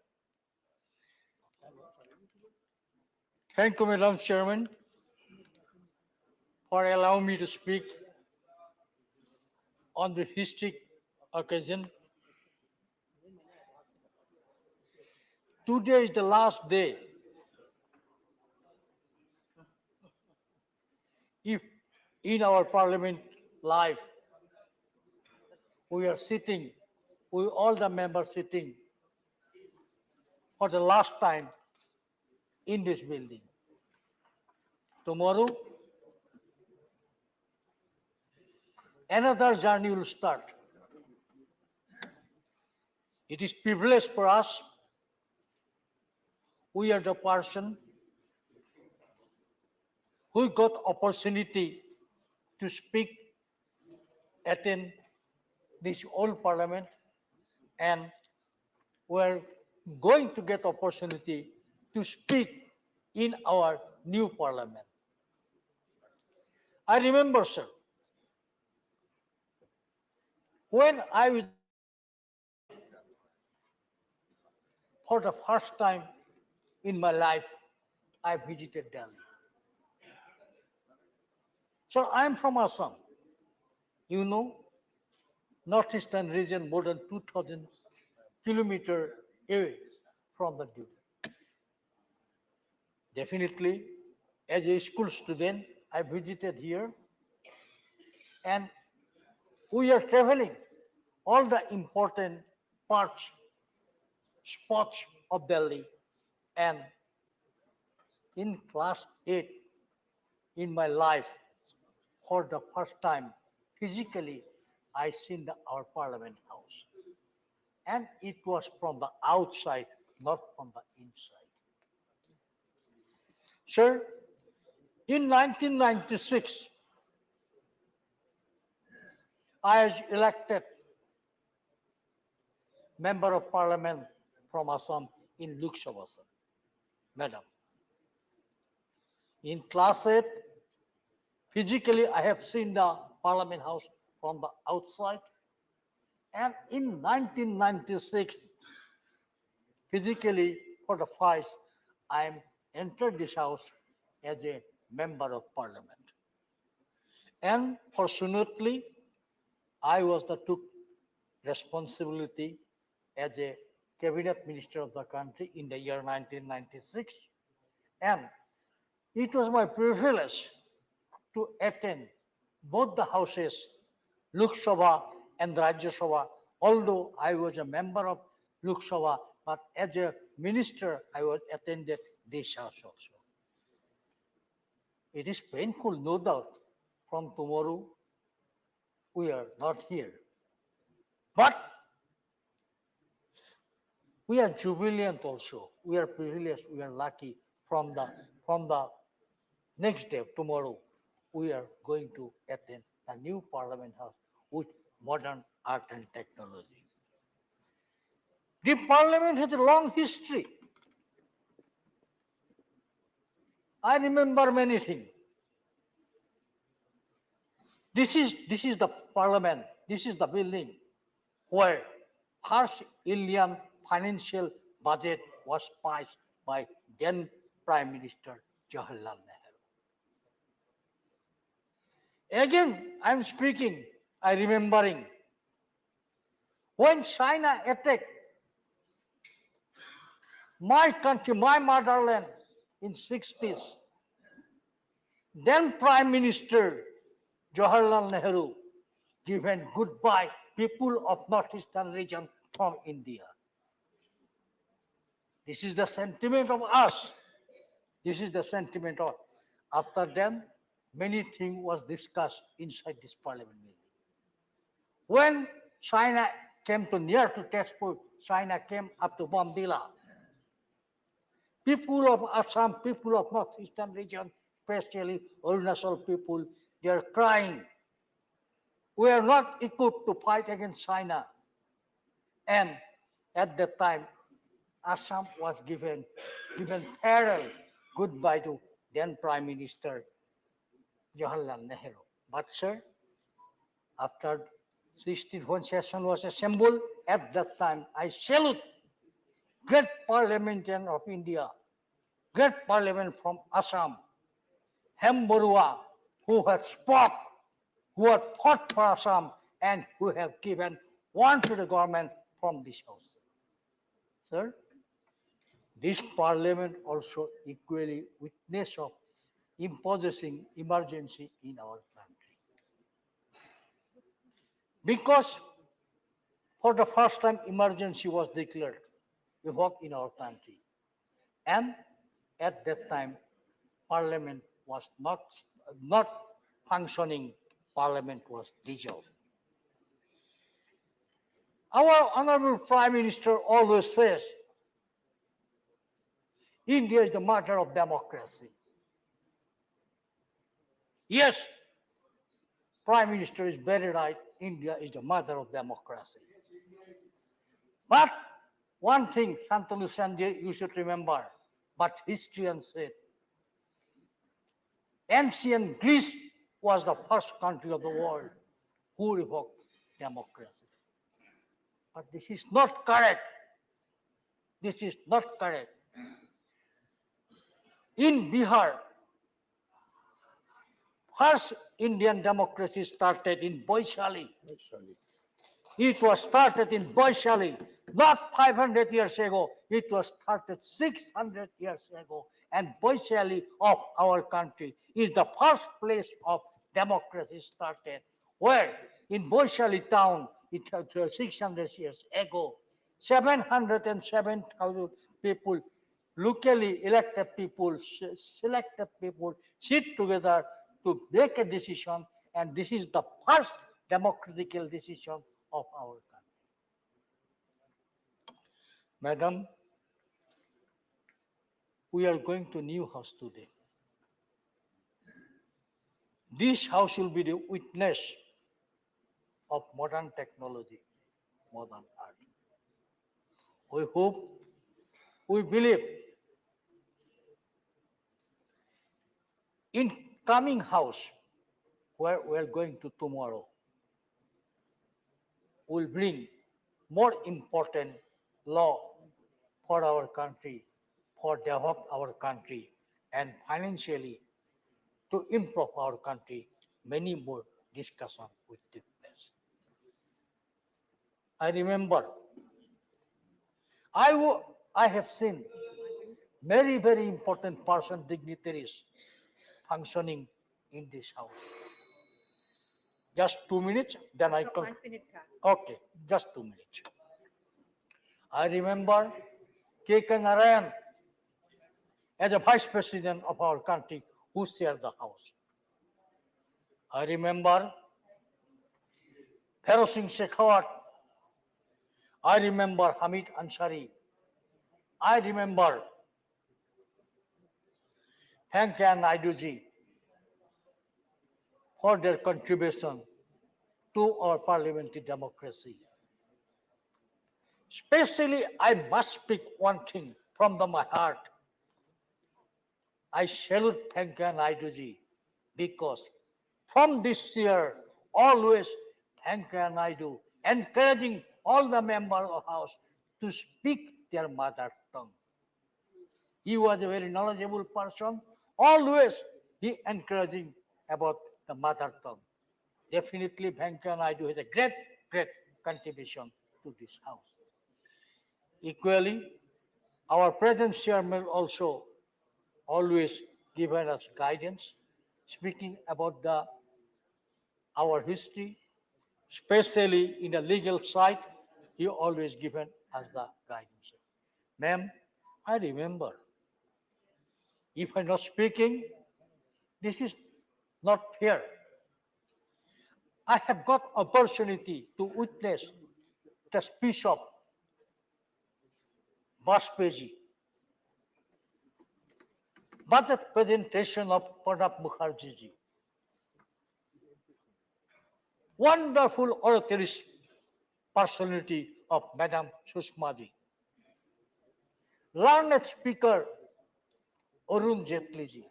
Thank you, Madam Chairman, for allowing me to speak on the historic occasion. Today is the last day. If in our parliament life, we are sitting, with all the members sitting for the last time in this building. Tomorrow, another journey will start. It is privilege for us. We are the person who got opportunity to speak, attend this old parliament, and we are going to get opportunity to speak in our new parliament. I remember, sir, when I was for the first time in my life, I visited Delhi. So I'm from Assam. You know, northeastern region, more than 2,000 kilometers away from the Delhi. Definitely, as a school student, I visited here, and we are traveling all the important parts, spots of Delhi. And in class 8, in my life, for the first time, physically, I seen our Parliament House. And it was from the outside, not from the inside. Sir, in 1996, I was elected Member of Parliament from Assam in Lok Sabha, sir. Madam. In class 8, physically I have seen the Parliament House from the outside. And in 1996, physically for the first, I entered this house as a Member of Parliament. And fortunately, I was the took responsibility as a cabinet minister of the country in the year 1996. And it was my privilege to attend both the houses, Lok Sabha and Rajya Sabha, although I was a member of Lok Sabha, but as a minister, I was attended this house also. It is painful, no doubt, from tomorrow we are not here. But we are jubilant also. We are privileged, we are lucky from the next day, tomorrow, we are going to attend a new Parliament House with modern art and technology. The Parliament has a long history. I remember many things. This is the Parliament, this is the building where first Indian financial budget was passed by then Prime Minister Jawaharlal Nehru. Again, I'm speaking, I'm remembering when China attacked my country, my motherland in 60s, then Prime Minister Jawaharlal Nehru given goodbye people of northeastern region from India. This is the sentiment of us. This is the sentiment of. After then, many things was discussed inside this parliament meeting. When China came to near to Tezpur, China came up to Bombila. People of Assam, people of northeastern region, especially Arunachal people, they are crying. We are not equipped to fight against China. And at that time, Assam was given farewell goodbye to then Prime Minister Jawaharlal Nehru. But sir, after 61 session was assembled, at that time I salute great parliamentarian of India, great parliament from Assam, Hem Borua, who had spoke, who had fought for Assam, and who have given one to the government from this house. Sir, this parliament also equally witness of imposing emergency in our country. Because for the first time emergency was declared, evoked in our country. And at that time, parliament was not functioning, parliament was dissolved. Our honorable Prime Minister always says, India is the mother of democracy. Yes, Prime Minister is very right, India is the mother of democracy. But one thing, Shantanu Sanjay, you should remember, but historians said, ancient Greece was the first country of the world who revoked democracy. But this is not correct. This is not correct. In Bihar, first Indian democracy started in Vaishali. It was started in Vaishali, not 500 years ago. It was started 600 years ago. And Vaishali of our country is the first place of democracy started, where in Vaishali town, it was 600 years ago, 707,000 people, locally elected people, selected people, sit together to make a decision, and this is the first democratical decision of our country. Madam, we are going to new house today. This house will be the witness of modern technology, modern art. We hope, we believe in coming house where we are going to tomorrow will bring more important law for our country, for develop our country, and financially to improve our country. Many more discussion will take place. I remember, I have seen very, very important person, dignitaries functioning in this house. Just 2 minutes, then I come. 1 minute ka. Okay, just 2 minutes. I remember K.K. Narayan as a vice president of our country who shared the house. I remember Pharaoh Singh Shekhawat. I remember Hamid Ansari. I remember Venkaiah Naidu ji for their contribution to our parliamentary democracy. Especially, I must speak one thing from my heart. I salute Venkaiah Naidu ji because from this year, always Venkaiah Naidu encouraging all the members of the House to speak their mother tongue. He was a very knowledgeable person. Always he encouraging about the mother tongue. Definitely, Venkaiah Naidu has a great, great contribution to this house. Equally, our present chairman also always given us guidance, speaking about our history, especially in the legal side. He always given us the guidance. Ma'am, I remember, if I'm not speaking, this is not fair. I have got opportunity to witness the speech of Bajpayee, budget presentation of Pranab Mukherjee ji. Wonderful oratory personality of Madam Sushma ji. Learned speaker Arun Jaitley ji.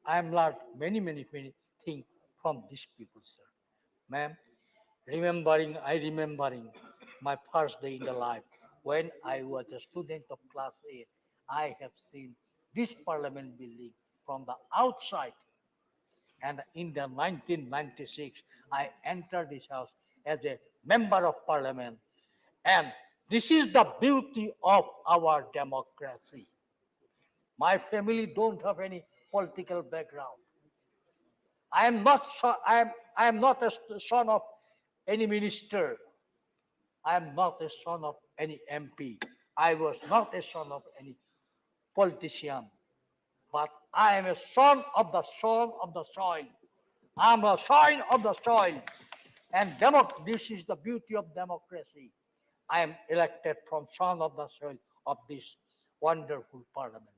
I am learned many, many, many things from these people, sir. Ma'am, I remembering my first day in the life when I was a student of class 8. I have seen this parliament building from the outside. And in the 1996, I entered this house as a member of parliament. And this is the beauty of our democracy. My family don't have any political background. I am not a son of any minister. I am not a son of any MP. I was not a son of any politician. But I am a son of the soil. I am a son of the soil. And this is the beauty of democracy. I am elected from son of the soil of this wonderful parliament.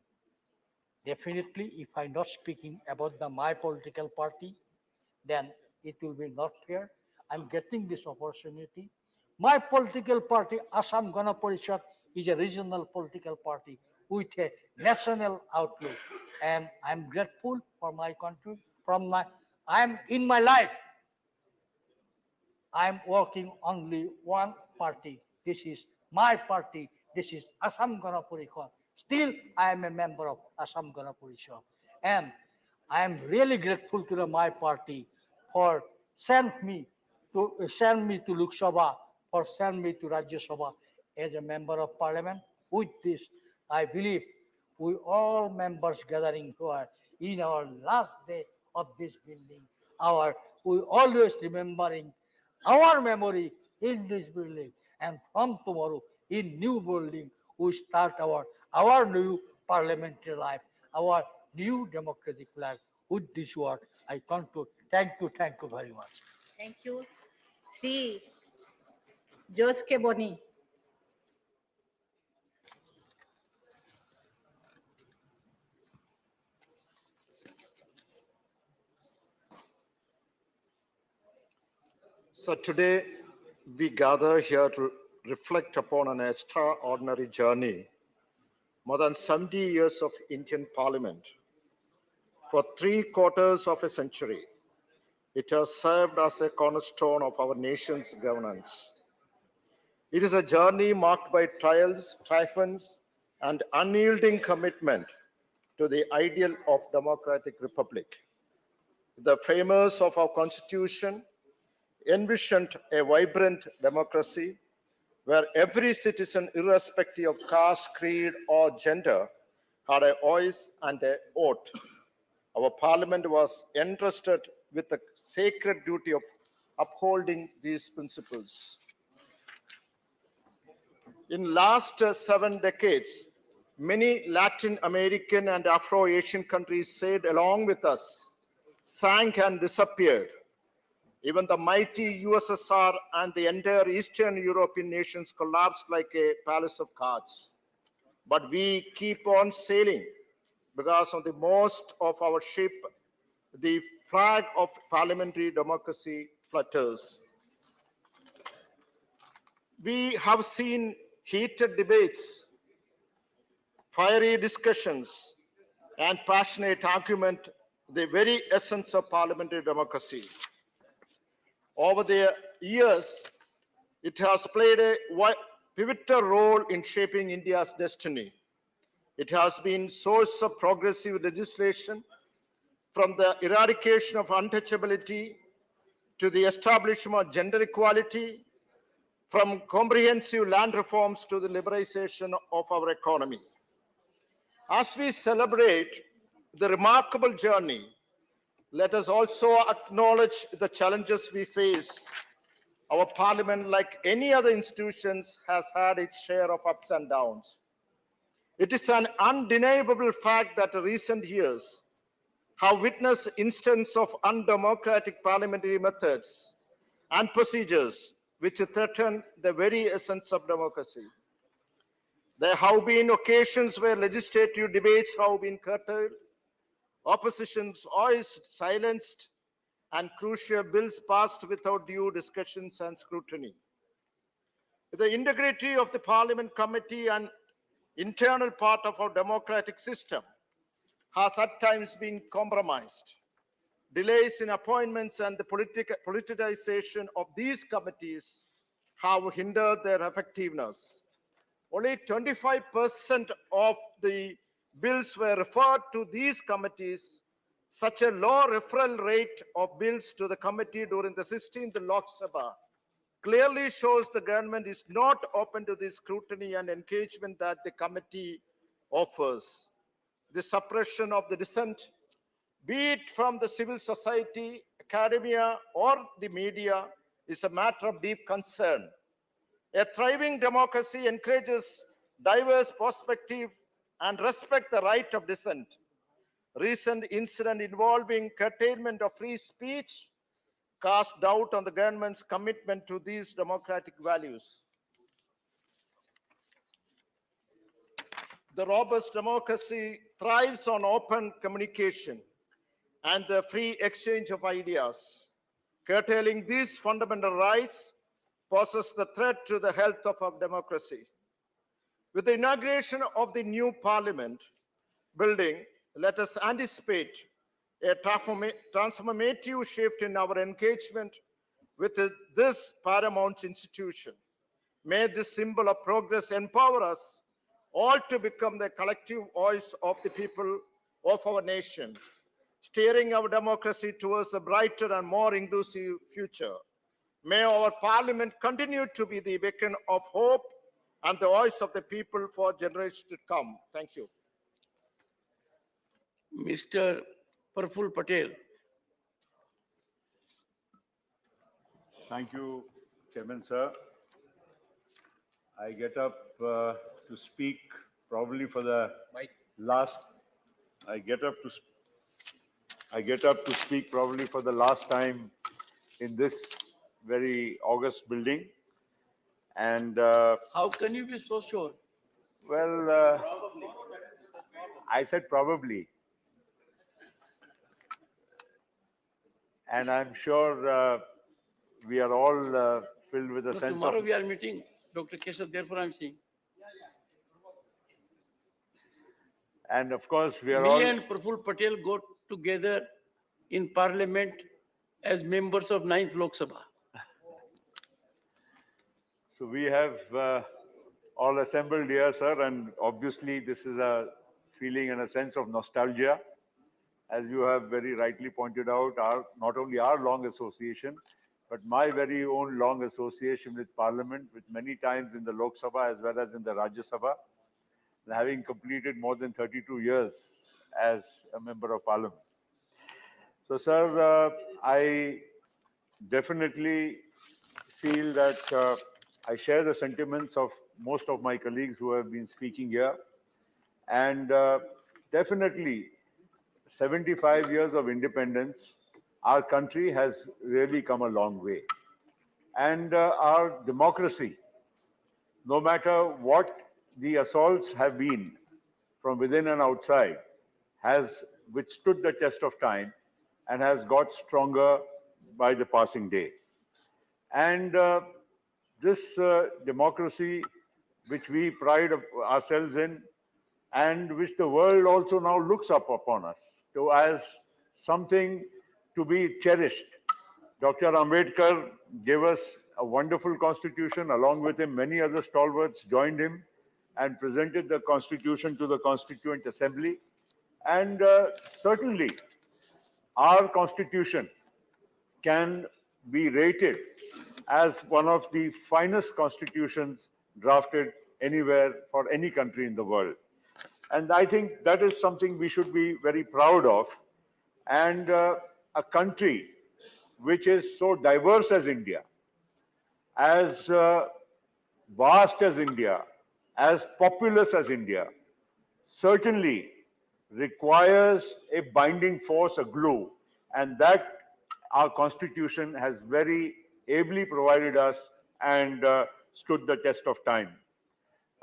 Definitely, if I'm not speaking about my political party, then it will be not fair. I'm getting this opportunity. My political party, Assam Gana Parishad, is a regional political party with a national outlook. And I'm grateful for my country. I'm in my life, I'm working only one party. This is my party. This is Assam Gana Parishad. Still, I am a member of Assam Gana Parishad. And I am really grateful to my party for send me to Lok Sabha, for send me to Rajya Sabha as a member of parliament. With this, I believe we all members gathering here in our last day of this building, we always remembering our memory in this building, and from tomorrow in new building we start our new parliamentary life, our new democratic life. With this word, I conclude. Thank you very much. Thank you. Sri Jose K. Boni. So today we gather here to reflect upon an extraordinary journey, more than 70 years of Indian Parliament. For 3/4 of a century, it has served as a cornerstone of our nation's governance. It is a journey marked by trials, triumphs, and unyielding commitment to the ideal of democratic republic. The framers of our constitution envisioned a vibrant democracy where every citizen, irrespective of caste, creed, or gender, had a voice and a vote. Our parliament was entrusted with the sacred duty of upholding these principles. In last 7 decades, many Latin American and Afro-Asian countries sailed along with us, sank and disappeared. Even the mighty USSR and the entire Eastern European nations collapsed like a palace of cards. But we keep on sailing because on the most of our ship, the flag of parliamentary democracy flutters. We have seen heated debates, fiery discussions, and passionate argument, the very essence of parliamentary democracy. Over the years, it has played a pivotal role in shaping India's destiny. It has been source of progressive legislation, from the eradication of untouchability to the establishment of gender equality, from comprehensive land reforms to the liberalization of our economy. As we celebrate the remarkable journey, let us also acknowledge the challenges we face. Our parliament, like any other institutions, has had its share of ups and downs. It is an undeniable fact that recent years have witnessed instances of undemocratic parliamentary methods and procedures which threaten the very essence of democracy. There have been occasions where legislative debates have been curtailed, opposition's voice silenced, and crucial bills passed without due discussions and scrutiny. The integrity of the Parliament committee and internal part of our democratic system has at times been compromised. Delays in appointments and the politicization of these committees have hindered their effectiveness. Only 25% of the bills were referred to these committees. Such a low referral rate of bills to the committee during the 16th Lok Sabha clearly shows the government is not open to the scrutiny and engagement that the committee offers. The suppression of the dissent, be it from the civil society, academia, or the media, is a matter of deep concern. A thriving democracy encourages diverse perspective and respect the right of dissent. Recent incident involving curtailment of free speech cast doubt on the government's commitment to these democratic values. The robust democracy thrives on open communication and the free exchange of ideas. Curtailing these fundamental rights poses the threat to the health of our democracy. With the inauguration of the new parliament building, let us anticipate a transformative shift in our engagement with this paramount institution. May this symbol of progress empower us all to become the collective voice of the people of our nation, steering our democracy towards a brighter and more inclusive future. May our parliament continue to be the beacon of hope and the voice of the people for generations to come. Thank you. Mr. Praful Patel. Thank you, Chairman, sir. I get up to speak probably for the last. I get up to speak probably for the last time in this very august building. And how can you be so sure? Well, I said probably. And I'm sure we are all filled with a No, sense tomorrow of... we are meeting, Dr. Keshav, therefore I'm saying. And of course, we are Me all... and Praful Patel got together in Parliament as members of 9th Lok Sabha. So we have all assembled here, sir, and obviously this is a feeling and a sense of nostalgia. As you have very rightly pointed out, not only our long association, but my very own long association with Parliament, with many times in the Lok Sabha as well as in the Rajya Sabha, and having completed more than 32 years as a member of Parliament. So, sir, I definitely feel that I share the sentiments of most of my colleagues who have been speaking here. And definitely, 75 years of independence, our country has really come a long way. And our democracy, no matter what the assaults have been from within and outside, has withstood the test of time and has got stronger by the passing day. And this democracy, which we pride ourselves in, and which the world also now looks up upon us as something to be cherished. Dr. Ambedkar gave us a wonderful constitution. Along with him, many other stalwarts joined him and presented the constitution to the Constituent Assembly. And certainly, our constitution can be rated as one of the finest constitutions drafted anywhere for any country in the world. And I think that is something we should be very proud of. And a country which is so diverse as India, as vast as India, as populous as India, certainly requires a binding force, a glue, and that our constitution has very ably provided us and stood the test of time.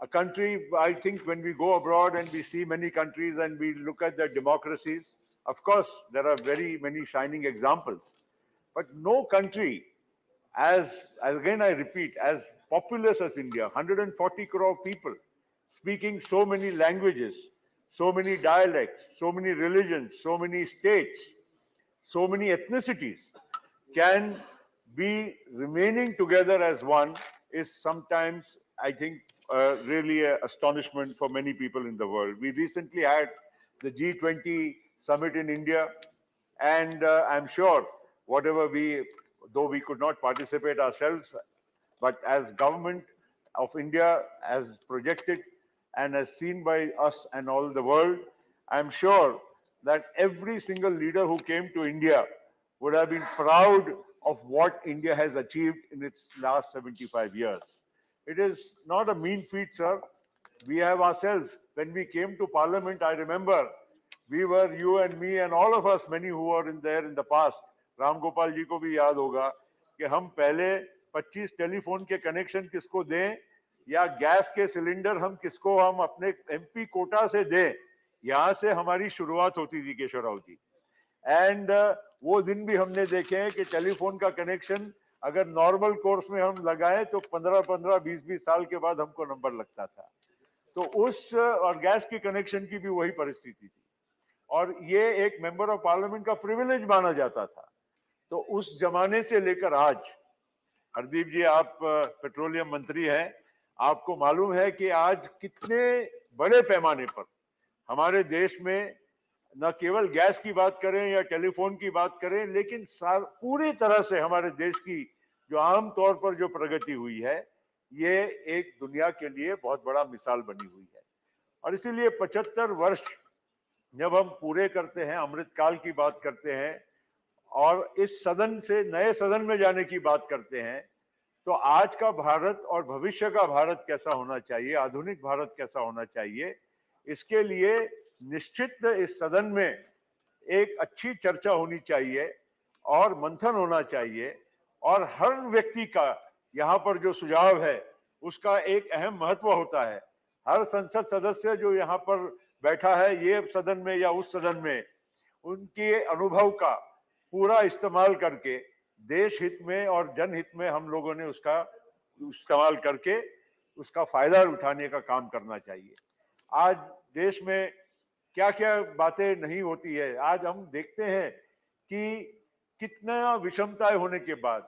A country, I think when we go abroad and we see many countries and we look at their democracies, of course, there are very many shining examples. But no country, again I repeat, as populous as India, 140 crore people, speaking so many languages, so many dialects, so many religions, so many states, so many ethnicities, can be remaining together as one is sometimes, I think, really an astonishment for many people in the world. We recently had the G20 summit in India, and I'm sure though we could not participate ourselves, but as government of India, as projected and as seen by us and all the world, I'm sure that every single leader who came to India would have been proud of what India has achieved in its last 75 years. It is not a mean feat, sir. We have ourselves, when we came to Parliament, I remember, we were, you and me and all of us, many who were there in the past, Ram Gopal ji ko bhi yaad hoga, कि हम पहले 25 telephone के connection किसको दें या gas के cylinder हम किसको हम अपने एमपी कोटा से दें, यहाँ से हमारी शुरुआत होती थी केशव राव जी. एंड वो दिन भी हमने देखे हैं कि टेलीफोन का कनेक्शन अगर नॉर्मल कोर्स में हम लगाएं तो 15-15, 20-20 साल के बाद हमको नंबर लगता था. तो उस और गैस के कनेक्शन की भी वही परिस्थिति थी और ये एक मेंबर ऑफ पार्लियामेंट का प्रिविलेज माना जाता था. तो उस जमाने से लेकर आज, हरदीप जी आप पेट्रोलियम मंत्री हैं, आपको मालूम है कि आज कितने बड़े पैमाने पर हमारे देश में न केवल गैस की बात करें या टेलीफोन की बात करें, लेकिन पूरी तरह से हमारे देश की जो आम तौर पर जो प्रगति हुई है, ये एक दुनिया के लिए बहुत बड़ा मिसाल बनी हुई है. और इसीलिए 75 वर्ष जब हम पूरे करते हैं, अमृतकाल की बात करते हैं और इस सदन से नए सदन में जाने की बात करते हैं, तो आज का भारत और भविष्य का भारत कैसा होना चाहिए, आधुनिक भारत कैसा होना चाहिए, इसके लिए निश्चित इस सदन में एक अच्छी चर्चा होनी चाहिए और मंथन होना चाहिए और हर व्यक्ति का यहाँ पर जो सुझाव है उसका एक अहम महत्व होता है. हर संसद सदस्य जो यहाँ पर बैठा है ये सदन में या उस सदन में, उनके अनुभव का पूरा इस्तेमाल करके देश हित में और जनहित में हम लोगों ने उसका इस्तेमाल करके उसका फायदा उठाने का काम करना चाहिए। आज देश में क्या क्या बातें नहीं होती है, आज हम देखते हैं कि कितना विषमताएं होने के बाद,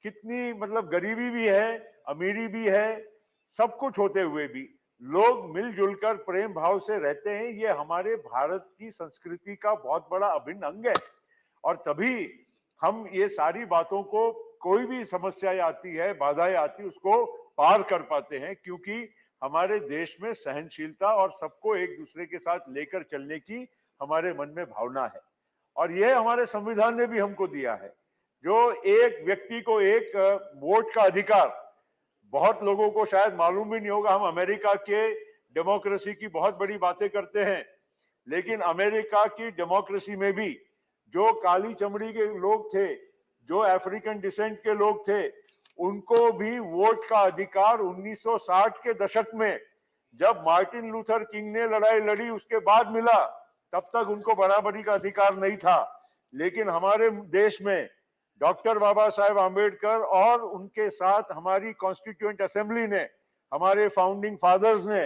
कितनी मतलब गरीबी भी है, अमीरी भी है, सब कुछ होते हुए भी लोग मिलजुल कर प्रेम भाव से रहते हैं। ये हमारे भारत की संस्कृति का बहुत बड़ा अभिन्न अंग है। और तभी हम ये सारी बातों को, कोई भी समस्याएं आती है, बाधाएं आती, उसको पार कर पाते हैं, क्योंकि हमारे देश में सहनशीलता और सबको एक दूसरे के साथ लेकर चलने की हमारे मन में भावना है। और यह हमारे संविधान ने भी हमको दिया है, जो एक व्यक्ति को एक वोट का अधिकार। बहुत लोगों को शायद मालूम भी नहीं होगा, हम अमेरिका के डेमोक्रेसी की बहुत बड़ी बातें करते हैं, लेकिन अमेरिका की डेमोक्रेसी में भी जो काली चमड़ी के लोग थे, जो अफ्रीकन डिसेंट के लोग थे, उनको भी वोट का अधिकार 1960 के दशक में, जब मार्टिन लूथर किंग ने लड़ाई लड़ी, उसके बाद मिला। तब तक उनको बराबरी का अधिकार नहीं था। लेकिन हमारे देश में डॉक्टर बाबा साहेब आम्बेडकर और उनके साथ हमारी कॉन्स्टिट्यूएंट असेंबली ने, हमारे फाउंडिंग फादर्स ने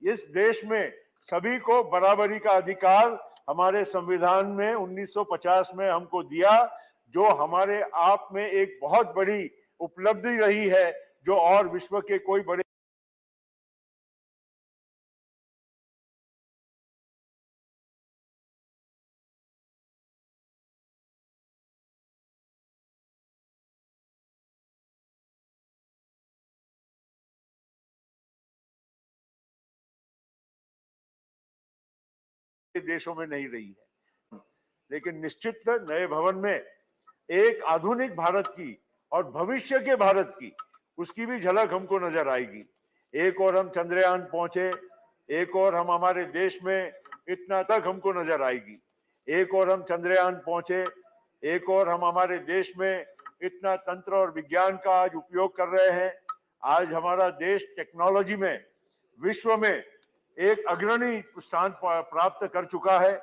इस देश में सभी को बराबरी का अधिकार हमारे संविधान में 1950 में हमको दिया, जो हमारे आप में एक बहुत बड़ी उपलब्धि रही है, जो और विश्व के कोई बड़े देशों में नहीं रही है। लेकिन निश्चित नए भवन में एक आधुनिक भारत की और भविष्य के भारत की, उसकी भी झलक हमको नजर आएगी। एक और हम चंद्रयान पहुंचे, एक और हम हमारे देश में इतना तक हमको नजर आएगी। एक और हम चंद्रयान पहुंचे, एक और हम हमारे देश में इतना तंत्र और विज्ञान का आज उपयोग कर रहे हैं। आज हमारा देश टेक्नोलॉजी में विश्व में एक अग्रणी स्थान प्राप्त कर चुका है।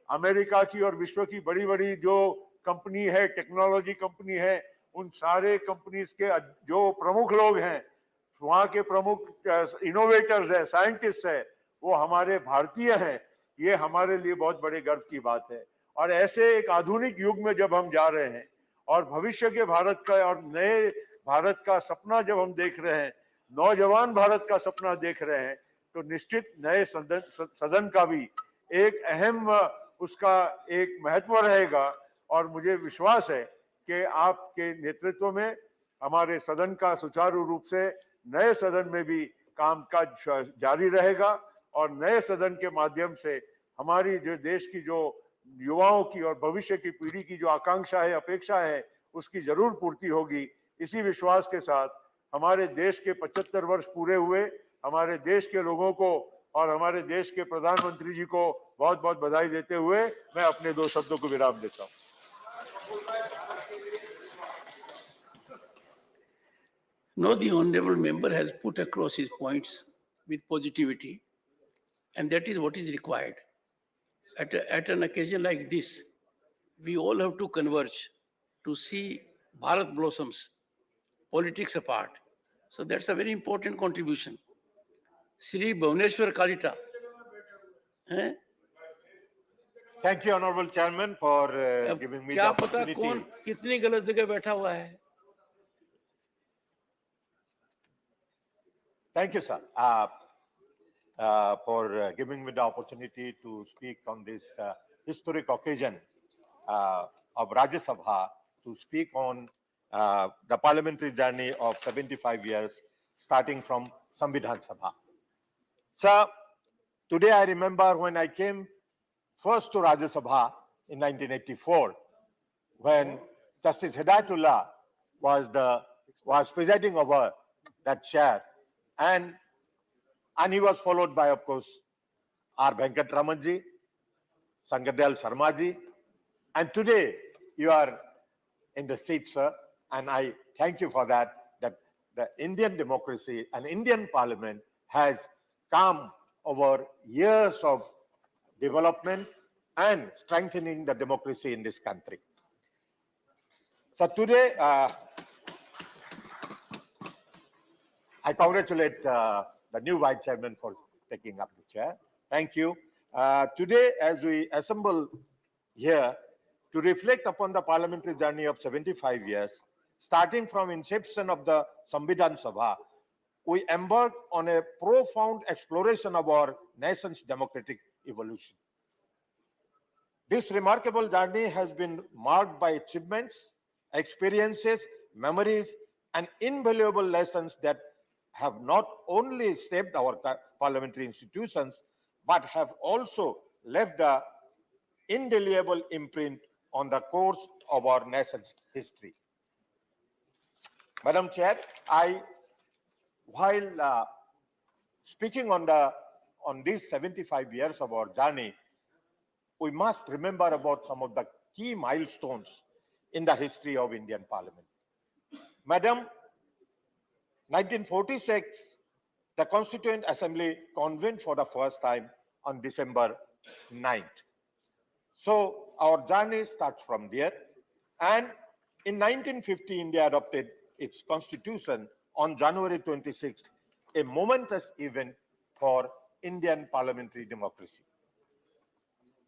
अमेरिका की और विश्व की बड़ी बड़ी जो कंपनी है, टेक्नोलॉजी कंपनी है, उन सारे कंपनीज के जो प्रमुख लोग हैं, वहाँ के प्रमुख इनोवेटर्स हैं, साइंटिस्ट हैं, वो हमारे भारतीय हैं। ये हमारे लिए बहुत बड़े गर्व की बात है। और ऐसे एक आधुनिक युग में जब हम जा रहे हैं और भविष्य के भारत का और नए भारत का सपना जब हम देख रहे हैं, नौजवान भारत का सपना देख रहे हैं, तो निश्चित नए सदन का भी एक अहम उसका एक महत्व रहेगा। और मुझे विश्वास है कि आपके नेतृत्व में हमारे सदन का सुचारू रूप से नए सदन में भी कामकाज जारी रहेगा और नए सदन के माध्यम से हमारी जो देश की जो युवाओं की और भविष्य की पीढ़ी की जो आकांक्षा है, अपेक्षा है, उसकी जरूर पूर्ति होगी। इसी विश्वास के साथ हमारे देश के 75 वर्ष पूरे हुए हमारे देश के लोगों को और हमारे देश के प्रधानमंत्री जी को बहुत बहुत बधाई देते हुए मैं अपने 2 शब्दों को विराम देता हूं। No, the honorable member has put across his points with positivity, and that is what is required. At an occasion like this, we all have to converge to see Bharat blossoms, politics apart. So that's a very important contribution. Sri Bhuvaneshwar Kalita. Thank you, Honorable Chairman, for giving me the opportunity. क्या पता कौन कितनी गलत जगह बैठा हुआ है? Thank you, sir, for giving me the opportunity to speak on this historic occasion of Rajya Sabha, to speak on the parliamentary journey of 75 years, starting from Samvidhan Sabha. Sir, today I remember when I came first to Rajya Sabha in 1984, when Justice Hidayatullah was presiding over that chair, and he was followed by, of course, R. Venkat Ramanji, Sangadel Sharmaji, and today you are in the seat, sir, and I thank you for that, that the Indian democracy and Indian parliament has come over years of development and strengthening the democracy in this country. So today, I congratulate the new Vice Chairman for taking up the chair. Thank you. Today, as we assemble here to reflect upon the parliamentary journey of 75 years, starting from inception of the Rajya Sabha, we embark on a profound exploration of our nation's democratic evolution. This remarkable journey has been marked by achievements, experiences, memories, and invaluable lessons that have not only shaped our parliamentary institutions, but have also left an indelible imprint on the course of our nation's history. Madam Chair, while speaking on these 75 years of our journey, we must remember about some of the key milestones in the history of Indian Parliament. Madam, 1946, the Constituent Assembly convened for the first time on December 9th. So our journey starts from there. And in 1950, India adopted its constitution on January 26th, a momentous event for Indian parliamentary democracy.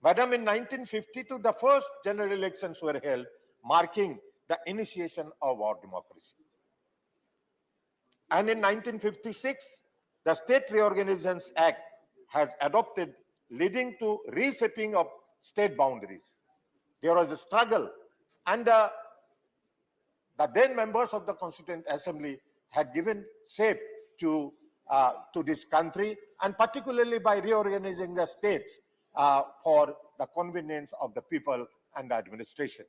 Madam, in 1952, the first general elections were held, marking the initiation of our democracy. And in 1956, the State Reorganizations Act has adopted, leading to reshaping of state boundaries. There was a struggle, and the then members of the Constituent Assembly had given shape to this country, and particularly by reorganizing the states for the convenience of the people and the administration.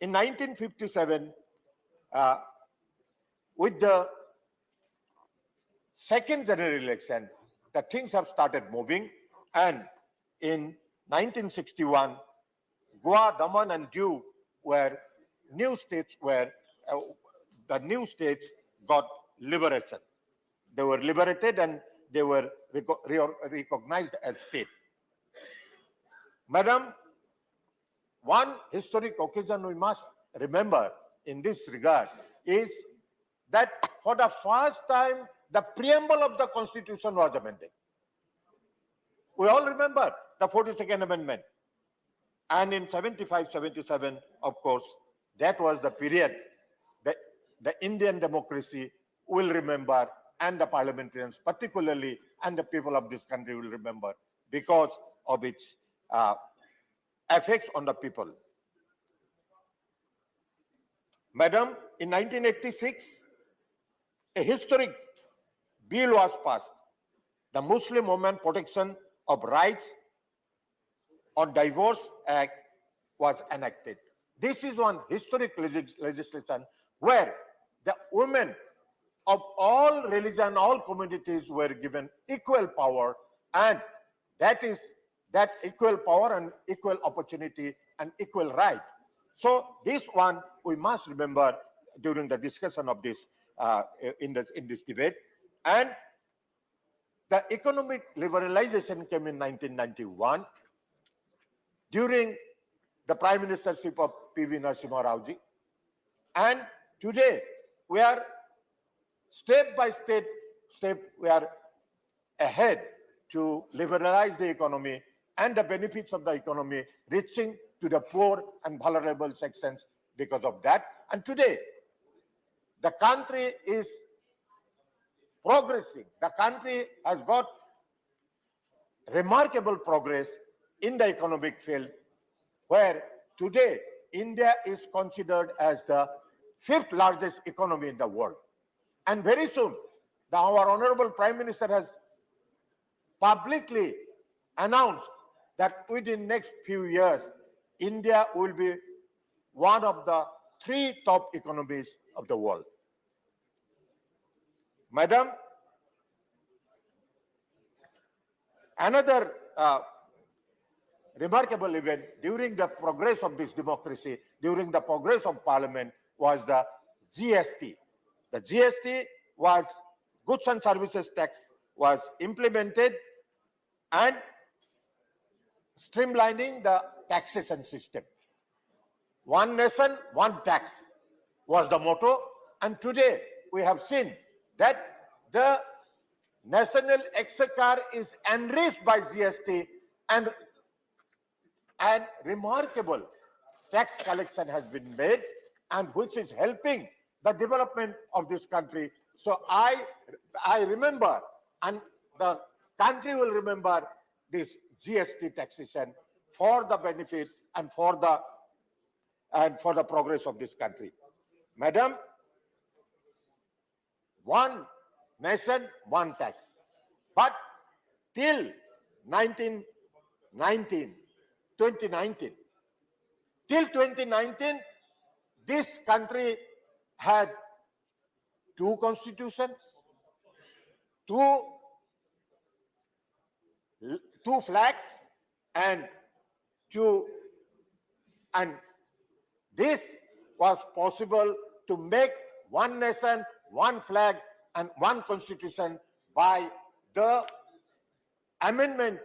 In 1957, with the second general election, the things have started moving, and in 1961, Goa, Daman, and Diu were new states where the new states got liberation. They were liberated and they were recognized as state. Madam, one historic occasion we must remember in this regard is that for the first time, the preamble of the Constitution was amended. We all remember the 42nd Amendment. And in 75, 77, of course, that was the period that the Indian democracy will remember, and the parliamentarians particularly, and the people of this country will remember because of its effects on the people. Madam, in 1986, a historic bill was passed, the Muslim Women Protection of Rights on Divorce Act was enacted. This is one historic legislation where the women of all religion, all communities were given equal power, and that equal power and equal opportunity and equal right. So this one we must remember during the discussion of this in this debate. And the economic liberalization came in 1991 during the Prime Ministership of P.V. Narasimha Rao ji. And today we are step by step we are ahead to liberalize the economy and the benefits of the economy reaching to the poor and vulnerable sections because of that. And today, the country is progressing. The country has got remarkable progress in the economic field, where today India is considered as the 5th largest economy in the world. And very soon, our Honorable Prime Minister has publicly announced that within next few years, India will be one of the 3 top economies of the world. Madam, another remarkable event during the progress of this democracy, during the progress of Parliament, was the GST. The GST was Goods and Services Tax was implemented and streamlining the taxation system. One nation, one tax was the motto. And today we have seen that the national exchequer is enriched by GST, and remarkable tax collection has been made, and which is helping the development of this country. So I remember, and the country will remember this GST taxation for the benefit and for the progress of this country. Madam, one nation, one tax. But till 2019, till 2019, this country had two constitutions, two flags, and this was possible to make one nation, one flag, and one constitution by the amendment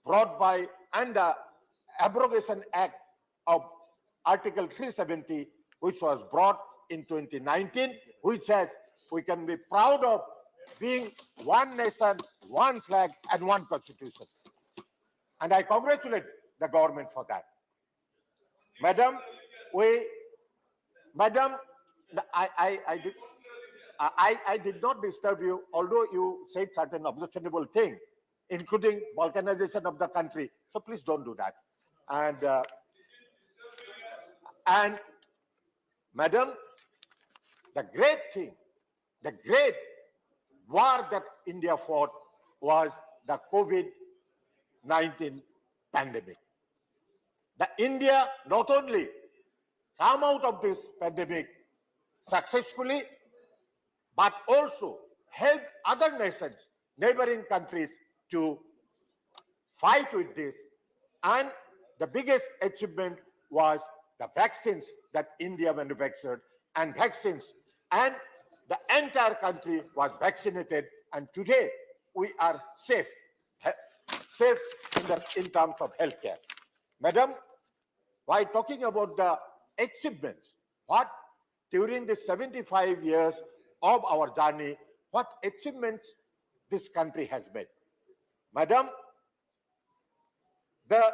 brought by and the abrogation act of Article 370, which was brought in 2019, which has, we can be proud of being one nation, one flag, and one constitution. And I congratulate the government for that. Madam, I did not disturb you, although you said certain objectionable thing, including balkanization of the country. So please don't do that. And Madam, the great thing, the great war that India fought was the COVID-19 pandemic. The India not only come out of this pandemic successfully, but also helped other nations, neighboring countries, to fight with this. And the biggest achievement was the vaccines that India manufactured, and vaccines, and the entire country was vaccinated, and today we are safe in terms of healthcare. Madam, while talking about the achievements, what during the 75 years of our journey, what achievements this country has made. Madam, the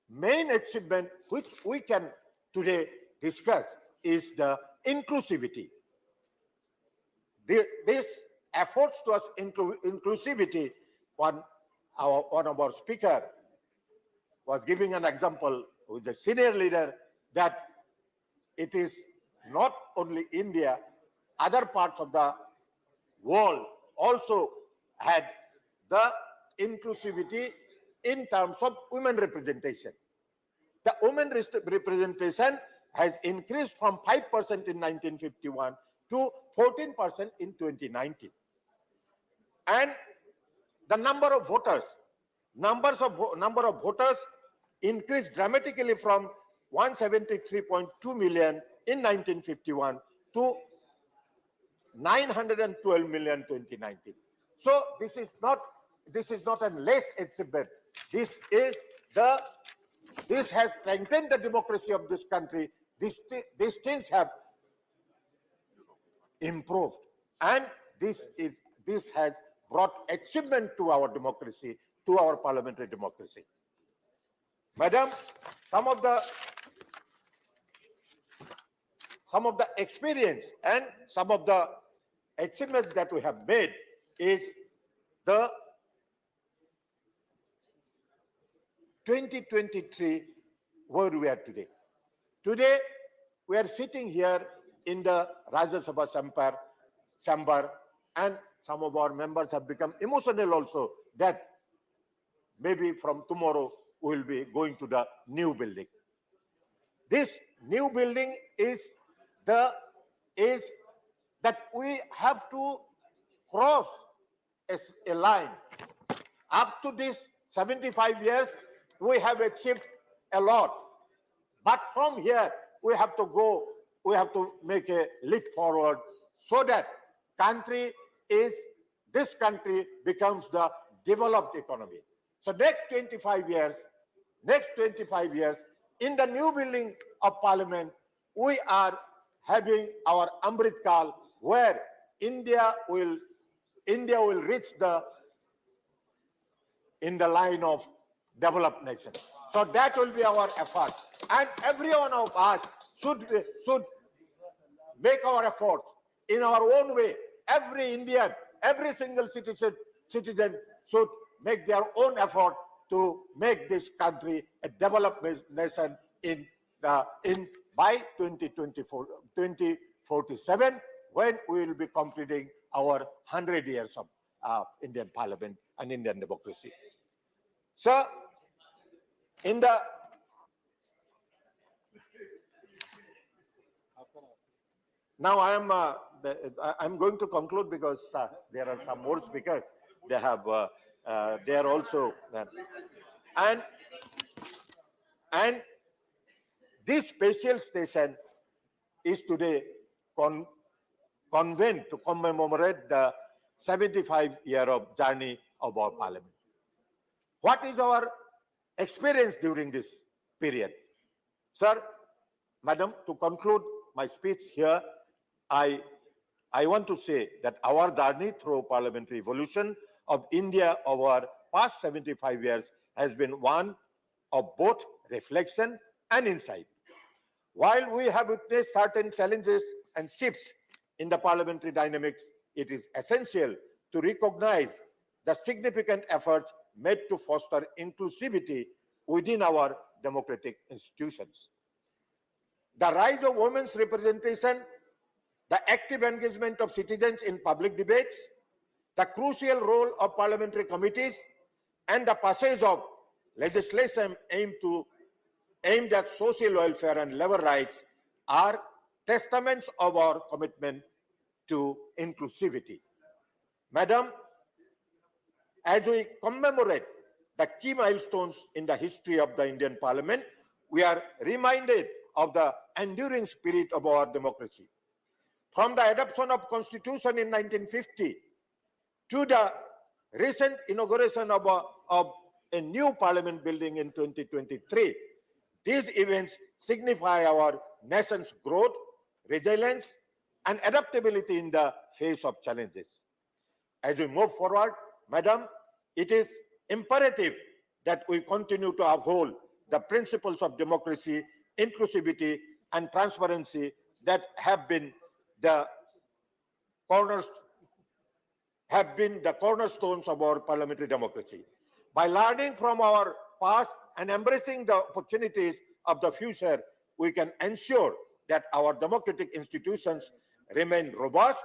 main achievement which we can today discuss is the inclusivity. This efforts towards inclusivity, one of our speaker was giving an example with a senior leader that it is not only India, other parts of the world also had the inclusivity in terms of women representation. The women representation has increased from 5% in 1951 to 14% in 2019. And the number of voters increased dramatically from 173.2 million in 1951 to 912 million 2019. So this is not a less achievement. This has strengthened the democracy of this country. These things have improved, and this has brought achievement to our democracy, to our parliamentary democracy. Madam, some of the experience and some of the achievements that we have made is the 2023, where we are today. Today, we are sitting here in the Rajya Sabha chamber, and some of our members have become emotional also that maybe from tomorrow we will be going to the new building. This new building is that we have to cross a line. Up to this 75 years, we have achieved a lot. But from here, we have to make a leap forward so that this country becomes the developed economy. So next 25 years, in the new building of Parliament, we are having our Amrit Kal, where India will reach in the line of developed nation. So that will be our effort, and every one of us should make our effort in our own way. Every Indian, every single citizen should make their own effort to make this country a developed nation by 2047, when we will be completing our 100 years of Indian Parliament and Indian democracy. So, now I'm going to conclude, because there are some more speakers. They are also and this special station is today convened to commemorate the 75-year of journey of our Parliament. What is our experience during this period? Sir, Madam, to conclude my speech here, I want to say that our journey through parliamentary evolution of India over past 75 years has been one of both reflection and insight. While we have witnessed certain challenges and shifts in the parliamentary dynamics, it is essential to recognize the significant efforts made to foster inclusivity within our democratic institutions. The rise of women's representation, the active engagement of citizens in public debates, the crucial role of parliamentary committees, and the passage of legislation aimed at social welfare and labor rights are testaments of our commitment to inclusivity. Madam, as we commemorate the key milestones in the history of the Indian Parliament, we are reminded of the enduring spirit of our democracy. From the adoption of Constitution in 1950 to the recent inauguration of a new Parliament building in 2023, these events signify our nation's growth, resilience, and adaptability in the face of challenges. As we move forward, Madam, it is imperative that we continue to uphold the principles of democracy, inclusivity, and transparency that have been the cornerstones of our parliamentary democracy. By learning from our past and embracing the opportunities of the future, we can ensure that our democratic institutions remain robust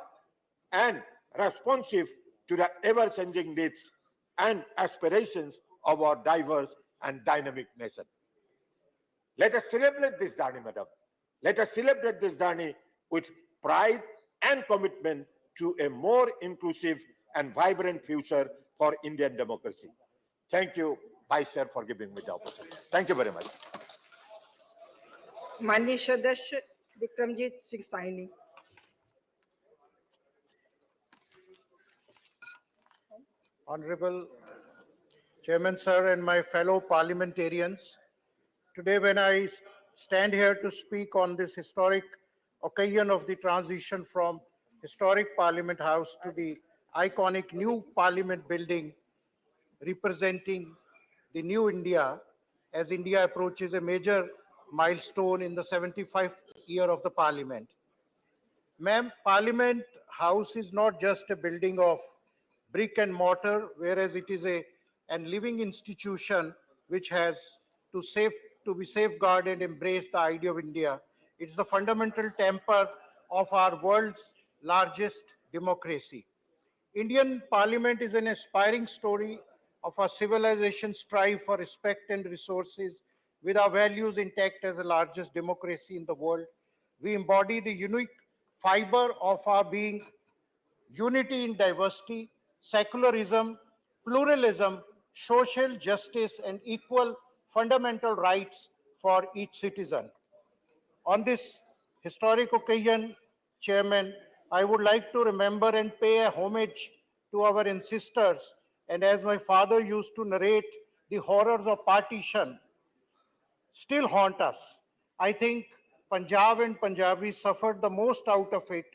and responsive to the ever-changing needs and aspirations of our diverse and dynamic nation. Let us celebrate this journey, Madam. Let us celebrate this journey with pride and commitment to a more inclusive and vibrant future for Indian democracy. Thank you, Vice Chair, for giving me the opportunity. Thank you very much. माननीय सदस्य Vikramjit Singh Saini. Honorable Chairman, sir, and my fellow parliamentarians, today when I stand here to speak on this historic occasion of the transition from historic Parliament House to the iconic new Parliament building representing the new India, as India approaches a major milestone in the 75th year of the Parliament. Ma'am, Parliament House is not just a building of brick and mortar, whereas it is a living institution which has to be safeguarded and embrace the idea of India. It's the fundamental temper of our world's largest democracy. Indian Parliament is an aspiring story of our civilization's strive for respect and resources. With our values intact as the largest democracy in the world, we embody the unique fiber of our being: unity in diversity, secularism, pluralism, social justice, and equal fundamental rights for each citizen. On this historic occasion, Chairman, I would like to remember and pay a homage to our ancestors, and as my father used to narrate the horrors of partition, still haunt us. I think Punjab and Punjabis suffered the most out of it.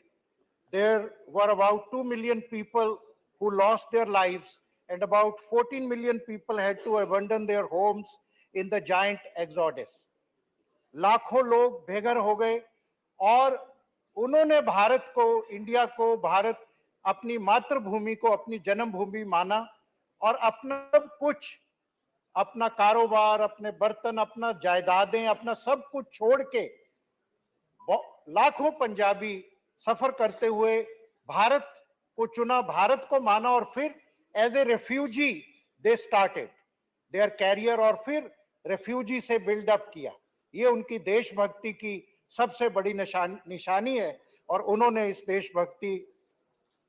There were about 2 million people who lost their lives, and about 14 million people had to abandon their homes in the giant exodus. लाखों लोग बेघर हो गए और उन्होंने भारत को, India को, भारत अपनी मातृभूमि को अपनी जन्मभूमि माना और अपना सब कुछ, अपना कारोबार, अपने बर्तन, अपना जायदादें, अपना सब कुछ छोड़ के लाखों पंजाबी सफर करते हुए भारत को चुना, भारत को माना और फिर as a refugee they started their career और फिर रेफ्यूजी से बिल्डअप किया। ये उनकी देशभक्ति की सबसे बड़ी निशानी है और उन्होंने इस देशभक्ति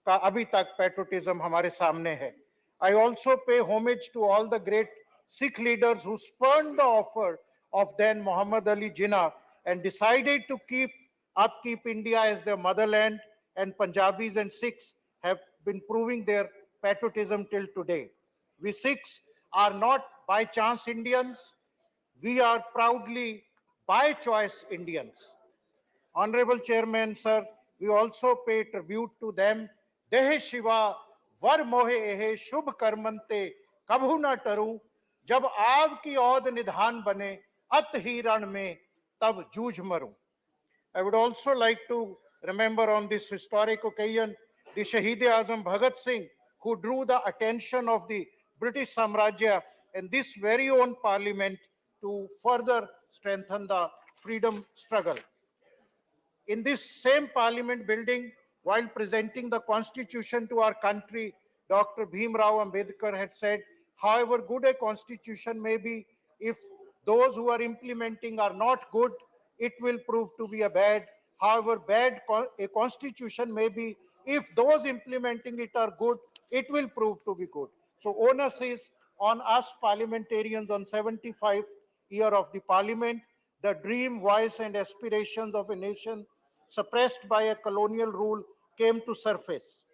का अभी तक पैट्रियोटिज्म हमारे सामने है। I also pay homage to all the great Sikh leaders who spurned the offer of then Muhammad Ali Jinnah and decided to upkeep India as their motherland, and Punjabis and Sikhs have been proving their patriotism till today. We Sikhs are not by chance Indians, we are proudly by choice Indians. Honorable Chairman, sir, we also pay tribute to them. Dehe Shiva, Var Mohe Ehe, Shubh Karmante, Kabhu na Taru, Jab Aав ki Aud Nidhan Bane, At hi Ran Mein, Tab Jooj Maru. I would also like to remember on this historic occasion the Shaheed-e-Azam Bhagat Singh, who drew the attention of the British Samrajya and this very own parliament to further strengthen the freedom struggle. In this same parliament building, while presenting the constitution to our country, Dr. Bhim Rao Ambedkar had said, however good a constitution may be, if those who are implementing are not good, it will prove to be a bad. However bad a constitution may be, if those implementing it are good, it will prove to be good. So onus is on us parliamentarians on 75th year of the parliament. The dream, voice and aspirations of a nation suppressed by a colonial rule came to surface.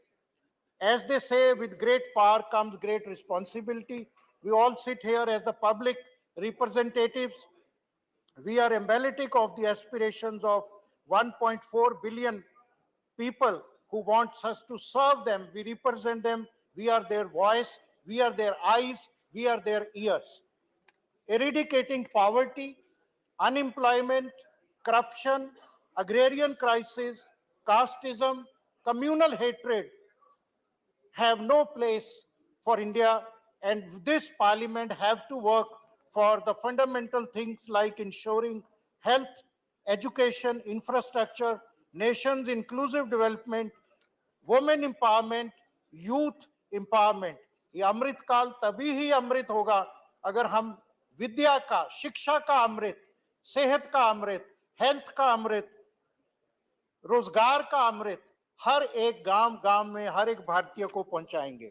As they say, with great power comes great responsibility. We all sit here as the public representatives. We are emblematic of the aspirations of 1.4 billion people who want us to serve them. We represent them. We are their voice. We are their eyes. We are their ears. Eradicating poverty, unemployment, corruption, agrarian crisis, casteism, communal hatred have no place for India, and this parliament have to work for the fundamental things like ensuring health, education, infrastructure, nation's inclusive development, women empowerment, youth empowerment. ये अमृत काल तभी ही अमृत होगा अगर हम विद्या का, शिक्षा का अमृत, सेहत का अमृत, हेल्थ का अमृत, रोजगार का अमृत हर एक गांव में हर एक भारतीय को पहुंचाएंगे.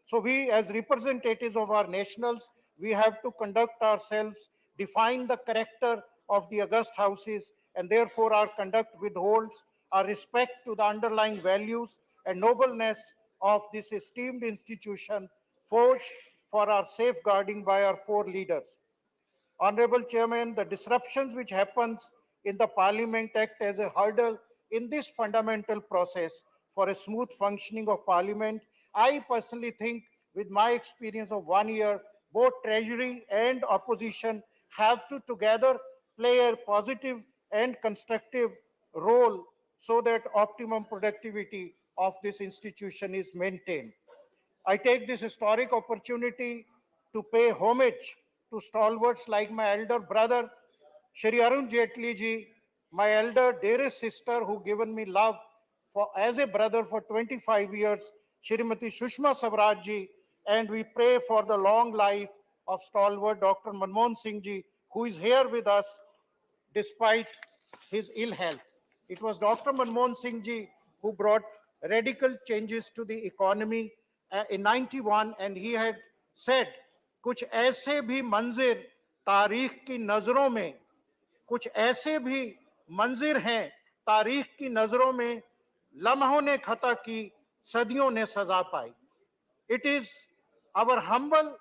So we as representatives of our nationals, we have to conduct ourselves, define the character of the august houses, and therefore our conduct withholds our respect to the underlying values and nobleness of this esteemed institution forged for our safeguarding by our four leaders. Honorable Chairman, the disruptions which happens in the Parliament act as a hurdle in this fundamental process for a smooth functioning of Parliament. I personally think, with my experience of 1 year, both Treasury and opposition have to together play a positive and constructive role so that optimum productivity of this institution is maintained. I take this historic opportunity to pay homage to stalwarts like my elder brother, Shri Arun Jaitley ji, my elder dearest sister who given me love as a brother for 25 years, Shrimati Sushma Swaraj ji, and we pray for the long life of stalwart Dr. Manmohan Singh ji, who is here with us despite his ill health. It was Dr. Manmohan Singh ji who brought radical changes to the economy in 91, and he had said, कुछ ऐसे भी मंजिर तारीख की नजरों में, कुछ ऐसे भी मंजिर हैं तारीख की नजरों में, लम्हों ने खता की, सदियों ने सजा पाई. It is our humble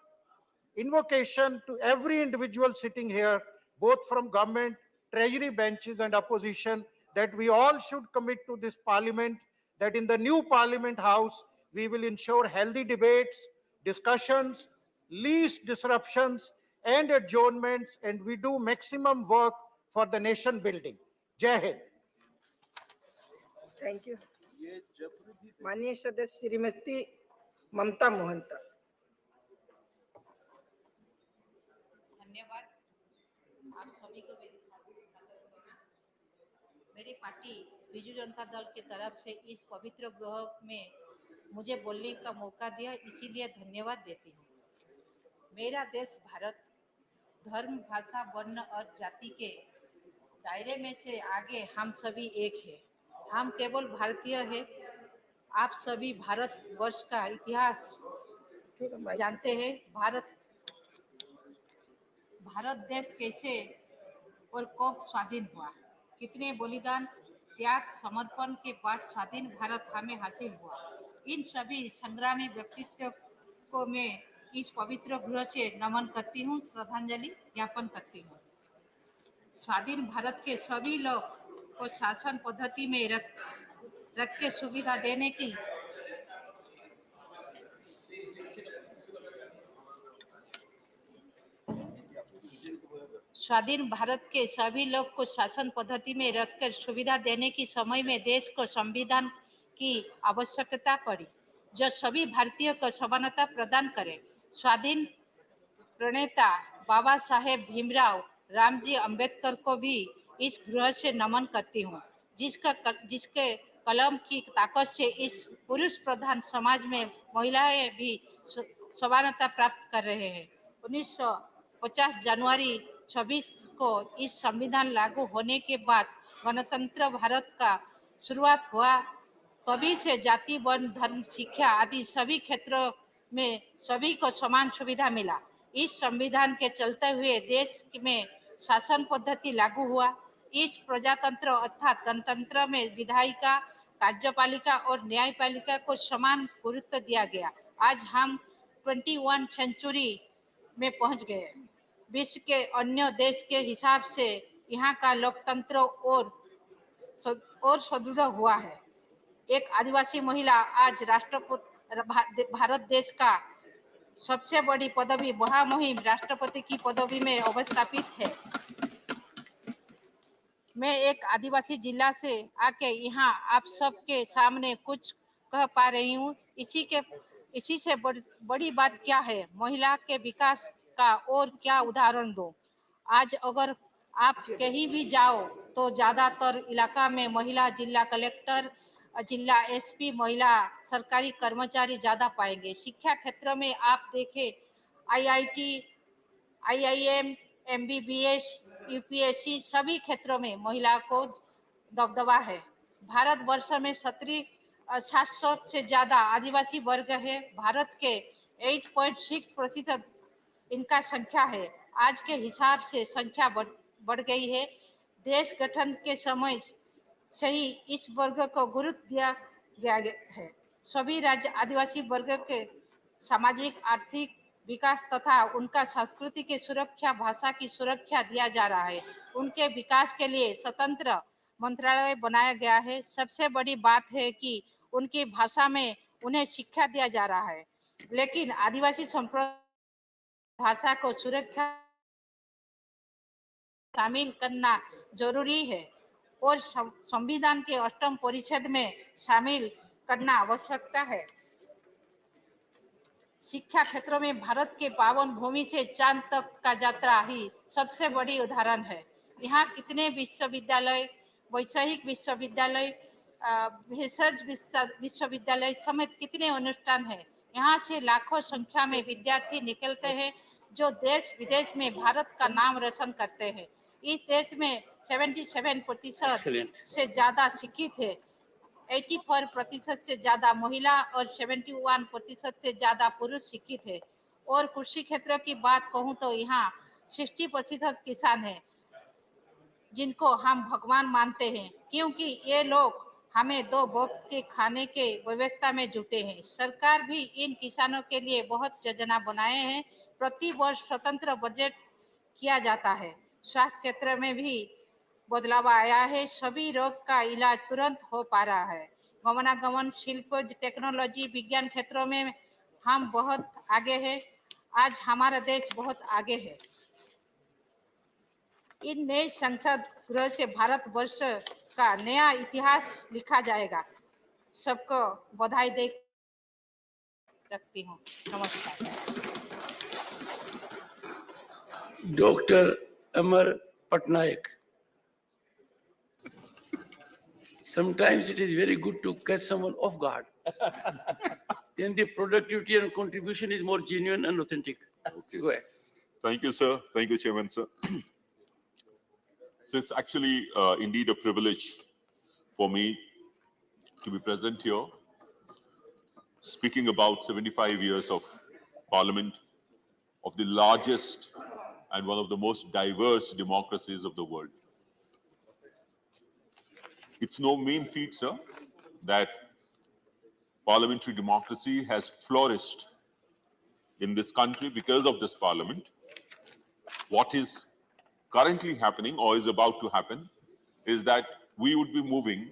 invocation to every individual sitting here both from government, treasury benches and opposition, that we all should commit to this parliament, that in the new parliament house, we will ensure healthy debates, discussions, least disruptions and adjournments, and we do maximum work for the nation building. Jai Hind. Thank you. माननीय सदस्य श्रीमती ममता मोहंता। धन्यवाद आप सभी को मेरी party Biju Janata Dal की तरफ से इस पवित्र गृह में मुझे बोलने का मौका दिया, इसीलिए धन्यवाद देती हूँ। मेरा देश भारत धर्म, भाषा, वर्ण और जाति के दायरे में से आगे हम सभी एक हैं। हम केवल भारतीय हैं। आप सभी भारत वर्ष का इतिहास जानते हैं। भारत देश कैसे और कब स्वाधीन हुआ, कितने बलिदान, त्याग, समर्पण के बाद स्वाधीन भारत हमें हासिल हुआ। इन सभी संग्रामी व्यक्तित्व को मैं इस पवित्र गृह से नमन करती हूँ, श्रद्धांजलि ज्ञापन करती हूँ। स्वाधीन भारत के सभी लोग को शासन पद्धति में रख के सुविधा देने की स्वाधीन भारत के सभी लोग को शासन पद्धति में रखकर सुविधा देने की समय में देश को संविधान की आवश्यकता पड़ी, जो सभी भारतीयों को समानता प्रदान करे। स्वाधीन प्रणेता बाबा साहेब भीमराव रामजी अंबेडकर को भी इस गृह से नमन करती हूँ, जिसके कलम की ताकत से इस पुरुष प्रधान समाज में महिलाएं भी समानता प्राप्त कर रहे हैं। 1950 जनवरी 26 को इस संविधान लागू होने के बाद गणतंत्र भारत का शुरुआत हुआ। तभी से जाति, वर्ण, धर्म, शिक्षा आदि सभी क्षेत्रों में सभी को समान सुविधा मिला। इस संविधान के चलते हुए देश में शासन पद्धति लागू हुआ। इस प्रजातंत्र अर्थात गणतंत्र में विधायिका, कार्यपालिका और न्यायपालिका को समान गुरुत्व दिया गया। आज हम 21 सेंचुरी में पहुंच गए। विश्व के अन्य देश के हिसाब से यहाँ का लोकतंत्र और सुदृढ़ हुआ है। एक आदिवासी महिला आज राष्ट्रपति भारत देश का सबसे बड़ी पदवी महामहिम राष्ट्रपति की पदवी में अवस्थापित है। मैं एक आदिवासी जिला से आके यहाँ आप सबके सामने कुछ कह पा रही हूँ। इसी से बड़ी बात क्या है, महिला के विकास का और क्या उदाहरण दो। आज अगर आप कहीं भी जाओ तो ज्यादातर इलाका में महिला जिला कलेक्टर, जिला एसपी, महिला सरकारी कर्मचारी ज्यादा पाएंगे। शिक्षा क्षेत्र में आप देखें आईआईटी, आईआईएम, एमबीबीएस, यूपीएससी सभी क्षेत्रों में महिला को दबदबा है। भारत वर्ष में 700 से ज्यादा आदिवासी वर्ग है। भारत के 8.6% इनका संख्या है। आज के हिसाब से संख्या बढ़ गई है। देश गठन के समय से ही इस वर्ग को गुरुत्व दिया गया है। सभी राज्य आदिवासी वर्ग के सामाजिक, आर्थिक विकास तथा उनका संस्कृति की सुरक्षा, भाषा की सुरक्षा दिया जा रहा है। उनके विकास के लिए स्वतंत्र मंत्रालय बनाया गया है। सबसे बड़ी बात है कि उनकी भाषा में उन्हें शिक्षा दिया जा रहा है। लेकिन आदिवासी संप्रदाय भाषा को सुरक्षा शामिल करना जरूरी है और संविधान के 8वें परिच्छेद में शामिल करना आवश्यकता है। शिक्षा क्षेत्र में भारत के पावन भूमि से चांद तक का यात्रा ही सबसे बड़ी उदाहरण है। यहाँ कितने विश्वविद्यालय, वैश्विक विश्वविद्यालय, भेषज विश्वविद्यालय समेत कितने अनुष्ठान हैं। यहाँ से लाखों संख्या में विद्यार्थी निकलते हैं जो देश विदेश में भारत का नाम रोशन करते हैं। इस देश में 77% से ज्यादा शिक्षित है, 84% से ज्यादा महिला और 71% से ज्यादा पुरुष शिक्षित है। और कृषि क्षेत्र की बात कहूँ तो यहाँ 60% किसान है, जिनको हम भगवान मानते हैं, क्योंकि ये लोग हमें 2 वक्त के खाने के व्यवस्था में जुटे हैं। सरकार भी इन किसानों के लिए बहुत योजना बनाए हैं। प्रति वर्ष स्वतंत्र बजट किया जाता है। स्वास्थ्य क्षेत्र में भी बदलाव आया है। सभी रोग का इलाज तुरंत हो पा रहा है। गमनागमन, शिल्प, टेक्नोलॉजी, विज्ञान क्षेत्रों में हम बहुत आगे हैं। आज हमारा देश बहुत आगे है। इन नए संसद गृह से भारत वर्ष का नया इतिहास लिखा जाएगा। सबको बधाई दे रखती हूँ। नमस्कार। Dr. Amar Patnaik. Sometimes it is very good to catch someone off guard. Then the productivity and contribution is more genuine and authentic. Okay. Go ahead. Thank you, sir. Thank you, Chairman, sir. So it's actually indeed a privilege for me to be present here, speaking about 75 years of Parliament, of the largest and one of the most diverse democracies of the world. It's no mean feat, sir, that parliamentary democracy has flourished in this country because of this Parliament. What is currently happening or is about to happen is that we would be moving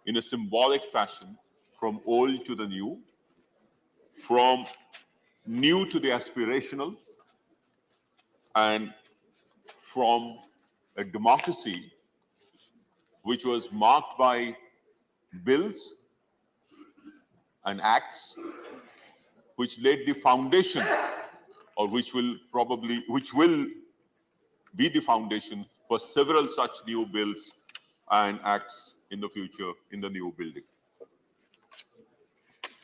in a symbolic fashion from old to the new, from new to the aspirational, and from a democracy which was marked by bills and acts which laid the foundation, or which will be the foundation for several such new bills and acts in the future in the new building.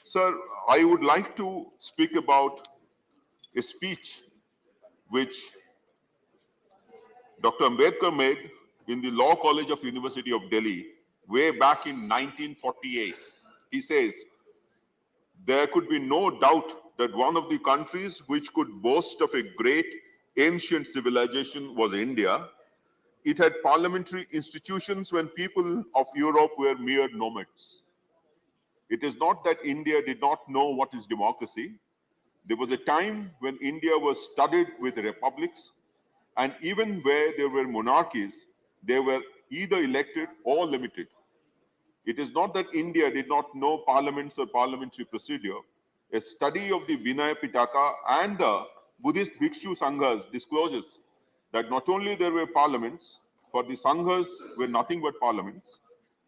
Sir, I would like to speak about a speech which Dr. Ambedkar made in the Law College of University of Delhi way back in 1948. He says, there could be no doubt that one of the countries which could boast of a great ancient civilization was India. It had parliamentary institutions when people of Europe were mere nomads. It is not that India did not know what is democracy. There was a time when India was studded with republics, and even where there were monarchies, they were either elected or limited. It is not that India did not know parliaments or parliamentary procedure. A study of the Vinaya Pitaka and the Buddhist Bhikshu Sanghas discloses that not only there were parliaments, for the Sanghas were nothing but parliaments,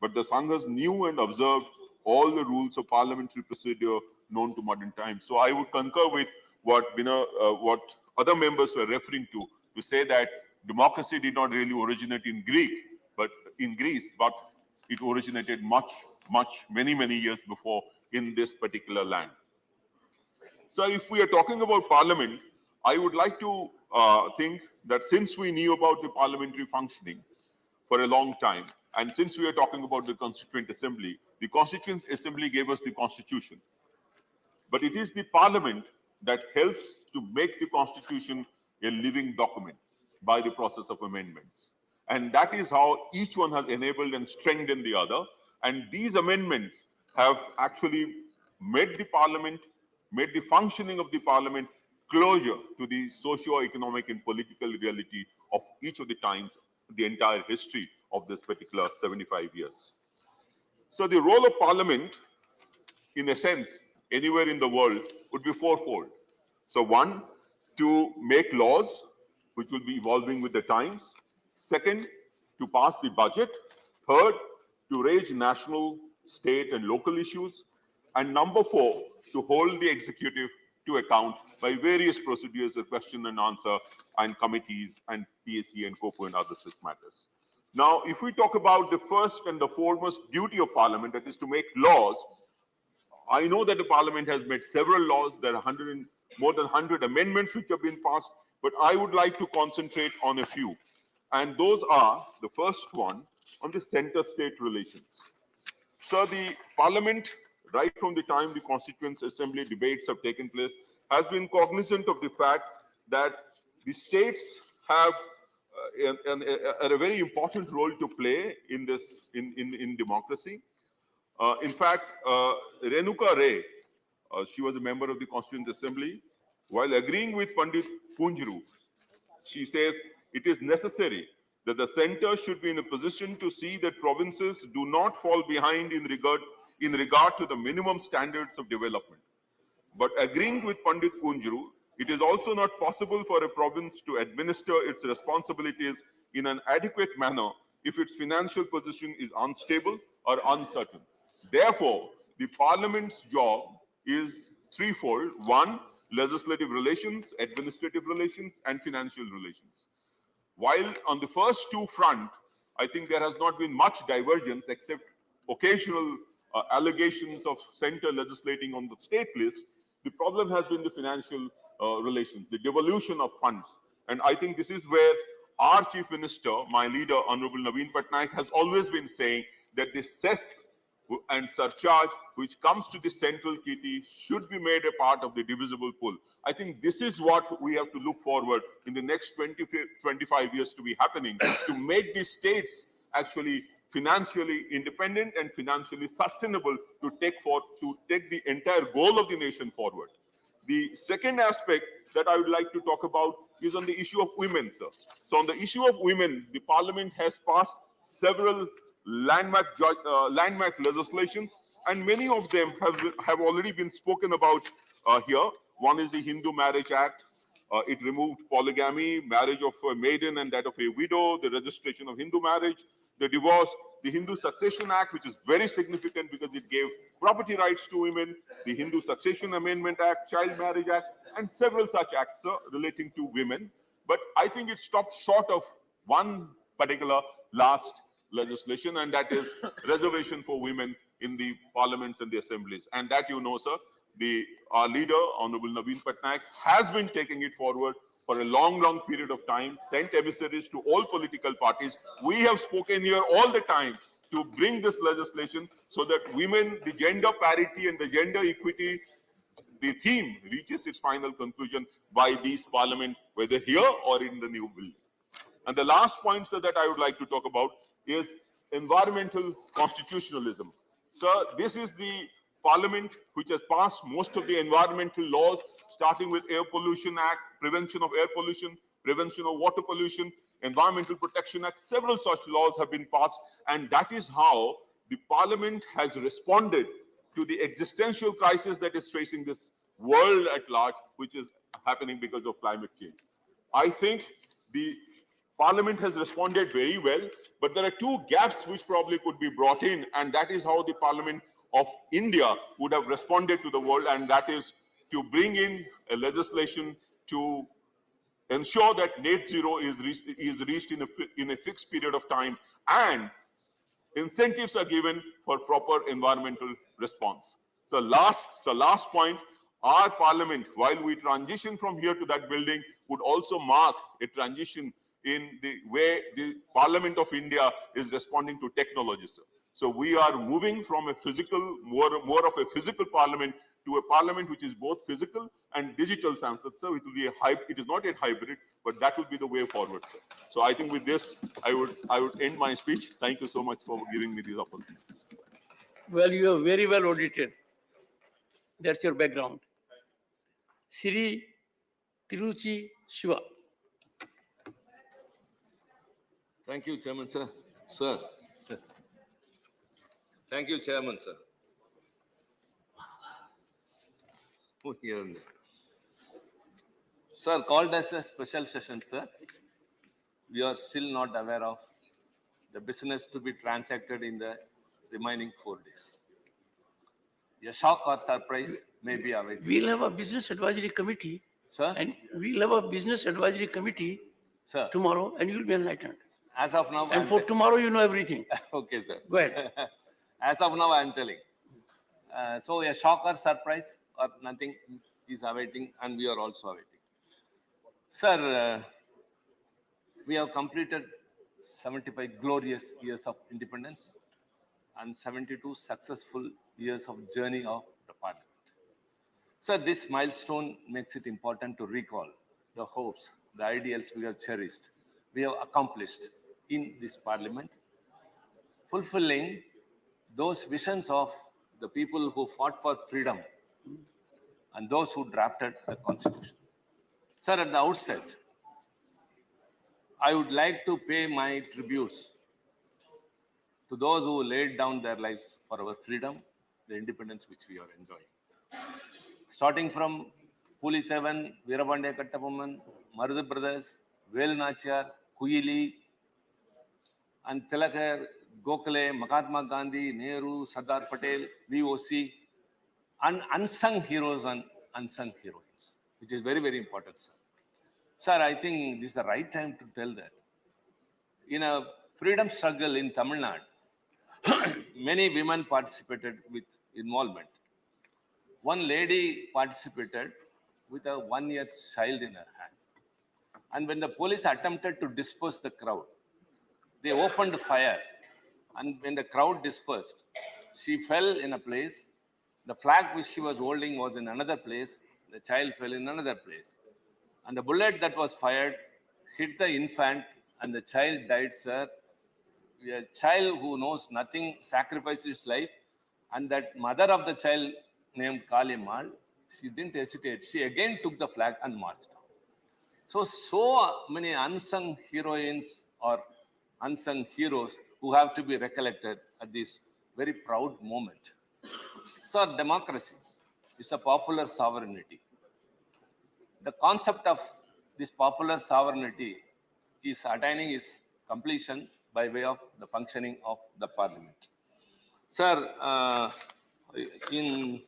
but the Sanghas knew and observed all the rules of parliamentary procedure known to modern times. So I would concur with what other members were referring to say that democracy did not really originate in Greece, but it originated many years before in this particular land. So if we are talking about parliament, I would like to think that since we knew about the parliamentary functioning for a long time, and since we are talking about the Constituent Assembly gave us the Constitution. But it is the Parliament that helps to make the Constitution a living document by the process of amendments. And that is how each one has enabled and strengthened the other. And these amendments have actually made the Parliament, made the functioning of the Parliament closer to the socio-economic and political reality of each of the times, the entire history of this particular 75 years. So the role of Parliament, in a sense, anywhere in the world would be fourfold. So one, to make laws, which will be evolving with the times. Second, to pass the budget. Third, to raise national, state, and local issues. And number four, to hold the executive to account by various procedures of question and answer and committees and PAC and COPO and other such matters. Now, if we talk about the first and the foremost duty of Parliament, that is to make laws, I know that the Parliament has made several laws. There are more than 100 amendments which have been passed, but I would like to concentrate on a few. And those are, the first one, on the center-state relations. So the Parliament, right from the time the Constituent Assembly debates have taken place, has been cognizant of the fact that the states have a very important role to play in this in democracy. In fact, Renuka Ray, she was a member of the Constituent Assembly, while agreeing with Pandit Punjru, she says it is necessary that the center should be in a position to see that provinces do not fall behind in regard to the minimum standards of development. But agreeing with Pandit Kunjru, it is also not possible for a province to administer its responsibilities in an adequate manner if its financial position is unstable or uncertain. Therefore, the Parliament's job is threefold. One, legislative relations, administrative relations, and financial relations. While on the first two front, I think there has not been much divergence except occasional allegations of center legislating on the state list, the problem has been the financial relations, the devolution of funds. And I think this is where our Chief Minister, my leader, Honorable Naveen Patnaik, has always been saying that the cess and surcharge which comes to the central kitty should be made a part of the divisible pool. I think this is what we have to look forward in the next 25 years to be happening, to make the states actually financially independent and financially sustainable to take the entire goal of the nation forward. The second aspect that I would like to talk about is on the issue of women, sir. So on the issue of women, the Parliament has passed several landmark legislations, and many of them have already been spoken about here. One is the Hindu Marriage Act. It removed polygamy, marriage of a maiden and that of a widow, the registration of Hindu marriage, the divorce, the Hindu Succession Act, which is very significant because it gave property rights to women, the Hindu Succession Amendment Act, Child Marriage Act, and several such acts relating to women. But I think it stopped short of one particular last legislation, and that is reservation for women in the parliaments and the assemblies. And that, you know, sir, our leader, Honorable Naveen Patnaik, has been taking it forward for a long period of time, sent emissaries to all political parties. We have spoken here all the time to bring this legislation so that women, the gender parity and the gender equity, the theme reaches its final conclusion by this parliament, whether here or in the new bill. And the last point, sir, that I would like to talk about is environmental constitutionalism. Sir, this is the parliament which has passed most of the environmental laws, starting with Air Pollution Act, Prevention of Air Pollution, Prevention of Water Pollution, Environmental Protection Act. Several such laws have been passed, and that is how the parliament has responded to the existential crisis that is facing this world at large, which is happening because of climate change. I think the Parliament has responded very well, but there are two gaps which probably could be brought in, and that is how the Parliament of India would have responded to the world, and that is to bring in a legislation to ensure that net zero is reached in a fixed period of time, and incentives are given for proper environmental response. So last point, our Parliament, while we transition from here to that building, would also mark a transition in the way the Parliament of India is responding to technology, sir. So we are moving from a physical, more of a physical parliament to a parliament which is both physical and digital, Sansad, sir. It will be it is not yet hybrid, but that will be the way forward, sir. So I think with this, I would end my speech. Thank you so much for giving me these opportunities. Well, you are very well audited. That's your background. Sri Tiruchi Shiva. Thank you, Chairman, sir. Sir. Thank you, Chairman, sir. Oh, here and there. Sir, called as a special session, sir. We are still not aware of the business to be transacted in the remaining 4 days. A shock or surprise may be awaited. We'll have a business advisory committee. Sir? And we'll have a business advisory committee, sir, tomorrow, and you'll be enlightened. As of now, and for tomorrow, you know everything. Okay, sir. Go ahead. As of now, I am telling. So a shock or surprise or nothing is awaiting, and we are also awaiting. Sir, we have completed 75 glorious years of independence and 72 successful years of journey of the Parliament. Sir, this milestone makes it important to recall the hopes, the ideals we have cherished, we have accomplished in this Parliament, fulfilling those visions of the people who fought for freedom and those who drafted the Constitution. Sir, at the outset, I would like to pay my tributes to those who laid down their lives for our freedom, the independence which we are enjoying. Starting from Pulitevan, Veerabandya Kattabomman, Marudu Brothers, Velu Nachiyar, Kuyili, and Tilakar, Gokhale, Mahatma Gandhi, Nehru, Sardar Patel, VOC, and unsung heroes and unsung heroines, which is very, very important, sir. Sir, I think this is the right time to tell that. In a freedom struggle in Tamil Nadu, many women participated with involvement. One lady participated with a 1-year child in her hand. And when the police attempted to disperse the crowd, they opened fire. And when the crowd dispersed, she fell in a place. The flag which she was holding was in another place. The child fell in another place. And the bullet that was fired hit the infant and the child died, sir. A child who knows nothing sacrificed his life. And that mother of the child named Kalimal, she didn't hesitate. She again took the flag and marched. So many unsung heroines or unsung heroes who have to be recollected at this very proud moment. So democracy is a popular sovereignty. The concept of this popular sovereignty is attaining its completion by way of the functioning of the parliament. Sir, in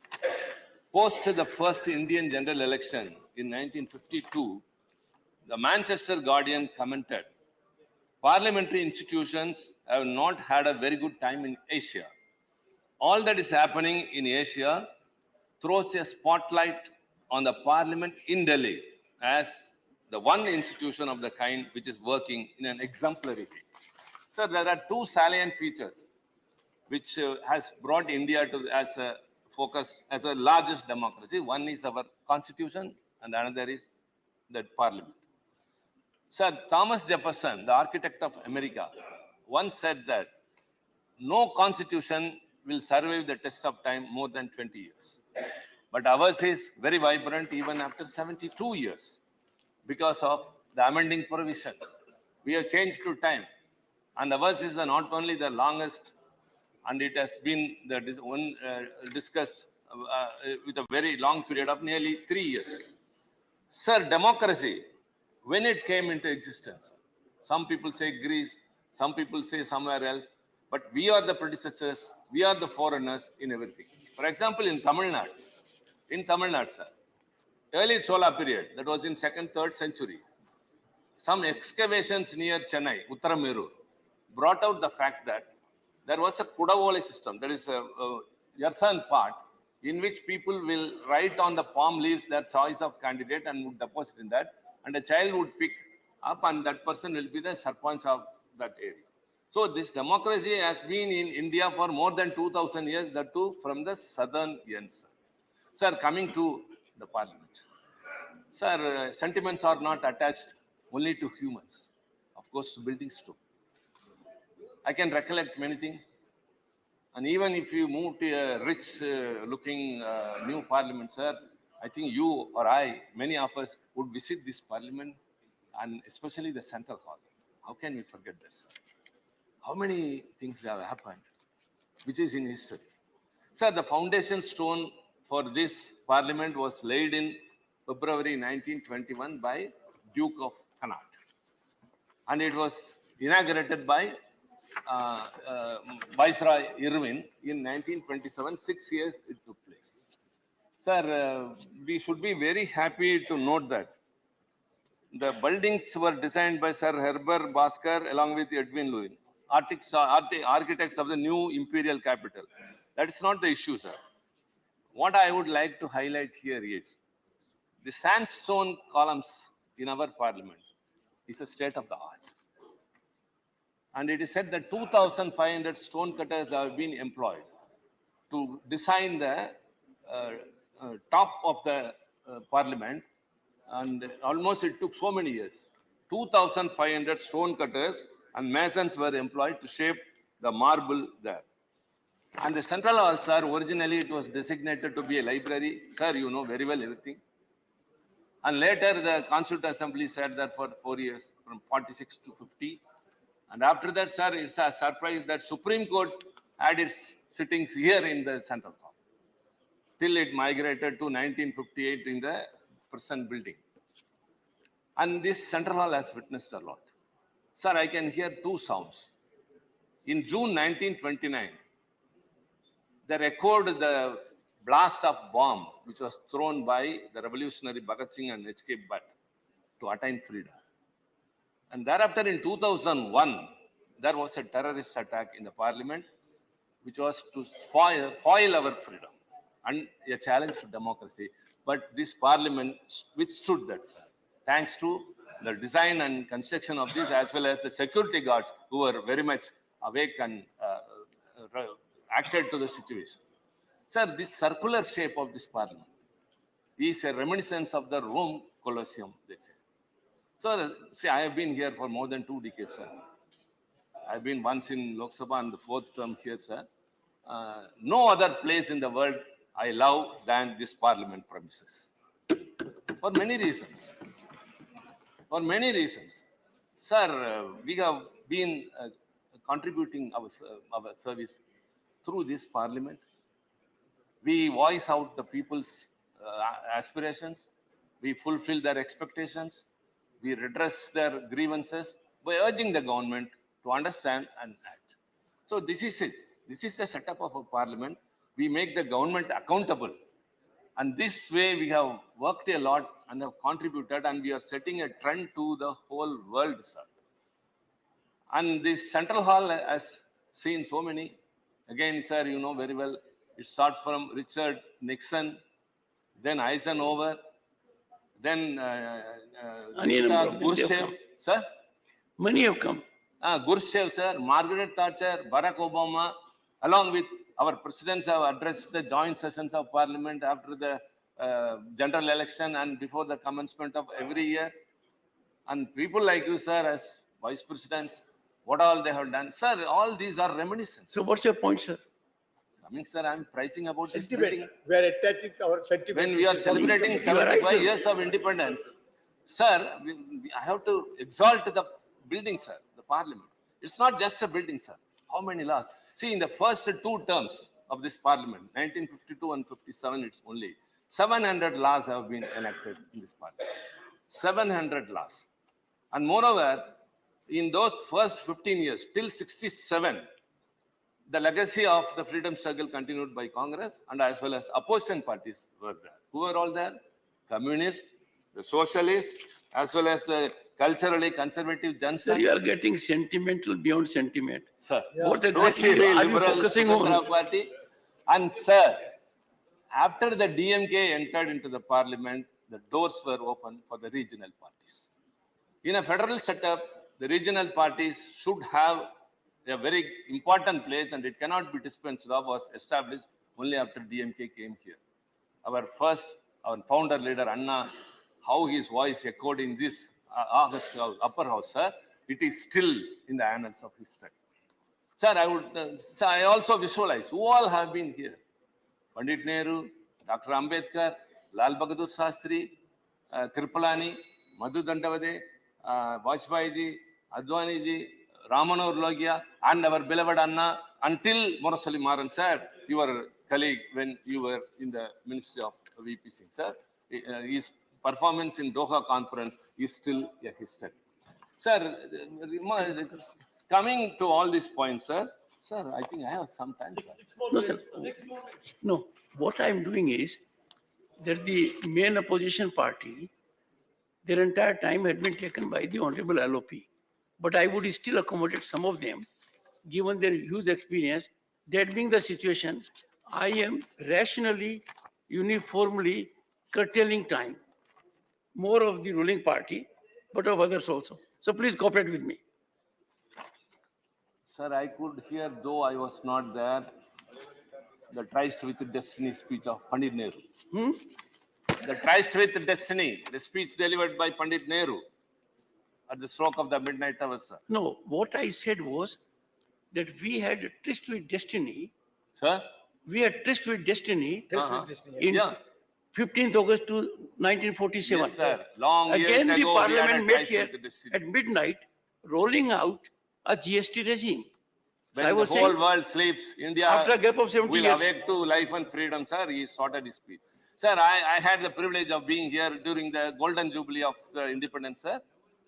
post the first Indian general election in 1952, the Manchester Guardian commented, parliamentary institutions have not had a very good time in Asia. All that is happening in Asia throws a spotlight on the parliament in Delhi as the one institution of the kind which is working in an exemplary way. So there are two salient features which has brought India to as a focus as a largest democracy. One is our constitution and another is the parliament. Sir, Thomas Jefferson, the architect of America, once said that no constitution will survive the test of time more than 20 years. But ours is very vibrant even after 72 years because of the amending provisions. We have changed to time. And ours is not only the longest, and it has been discussed with a very long period of nearly 3 years. Sir, democracy, when it came into existence, some people say Greece, some people say somewhere else, but we are the predecessors, we are the foreigners in everything. For example, in Tamil Nadu, sir, early Chola period, that was in 2nd, 3rd century, some excavations near Chennai, Uttarameru, brought out the fact that there was a Kudavole system, that is a Yersan part, in which people will write on the palm leaves their choice of candidate and would deposit in that, and a child would pick up and that person will be the Sarpanch of that area. So this democracy has been in India for more than 2000 years, that too from the southern ends. Sir, coming to the parliament. Sir, sentiments are not attached only to humans, of course to buildings too. I can recollect many things. And even if you move to a rich looking new parliament, sir, I think you or I, many of us would visit this parliament and especially the central hall. How can we forget this? How many things have happened, which is in history. Sir, the foundation stone for this parliament was laid in February 1921 by Duke of Connaught. And it was inaugurated by Viceroy Irwin in 1927. 6 years it took place. Sir, we should be very happy to note that the buildings were designed by Sir Herbert Bhaskar along with Edwin Lewin, architects of the new imperial capital. That is not the issue, sir. What I would like to highlight here is the sandstone columns in our parliament is a state of the art. And it is said that 2,500 stone cutters have been employed to design the top of the parliament. And almost it took so many years. 2,500 stone cutters and masons were employed to shape the marble there. And the central hall, sir, originally it was designated to be a library. Sir, you know very well everything. And later the Constituent Assembly said that for 4 years, from 46 to 50. And after that, sir, it's a surprise that Supreme Court had its sittings here in the Central Hall, till it migrated to 1958 in the present building. And this Central Hall has witnessed a lot. Sir, I can hear two sounds. In June 1929, they echoed the blast of bomb which was thrown by the revolutionary Bhagat Singh and H.K. Bhatt to attain freedom. And thereafter in 2001, there was a terrorist attack in the parliament which was to foil our freedom and a challenge to democracy. But this parliament withstood that, sir, thanks to the design and construction of this, as well as the security guards who were very much awake and acted to the situation. Sir, this circular shape of this parliament is a reminiscence of the Rome Colosseum, they say. So, see, I have been here for more than 2 decades, sir. I've been once in Lok Sabha and the 4th term here, sir. No other place in the world I love than this parliament premises. For many reasons. For many reasons. Sir, we have been contributing our service through this parliament. We voice out the people's aspirations. We fulfill their expectations. We redress their grievances by urging the government to understand and act. So this is it. This is the setup of a parliament. We make the government accountable. And this way we have worked a lot and have contributed, and we are setting a trend to the whole world, sir. And this Central Hall has seen so many. Again, sir, you know very well, it starts from Richard Nixon, then Eisenhower, then Khrushchev, sir? Many have come. Khrushchev, sir, Margaret Thatcher, Barack Obama, along with our presidents have addressed the joint sessions of parliament after the general election and before the commencement of every year. And people like you, sir, as vice presidents, what all they have done. Sir, all these are reminiscences. So what's your point, sir? I mean, sir, I'm pricing about this Sentiment. building. We are attaching our sentiment. When we are celebrating 75 years of independence, sir, I have to exalt the building, sir, the parliament. It's not just a building, sir. How many laws? See, in the first 2 terms of this parliament, 1952 and 57, it's only 700 laws have been enacted in this parliament. 700 laws. And moreover, in those first 15 years, till 67, the legacy of the freedom struggle continued by Congress and as well as opposition parties were there. Who were all there? Communists, the socialists, as well as the culturally conservative Janata. Sir, you are getting sentimental beyond sentiment. Sir, what exactly socially are you liberal focusing on? Party. And sir, after the DMK entered into the parliament, the doors were open for the regional parties. In a federal setup, the regional parties should have a very important place, and it cannot be dispensed of, was established only after DMK came here. Our founder leader, Anna, how his voice echoed in this August upper house, sir, it is still in the annals of history. Sir, I also visualize who all have been here. Pandit Nehru, Dr. Ambedkar, Lal Bahadur Shastri, Kripalani, Madhu Dandavade, Vajpayee ji, Advani ji, Ramanohar Logia, and our beloved Anna, until Murasali Maran, sir, your colleague when you were in the Ministry of VP Singh, sir. His performance in Doha conference is still a history. Sir, coming to all these points, sir, I think I have some time, sir. No, sir. No, what I am doing is that the main opposition party, their entire time had been taken by the Honorable LOP. But I would still accommodate some of them, given their huge experience. That being the situation, I am rationally, uniformly curtailing time, more of the ruling party, but of others also. So please cooperate with me. Sir, I could hear, though I was not there, the Tryst with Destiny speech of Pandit Nehru. The Tryst with Destiny, the speech delivered by Pandit Nehru at the stroke of the midnight hour, sir. No, what I said was that we had a tryst with destiny. Sir? We had tryst with destiny. Tryst with destiny, In yeah. 15th August to 1947. Yes, sir. Long years Again, the ago, we had a Parliament met crisis here at the decision. at midnight, rolling out a GST regime. So I When the was whole saying, world sleeps, India after a gap of 70 will years. awake to life and freedom, sir. He started his speech. Sir, I had the privilege of being here during the golden jubilee of the independence, sir.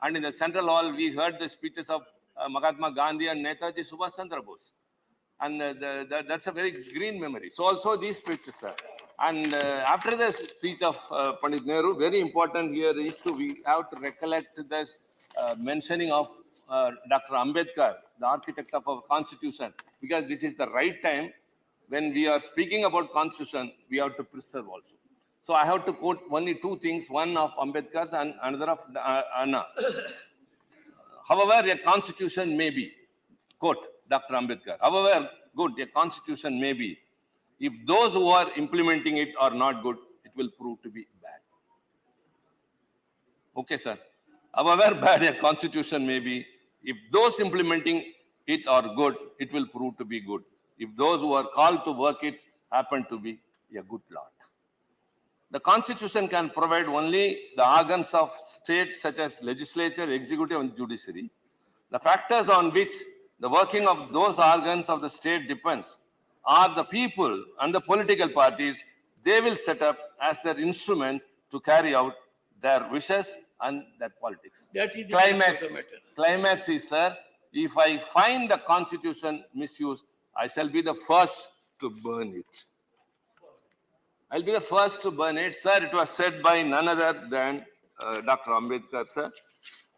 And in the central hall, we heard the speeches of Mahatma Gandhi and Netaji Subhash Chandra Bose. And that's a very green memory. So also these speeches, sir. And after the speech of Pandit Nehru, very important here is we have to recollect this mentioning of Dr. Ambedkar, the architect of our constitution, because this is the right time when we are speaking about constitution, we have to preserve also. So I have to quote only two things, one of Ambedkar's and another of Anna. However, a constitution may be, quote Dr. Ambedkar, however good a constitution may be, if those who are implementing it are not good, it will prove to be bad. Okay, sir. However bad a constitution may be, if those implementing it are good, it will prove to be good. If those who are called to work it happen to be a good lot. The constitution can provide only the organs of state such as legislature, executive and judiciary. The factors on which the working of those organs of the state depends are the people and the political parties they will set up as their instruments to carry out their wishes and their politics. That is the fact of the matter. Climax is, sir, if I find the constitution misused, I shall be the first to burn it. I'll be the first to burn it. Sir, it was said by none other than Dr. Ambedkar, sir.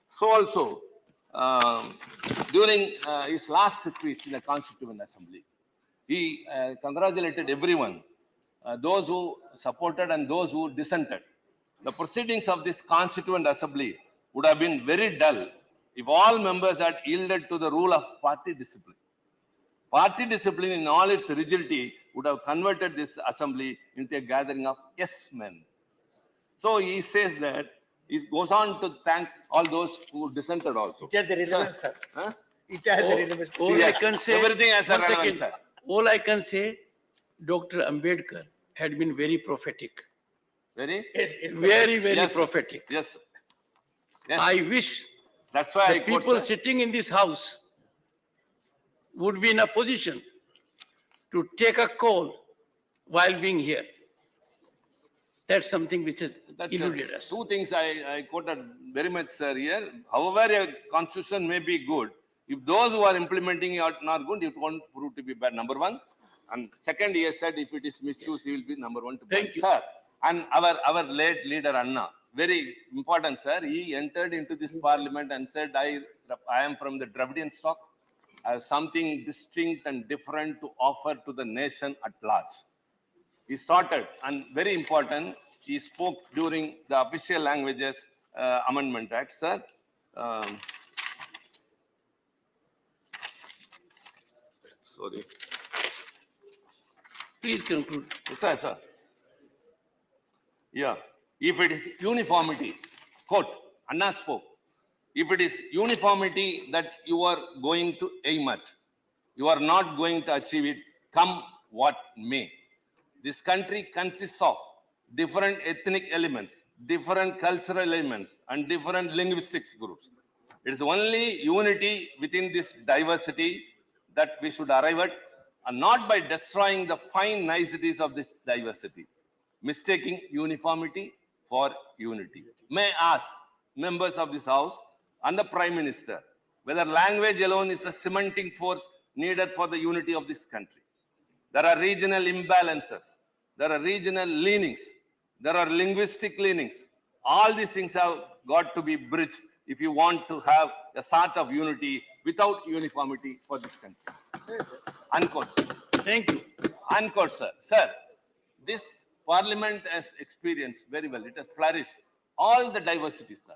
So also, during his last speech in the Constituent Assembly, he congratulated everyone, those who supported and those who dissented. The proceedings of this Constituent Assembly would have been very dull if all members had yielded to the rule of party discipline. Party discipline in all its rigidity would have converted this assembly into a gathering of yes men. So he says that, he goes on to thank all those who dissented also. It has a relevance, sir. Huh? It has a relevance. All I can say, Everything has a one relevance, second. sir. All I can say, Dr. Ambedkar had been very prophetic. Very? Very, very Yes, sir. prophetic. Yes. Yes. I wish That's why the I quote, people sir. sitting in this house would be in a position to take a call while being here. That's something which has eluded us. Two things I quoted very much, sir, here. However, a constitution may be good. If those who are implementing it are not good, it won't prove to be bad, number one. And second, he has said if it is misused, he will be number one to blame. Thank you. Sir, and our late leader, Anna, very important, sir. He entered into this parliament and said, I am from the Dravidian stock. I have something distinct and different to offer to the nation at large. He started, and very important, he spoke during the Official Languages Amendment Act, sir. Sorry. Please conclude. Sir, sir. Yeah. If it is uniformity, quote, Anna spoke. If it is uniformity that you are going to aim at, you are not going to achieve it, come what may. This country consists of different ethnic elements, different cultural elements, and different linguistics groups. It is only unity within this diversity that we should arrive at, and not by destroying the fine niceties of this diversity, mistaking uniformity for unity. May I ask members of this House and the Prime Minister whether language alone is the cementing force needed for the unity of this country. There are regional imbalances. There are regional leanings. There are linguistic leanings. All these things have got to be bridged if you want to have a sort of unity without uniformity for this country. Unquote. Thank you. Unquote, sir. Sir, this parliament has experienced very well. It has flourished all the diversities, sir.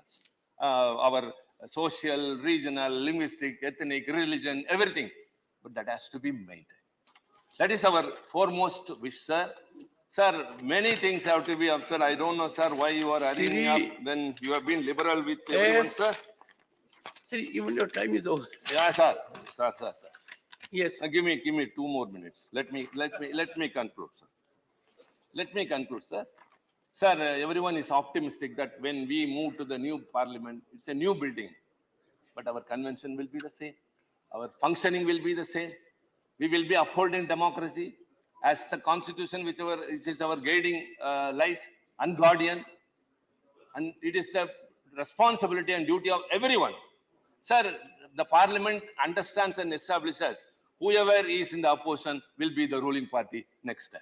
Our social, regional, linguistic, ethnic, religion, everything. But that has to be maintained. That is our foremost wish, sir. Sir, many things have to be observed. I don't know, sir, why you are hurrying up when you have been liberal with everyone, Yes. sir. See, even your time is over. Yeah, sir. Sir. Yes. Give me 2 more minutes. Let me conclude, sir. Let me conclude, sir. Sir, everyone is optimistic that when we move to the new parliament, it's a new building, but our convention will be the same. Our functioning will be the same. We will be upholding democracy as the constitution, whichever is our guiding light and guardian. And it is the responsibility and duty of everyone. Sir, the parliament understands and establishes whoever is in the opposition will be the ruling party next time.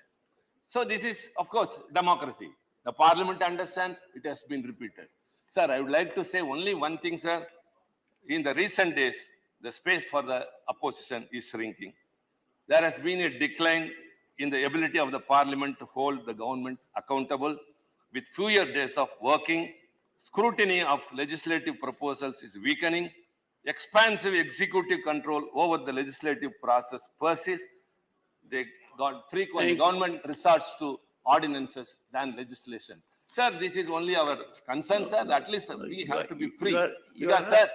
So this is, of course, democracy. The parliament understands, it has been repeated. Sir, I would like to say only one thing, sir. In the recent days, the space for the opposition is shrinking. There has been a decline in the ability of the parliament to hold the government accountable with fewer days of working. Scrutiny of legislative proposals is weakening. Expansive executive control over the legislative process persists. They got frequent government resorts to ordinances than legislation. Sir, this is only our concern, sir. At least we have to be free. Because, sir,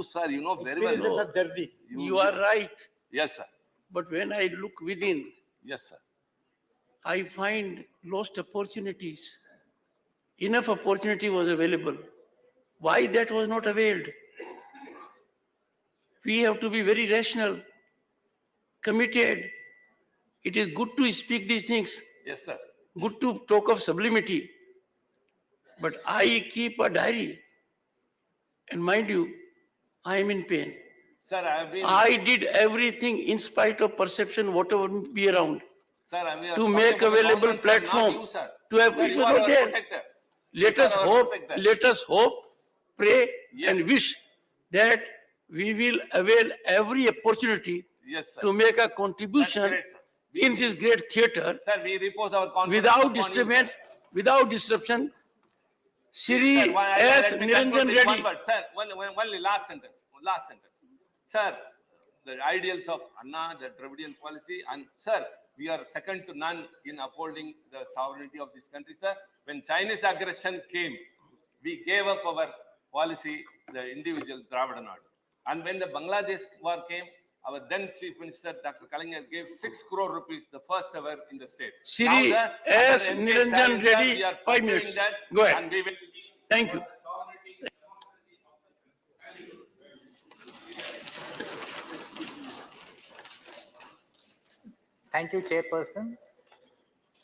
sir, you know very well. You are right. Yes, sir. But when I look within, yes, sir, I find lost opportunities. Enough opportunity was available. Why that was not availed? We have to be very rational, committed. It is good to speak these things. Yes, sir. Good to talk of sublimity. But I keep a diary. And mind you, I am in pain. Sir, I did everything in spite of perception, whatever be around. Sir, to make available platform. Sir, To have sir, it you was are not our there. protector. Let us hope, pray, and wish that we will avail every opportunity Yes, sir. to make a contribution Great, sir. in this great theatre Sir, we repose our confidence without upon you, disturbance, sir. without disruption. Sri Sir, S. let me conclude Niranjan with one Reddy. word. Sir, only last sentence. Last sentence. Sir, the ideals of Anna, the Dravidian policy, and sir, we are second to none in upholding the sovereignty of this country, sir. When Chinese aggression came, we gave up our policy, the individual Dravidian order. And when the Bangladesh war came, our then Chief Minister, Dr. Kalinga, gave 6 crore rupees, the first ever in the state. Sri Now, S. under MK Niranjan Stalin, sir, Reddy, we are 5 pursuing minutes. that, Go ahead. and we will Thank you. Thank you, Chairperson.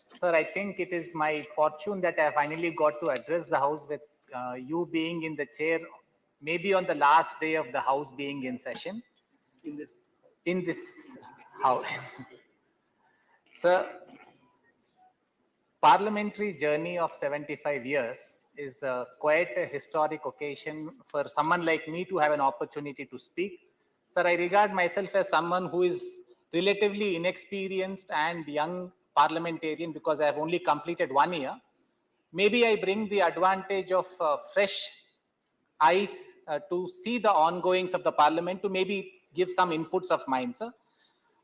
Sir, I think it is my fortune that I finally got to address the House with you being in the chair, maybe on the last day of the House being in session. In this House. Sir, parliamentary journey of 75 years is quite a historic occasion for someone like me to have an opportunity to speak. Sir, I regard myself as someone who is relatively inexperienced and young parliamentarian because I have only completed 1 year. Maybe I bring the advantage of fresh eyes to see the ongoings of the parliament, to maybe give some inputs of mine, sir.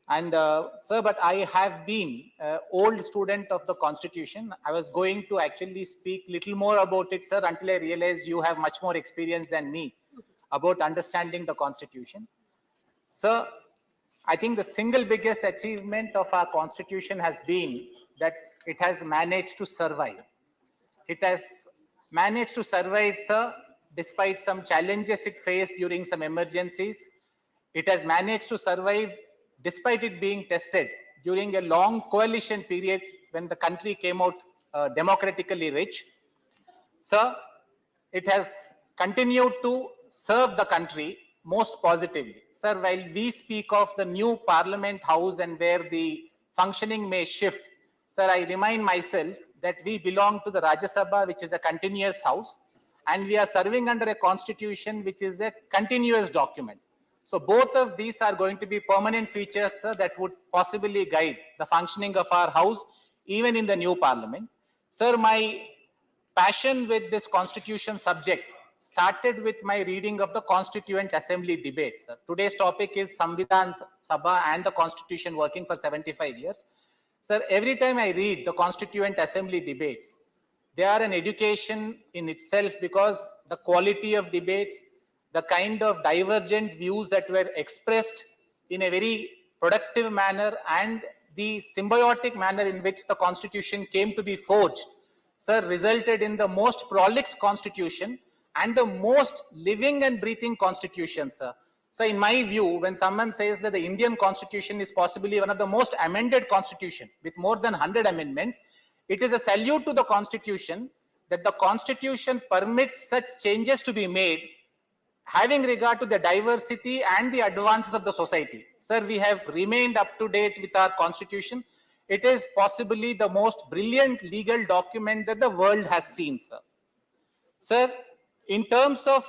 And sir, but I have been old student of the Constitution. I was going to actually speak little more about it, sir, until I realized you have much more experience than me about understanding the Constitution. Sir, I think the single biggest achievement of our Constitution has been that it has managed to survive. It has managed to survive, sir, despite some challenges it faced during some emergencies. It has managed to survive despite it being tested during a long coalition period when the country came out democratically rich. Sir, it has continued to serve the country most positively. Sir, while we speak of the new Parliament House and where the functioning may shift, sir, I remind myself that we belong to the Rajya Sabha, which is a continuous house, and we are serving under a constitution which is a continuous document. So both of these are going to be permanent features, sir, that would possibly guide the functioning of our house, even in the new parliament. Sir, my passion with this constitution subject started with my reading of the Constituent Assembly debates. Sir. Today's topic is Samvidhan Sabha and the Constitution working for 75 years. Sir, every time I read the Constituent Assembly debates, they are an education in itself because the quality of debates, the kind of divergent views that were expressed in a very productive manner and the symbiotic manner in which the Constitution came to be forged. sir, resulted in the most prolix constitution and the most living and breathing constitution, sir. So in my view, when someone says that the Indian constitution is possibly one of the most amended constitution with more than 100 amendments, it is a salute to the constitution that the constitution permits such changes to be made having regard to the diversity and the advances of the society. Sir, we have remained up to date with our constitution. It is possibly the most brilliant legal document that the world has seen, sir. Sir, in terms of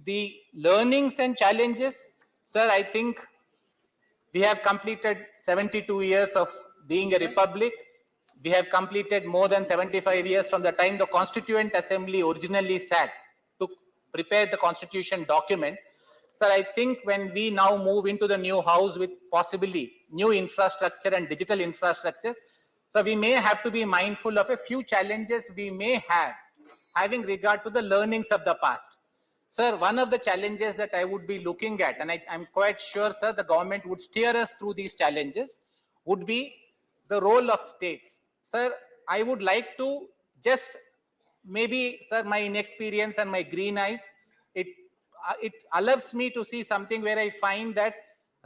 the learnings and challenges, sir, I think we have completed 72 years of being a republic. We have completed more than 75 years from the time the Constituent Assembly originally sat to prepare the constitution document. Sir, I think when we now move into the new house with possibly new infrastructure and digital infrastructure, so we may have to be mindful of a few challenges we may have having regard to the learnings of the past. Sir, one of the challenges that I would be looking at, and I'm quite sure, sir, the government would steer us through these challenges, would be the role of states. Sir, I would like to just maybe, sir, my inexperience and my green eyes, it allows me to see something where I find that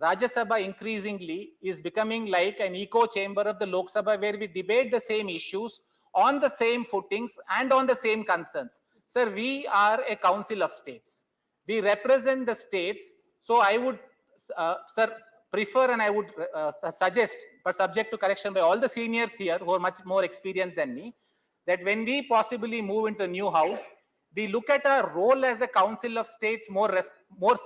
Rajya Sabha increasingly is becoming like an echo chamber of the Lok Sabha, where we debate the same issues on the same footings and on the same concerns. Sir, we are a council of states. We represent the states. So I would, sir, prefer and I would suggest, but subject to correction by all the seniors here who are much more experienced than me, that when we possibly move into the new house, we look at our role as a council of states more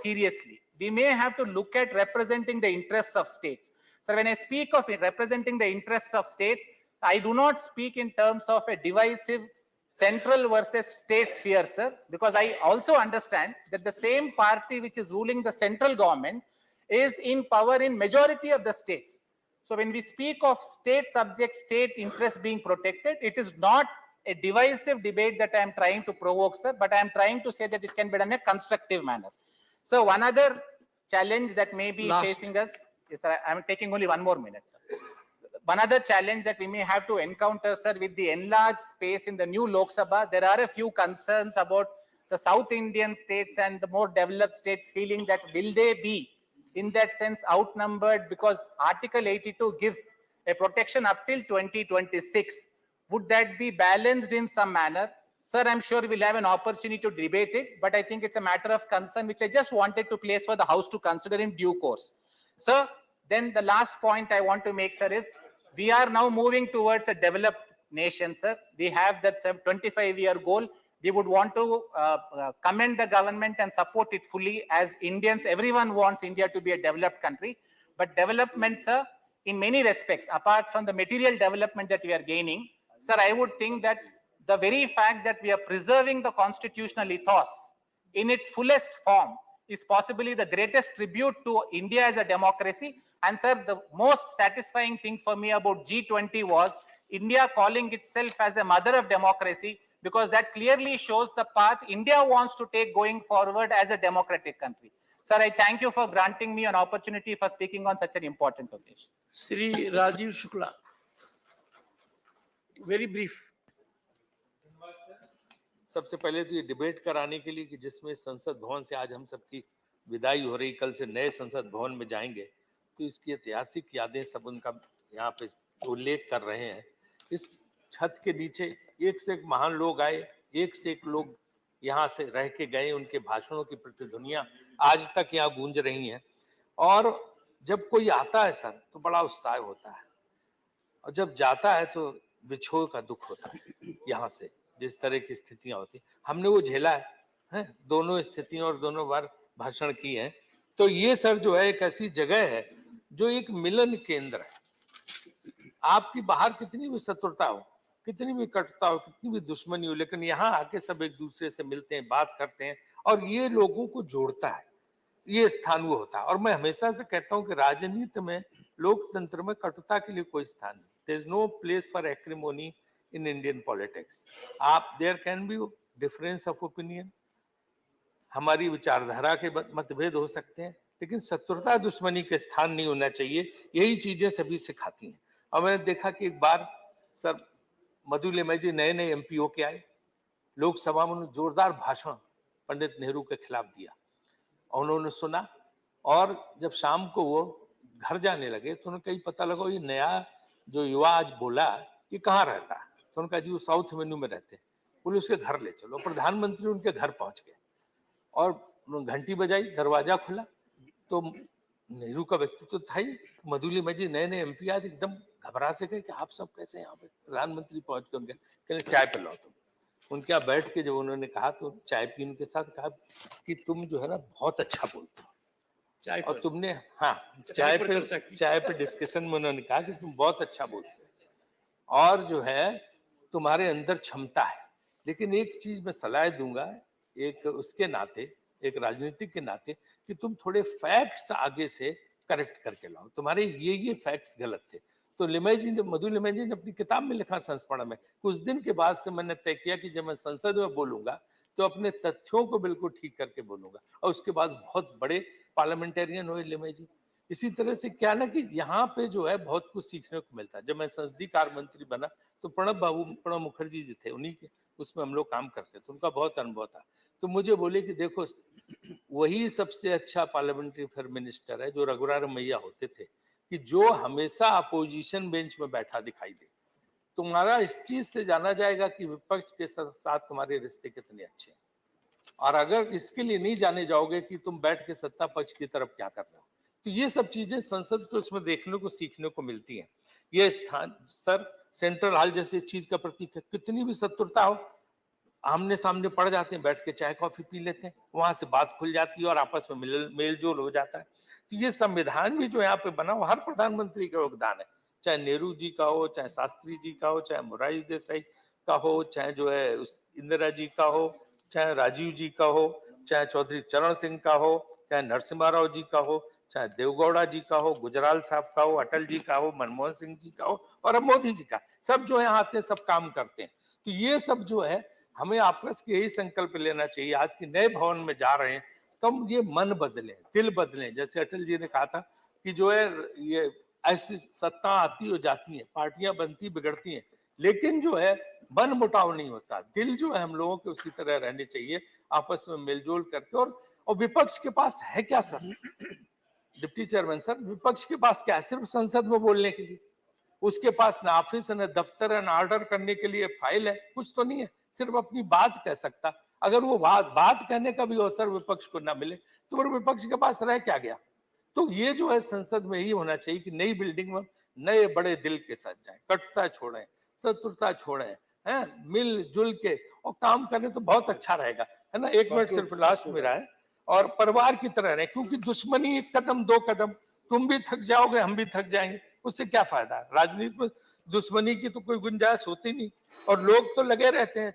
seriously. We may have to look at representing the interests of states. So when I speak of representing the interests of states, I do not speak in terms of a divisive central versus state sphere, sir, because I also understand that the same party which is ruling the central government is in power in majority of the states. So when we speak of state subject, state interests being protected, it is not a divisive debate that I am trying to provoke, sir, but I am trying to say that it can be done in a constructive manner. So one other challenge that may be facing us, yes, sir, I am taking only one more minute, sir. One other challenge that we may have to encounter, sir, with the enlarged space in the new Lok Sabha, there are a few concerns about the South Indian states and the more developed states feeling that will they be, in that sense, outnumbered, because Article 82 gives a protection up till 2026. Would that be balanced in some manner? Sir, I'm sure we'll have an opportunity to debate it, but I think it's a matter of concern which I just wanted to place for the House to consider in due course. Sir, then the last point I want to make, sir, is we are now moving towards a developed nation, sir. We have that 25-year goal. We would want to commend the government and support it fully. As Indians, everyone wants India to be a developed country. But development, sir, in many respects, apart from the material development that we are gaining, sir, I would think that the very fact that we are preserving the constitutional ethos in its fullest form is possibly the greatest tribute to India as a democracy. And sir, the most satisfying thing for me about G20 was India calling itself as a mother of democracy, because that clearly shows the path India wants to take going forward as a democratic country. Sir, I thank you for granting me an opportunity for speaking on such an important occasion. Sri Rajiv Shukla, very brief. सबसे पहले तो ये debate कराने के लिए कि जिसमें संसद भवन से आज हम सबकी विदाई हो रही, कल से नए संसद भवन में जाएंगे, तो इसकी ऐतिहासिक यादें सब उनका यहाँ पे उल्लेख कर रहे हैं। इस छत के नीचे एक से एक महान लोग आए, एक से एक लोग यहाँ से रह के गए, उनके भाषणों की प्रतिध्वनियां आज तक यहाँ गूंज रही हैं। और जब कोई आता है सर तो बड़ा उत्साह होता है, और जब जाता है तो विछोह का दुख होता है। यहाँ से जिस तरह की स्थितियां होती, हमने वो झेला है, दोनों स्थितियों और दोनों बार भाषण की है। तो ये सर जो है एक ऐसी जगह है जो एक मिलन केंद्र है। आपकी बाहर कितनी भी शत्रुता हो, कितनी भी कटुता हो, कितनी भी दुश्मनी हो, लेकिन यहाँ आके सब एक दूसरे से मिलते हैं, बात करते हैं, और ये लोगों को जोड़ता है। ये स्थान वो होता है। और मैं हमेशा से कहता हूँ कि राजनीति में, लोकतंत्र में कटुता के लिए कोई स्थान नहीं। There is no place for acrimony in Indian politics. There can be difference of opinion, हमारी विचारधारा के मतभेद हो सकते हैं, लेकिन शत्रुता दुश्मनी के स्थान नहीं होना चाहिए। यही चीजें सभी सिखाती हैं। और मैंने देखा कि एक बार सर मधु लिमय जी नए नए एमपी होके आए, लोकसभा में उन्होंने जोरदार भाषण पंडित नेहरू के खिलाफ दिया, उन्होंने सुना, और जब शाम को वो घर जाने लगे तो उन्हें कहीं पता लगा ये नया जो युवा आज बोला ये कहाँ रहता है, तो उनका जी वो साउथ एवेन्यू में रहते हैं, बोले उसके घर ले चलो। प्रधानमंत्री उनके घर पहुंच गए और घंटी बजाई, दरवाजा खुला तो नेहरू का व्यक्तित्व था ही, मधु लिमय जी नए नए एमपी आज एकदम घबरा से गए कि आप सब कैसे यहाँ पे, प्रधानमंत्री पहुंच के उनके कहले चाय पिलाओ तुम। उनके यहाँ बैठ के जब उन्होंने कहा तो चाय पीने के साथ कहा कि तुम जो है ना बहुत अच्छा बोलते हो, और तुमने चाय पे डिस्कशन में उन्होंने कहा कि तुम बहुत अच्छा बोलते हो और जो है तुम्हारे अंदर क्षमता है, लेकिन एक चीज मैं सलाह दूंगा एक उसके नाते, एक राजनीतिक के नाते, कि तुम थोड़े फैक्ट्स आगे से करेक्ट करके लाओ, तुम्हारे ये फैक्ट्स गलत थे। तो लिमय जी ने, मधु लिमय जी ने अपनी किताब में लिखा संस्मरण में, कुछ दिन के बाद से मैंने तय किया कि जब मैं संसद में बोलूंगा तो अपने तथ्यों को बिल्कुल ठीक करके बोलूंगा, और उसके बाद बहुत बड़े पार्लियामेंटेरियन हुए लिमय जी। इसी तरह से क्या ना कि यहाँ पे जो है बहुत कुछ सीखने को मिलता है। जब मैं संसदीय कार्य मंत्री बना तो प्रणब मुखर्जी जी थे, उन्हीं के उसमें हम लोग काम करते थे, उनका बहुत अनुभव था। तो मुझे बोले कि देखो वही सबसे अच्छा पार्लियामेंट्री अफेयर मिनिस्टर है जो रघुराम मैया होते थे, कि जो हमेशा अपोजिशन बेंच में बैठा दिखाई दे। तुम्हारा इस चीज से जाना जाएगा कि विपक्ष के साथ तुम्हारे रिश्ते कितने अच्छे हैं, और अगर इसके लिए नहीं जाने जाओगे कि तुम बैठ के सत्ता पक्ष की तरफ क्या कर रहे हो, तो ये सब चीजें संसद को उसमें देखने को सीखने को मिलती हैं। ये स्थान सर सेंट्रल हॉल जैसे चीज का प्रतीक है, कितनी भी शत्रुता हो आमने सामने पड़ जाते हैं, बैठ के चाय कॉफी पी लेते हैं, वहां से बात खुल जाती है और आपस में मेल जोल हो जाता है। तो ये संविधान भी जो यहाँ पे बना वो हर प्रधानमंत्री का योगदान है, चाहे नेहरू जी का हो, चाहे शास्त्री जी का हो, चाहे मोरारजी देसाई का हो, चाहे जो है इंदिरा जी का हो, चाहे राजीव जी का हो, चाहे चौधरी चरण सिंह का हो, चाहे नरसिम्हा राव जी का हो, चाहे देवगौड़ा जी का हो, गुजराल साहब का हो, अटल जी का हो, मनमोहन सिंह जी का हो, और अब मोदी जी का, सब जो है आते हैं, सब काम करते हैं। तो ये सब जो है हमें आपस के यही संकल्प लेना चाहिए। आज के नए भवन में जा रहे हैं तो हम ये मन बदलें, दिल बदलें। जैसे अटल जी ने कहा था कि जो है ये ऐसी सत्ता आती हो जाती है, पार्टियां बनती बिगड़ती हैं, लेकिन जो है मन मुटाव नहीं होता, दिल जो है हम लोगों के उसी तरह रहने चाहिए, आपस में मिलजुल करके। और विपक्ष के पास है क्या सर, डिप्टी चेयरमैन सर, विपक्ष के पास क्या है? सिर्फ संसद में बोलने के लिए। उसके पास ना ऑफिस है, ना दफ्तर है, ना ऑर्डर करने के लिए फाइल है, कुछ तो नहीं है, सिर्फ अपनी बात कह सकता। अगर वो बात कहने का भी अवसर विपक्ष को ना मिले तो फिर विपक्ष के पास रह क्या गया? तो ये जो है संसद में ही होना चाहिए कि नई बिल्डिंग में नए बड़े दिल के साथ जाए, कटुता छोड़ें, शत्रुता छोड़ें, हैं, मिलजुल के और काम करें तो बहुत अच्छा रहेगा, है ना। एक मिनट सिर्फ लास्ट मेरा है, और परिवार की तरह रहे, क्योंकि दुश्मनी एक कदम दो कदम, तुम भी थक जाओगे हम भी थक जाएंगे, उससे क्या फायदा है? राजनीति में दुश्मनी की तो कोई गुंजाइश होती नहीं, और लोग तो लगे रहते हैं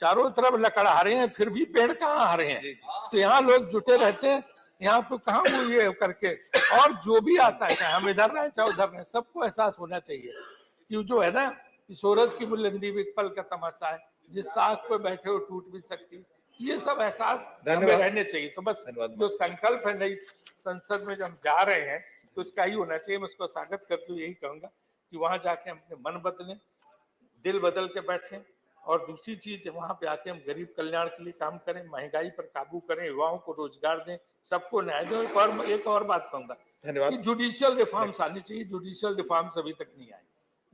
चारों तरफ लकड़ा रहे हैं, फिर भी पेड़ कहाँ आ रहे हैं? तो यहाँ लोग जुटे रहते हैं, यहाँ पे कहाँ वो ये करके, और जो भी आता है चाहे हम इधर रहे चाहे उधर रहे, सबको एहसास होना चाहिए कि जो है ना कि शोहरत की बुलंदी भी एक पल का तमाशा है, जिस साख पे बैठे हो टूट भी सकती, ये सब एहसास हमें रहने चाहिए। तो बस जो संकल्प है नई संसद में जब हम जा रहे हैं तो उसका ही होना चाहिए। मैं उसको स्वागत करते हुए यही कहूंगा कि वहां जाके हम अपने मन बदलें, दिल बदल के बैठें, और दूसरी चीज वहां पे आके हम गरीब कल्याण के लिए काम करें, महंगाई पर काबू करें, युवाओं को रोजगार दें, सबको न्याय दें। एक और बात कहूंगा कि जुडिशियल रिफॉर्म्स आनी चाहिए, जुडिशियल रिफॉर्म्स अभी तक नहीं आए,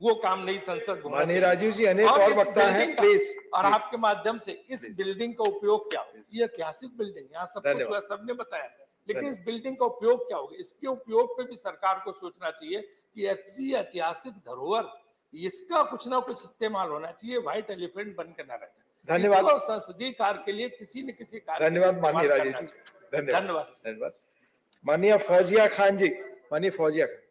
वो काम नई संसद होना चाहिए। राजीव जी अनेक और वक्ता हैं, प्लीज। और आपके माध्यम से इस बिल्डिंग का उपयोग क्या हो? ये ऐतिहासिक बिल्डिंग, यहाँ सब कुछ हुआ, सबने बताया, लेकिन इस बिल्डिंग का उपयोग क्या होगा? इसके उपयोग पे भी सरकार को सोचना चाहिए कि ऐसी ऐतिहासिक धरोहर, इसका कुछ ना कुछ इस्तेमाल होना चाहिए, व्हाइट एलिफेंट बन के ना रह जाए। धन्यवाद। संसदीय कार्य के लिए किसी न किसी कार्य, धन्यवाद माननीय राजीव जी, धन्यवाद। माननीय फौजिया खान जी, माननीय फौजिया खान।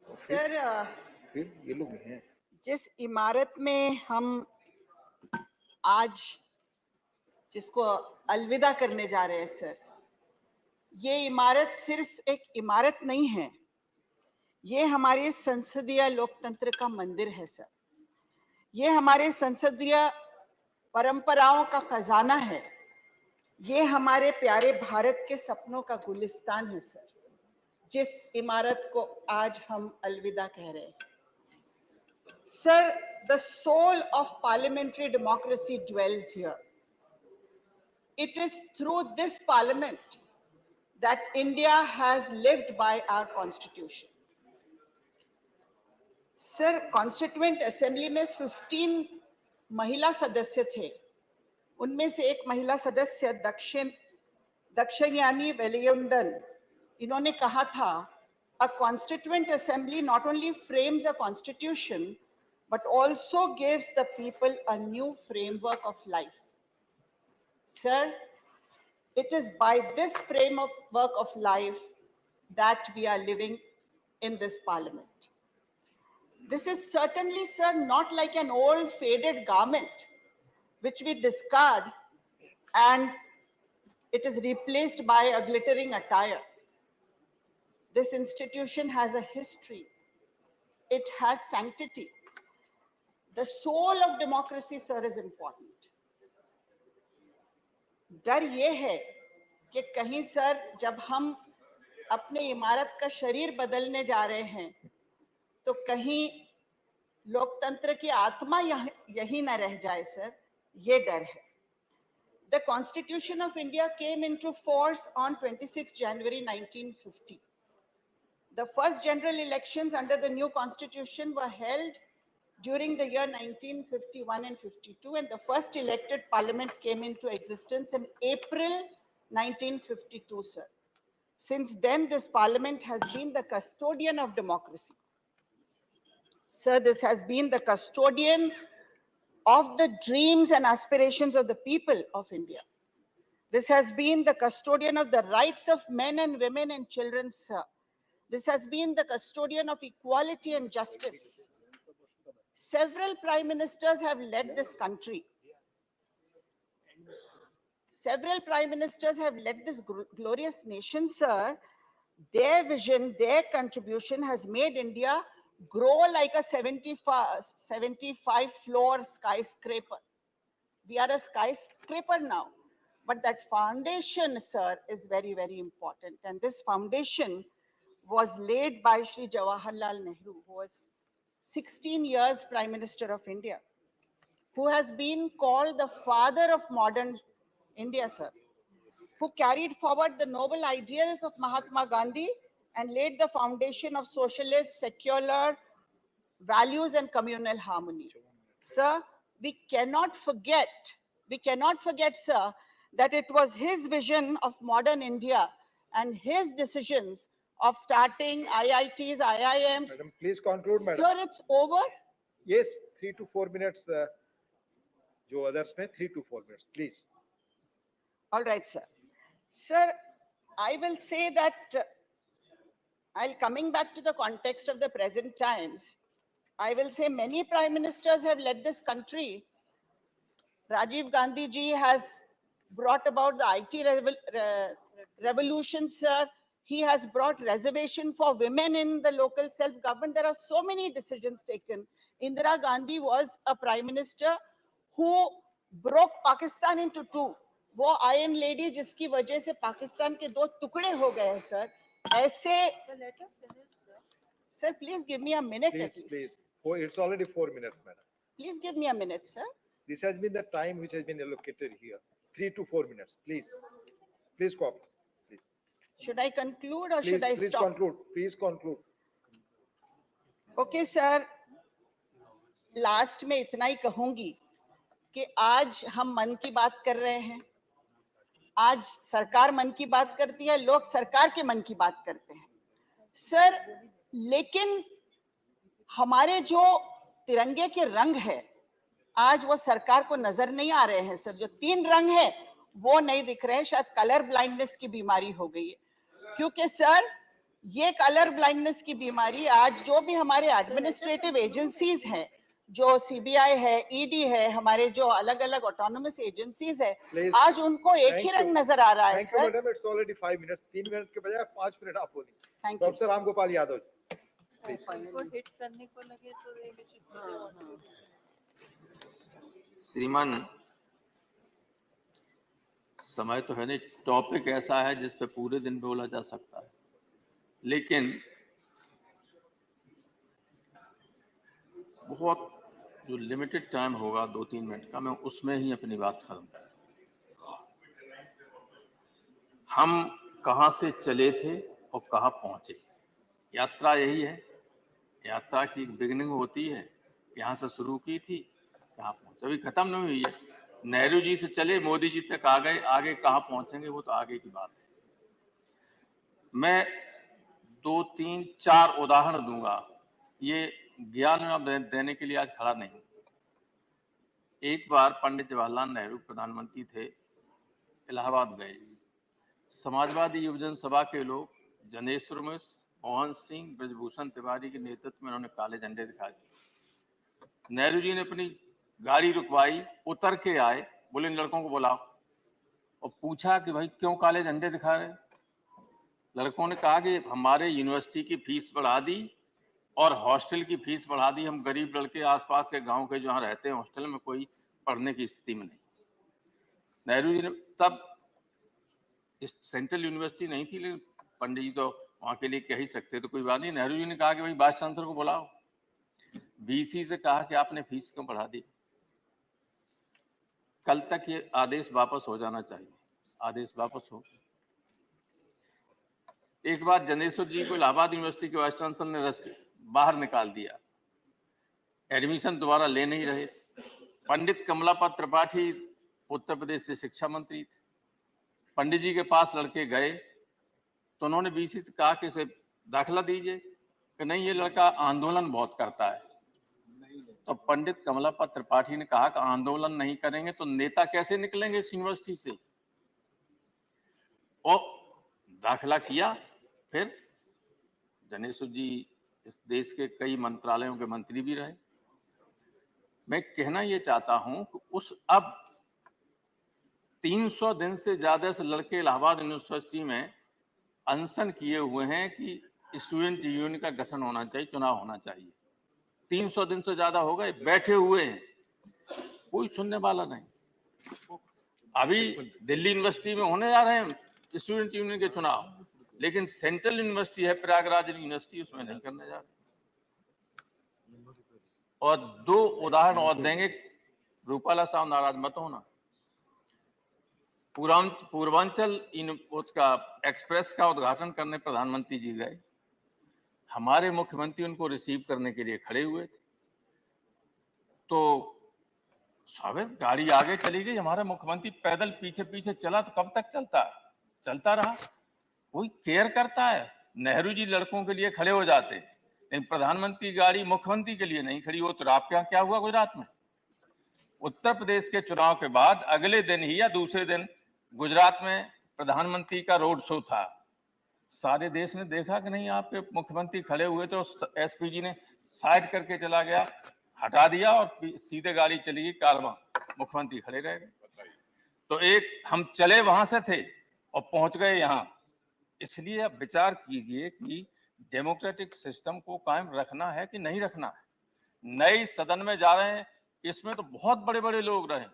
सर, ये लोग हैं। जिस इमारत में हम आज जिसको अलविदा करने जा रहे हैं सर, ये इमारत सिर्फ एक इमारत नहीं है, ये हमारे संसदीय लोकतंत्र का मंदिर है सर। ये हमारे संसदीय परंपराओं का खजाना है। ये हमारे प्यारे भारत के सपनों का गुलिस्तान है सर, जिस इमारत को आज हम अलविदा कह रहे हैं। Sir, the soul of parliamentary democracy dwells here. It is through this parliament that India has lived by our constitution. Sir, Constituent Assembly में 15 महिला सदस्य थे। उनमें से एक महिला सदस्य दक्षिणयानी वेलियंदन, इन्होंने कहा था, a Constituent Assembly not only frames a constitution, but also gives the people a new framework of life. Sir, it is by this framework of life that we are living in this parliament. This is certainly, sir, not like an old faded garment which we discard and it is replaced by a glittering attire. This institution has a history. It has sanctity. The soul of democracy, sir, is important. डर ये है कि कहीं sir जब हम अपने इमारत का शरीर बदलने जा रहे हैं तो कहीं लोकतंत्र की आत्मा यही न रह जाए सर, ये डर है। The Constitution of India came into force on 26 January 1950. The first general elections under the new constitution were held during the year 1951 and 52, and the first elected parliament came into existence in April 1952, sir. Since then, this parliament has been the custodian of democracy. Sir, this has been the custodian of the dreams and aspirations of the people of India. This has been the custodian of the rights of men and women and children, sir. This has been the custodian of equality and justice. Several prime ministers have led this country. Several prime ministers have led this glorious nation, sir. Their vision, their contribution has made India grow like a 75-floor skyscraper. We are a skyscraper now. But that foundation, sir, is very, very important. And this foundation was laid by Shri Jawaharlal Nehru, who was 16 years Prime Minister of India, who has been called the father of modern India, sir, who carried forward the noble ideals of Mahatma Gandhi and laid the foundation of socialist, secular values and communal harmony. Sir, we cannot forget, sir, that it was his vision of modern India and his decisions of starting IITs, IIMs. Madam, please conclude, madam. Sir, it's over. Yes, 3 to 4 minutes. Jo others mein 3 to 4 minutes, please. All right, sir. Sir, I will say that coming back to the context of the present times, I will say many prime ministers have led this country. Rajiv Gandhi ji has brought about the IT revolution, sir. He has brought reservation for women in the local self-government. There are so many decisions taken. Indira Gandhi was a prime minister who broke Pakistan into two. वो Iron Lady जिसकी वजह से पाकिस्तान के दो टुकड़े हो गए हैं, सर. ऐसे, sir, please give me a minute at least. Please. It's already 4 minutes, madam. Please give me a minute, sir. This has been the time which has been allocated here. 3 to 4 minutes, please. Please cooperate. Please. Should I conclude or should I Please stop? conclude. Please conclude. Okay, sir. Last में इतना ही कहूंगी कि आज हम मन की बात कर रहे हैं. आज सरकार मन की बात करती है, लोग सरकार के मन की बात करते हैं. सर, लेकिन हमारे जो तिरंगे के रंग है, आज वो सरकार को नजर नहीं आ रहे हैं, सर. जो 3 रंग है, वो नहीं दिख रहे हैं. शायद कलर ब्लाइंडनेस की बीमारी हो गई है. क्योंकि सर, ये कलर ब्लाइंडनेस की बीमारी आज जो भी हमारे एडमिनिस्ट्रेटिव एजेंसीज हैं, जो सीबीआई है, ईडी है, हमारे जो अलग अलग ऑटोनोमस एजेंसीज है, आज उनको एक ही रंग नजर आ रहा है, sir. Thank you, madam. It's already 5 minutes. 3 minutes के बजाय 5 मिनट आप बोली. Thank you, Dr. Ramgopal Yadav. Please. श्रीमान समय तो है नहीं, टॉपिक ऐसा है जिस पे पूरे दिन बोला जा सकता है, लेकिन बहुत जो लिमिटेड टाइम होगा 2-3 मिनट का, मैं उसमें ही अपनी बात खत्म करूं। हम कहां से चले थे और कहां पहुंचे, यात्रा यही है। यात्रा की बिगिनिंग होती है, यहाँ से शुरू की थी, कहाँ पहुंचे, अभी खत्म नहीं हुई है। नेहरू जी से चले मोदी जी तक आ गए, आगे कहाँ पहुंचेंगे वो तो आगे की बात है। मैं 2-3-4 उदाहरण दूंगा, ये ज्ञान देने के लिए आज खड़ा नहीं हूं। एक बार पंडित जवाहरलाल नेहरू प्रधानमंत्री थे, इलाहाबाद गए। समाजवादी युवजन सभा के लोग, जनेश्वर मिश्र, मोहन सिंह, ब्रजभूषण तिवारी के नेतृत्व में उन्होंने काले झंडे दिखाए। नेहरू जी ने अपनी गाड़ी रुकवाई, उतर के आए, बोले इन लड़कों को बुलाओ, और पूछा कि भाई क्यों काले झंडे दिखा रहे। लड़कों ने कहा कि हमारे यूनिवर्सिटी की फीस बढ़ा दी और हॉस्टल की फीस बढ़ा दी, हम गरीब लड़के आसपास के गांव के जहाँ रहते हैं हॉस्टल में कोई पढ़ने की स्थिति में नहीं। नेहरू जी ने तब सेंट्रल यूनिवर्सिटी नहीं थी, लेकिन पंडित जी तो वहां के लिए कह ही सकते, तो कोई बात नहीं। नेहरू जी ने कहा कि भाई वाइस चांसलर को बुलाओ, वीसी से कहा कि आपने फीस क्यों बढ़ा दी, कल तक ये आदेश वापस हो जाना चाहिए। आदेश वापस हो। एक बार जनेश्वर जी को इलाहाबाद यूनिवर्सिटी के वाइस चांसलर ने बाहर निकाल दिया, एडमिशन दोबारा ले नहीं रहे। पंडित कमलापत त्रिपाठी उत्तर प्रदेश से शिक्षा मंत्री थे, पंडित जी के पास लड़के गए तो उन्होंने वीसी से कहा कि इसे दाखिला दीजिए, कि नहीं ये लड़का आंदोलन बहुत करता है। तो पंडित कमलापत त्रिपाठी ने कहा कि आंदोलन नहीं करेंगे तो नेता कैसे निकलेंगे इस यूनिवर्सिटी से, और दाखिला किया। फिर जनेश्वर जी इस देश के कई मंत्रालयों के मंत्री भी रहे। मैं कहना ये चाहता हूं कि उस अब 300 दिन से ज्यादा से लड़के इलाहाबाद यूनिवर्सिटी में अनशन किए हुए हैं कि स्टूडेंट यूनियन का गठन होना चाहिए, चुनाव होना चाहिए। 300 दिन से ज्यादा हो गए, बैठे हुए हैं, कोई सुनने वाला नहीं। अभी दिल्ली यूनिवर्सिटी में होने जा रहे हैं स्टूडेंट यूनियन के चुनाव, लेकिन सेंट्रल यूनिवर्सिटी है प्रयागराज यूनिवर्सिटी, उसमें नहीं करने जा रहे। और 2 उदाहरण और देंगे, रूपाला साहब नाराज मत होना। पूर्वांचल उसका एक्सप्रेस का उद्घाटन करने प्रधानमंत्री जी गए, हमारे मुख्यमंत्री उनको रिसीव करने के लिए खड़े हुए थे। तो स्वागत गाड़ी आगे चली गई, हमारा मुख्यमंत्री पैदल पीछे पीछे चला, तो कब तक चलता रहा। कोई केयर करता है? नेहरू जी लड़कों के लिए खड़े हो जाते, लेकिन प्रधानमंत्री गाड़ी मुख्यमंत्री के लिए नहीं खड़ी हो। तो आपके यहाँ क्या हुआ गुजरात में? उत्तर प्रदेश के चुनाव के बाद अगले दिन ही या दूसरे दिन गुजरात में प्रधानमंत्री का रोड शो था। सारे देश ने देखा कि नहीं आपके मुख्यमंत्री खड़े हुए, तो एसपी ने साइड करके चला गया, हटा दिया और सीधे गाड़ी चली गई कारवां, मुख्यमंत्री खड़े रह गए। तो एक हम चले वहां से थे और पहुंच गए यहाँ। इसलिए आप विचार कीजिए कि डेमोक्रेटिक सिस्टम को कायम रखना है कि नहीं रखना है। नए सदन में जा रहे हैं, इसमें तो बहुत बड़े बड़े लोग रहे,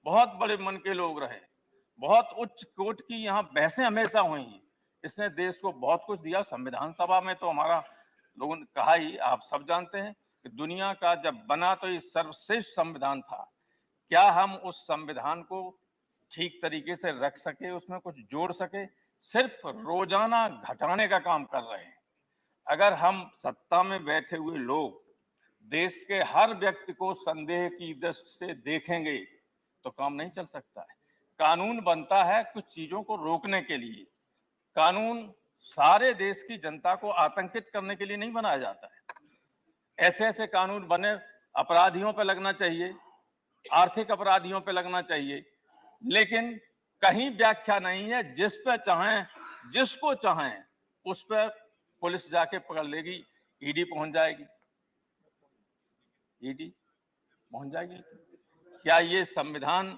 बहुत बड़े मन के लोग रहे, बहुत उच्च कोट की यहाँ बहसें हमेशा हुई हैं। इसने देश को बहुत कुछ दिया। संविधान सभा में तो हमारा लोगों ने कहा ही, आप सब जानते हैं कि दुनिया का जब बना तो ये सर्वश्रेष्ठ संविधान था। क्या हम उस संविधान को ठीक तरीके से रख सके, उसमें कुछ जोड़ सके? सिर्फ रोजाना घटाने का काम कर रहे हैं। अगर हम सत्ता में बैठे हुए लोग देश के हर व्यक्ति को संदेह की दृष्टि से देखेंगे तो काम नहीं चल सकता है। कानून बनता है कुछ चीजों को रोकने के लिए। कानून सारे देश की जनता को आतंकित करने के लिए नहीं बनाया जाता है। ऐसे ऐसे कानून बने, अपराधियों पर लगना चाहिए, आर्थिक अपराधियों पर लगना चाहिए, लेकिन कहीं व्याख्या नहीं है जिस पे चाहें, जिसको चाहें उस पर पुलिस जाके पकड़ लेगी, ईडी पहुंच जाएगी। ईडी पहुंच जाएगी। क्या ये संविधान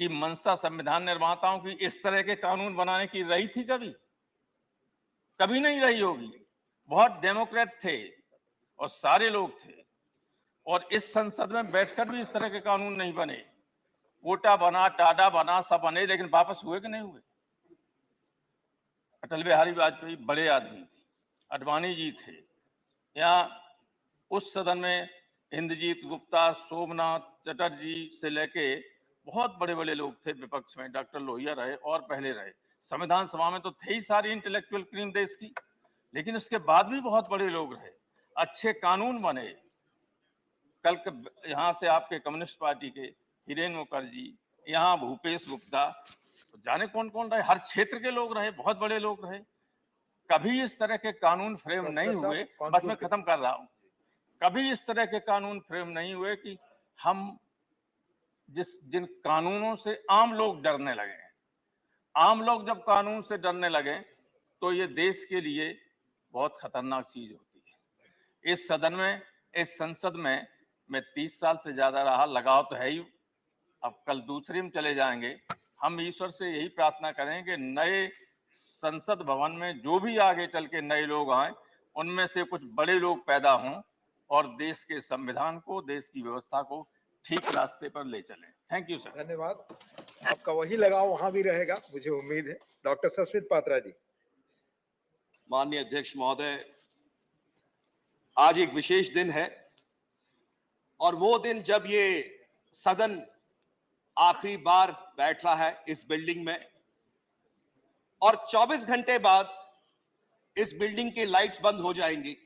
की मंशा संविधान निर्माताओं की इस तरह के कानून बनाने की रही थी? कभी नहीं रही होगी। बहुत डेमोक्रेट थे और सारे लोग थे, और इस संसद में बैठकर भी इस तरह के कानून नहीं बने। कोटा बना, टाडा बना, सब बने, लेकिन वापस हुए कि नहीं हुए? अटल बिहारी वाजपेयी बड़े आदमी थे, अडवाणी जी थे, यहाँ उस सदन में इंद्रजीत गुप्ता, सोमनाथ चटर्जी से लेके बहुत बड़े बड़े लोग थे विपक्ष में, डॉक्टर लोहिया रहे और पहले रहे। संविधान सभा में तो थे ही सारी इंटेलेक्चुअल क्रीम देश की, लेकिन उसके बाद भी बहुत बड़े लोग रहे, अच्छे कानून बने। कल यहाँ से आपके कम्युनिस्ट पार्टी के हिरेन मुखर्जी, यहाँ भूपेश गुप्ता, तो जाने कौन कौन रहे, हर क्षेत्र के लोग रहे, बहुत बड़े लोग रहे। कभी इस तरह के कानून फ्रेम नहीं हुए, बस मैं खत्म कर रहा हूं, कभी इस तरह के कानून फ्रेम नहीं हुए कि हम जिन कानूनों से आम लोग डरने लगे हैं। आम लोग जब कानून से डरने लगे तो ये देश के लिए बहुत खतरनाक चीज होती है। इस सदन में, इस संसद में मैं 30 साल से ज्यादा रहा, लगाव तो है ही। अब कल दूसरे में चले जाएंगे। हम ईश्वर से यही प्रार्थना करें कि नए संसद भवन में जो भी आगे चल के नए लोग आए, उनमें से कुछ बड़े लोग पैदा हों और देश के संविधान को, देश की व्यवस्था को ठीक रास्ते पर ले चलें। Thank you sir. धन्यवाद। आपका वही लगाव वहां भी रहेगा, मुझे उम्मीद है। डॉक्टर सस्मित पात्रा जी। माननीय अध्यक्ष महोदय, आज एक विशेष दिन है और वो दिन जब ये सदन आखिरी बार बैठ रहा है इस बिल्डिंग में और 24 घंटे बाद इस बिल्डिंग की लाइट्स बंद हो जाएंगी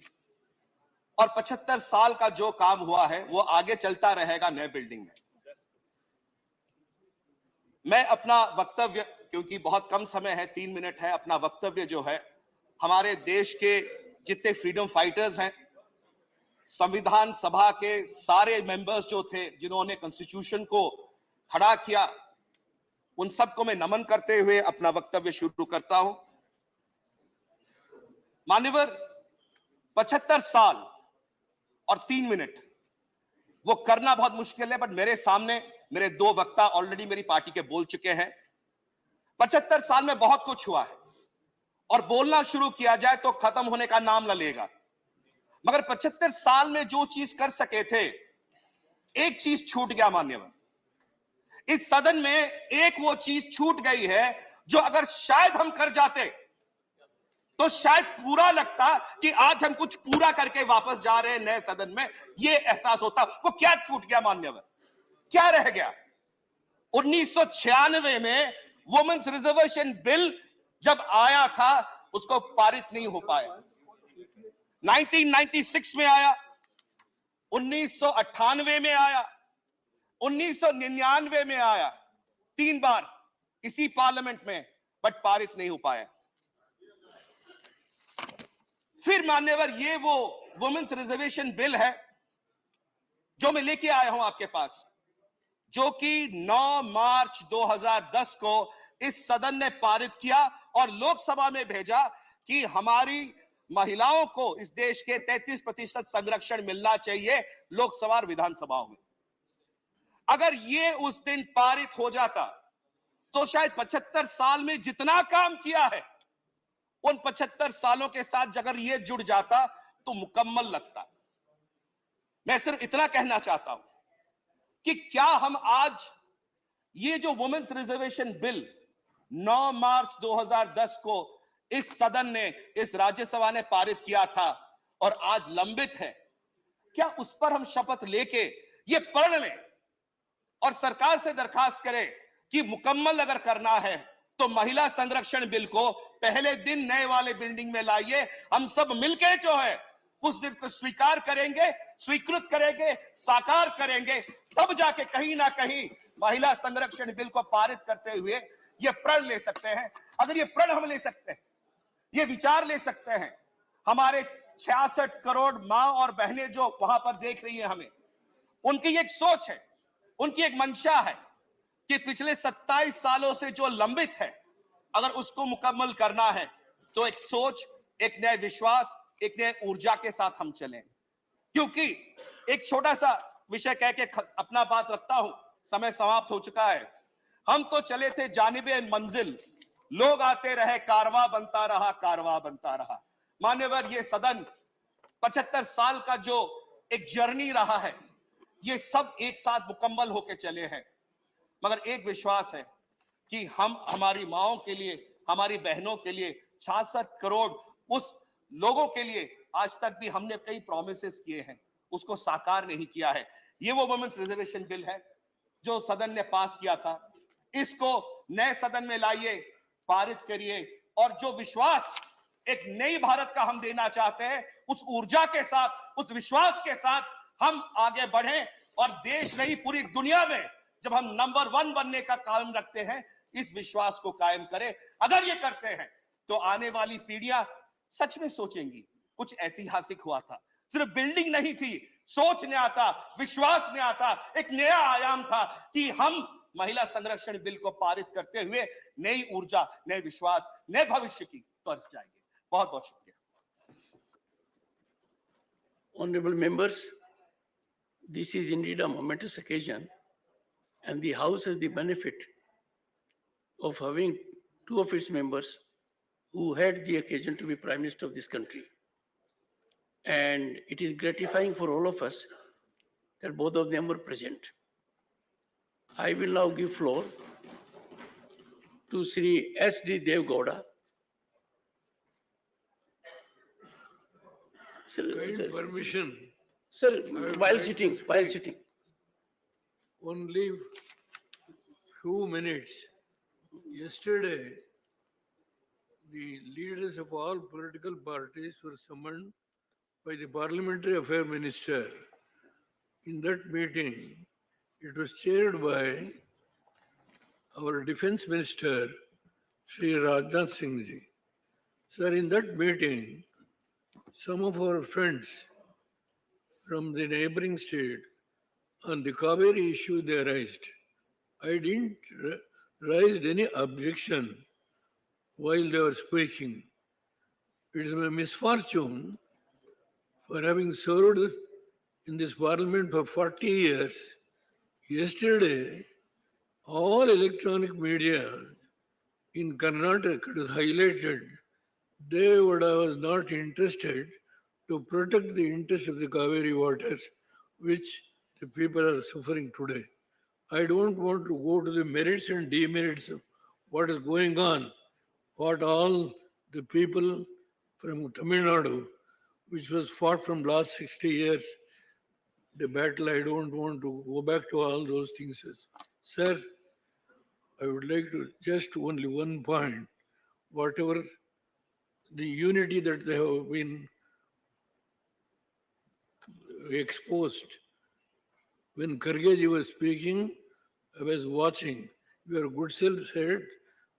और 75 साल का जो काम हुआ है वो आगे चलता रहेगा नए बिल्डिंग में। मैं अपना वक्तव्य, क्योंकि बहुत कम समय है, 3 मिनट है, अपना वक्तव्य जो है हमारे देश के जितने फ्रीडम फाइटर्स हैं, संविधान सभा के सारे मेंबर्स जो थे जिन्होंने कॉन्स्टिट्यूशन को खड़ा किया, उन सबको मैं नमन करते हुए अपना वक्तव्य शुरू करता हूं। मान्यवर, 75 साल और 3 मिनट वो करना बहुत मुश्किल है, बट मेरे सामने मेरे 2 वक्ता ऑलरेडी मेरी पार्टी के बोल चुके हैं। 75 साल में बहुत कुछ हुआ है और बोलना शुरू किया जाए तो खत्म होने का नाम न लेगा, मगर 75 साल में जो चीज कर सके थे, एक चीज छूट गया मान्यवर। इस सदन में एक वो चीज छूट गई है जो अगर शायद हम कर जाते तो शायद पूरा लगता कि आज हम कुछ पूरा करके वापस जा रहे हैं नए सदन में, ये एहसास होता। वो क्या छूट गया मान्यवर, क्या रह गया? 1996 में वुमेन्स रिजर्वेशन बिल जब आया था उसको पारित नहीं हो पाया। 1996 में आया, 1998 में आया, 1999 में आया, 3 बार इसी पार्लियामेंट में, बट पारित नहीं हो पाया। फिर मान्यवर ये वो वुमेन्स रिजर्वेशन बिल है जो मैं लेके आया हूं आपके पास, जो कि 9 मार्च 2010 को इस सदन ने पारित किया और लोकसभा में भेजा कि हमारी महिलाओं को इस देश के 33% संरक्षण मिलना चाहिए लोकसभा और विधानसभाओं में। अगर ये उस दिन पारित हो जाता तो शायद 75 साल में जितना काम किया है उन 75 सालों के साथ अगर ये जुड़ जाता तो मुकम्मल लगता। मैं सिर्फ इतना कहना चाहता हूं कि क्या हम आज ये जो वुमेन्स रिजर्वेशन बिल 9 मार्च 2010 को इस सदन ने, इस राज्यसभा ने पारित किया था और आज लंबित है, क्या उस पर हम शपथ लेके ये पढ़ लें और सरकार से दरखास्त करें कि मुकम्मल अगर करना है तो महिला संरक्षण बिल को पहले दिन नए वाले बिल्डिंग में लाइए। हम सब मिलके जो है उस दिन को स्वीकार करेंगे, स्वीकृत करेंगे, साकार करेंगे, तब जाके कहीं ना कहीं महिला संरक्षण बिल को पारित करते हुए ये प्रण ले सकते हैं। अगर ये प्रण हम ले सकते हैं, ये विचार ले सकते हैं, हमारे 66 करोड़ मां और बहनें जो वहां पर देख रही है हमें, उनकी एक सोच है, उनकी एक मंशा है कि पिछले 27 सालों से जो लंबित है अगर उसको मुकम्मल करना है तो एक सोच, एक नया विश्वास, एक नए ऊर्जा के साथ हम चलें। क्योंकि एक छोटा सा विषय कह के अपना बात रखता हूं, समय समाप्त हो चुका है। हम तो चले थे जानिबे मंजिल, लोग आते रहे, कारवां बनता रहा, कारवां बनता रहा। मान्यवर, ये सदन 75 साल का जो एक जर्नी रहा है, ये सब एक साथ मुकम्मल होके चले हैं। मगर एक विश्वास है कि हम हमारी माओं के लिए, हमारी बहनों के लिए, 66 करोड़ उस लोगों के लिए आज तक भी हमने कई प्रोमिसेस किए हैं, उसको साकार नहीं किया है। ये वो वुमेन्स रिजर्वेशन बिल है जो सदन ने पास किया था, इसको नए सदन में लाइए, पारित करिए, और जो विश्वास एक नई भारत का हम देना चाहते हैं, उस ऊर्जा के साथ, उस विश्वास के साथ हम आगे बढ़ें और देश नहीं पूरी दुनिया में जब हम नंबर 1 बनने का काम रखते हैं, इस विश्वास को कायम करें। अगर ये करते हैं तो आने वाली पीढ़ियां सच में सोचेंगी कुछ ऐतिहासिक हुआ था। सिर्फ बिल्डिंग नहीं थी, सोच नया था, विश्वास नया था, एक नया आयाम था कि हम महिला संरक्षण बिल को पारित करते हुए नई ऊर्जा, नए विश्वास, नए भविष्य की तरफ जाएंगे। बहुत बहुत शुक्रिया। Honorable members, this is indeed a momentous occasion, and the House has the benefit of having two of its members who had the occasion to be Prime Minister of this country. And it is gratifying for all of us that both of them were present. I will now give floor to Sri S.D. Devgowda. Kind permission. Sir, I would while like to sitting, speak. while sitting. Only few minutes. Yesterday, the leaders of all political parties were summoned by the Parliamentary Affairs Minister. In that meeting, it was chaired by our Defence Minister, Sri Rajnath Singh Ji. Sir, in that meeting, some of our friends from the neighboring state on the Kaveri issue they raised. I didn't raise any objection while they were speaking. It is my misfortune for having served in this parliament for 40 years. Yesterday, all electronic media in Karnataka was highlighted. They was not interested to protect the interest of the Kaveri waters, which the people are suffering today. I don't want to go to the merits and demerits of what is going on, what all the people from Tamil Nadu, which was fought from last 60 years, the battle, I don't want to go back to all those things. Sir, I would like to just only one point, whatever the unity that they have been exposed. When Khargeji was speaking, I was watching. Your good self said,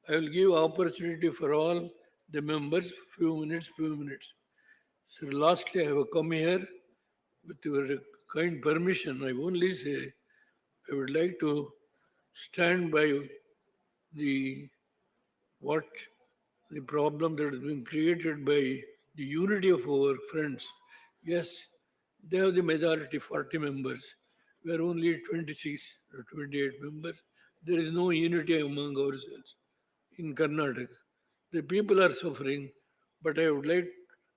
I will give opportunity for all the members, few minutes. So lastly, I have come here with your kind permission. I only say, I would like to stand by the problem that has been created by the unity of our friends. Yes, they have the majority, 40 members. We are only 26 or 28 members. There is no unity among ourselves in Karnataka. The people are suffering, but I would like,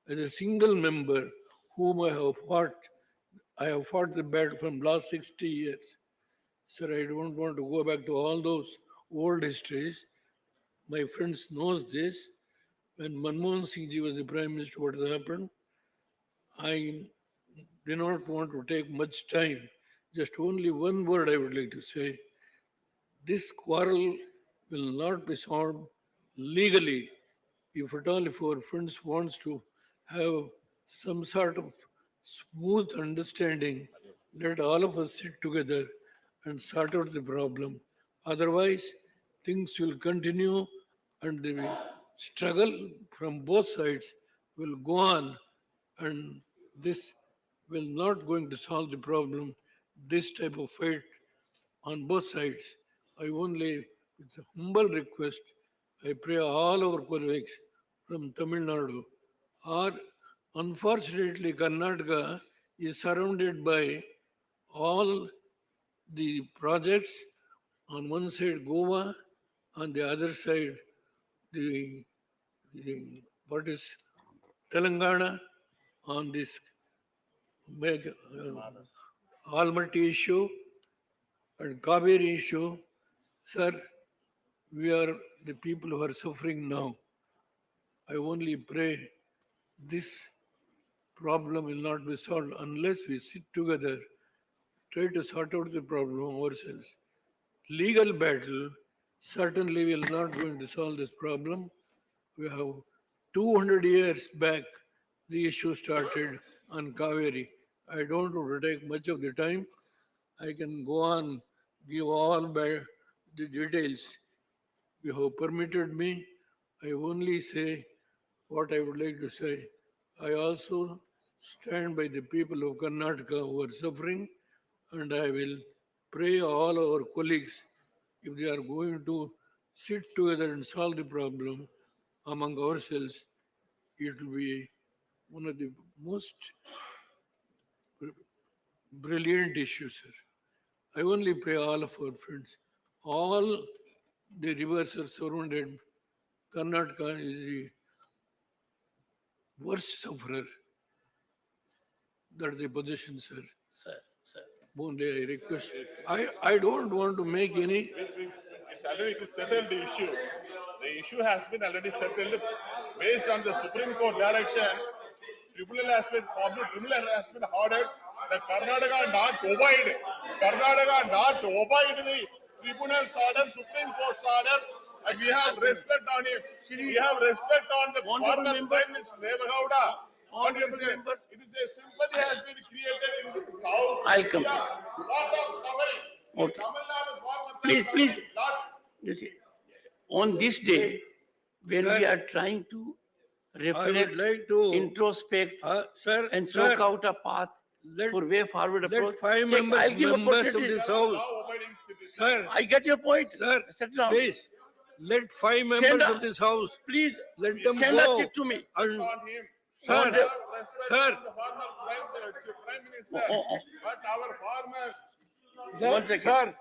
as a single member whom I have fought the battle from last 60 years. Sir, I don't want to go back to all those old histories. My friends knows this. When Manmohan Singh Ji was the Prime Minister, what has happened? I do not want to take much time. Just only one word I would like to say. This quarrel will not be solved legally. If at all, if our friends wants to have some sort of smooth understanding, let all of us sit together and sort out the problem. Otherwise, things will continue and the struggle from both sides will go on, and this will not going to solve the problem. This type of fight on both sides. I only, with a humble request, I pray all our colleagues from Tamil Nadu are, unfortunately, Karnataka is surrounded by all the projects. On one side Goa, on the other side the what is Telangana, on this Almaty issue and Kaveri issue. Sir, we are the people who are suffering now. I only pray this problem will not be solved unless we sit together, try to sort out the problem ourselves. Legal battle certainly will not going to solve this problem. We have 200 years back, the issue started on Kaveri. I don't want to take much of the time. I can go on, give all by the details. You have permitted me. I only say what I would like to say. I also stand by the people of Karnataka who are suffering, and I will pray all our colleagues, if they are going to sit together and solve the problem among ourselves, it will be one of the most brilliant issues, sir. I only pray all of our friends. All the rivers are surrounded. Karnataka is the worst sufferer. That's the position, sir. Sir. Only I request. I don't want to make any. It's already settled the issue. The issue has been already settled based on the Supreme Court direction. Tribunal has been ordered. The Karnataka not obeyed. Karnataka not obeyed the Tribunal's order, Supreme Court's order, and we have respect on him. We have respect on the former Prime Minister Devagowda. What do you say? It is a sympathy has been created in this house. I'll come. Lot of suffering. Okay. Please. You see, on this day, when we are trying to reflect, like to, introspect, and sir, chalk out a path for way forward approach. Let 5 I'll give members of opportunity. this house. Sir, I get your point. Sir, Settle down. please, let 5 members of this house, please let them send go. a check to me. And, Sir, sir, sir, the former Prime Minister, but our farmers. One second. Sir,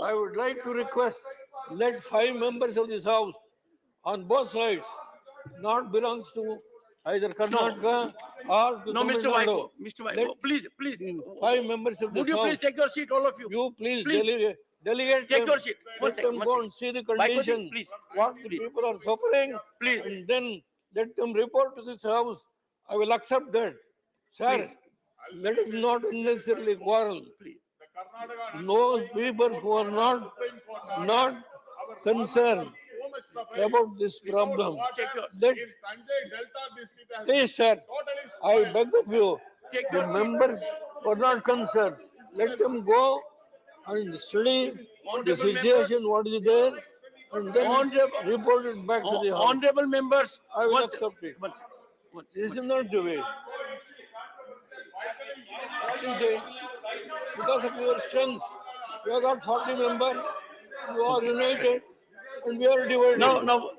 I would like to request, let 5 members of this house on both sides not belongs to either Karnataka or to No, Tamil Mr. Nadu. Vaiko, Mr. Vaiko, Let please. 5 members of Would this you house. please take your seat, all of you? You please Please. delegate Take them. your seat. Let them go and see the condition, please. what the people are suffering, Please. and then let them report to this house. I will accept that. Sir, let us not unnecessarily quarrel. Those people who are not concerned about this problem. Please, sir, I beg of you, the members who are not concerned, let them go and study the situation, what is there, and then report it back to the house. Honorable members, I will accept it. This is not the way. What is it? Because of your strength, you have got 40 members, you are united, and we are divided. No.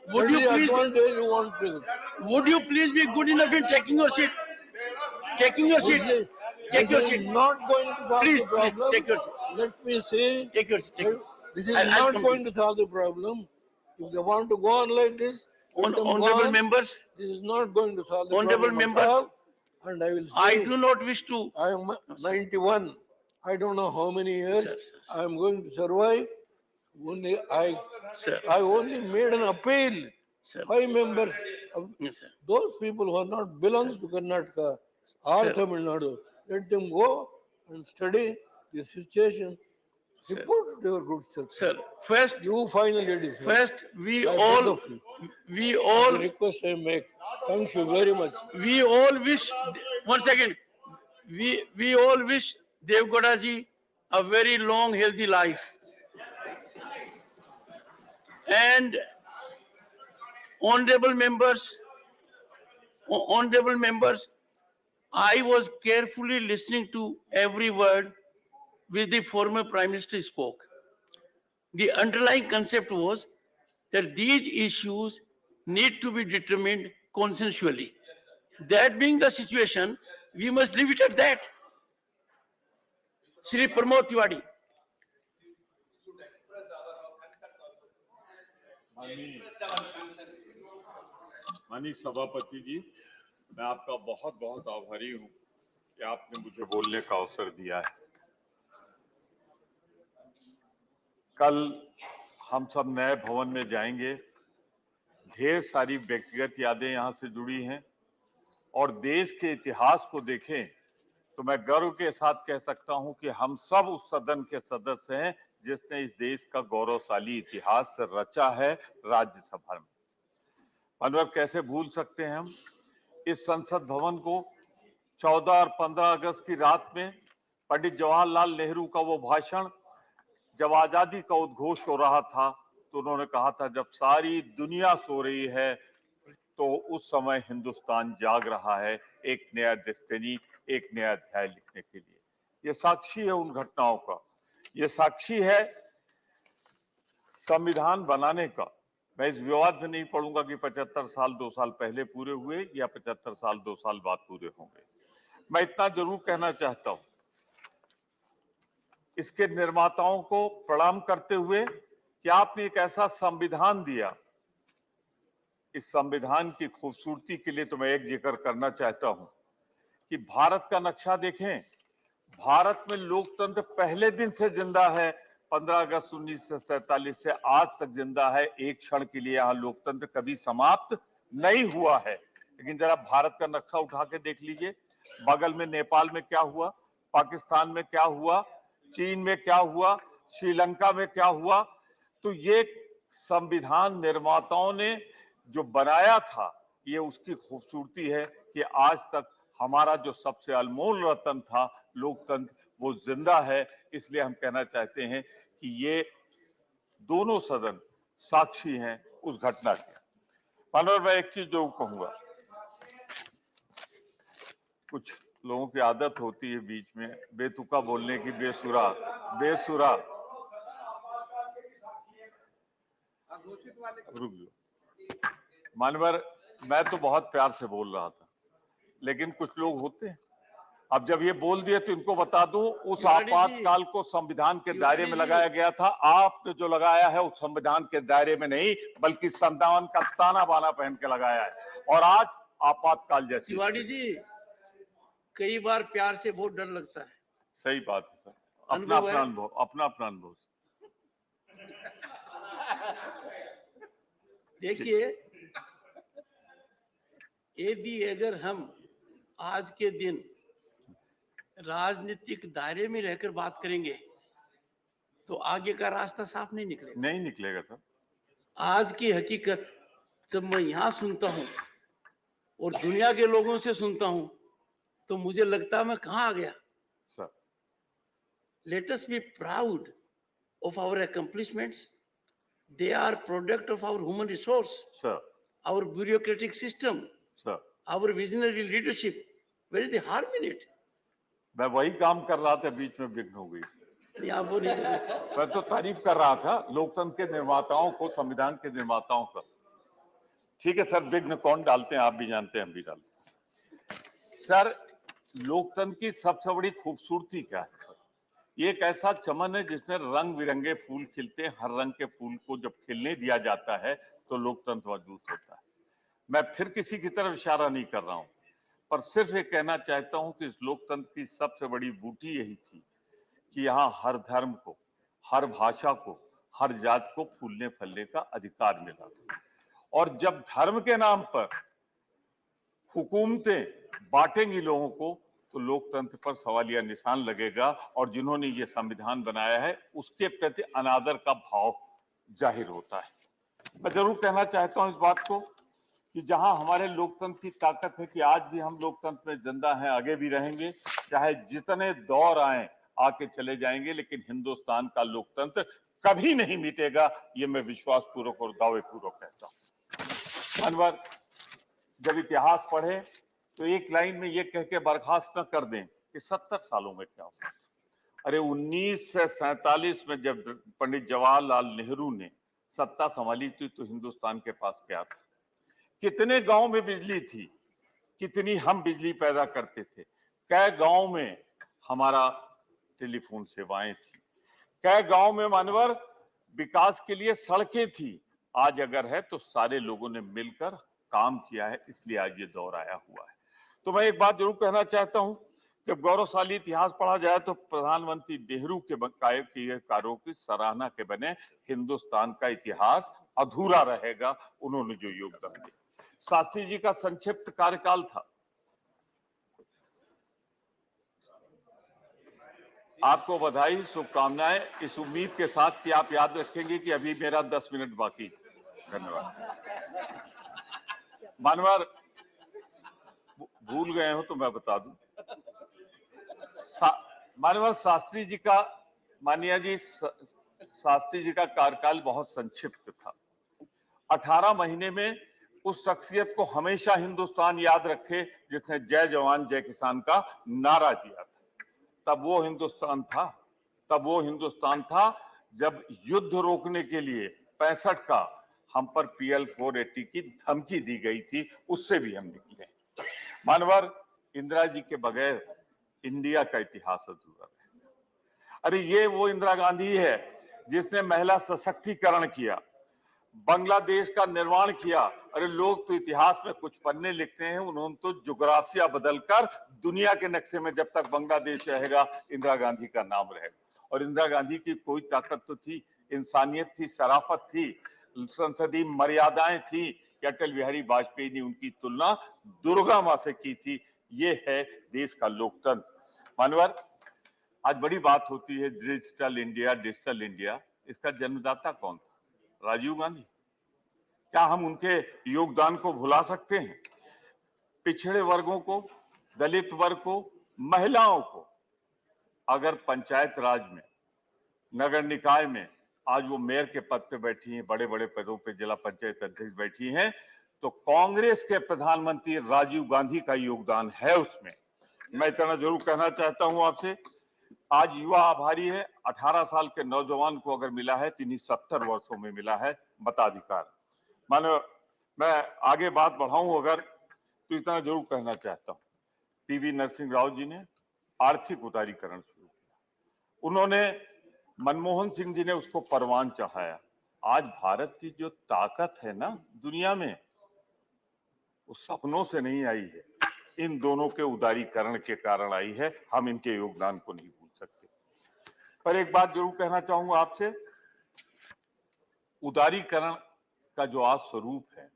Would you please? Advantage you want to. Would you please be good enough in taking your seat? Taking your seat. Take your seat. Not going to solve Please, the problem. take your seat. Let me say. Take your seat. This is I'll not come going to solve the problem. If they want to go on like this, let them go Honorable on. members, This is not going to solve the Honorable problem. members, at all. And I will say, I do not wish to. I am 91. I don't know how many years I am going to survive. Only I only made an appeal. 5 members of those people who are not belongs to Karnataka or Tamil Nadu, let them go and study the situation. Report to your good self. Sir, first you finally decide. First, we all the request I make. Thank you very much. We all wish. One second. We all wish Devgowda ji a very long, healthy life. And honorable members, I was carefully listening to every word which the former Prime Minister spoke. The underlying concept was that these issues need to be determined consensually. That being the situation, we must leave it at that. Shri Pramod Tiwari. माननीय सभापति जी, मैं आपका बहुत बहुत आभारी हूं कि आपने मुझे बोलने का अवसर दिया है। कल हम सब नए भवन में जाएंगे। ढेर सारी व्यक्तिगत यादें यहाँ से जुड़ी हैं और देश के इतिहास को देखें तो मैं गर्व के साथ कह सकता हूं कि हम सब उस सदन के सदस्य हैं जिसने इस देश का गौरवशाली इतिहास रचा है राज्यसभा में। अनुभव कैसे भूल सकते हैं हम इस संसद भवन को 14 और 15 अगस्त की रात में पंडित जवाहरलाल नेहरू का वो भाषण, जब आजादी का उद्घोष हो रहा था तो उन्होंने कहा था जब सारी दुनिया सो रही है तो उस समय हिंदुस्तान जाग रहा है एक नया डेस्टिनी, एक नया अध्याय लिखने के लिए। ये साक्षी है उन घटनाओं का, ये साक्षी है संविधान बनाने का। मैं इस विवाद में नहीं पढ़ूंगा कि 75 साल 2 साल पहले पूरे हुए या 75 साल 2 साल बाद पूरे होंगे। मैं इतना जरूर कहना चाहता हूं, इसके निर्माताओं को प्रणाम करते हुए कि आपने एक ऐसा संविधान दिया। इस संविधान की खूबसूरती के लिए तो मैं एक जिक्र करना चाहता हूं कि भारत का नक्शा देखें। भारत में लोकतंत्र पहले दिन से जिंदा है, 15 अगस्त 1947 से आज तक जिंदा है। एक क्षण के लिए यहाँ लोकतंत्र कभी समाप्त नहीं हुआ है। लेकिन जरा भारत का नक्शा उठा के देख लीजिए, बगल में नेपाल में क्या हुआ, पाकिस्तान में क्या हुआ, चीन में क्या हुआ, श्रीलंका में क्या हुआ। तो ये संविधान निर्माताओं ने जो बनाया था, ये उसकी खूबसूरती है कि आज तक हमारा जो सबसे अनमोल रत्न था लोकतंत्र, वो जिंदा है। इसलिए हम कहना चाहते हैं कि ये दोनों सदन साक्षी हैं उस घटना के। मानव, मैं एक चीज जो कहूंगा, कुछ लोगों की आदत होती है बीच में बेतुका बोलने की, बेसुरा रुक जाओ मानवर, मैं तो बहुत प्यार से बोल रहा था, लेकिन कुछ लोग होते हैं, अब जब ये बोल दिए तो इनको बता दूं, उस आपातकाल को संविधान के दायरे में लगाया गया था। आपने जो लगाया है उस संविधान के दायरे में नहीं, बल्कि संविधान का ताना बाना पहन के लगाया है। और आज आपातकाल जैसी तिवारी जी, कई बार प्यार से बहुत डर लगता है। सही बात है सर, अपना अपना अनुभव, अपना अपना अनुभव। देखिए, यदि अगर हम आज के दिन राजनीतिक दायरे में रहकर बात करेंगे तो आगे का रास्ता साफ नहीं निकलेगा सर। आज की हकीकत जब मैं यहाँ सुनता हूँ और दुनिया के लोगों से सुनता हूँ तो मुझे लगता है मैं कहाँ आ गया sir. Let us be proud of our accomplishments. They are product of our human resource, sir. Our bureaucratic system, sir. Our visionary leadership. Where is the harm in it? मैं वही काम कर रहा था, बीच में विघ्न हो गई। आप वो नहीं मैं तो तारीफ कर रहा था लोकतंत्र के निर्माताओं को, संविधान के निर्माताओं का। ठीक है सर, विघ्न कौन डालते हैं आप भी जानते हैं, हम भी डालते हैं। सर, लोकतंत्र की सबसे बड़ी खूबसूरती क्या है सर? ये एक ऐसा चमन है जिसमें रंग बिरंगे फूल खिलते हैं। हर रंग के फूल को जब खिलने दिया जाता है तो लोकतंत्र मजबूत होता है। मैं फिर किसी की तरफ इशारा नहीं कर रहा हूं, पर सिर्फ ये कहना चाहता हूं कि इस लोकतंत्र की सबसे बड़ी बूटी यही थी कि यहाँ हर धर्म को, हर भाषा को, हर जात को फूलने फलने का अधिकार मिला। और जब धर्म के नाम पर हुकूमतें बांटेंगी लोगों को तो लोकतंत्र पर सवालिया निशान लगेगा और जिन्होंने ये संविधान बनाया है उसके प्रति अनादर का भाव जाहिर होता है। मैं जरूर कहना चाहता हूं इस बात को कि जहां हमारे लोकतंत्र की ताकत है कि आज भी हम लोकतंत्र में जिंदा हैं, आगे भी रहेंगे, चाहे जितने दौर आए आके चले जाएंगे, लेकिन हिंदुस्तान का लोकतंत्र कभी नहीं मिटेगा, ये मैं विश्वास पूर्वक और दावे पूर्वक कहता हूं। अनवर, जब इतिहास पढ़े तो एक लाइन में ये कह के बर्खास्त न कर दें कि 70 सालों में क्या हुआ। अरे 1947 में जब पंडित जवाहरलाल नेहरू ने सत्ता संभाली थी तो हिंदुस्तान के पास क्या था? कितने गांव में बिजली थी, कितनी हम बिजली पैदा करते थे, कै गांव में हमारा टेलीफोन सेवाएं थी, कै गांव में मानवर विकास के लिए सड़कें थी। आज अगर है तो सारे लोगों ने मिलकर काम किया है, इसलिए आज ये दौर आया हुआ है। तो मैं एक बात जरूर कहना चाहता हूं जब गौरवशाली इतिहास पढ़ा जाए तो प्रधानमंत्री नेहरू के किए कार्यों की सराहना के बने हिंदुस्तान का इतिहास अधूरा रहेगा। उन्होंने जो योगदान दिया, शास्त्री जी का संक्षिप्त कार्यकाल था। आपको बधाई, शुभकामनाएं, इस उम्मीद के साथ कि आप याद रखेंगे कि अभी मेरा 10 मिनट बाकी। धन्यवाद। मानवर भूल गए हो तो मैं बता दूं, मानवर शास्त्री जी का, मानिया जी, शास्त्री जी का कार्यकाल बहुत संक्षिप्त था। 18 महीने में उस शख्सियत को हमेशा हिंदुस्तान याद रखे जिसने जय जवान जय किसान का नारा दिया था। तब वो हिंदुस्तान था जब युद्ध रोकने के लिए 65 का हम पर PL 480 की धमकी दी गई थी, उससे भी हम निकले। मानवर, इंदिरा जी के बगैर इंडिया का इतिहास अधूरा रहेगा। अरे ये वो इंदिरा गांधी है जिसने महिला सशक्तिकरण किया, बांग्लादेश का निर्माण किया। अरे लोग तो इतिहास में कुछ पन्ने लिखते हैं, उन्होंने तो जुग्राफिया बदलकर दुनिया के नक्शे में जब तक बांग्लादेश रहेगा इंदिरा गांधी का नाम रहेगा। और इंदिरा गांधी की कोई ताकत तो थी, इंसानियत थी, शराफत थी, संसदीय मर्यादाएं थी कि अटल बिहारी वाजपेयी ने उनकी तुलना दुर्गा मां से की थी। ये है देश का लोकतंत्र। मानवर, आज बड़ी बात होती है डिजिटल इंडिया। इसका जन्मदाता कौन था? राजीव गांधी। क्या हम उनके योगदान को भुला सकते हैं? पिछड़े वर्गों को, दलित वर्ग को, महिलाओं को अगर पंचायत राज में, नगर निकाय में आज वो मेयर के पद पे बैठी हैं, बड़े बड़े पदों पे जिला पंचायत अध्यक्ष बैठी हैं, तो कांग्रेस के प्रधानमंत्री राजीव गांधी का योगदान है उसमें। मैं इतना जरूर कहना चाहता हूं आपसे, आज युवा आभारी है। 18 साल के नौजवान को अगर मिला है तो इन्हीं 70 वर्षों में मिला है मताधिकार। मानो मैं आगे बात बढ़ाऊं अगर तो इतना जरूर कहना चाहता हूं, PV नरसिंह राव जी ने आर्थिक उदारीकरण शुरू किया। उन्होंने, मनमोहन सिंह जी ने उसको परवान चढ़ाया। आज भारत की जो ताकत है ना दुनिया में, वो सपनों से नहीं आई है, इन दोनों के उदारीकरण के कारण आई है। हम इनके योगदान को नहीं भूल सकते। पर एक बात जरूर कहना चाहूंगा आपसे, उदारीकरण का जो आज स्वरूप है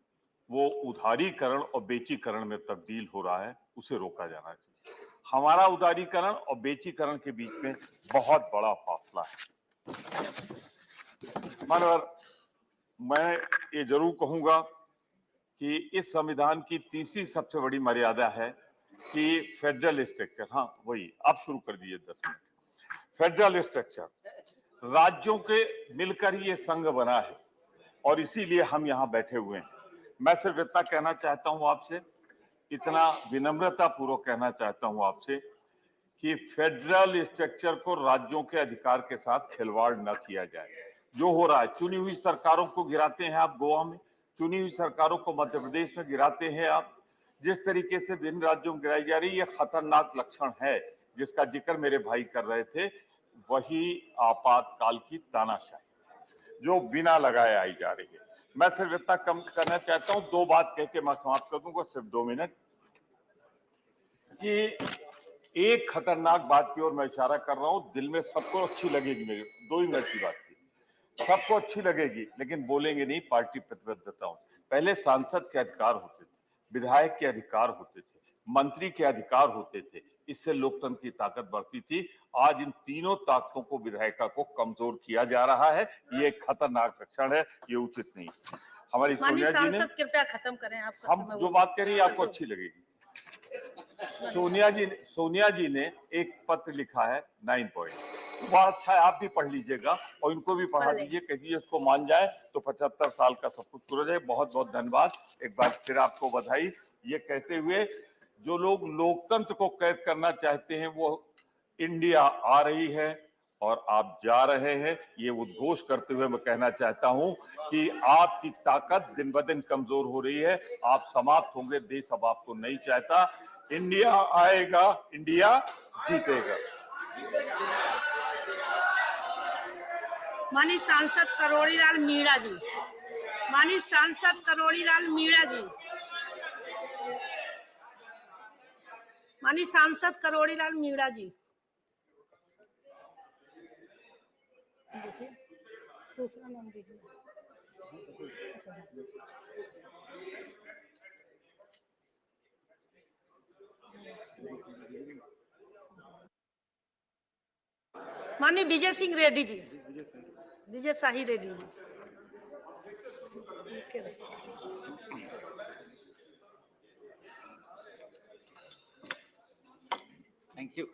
वो उधारीकरण और बेचीकरण में तब्दील हो रहा है, उसे रोका जाना चाहिए। हमारा उदारीकरण और बेचीकरण के बीच में बहुत बड़ा फासला है। मानवर, मैं ये जरूर कहूंगा कि इस संविधान की तीसरी सबसे बड़ी मर्यादा है कि फेडरल स्ट्रक्चर, हाँ वही आप शुरू कर दीजिए 10 मिनट। फेडरल स्ट्रक्चर, राज्यों के मिलकर ही ये संघ बना है और इसीलिए हम यहाँ बैठे हुए हैं। मैं सिर्फ इतना कहना चाहता हूँ आपसे, इतना विनम्रता पूर्वक कहना चाहता हूँ आपसे कि फेडरल स्ट्रक्चर को राज्यों के अधिकार के साथ खिलवाड़ न किया जाए। जो हो रहा है, चुनी हुई सरकारों को गिराते हैं आप गोवा में, चुनी हुई सरकारों को मध्य प्रदेश में गिराते हैं आप, जिस तरीके से विभिन्न राज्यों में गिराई जा रही है, यह खतरनाक लक्षण है जिसका जिक्र मेरे भाई कर रहे थे। वही आपातकाल की तानाशाही जो बिना लगाए आई जा रही है। मैं सिर्फ इतना कम करना चाहता हूं, 2 बात कह के मैं समाप्त कर दूंगा, सिर्फ 2 मिनट, कि एक खतरनाक बात की ओर मैं इशारा कर रहा हूं, दिल में सबको अच्छी लगेगी, मेरी 2 ही मिनट की बात थी, सबको अच्छी लगेगी लेकिन बोलेंगे नहीं पार्टी प्रतिबद्धताओं। पहले सांसद के अधिकार होते थे, विधायक के अधिकार होते थे, मंत्री के अधिकार होते थे, इससे लोकतंत्र की ताकत बढ़ती थी। आज इन तीनों ताकतों को, विधायिका को कमजोर किया जा रहा है, ये एक खतरनाक लक्षण है, ये उचित नहीं। हमारी सोनिया जी ने, कृपया खत्म करें, आपका हम जो बात करें आपको अच्छी लगेगी। सोनिया जी ने एक पत्र लिखा है 9 पॉइंट, बहुत अच्छा है, आप भी पढ़ लीजिएगा और इनको भी पढ़ा दीजिए, कह दीजिए उसको मान जाए तो 75 साल का सब कुछ पूरा जाए। बहुत बहुत धन्यवाद, एक बार फिर आपको बधाई। ये कहते हुए, जो लोग लोकतंत्र को कैद करना चाहते हैं वो इंडिया आ रही है और आप जा रहे हैं, ये उद्घोष करते हुए मैं कहना चाहता हूं कि आपकी ताकत दिन ब दिन कमजोर हो रही है, आप समाप्त होंगे, देश अब आपको नहीं चाहता। इंडिया आएगा, इंडिया जीतेगा। माननीय सांसद करोड़ीलाल मीणा जी, माननीय सांसद करोड़ीलाल मीणा जी। माननीय सांसद करोड़ीलाल मीणा जी। दूसरा नाम दीजिए। माननीय विजय सिंह रेड्डी जी, विजय शाही Reddy ji. Thank you.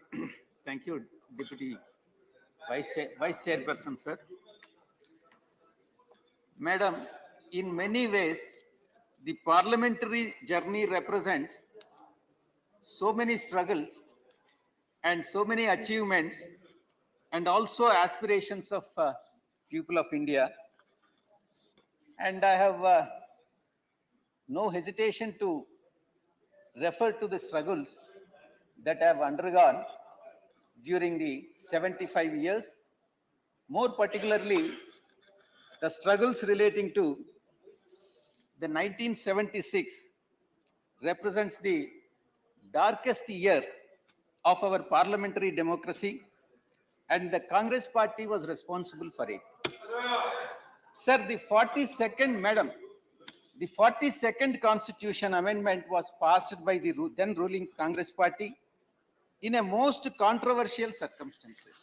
Thank you, Deputy Vice Chairperson, sir. Madam, in many ways, the parliamentary journey represents so many struggles and so many achievements and also aspirations of people of India. And I have no hesitation to refer to the struggles that I have undergone during the 75 years, more particularly the struggles relating to the 1976 represents the darkest year of our parliamentary democracy, and the Congress party was responsible for it. Sir, the 42nd, Madam, the 42nd Constitution Amendment was passed by the then ruling Congress party in a most controversial circumstances.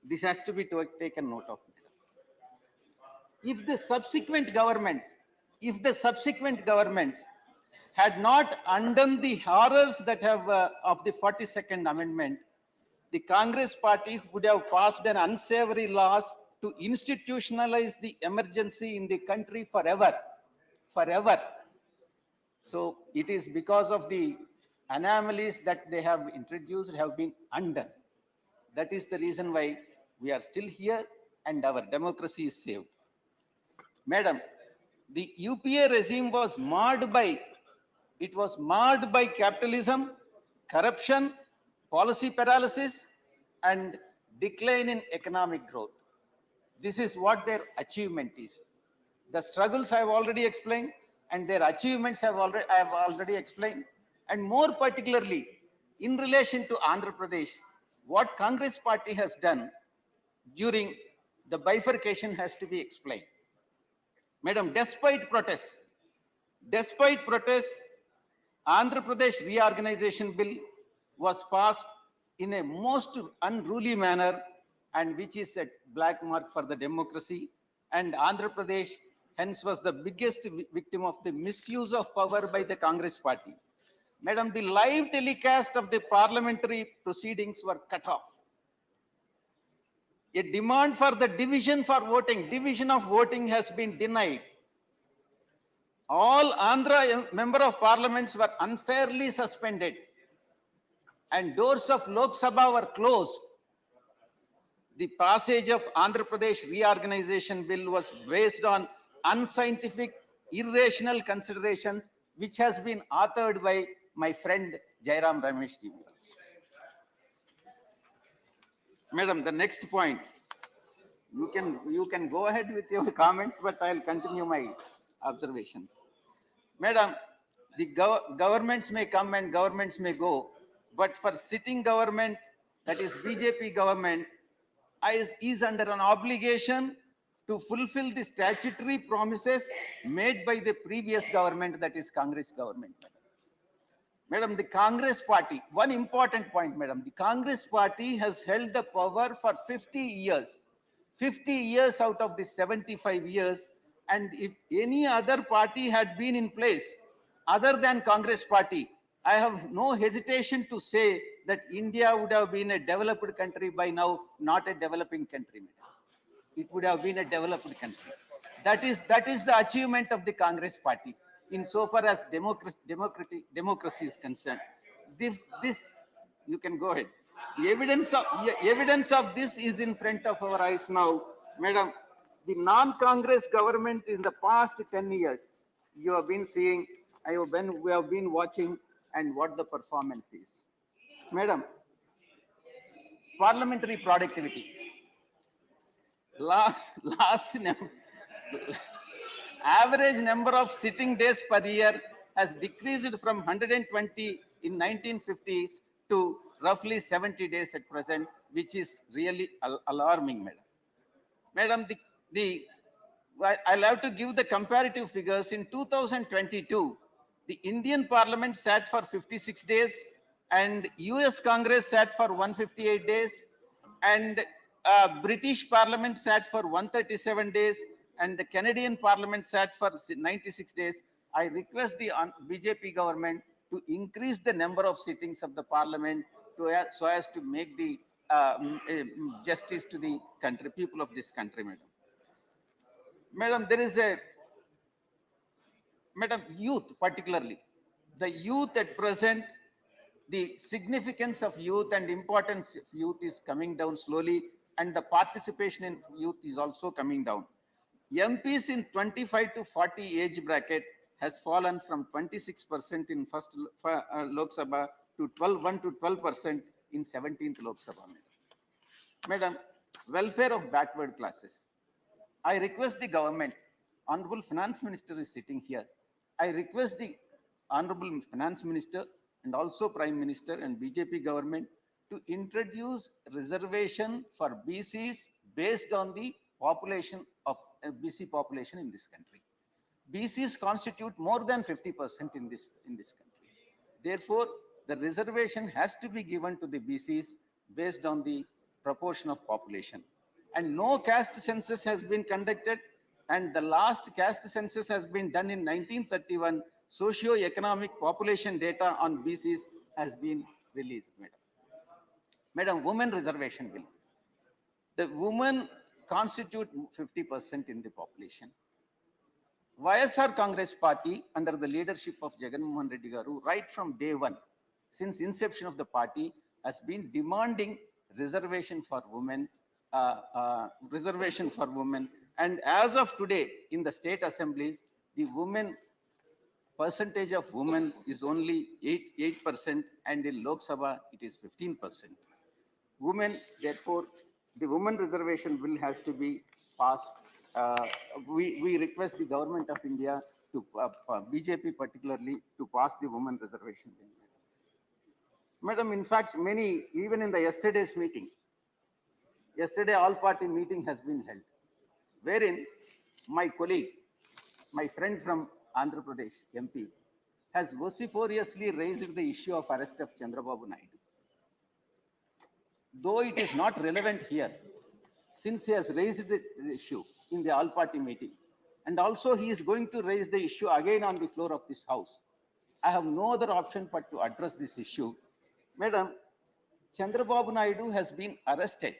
This has to be taken note of. If the subsequent governments had not undone the horrors that have of the 42nd Amendment, the Congress party would have passed an unsavory laws to institutionalize the emergency in the country forever. So it is because of the anomalies that they have introduced have been undone. That is the reason why we are still here and our democracy is saved. Madam, the UPA regime was marred by capitalism, corruption, policy paralysis, and decline in economic growth. This is what their achievement is. The struggles I have already explained, and their achievements I have already explained, and more particularly in relation to Andhra Pradesh, what Congress party has done during the bifurcation has to be explained. Madam, despite protests, Andhra Pradesh reorganization bill was passed in a most unruly manner, and which is a black mark for the democracy. And Andhra Pradesh hence was the biggest victim of the misuse of power by the Congress party. Madam, the live telecast of the parliamentary proceedings were cut off. A demand for the division of voting has been denied. All Andhra member of parliaments were unfairly suspended, and doors of Lok Sabha were closed. The passage of Andhra Pradesh reorganization bill was based on unscientific, irrational considerations, which has been authored by my friend Jairam Ramesh ji. Madam, the next point. You can go ahead with your comments, but I'll continue my observations. Madam, the governments may come and governments may go, but for sitting government, that is BJP government, is under an obligation to fulfill the statutory promises made by the previous government, that is Congress government. Madam, the Congress party, one important point, Madam, the Congress party has held the power for 50 years. 50 years out of the 75 years, and if any other party had been in place other than Congress party, I have no hesitation to say that India would have been a developed country by now, not a developing country. It would have been a developed country. That is the achievement of the Congress party insofar as democracy is concerned. This you can go ahead. The evidence of this is in front of our eyes now. Madam, the non-Congress government in the past 10 years, you have been seeing, we have been watching, and what the performance is. Madam, parliamentary productivity. Average number of sitting days per year has decreased from 120 in 1950s to roughly 70 days at present, which is really alarming, madam. Madam, I'll have to give the comparative figures. In 2022, the Indian Parliament sat for 56 days and US Congress sat for 158 days and British Parliament sat for 137 days and the Canadian Parliament sat for 96 days. I request the BJP government to increase the number of sittings of the Parliament so as to make the justice to the country, people of this country, madam. Madam, there is youth particularly. The youth at present, the significance of youth and importance of youth is coming down slowly, and the participation in youth is also coming down. MPs in 25 to 40 age bracket has fallen from 26% in first Lok Sabha to 1 to 12% in 17th Lok Sabha. Madam, welfare of backward classes. I request the government, Honorable Finance Minister is sitting here. I request the Honorable Finance Minister and also Prime Minister and BJP government to introduce reservation for BCs based on the population of BC population in this country. BCs constitute more than 50% in this country. Therefore, the reservation has to be given to the BCs based on the proportion of population. And no caste census has been conducted, and the last caste census has been done in 1931. Socio-economic population data on BCs has been released, madam. Madam, women reservation bill. The women constitute 50% in the population. YSR Congress Party, under the leadership of Jagannath Reddy Garu, right from day one, since inception of the party, has been demanding reservation for women, and as of today, in the state assemblies, the women percentage of women is only 8%, and in Lok Sabha it is 15%. Women, therefore, the women reservation bill has to be passed. We request the government of India to BJP particularly to pass the women reservation bill. Madam, in fact, many, even in the yesterday's meeting, yesterday all-party meeting has been held, wherein my colleague, my friend from Andhra Pradesh, MP, has vociferously raised the issue of arrest of Chandrababu Naidu. Though it is not relevant here, since he has raised the issue in the all-party meeting, and also he is going to raise the issue again on the floor of this house, I have no other option but to address this issue. Madam, Chandrababu Naidu has been arrested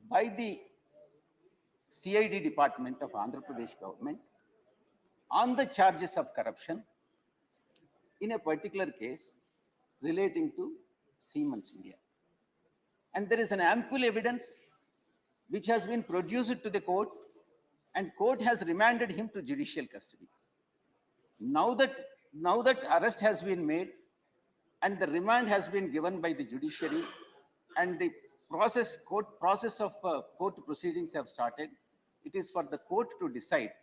by the CID department of Andhra Pradesh government on the charges of corruption in a particular case relating to Siemens India. And there is an ample evidence which has been produced to the court, and court has remanded him to judicial custody. Now that arrest has been made and the remand has been given by the judiciary, and the court proceedings have started, it is for the court to decide.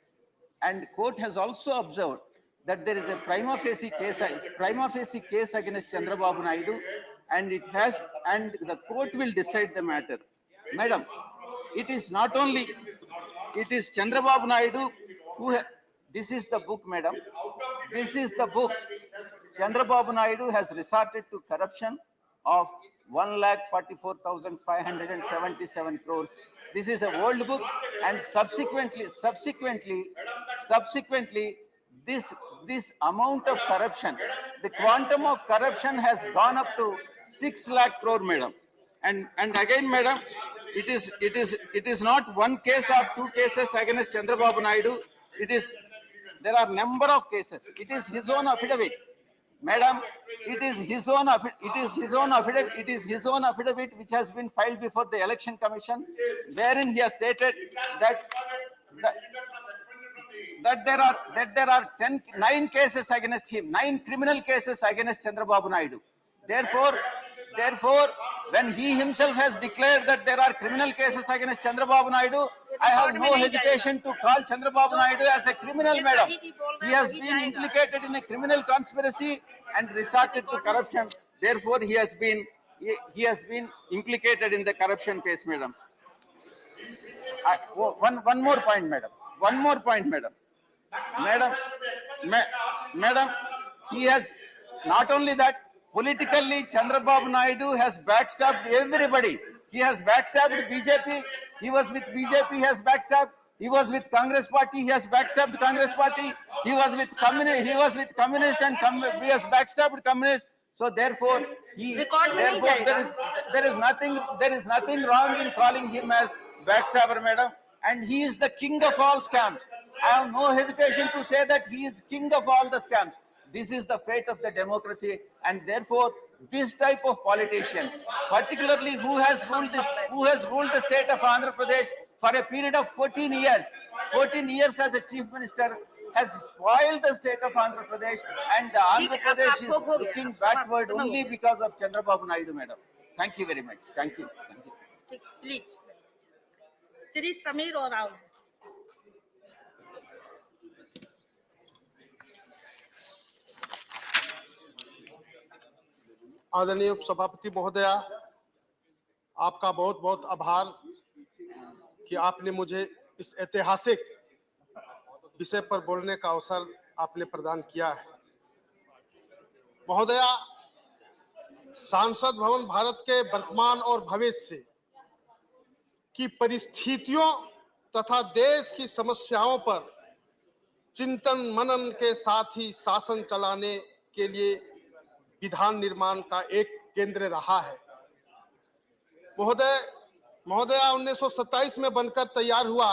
And court has also observed that there is a prima facie case against Chandrababu Naidu, and the court will decide the matter. Madam, it is not only, it is Chandrababu Naidu who, this is the book, madam. This is the book. Chandrababu Naidu has resorted to corruption of 1,44,577 crores. This is an old book, and subsequently, this amount of corruption, the quantum of corruption has gone up to 6 lakh crore, madam. And again, madam, it is not one case or two cases against Chandrababu Naidu. There are number of cases. It is his own affidavit, madam. It is his own affidavit which has been filed before the Election Commission, wherein he has stated that there are 9 cases against him, 9 criminal cases against Chandrababu Naidu. Therefore, when he himself has declared that there are criminal cases against Chandrababu Naidu, I have no hesitation to call Chandrababu Naidu as a criminal, madam. He has been implicated in a criminal conspiracy and resorted to corruption. Therefore, he has been implicated in the corruption case, madam. One more point, madam. One more point, madam. Madam, he has not only that, politically, Chandrababu Naidu has backstabbed everybody. He has backstabbed BJP. He was with BJP, he has backstabbed. He was with Congress party, he has backstabbed Congress party. He was with communists and he has backstabbed communists. So therefore, there is nothing wrong in calling him as backstabber, madam. And he is the king of all scams. I have no hesitation to say that he is king of all the scams. This is the fate of the democracy, and therefore this type of politicians, particularly who has ruled the state of Andhra Pradesh for a period of 14 years as a chief minister, has spoiled the state of Andhra Pradesh, and Andhra Pradesh is looking backward only because of Chandrababu Naidu, madam. Thank you very much. Thank you. Please, Shri Sameer or Rao. आदरणीय उपसभापति महोदया, आपका बहुत बहुत आभार कि आपने मुझे इस ऐतिहासिक विषय पर बोलने का अवसर आपने प्रदान किया है। महोदया, सांसद भवन भारत के वर्तमान और भविष्य की परिस्थितियों तथा देश की समस्याओं पर चिंतन मनन के साथ ही शासन चलाने के लिए विधान निर्माण का एक केंद्र रहा है। महोदया 1927 में बनकर तैयार हुआ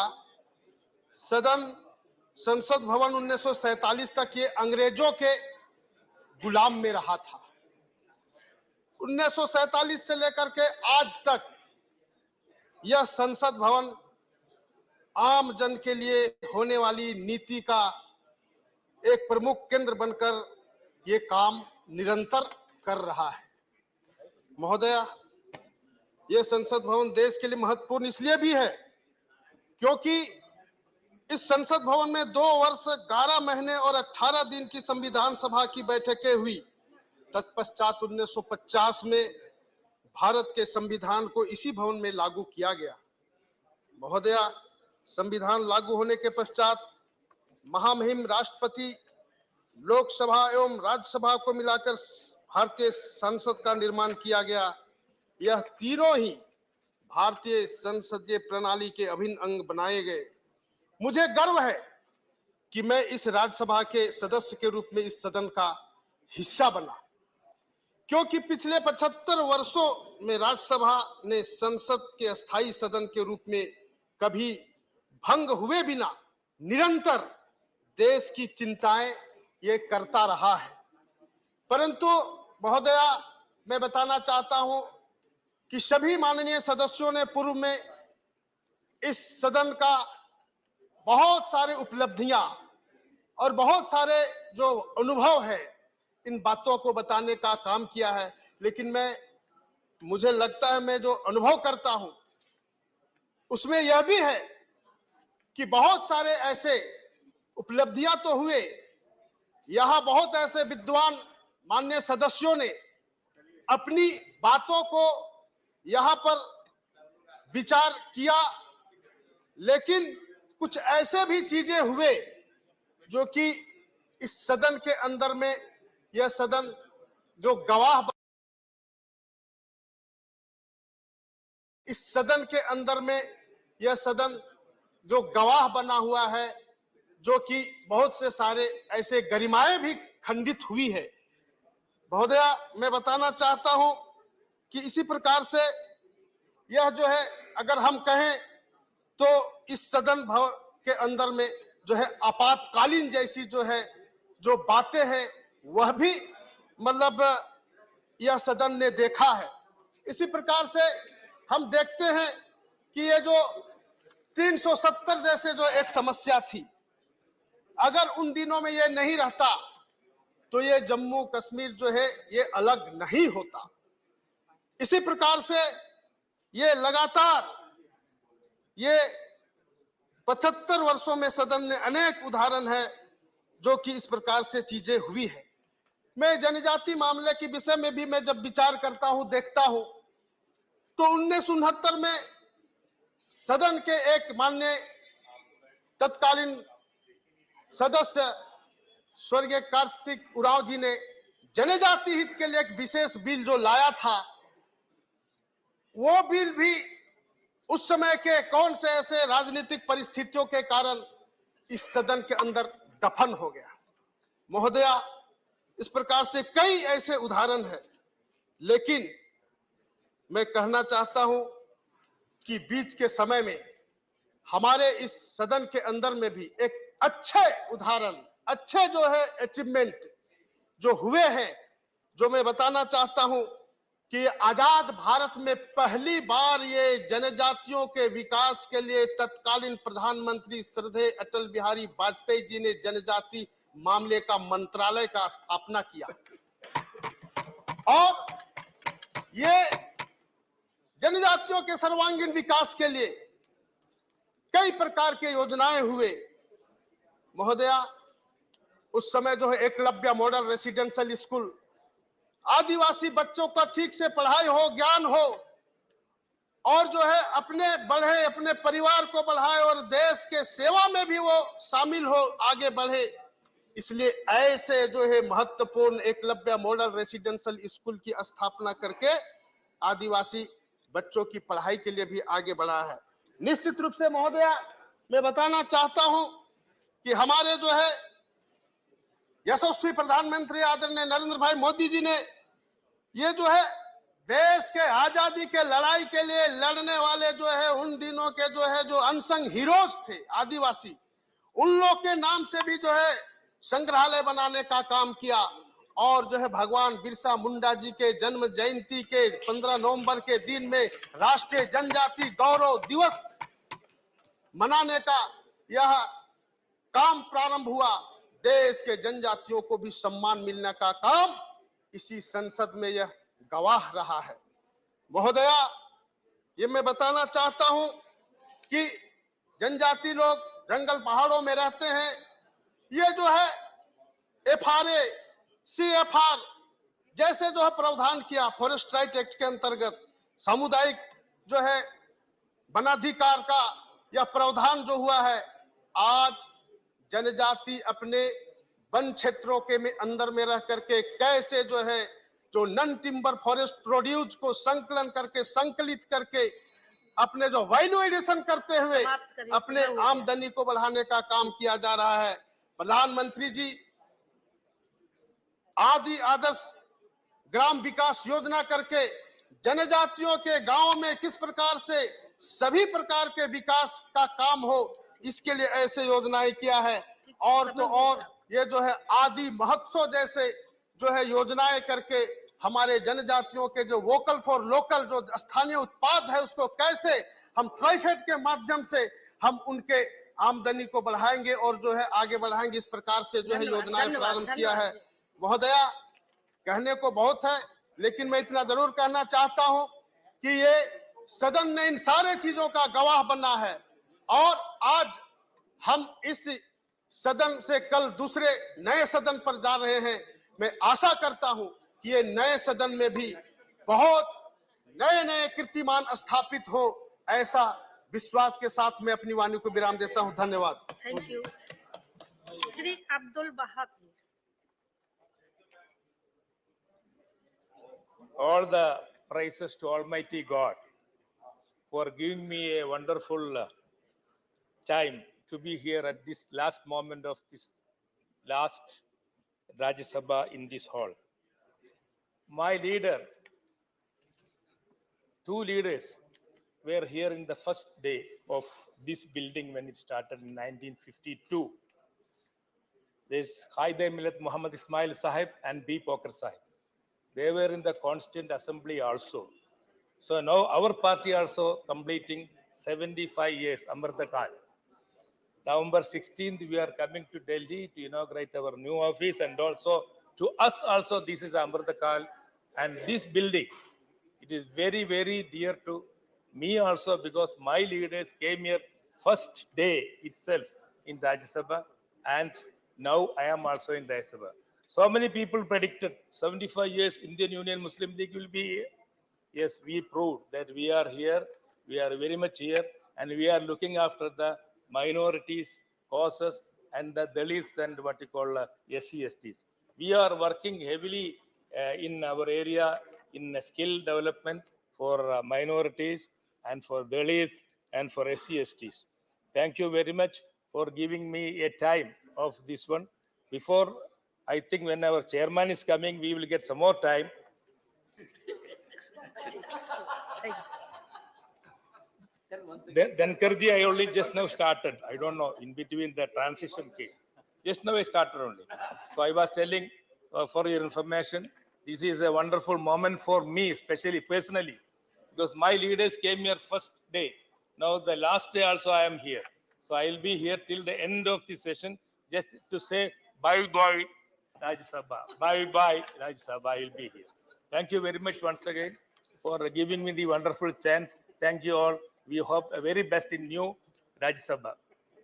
संसद भवन 1947 तक ये अंग्रेजों के गुलाम में रहा था। 1947 से लेकर के आज तक यह संसद भवन आम जन के लिए होने वाली नीति का एक प्रमुख केंद्र बनकर ये काम निरंतर कर रहा है। महोदया, यह संसद भवन देश के लिए महत्वपूर्ण इसलिए भी है क्योंकि इस संसद भवन में 2 वर्ष 11 महीने और 18 दिन की संविधान सभा की बैठकें हुई। तत्पश्चात 1950 में भारत के संविधान को इसी भवन में लागू किया गया। महोदया, संविधान लागू होने के पश्चात महामहिम राष्ट्रपति, लोक सभा एवं राज्यसभा को मिलाकर भारतीय संसद का निर्माण किया गया। यह तीनों ही भारतीय संसदीय प्रणाली के अभिन्न अंग बनाए गए। मुझे गर्व है कि मैं इस राज्यसभा के सदस्य के रूप में इस सदन का हिस्सा बना, क्योंकि पिछले 75 वर्षों में राज्यसभा ने संसद के अस्थायी सदन के रूप में कभी भंग हुए बिना निरंतर देश की चिंताएं ये करता रहा है। परंतु महोदया, मैं बताना चाहता हूं कि सभी माननीय सदस्यों ने पूर्व में इस सदन का बहुत सारे उपलब्धियां और बहुत सारे जो अनुभव है इन बातों को बताने का काम किया है, लेकिन मुझे लगता है मैं जो अनुभव करता हूं उसमें यह भी है कि बहुत सारे ऐसे उपलब्धियां तो हुए, यहां बहुत ऐसे विद्वान माननीय सदस्यों ने अपनी बातों को यहां पर विचार किया, लेकिन कुछ ऐसे भी चीजें हुए जो कि इस सदन के अंदर में यह सदन जो गवाह, इस सदन के अंदर में यह सदन जो गवाह बना हुआ है, जो कि बहुत से सारे ऐसे गरिमाएं भी खंडित हुई है। महोदया, मैं बताना चाहता हूं कि इसी प्रकार से यह जो है, अगर हम कहें तो इस सदन भवन के अंदर में जो है आपातकालीन जैसी जो है जो बातें हैं वह भी मतलब यह सदन ने देखा है। इसी प्रकार से हम देखते हैं कि ये जो 370 जैसे जो एक समस्या थी, अगर उन दिनों में ये नहीं रहता तो ये जम्मू कश्मीर जो है ये अलग नहीं होता। इसी प्रकार से ये लगातार ये 75 वर्षों में सदन ने अनेक उदाहरण है जो कि इस प्रकार से चीजें हुई है। मैं जनजाति मामले के विषय में भी मैं जब विचार करता हूं, देखता हूं, तो 1969 में सदन के एक माननीय तत्कालीन सदस्य स्वर्गीय कार्तिक उरांव जी ने जनजाति हित के लिए एक विशेष बिल जो लाया था, वो बिल भी उस समय के कौन से ऐसे राजनीतिक परिस्थितियों के कारण इस सदन के अंदर दफन हो गया। महोदया, इस प्रकार से कई ऐसे उदाहरण हैं, लेकिन मैं कहना चाहता हूं कि बीच के समय में हमारे इस सदन के अंदर में भी एक अच्छे उदाहरण, अच्छे जो है अचीवमेंट जो हुए हैं, जो मैं बताना चाहता हूं कि आजाद भारत में पहली बार ये जनजातियों के विकास के लिए तत्कालीन प्रधानमंत्री श्रद्धेय अटल बिहारी वाजपेयी जी ने जनजाति मामले का मंत्रालय का स्थापना किया और ये जनजातियों के सर्वांगीण विकास के लिए कई प्रकार के योजनाएं हुए। महोदया, उस समय जो है एकलव्य मॉडल रेसिडेंशियल स्कूल, आदिवासी बच्चों का ठीक से पढ़ाई हो, ज्ञान हो और जो है अपने बढ़े, अपने परिवार को बढ़ाए और देश के सेवा में भी वो शामिल हो, आगे बढ़े। इसलिए ऐसे जो है महत्वपूर्ण एकलव्य मॉडल रेसिडेंशियल स्कूल की स्थापना करके आदिवासी बच्चों की पढ़ाई के लिए भी आगे बढ़ा है। निश्चित रूप से महोदया, मैं बताना चाहता हूं कि हमारे जो है यशस्वी प्रधानमंत्री आदरणीय नरेंद्र भाई मोदी जी ने ये जो है देश के आजादी के लड़ाई के लिए लड़ने वाले जो है उन दिनों के जो है जो अनसंग हीरोज थे आदिवासी, उन लोग के नाम से भी जो है संग्रहालय बनाने का काम किया और जो है भगवान बिरसा मुंडा जी के जन्म जयंती के 15 नवंबर के दिन में राष्ट्रीय जनजाति गौरव दिवस मनाने का यह काम प्रारंभ हुआ। देश के जनजातियों को भी सम्मान मिलने का काम इसी संसद में यह गवाह रहा है। महोदया, ये मैं बताना चाहता हूं कि जनजाति लोग जंगल पहाड़ों में रहते हैं। ये जो है FRA, CFR जैसे जो है प्रावधान किया फॉरेस्ट राइट एक्ट के अंतर्गत, सामुदायिक जो है वनाधिकार का यह प्रावधान जो हुआ है, आज जनजाति अपने वन क्षेत्रों के में अंदर में रह करके कैसे जो है जो नन टिम्बर फॉरेस्ट प्रोड्यूस को संकलन करके, संकलित करके अपने जो वैल्यू एडिशन करते हुए अपने आमदनी को बढ़ाने का काम किया जा रहा है। प्रधानमंत्री जी आदि आदर्श ग्राम विकास योजना करके जनजातियों के गांव में किस प्रकार से सभी प्रकार के विकास का काम हो, इसके लिए ऐसे योजनाएं किया है। और तो और ये जो है आदि महोत्सव जैसे जो है योजनाएं करके हमारे जनजातियों के जो वोकल फॉर लोकल जो स्थानीय उत्पाद है उसको कैसे हम ट्राइफेड के माध्यम से हम उनके आमदनी को बढ़ाएंगे और जो है आगे बढ़ाएंगे, इस प्रकार से जो है योजनाएं प्रारंभ किया है। महोदया, कहने को बहुत है, लेकिन मैं इतना जरूर कहना चाहता हूं कि ये सदन ने इन सारे चीजों का गवाह बना है और आज हम इस सदन से कल दूसरे नए सदन पर जा रहे हैं। मैं आशा करता हूं कि ये नए सदन में भी बहुत नए नए कीर्तिमान स्थापित हो, ऐसा विश्वास के साथ मैं अपनी वाणी को विराम देता हूं। धन्यवाद। Thank you. Shri Abdul Bahak. All the praises to Almighty God for giving me a wonderful time to be here at this last moment of this last Rajya Sabha in this hall. My leader, two leaders were here in the first day of this building when it started in 1952. There's Qaida Millat Muhammad Ismail Sahib and B. Poker Sahib. They were in the Constituent Assembly also. So now our party also completing 75 years, Amrita Kal. November 16th, we are coming to Delhi to inaugurate our new office, and also to us also this is Amrita Kal. And this building, it is very, very dear to me also because my leaders came here first day itself in Rajya Sabha, and now I am also in Rajya Sabha. So many people predicted 75 years Indian Union Muslim League will be here. Yes, we proved that we are here, we are very much here, and we are looking after the minorities, causes, and the Dalits and what you call SC, STs. We are working heavily in our area in skill development for minorities and for Dalits and for SC, STs. Thank you very much for giving me a time of this one. Before, I think when our chairman is coming, we will get some more time. Dhankarji, I only just now started. I don't know, in between the transition came. Just now I started only. So I was telling, for your information, this is a wonderful moment for me, especially personally, because my leaders came here first day. Now the last day also I am here. So I will be here till the end of the session, just to say bye-bye Rajya Sabha. Bye-bye Rajya Sabha, I will be here. Thank you very much once again for giving me the wonderful chance. Thank you all. We hope the very best in new Rajya Sabha.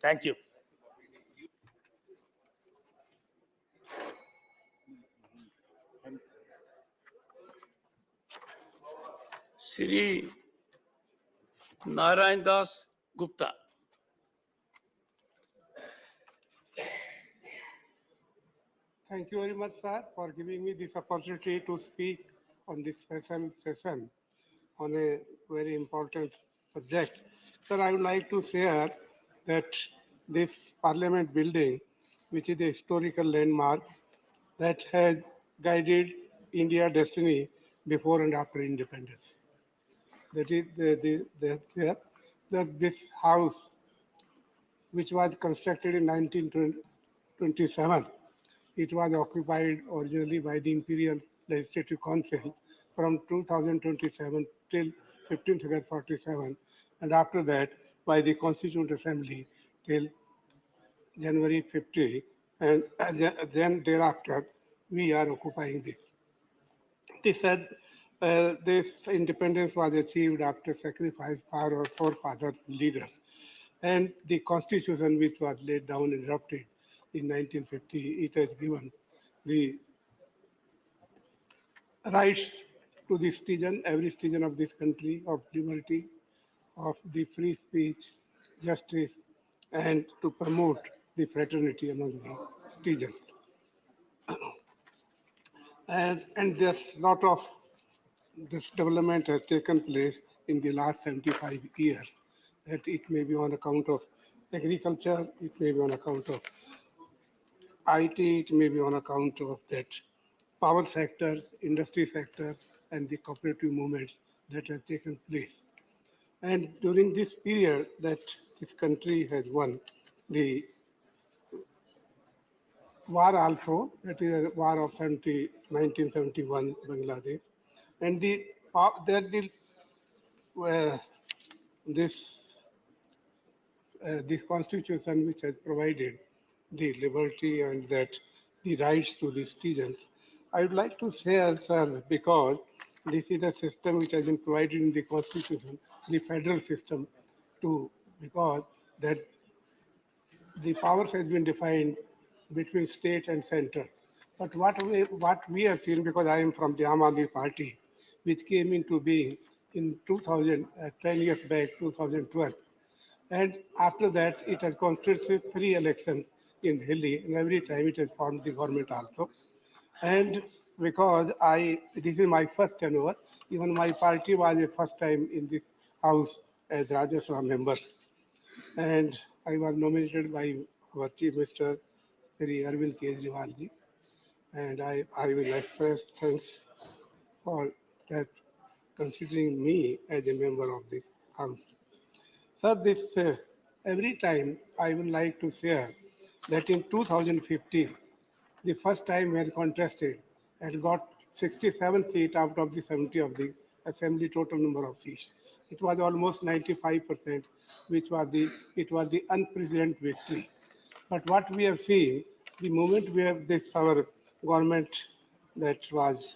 Thank you. Shri Narayan Das Gupta. Thank you very much, sir, for giving me this opportunity to speak on this session on a very important subject. Sir, I would like to share that this Parliament building, which is a historical landmark that has guided India's destiny before and after independence. That is this house, which was constructed in 1927, it was occupied originally by the Imperial Legislative Council from 2027 till 15th August 47, and after that by the Constituent Assembly till January 50, and then thereafter we are occupying this. This independence was achieved after sacrifice by our forefathers and leaders, and the Constitution, which was laid down and adopted in 1950, it has given the rights to the citizen, every citizen of this country, of liberty, of the free speech, justice, and to promote the fraternity among the citizens. And there's a lot of this development has taken place in the last 75 years, that it may be on account of agriculture, it may be on account of IT, it may be on account of that power sectors, industry sectors, and the cooperative movements that have taken place. And during this period that this country has won the war also, that is a war of 1971, Bangladesh, and this constitution which has provided the liberty and that the rights to the citizens. I would like to share, sir, because this is a system which has been provided in the constitution, the federal system too, because that the powers has been defined between state and center. But what we have seen, because I am from the Aam Aadmi Party, which came into being in 2000, 10 years back, 2012. And after that, it has gone through 3 elections in Delhi, and every time it has formed the government also. And because this is my first tenure, even my party was the first time in this house as Rajya Sabha members. And I was nominated by our Chief Minister, Sri Arvind Kejriwal ji. And I will express thanks for that, considering me as a member of this house. So every time I would like to share that in 2015, the first time when contested and got 67 seats out of the 70 of the assembly total number of seats. It was almost 95%, it was the unprecedented victory. But what we have seen, the moment we have this, our government that was,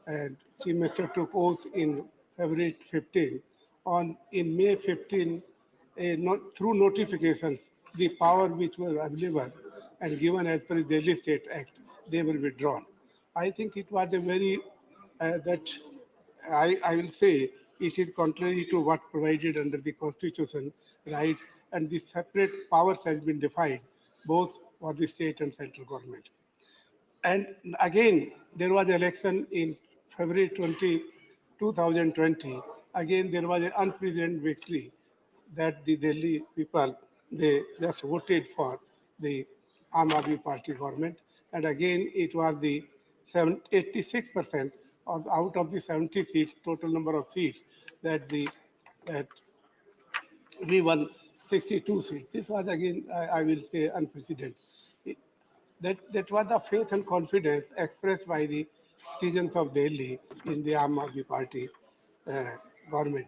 and Chief Minister took oath in February 15, in May 15, through notifications, the power which were available and given as per the Delhi State Act, they were withdrawn. I think it was a very, that I will say, it is contrary to what provided under the Constitution, rights, and the separate powers has been defined, both for the state and central government. And again, there was election in February 2020. Again, there was an unprecedented victory that the Delhi people, they just voted for the Aam Aadmi Party government. And again, it was the 86% out of the 70 seats, total number of seats, that we won 62 seats. This was again, I will say, unprecedented. That was the faith and confidence expressed by the citizens of Delhi in the Aam Aadmi Party government.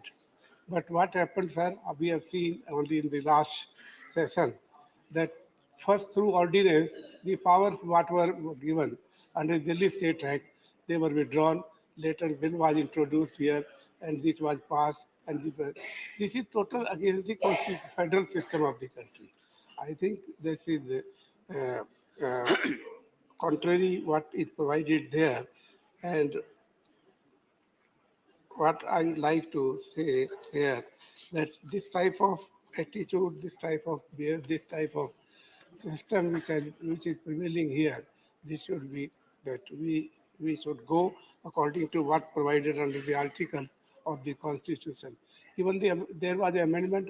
But what happened, sir, we have seen only in the last session that first through ordinance, the powers what were given under the Delhi State Act, they were withdrawn. Later, bill was introduced here and it was passed. And this is total against the federal system of the country. I think this is contrary what is provided there. And what I would like to say here, that this type of attitude, this type of behavior, this type of system which is prevailing here, this should be that we should go according to what provided under the articles of the Constitution. Even there was an amendment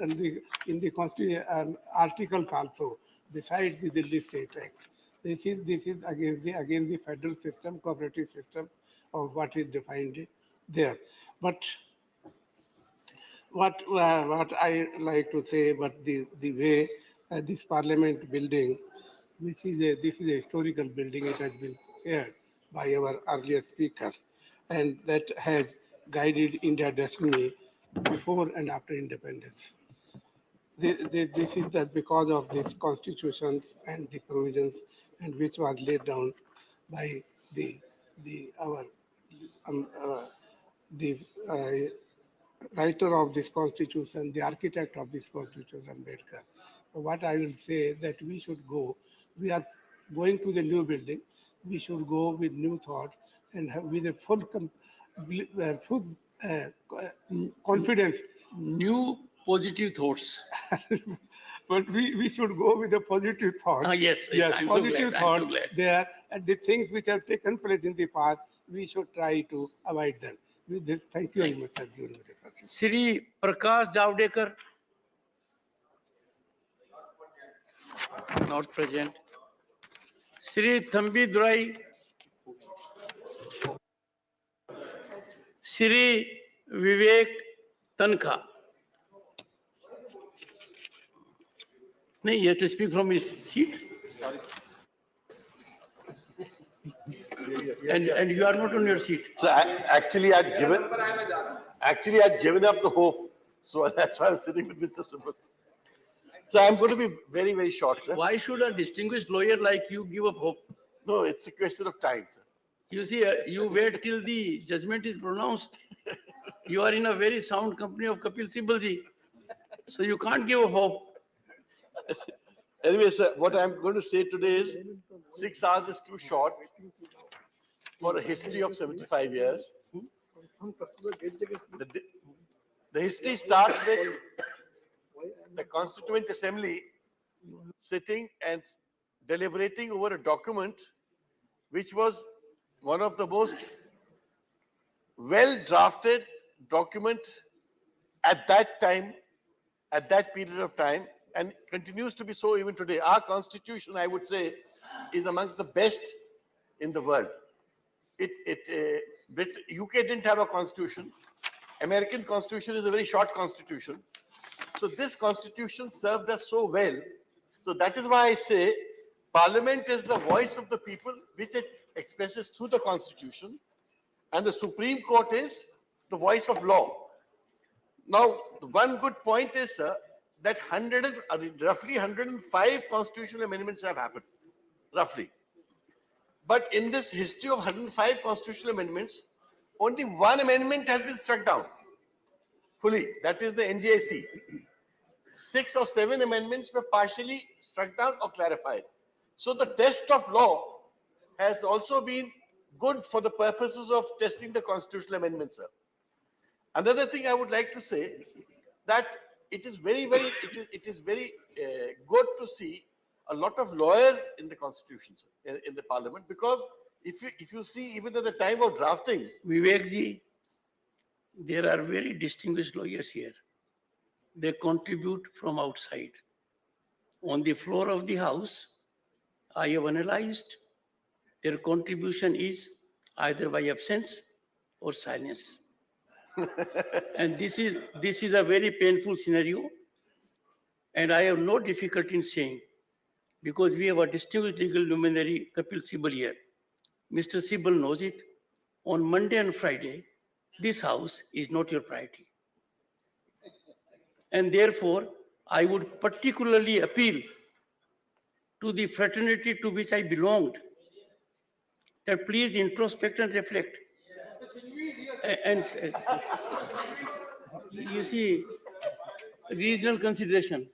in the Constitution articles also, besides the Delhi State Act. This is again the federal system, cooperative system of what is defined there. But what I like to say, but the way this Parliament building, this is a historical building, it has been shared by our earlier speakers, and that has guided India's destiny before and after independence. This is that because of these constitutions and the provisions, and which was laid down by the writer of this constitution, the architect of this constitution, Ambedkar. What I will say that we should go, we are going to the new building, we should go with new thoughts and have with a full confidence. New positive thoughts. But we should go with a positive thought. Yes, I'm positive so glad, thought I'm so glad. there, and the things which have taken place in the past, we should try to avoid them. With this, thank you very much, sir. Shri Prakash Javadekar, not present. Shri Thambi Durai, Shri Vivek Tankha. No, he has to speak from his seat. Sorry. And you are not on your seat. So actually, I'd given up the hope. So that's why I was sitting with Mr. Subban. So I'm going to be very, very short, sir. Why should a distinguished lawyer like you give up hope? No, it's a question of time, sir. You see, you wait till the judgment is pronounced. You are in a very sound company of Kapil Sibalji. So you can't give up hope. Anyway, sir, what I'm going to say today is 6 hours is too short for a history of 75 years. The history starts with the Constituent Assembly sitting and deliberating over a document which was one of the most well-drafted document at that time, at that period of time, and continues to be so even today. Our constitution, I would say, is amongst the best in the world. UK didn't have a constitution. American constitution is a very short constitution. So this constitution served us so well. So that is why I say Parliament is the voice of the people, which it expresses through the constitution. And the Supreme Court is the voice of law. Now, one good point is, sir, that roughly 105 constitutional amendments have happened, roughly. But in this history of 105 constitutional amendments, only one amendment has been struck down fully. That is the NJIC. 6 or 7 amendments were partially struck down or clarified. So the test of law has also been good for the purposes of testing the constitutional amendments, sir. Another thing I would like to say that it is very good to see a lot of lawyers in the constitution, sir, in the parliament, because if you see even at the time of drafting, Vivek ji, there are very distinguished lawyers here. They contribute from outside. On the floor of the house, I have analyzed their contribution is either by absence or silence. And this is a very painful scenario. And I have no difficulty in saying, because we have a distinguished legal luminary, Kapil Sibal here. Mr. Sibal knows it. On Monday and Friday, this house is not your priority. And therefore, I would particularly appeal to the fraternity to which I belonged, that please introspect and reflect. And you see, regional consideration.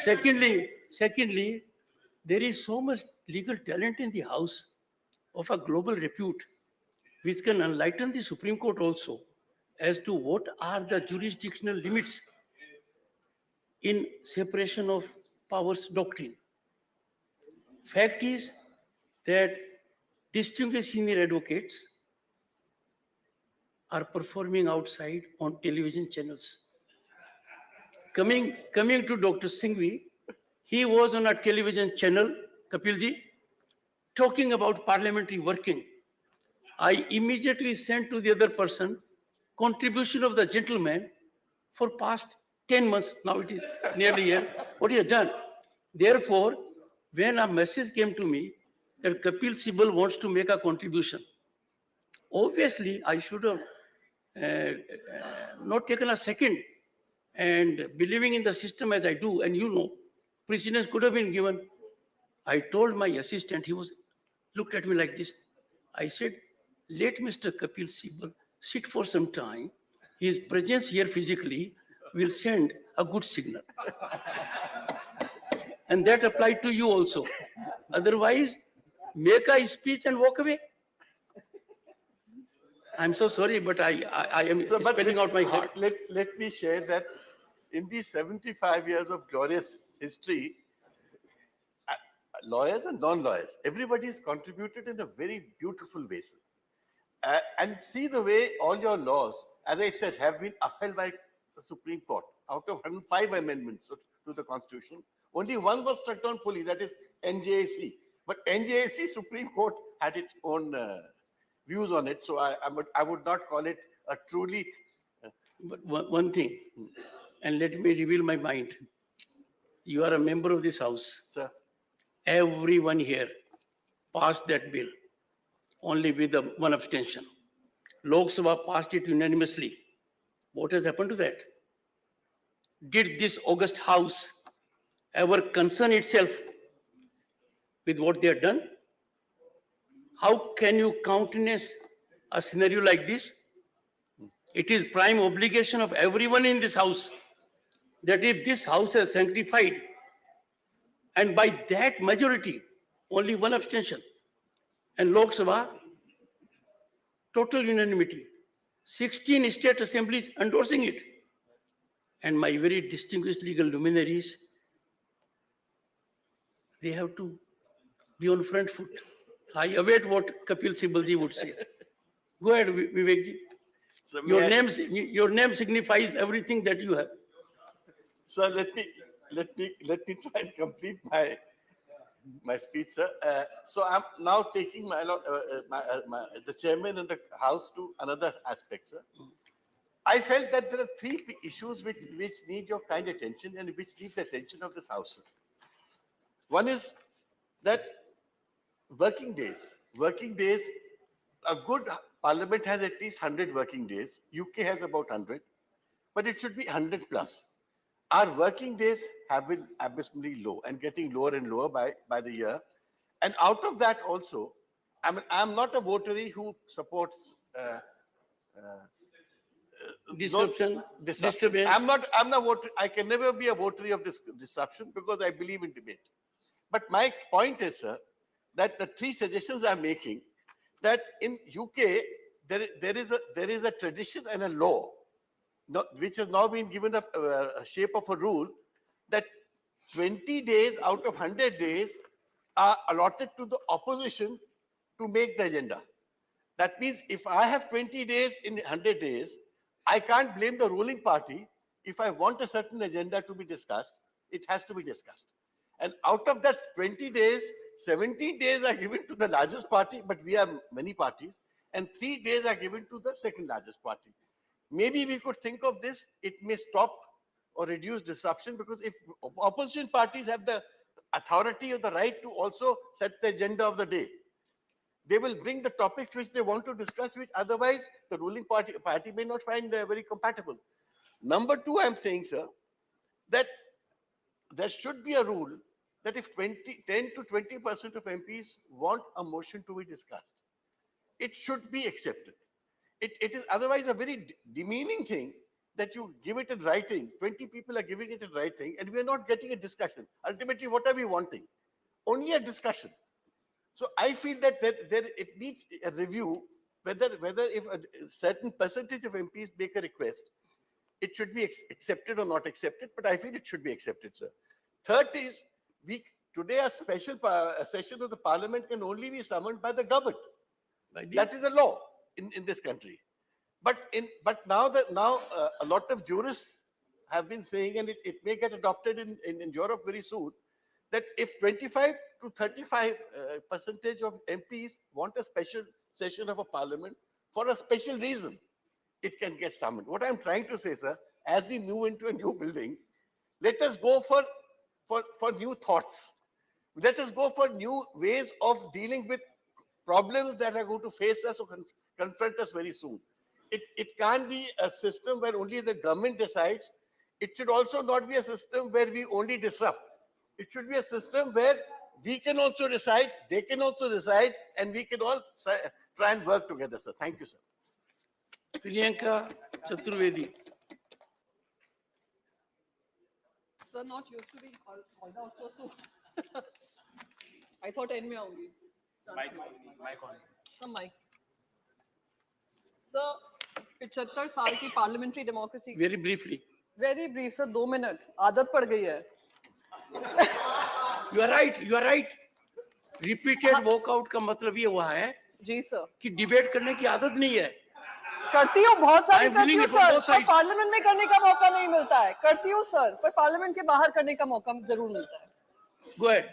Secondly, there is so much legal talent in the house of a global repute, which can enlighten the Supreme Court also as to what are the jurisdictional limits in separation of powers doctrine. Fact is that distinguished senior advocates are performing outside on television channels. Coming to Dr. Singhvi, he was on a television channel, Kapilji, talking about parliamentary working. I immediately sent to the other person contribution of the gentleman for past 10 months. Now it is nearly a year. What he has done. Therefore, when a message came to me that Kapil Sibal wants to make a contribution, obviously I should have not taken a second, and believing in the system as I do, and you know, precedence could have been given. I told my assistant, he looked at me like this. I said, let Mr. Kapil Sibal sit for some time. His presence here physically will send a good signal. And that applied to you also. Otherwise, make a speech and walk away. I'm so sorry, but I am spelling out my heart. Let me share that in these 75 years of glorious history, lawyers and non-lawyers, everybody has contributed in a very beautiful way, sir. And see the way all your laws, as I said, have been upheld by the Supreme Court. Out of 105 amendments to the Constitution, only one was struck down fully, that is NJAC. But NJAC, Supreme Court had its own views on it, so I would not call it a truly... But one thing, and let me reveal my mind. You are a member of this house. Sir. Everyone here passed that bill, only with one abstention. Lok Sabha passed it unanimously. What has happened to that? Did this august house ever concern itself with what they have done? How can you countenance a scenario like this? It is prime obligation of everyone in this house that if this house has sanctified, and by that majority, only one abstention, and Lok Sabha, total unanimity, 16 state assemblies endorsing it, and my very distinguished legal luminaries, they have to be on front foot. I await what Kapil Sibal ji would say. Go ahead, Vivek ji. So Your name signifies everything that you have. Sir, let me try and complete my speech, sir. So I'm now taking the chairman and the house to another aspect, sir. I felt that there are three issues which need your kind attention and which need the attention of this house, sir. One is that working days, a good parliament has at least 100 working days. UK has about 100, but it should be 100 plus. Our working days have been abysmally low and getting lower and lower by the year. And out of that also, I'm not a votary who supports Disruption. Disturbance. I'm not voter. I can never be a votary of disruption because I believe in debate. But my point is, sir, that the three suggestions I'm making, that in UK there is a tradition and a law, which has now been given a shape of a rule, that 20 days out of 100 days are allotted to the opposition to make the agenda. That means if I have 20 days in 100 days, I can't blame the ruling party. If I want a certain agenda to be discussed, it has to be discussed. And out of that 20 days, 17 days are given to the largest party, but we have many parties, and 3 days are given to the second largest party. Maybe we could think of this, it may stop or reduce disruption, because if opposition parties have the authority or the right to also set the agenda of the day, they will bring the topics which they want to discuss, which otherwise the ruling party may not find very compatible. Number two, I'm saying, sir, that there should be a rule that if 10 to 20% of MPs want a motion to be discussed, it should be accepted. It is otherwise a very demeaning thing that you give it in writing. 20 people are giving it in writing, and we are not getting a discussion. Ultimately, what are we wanting? Only a discussion. So I feel that it needs a review, whether if a certain percentage of MPs make a request, it should be accepted or not accepted, but I feel it should be accepted, sir. Third is, today a special session of the parliament can only be summoned by the government. That is the law in this country. But now a lot of jurists have been saying, and it may get adopted in Europe very soon, that if 25 to 35% of MPs want a special session of a parliament for a special reason, it can get summoned. What I'm trying to say, sir, as we move into a new building, let us go for new thoughts. Let us go for new ways of dealing with problems that are going to face us or confront us very soon. It can't be a system where only the government decides. It should also not be a system where we only disrupt. It should be a system where we can also decide, they can also decide, and we can all try and work together, sir. Thank you, sir. Priyanka Chaturvedi. Sir, not used to be called out so soon. I thought end में आऊंगी. Mic. Sir, 75 साल की parliamentary democracy. Very briefly. Very brief, sir. 2 minute. आदत पड़ गई है. You are right. Repeated walkout का मतलब ये हुआ है जी सर कि डिबेट करने की आदत नहीं है. करती हूँ, बहुत सारी करती हूँ सर, पर पार्लियामेंट में करने का मौका नहीं मिलता है. करती हूँ सर, पर पार्लियामेंट के बाहर करने का मौका जरूर मिलता है. Go ahead.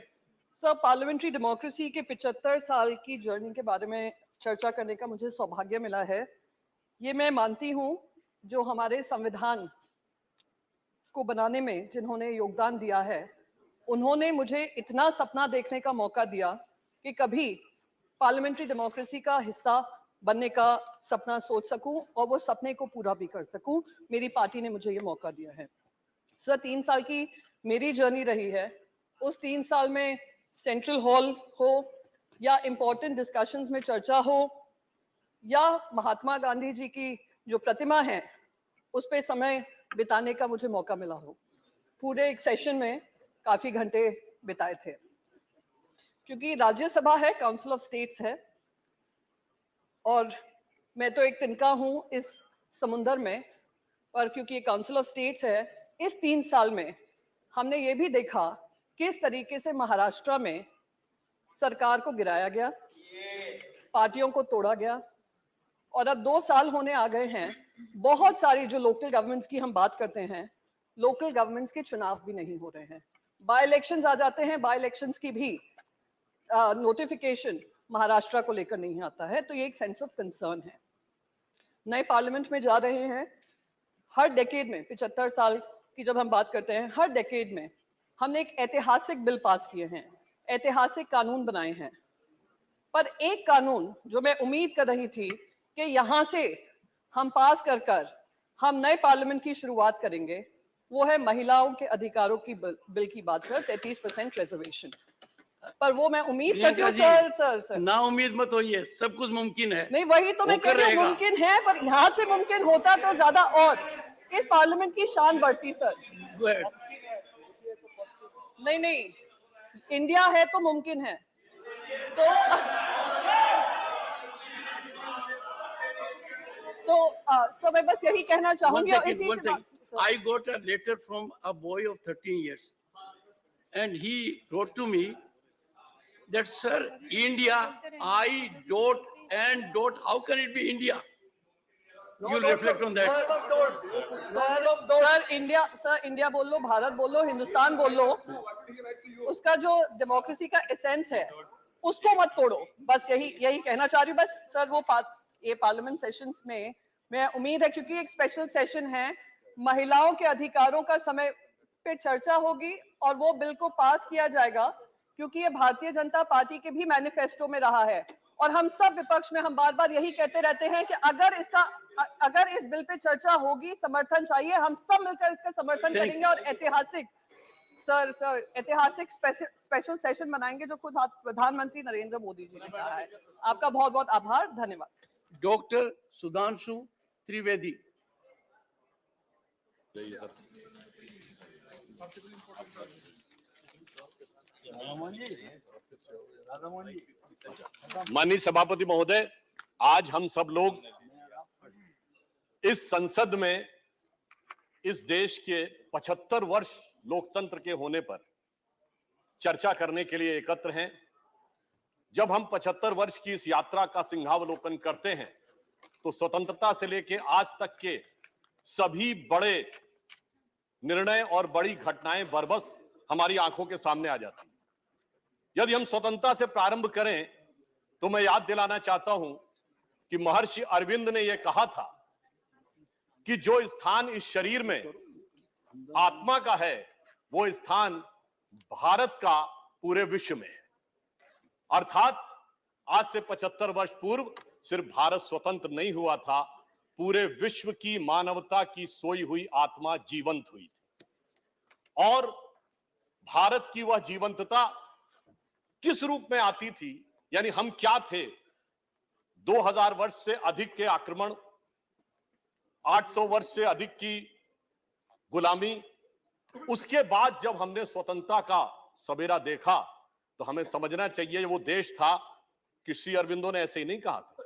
Sir, parliamentary democracy के 75 साल की जर्नी के बारे में चर्चा करने का मुझे सौभाग्य मिला है. ये मैं मानती हूँ, जो हमारे संविधान को बनाने में जिन्होंने योगदान दिया है, उन्होंने मुझे इतना सपना देखने का मौका दिया कि कभी पार्लियामेंट्री डेमोक्रेसी का हिस्सा बनने का सपना सोच सकूं और वो सपने को पूरा भी कर सकूं. मेरी पार्टी ने मुझे ये मौका दिया है. सर, 3 साल की मेरी जर्नी रही है. उस 3 साल में सेंट्रल हॉल हो या इम्पोर्टेंट डिस्कशंस में चर्चा हो या महात्मा गांधी जी की जो प्रतिमा है उस पे समय बिताने का मुझे मौका मिला हो. पूरे एक सेशन में काफी घंटे बिताए थे. क्योंकि राज्यसभा है, काउंसिल ऑफ स्टेट्स है, और मैं तो एक तिनका हूं इस समुंदर में, पर क्योंकि ये काउंसिल ऑफ स्टेट्स है, इस 3 साल में हमने ये भी देखा किस तरीके से महाराष्ट्र में सरकार को गिराया गया, पार्टियों को तोड़ा गया, और अब 2 साल होने आ गए हैं. बहुत सारी जो लोकल गवर्नमेंट्स की हम बात करते हैं, लोकल गवर्नमेंट्स के चुनाव भी नहीं हो रहे हैं. बाय इलेक्शंस आ जाते हैं, बाय इलेक्शंस की भी नोटिफिकेशन महाराष्ट्र को लेकर नहीं आता है. तो ये एक सेंस ऑफ कंसर्न है. नए पार्लियामेंट में जा रहे हैं. हर डेकेड में 75 साल की जब हम बात करते हैं, हर डेकेड में हमने एक ऐतिहासिक बिल पास किए हैं, ऐतिहासिक कानून बनाए हैं. पर एक कानून जो मैं उम्मीद कर रही थी कि यहाँ से हम पास कर हम नए पार्लियामेंट की शुरुआत करेंगे, वो है महिलाओं के अधिकारों की बिल की बात, सर. 33% रिजर्वेशन. पर वो मैं उम्मीद करती हूँ प्रियंका जी, सर ना उम्मीद मत होइए, सब कुछ मुमकिन है। नहीं वही तो मैं कह होकर रही हूँ, रहेगा। मुमकिन है, पर यहाँ से मुमकिन होता तो ज्यादा और इस पार्लियामेंट की शान बढ़ती सर। नहीं नहीं, इंडिया है तो मुमकिन है। तो सर मैं बस यही कहना चाहूंगी और इसी से I got a letter from a boy of 13 years and he wrote to me that, sir, India, I dot and dot, how can it be India? You'll reflect on that. Sir India बोल लो, भारत बोल लो, हिंदुस्तान बोल लो, उसका जो democracy का essence है उसको मत तोड़ो, बस यही कहना चाह रही हूँ। बस सर वो ये पार्लियामेंट सेशंस में मैं उम्मीद है, क्योंकि एक स्पेशल सेशन है, महिलाओं के अधिकारों का समय पे चर्चा होगी और वो बिल को पास किया जाएगा, क्योंकि ये भारतीय जनता पार्टी के भी मैनिफेस्टो में रहा है। और हम सब विपक्ष में हम बार बार यही कहते रहते हैं कि अगर इस बिल पे चर्चा होगी, समर्थन चाहिए, हम सब मिलकर इसका समर्थन करेंगे और ऐतिहासिक स्पेशल सेशन बनाएंगे जो खुद प्रधानमंत्री नरेंद्र मोदी जी ने कहा है। आपका बहुत बहुत आभार, धन्यवाद। डॉक्टर सुधांशु त्रिवेदी। माननीय सभापति महोदय, आज हम सब लोग इस संसद में इस देश के 75 वर्ष लोकतंत्र के होने पर चर्चा करने के लिए एकत्र हैं। जब हम 75 वर्ष की इस यात्रा का सिंहावलोकन करते हैं तो स्वतंत्रता से लेकर आज तक के सभी बड़े निर्णय और बड़ी घटनाएं बरबस हमारी आंखों के सामने आ जाती हैं। यदि हम स्वतंत्रता से प्रारंभ करें तो मैं याद दिलाना चाहता हूं कि महर्षि अरविंद ने यह कहा था कि जो स्थान इस शरीर में आत्मा का है वो स्थान भारत का पूरे विश्व में है। अर्थात आज से 75 वर्ष पूर्व सिर्फ भारत स्वतंत्र नहीं हुआ था, पूरे विश्व की मानवता की सोई हुई आत्मा जीवंत हुई थी। और भारत की वह जीवंतता किस रूप में आती थी, यानी हम क्या थे? 2000 वर्ष से अधिक के आक्रमण, 800 वर्ष से अधिक की गुलामी, उसके बाद जब हमने स्वतंत्रता का सवेरा देखा तो हमें समझना चाहिए वो देश था कि श्री अरविंदो ने ऐसे ही नहीं कहा था।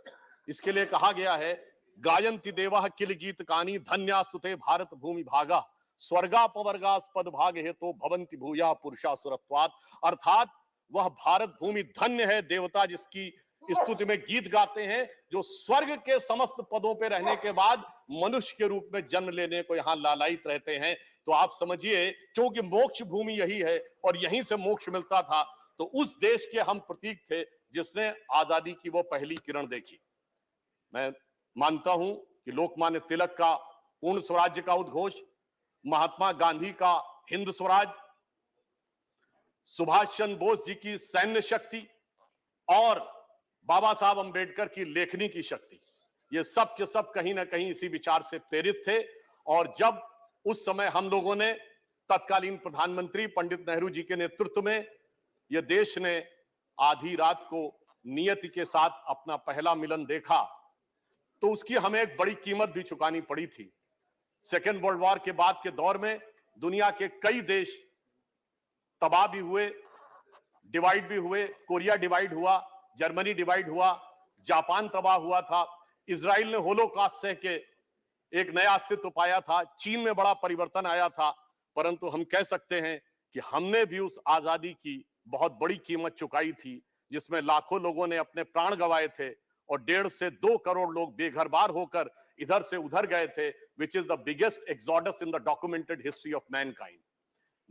इसके लिए कहा गया है, गायन्ति देवः किल गीत कानी धन्या सुते भारत भूमि भागा स्वर्गापवर्गास्पद भाग हेतु भवन्ति भूया पुरुषा सुरत्वात्। अर्थात वह भारत भूमि धन्य है, देवता जिसकी स्तुति में गीत गाते हैं, जो स्वर्ग के समस्त पदों पे रहने के बाद मनुष्य के रूप में जन्म लेने को यहाँ लालायित रहते हैं। तो आप समझिए, क्योंकि मोक्ष भूमि यही है और यहीं से मोक्ष मिलता था, तो उस देश के हम प्रतीक थे जिसने आजादी की वो पहली किरण देखी। मैं मानता हूं कि लोकमान्य तिलक का पूर्ण स्वराज्य का उद्घोष, महात्मा गांधी का हिंद स्वराज, सुभाष चंद्र बोस जी की सैन्य शक्ति और बाबा साहब अंबेडकर की लेखनी की शक्ति, ये सब के सब कहीं ना कहीं इसी विचार से प्रेरित थे। और जब उस समय हम लोगों ने तत्कालीन प्रधानमंत्री पंडित नेहरू जी के नेतृत्व में यह देश ने आधी रात को नियति के साथ अपना पहला मिलन देखा, तो उसकी हमें एक बड़ी कीमत भी चुकानी पड़ी थी। सेकेंड वर्ल्ड वॉर के बाद के दौर में दुनिया के कई देश तबाह भी हुए, डिवाइड भी हुए। कोरिया डिवाइड हुआ, जर्मनी डिवाइड हुआ, जापान तबाह हुआ था, इजराइल ने होलोकॉस्ट सह के एक नया अस्तित्व पाया था, चीन में बड़ा परिवर्तन आया था। परंतु हम कह सकते हैं कि हमने भी उस आजादी की बहुत बड़ी कीमत चुकाई थी, जिसमें लाखों लोगों ने अपने प्राण गंवाए थे और 1.5 से 2 करोड़ लोग बेघर बार होकर इधर से उधर गए थे, which is the biggest exodus in the documented history of Mankind.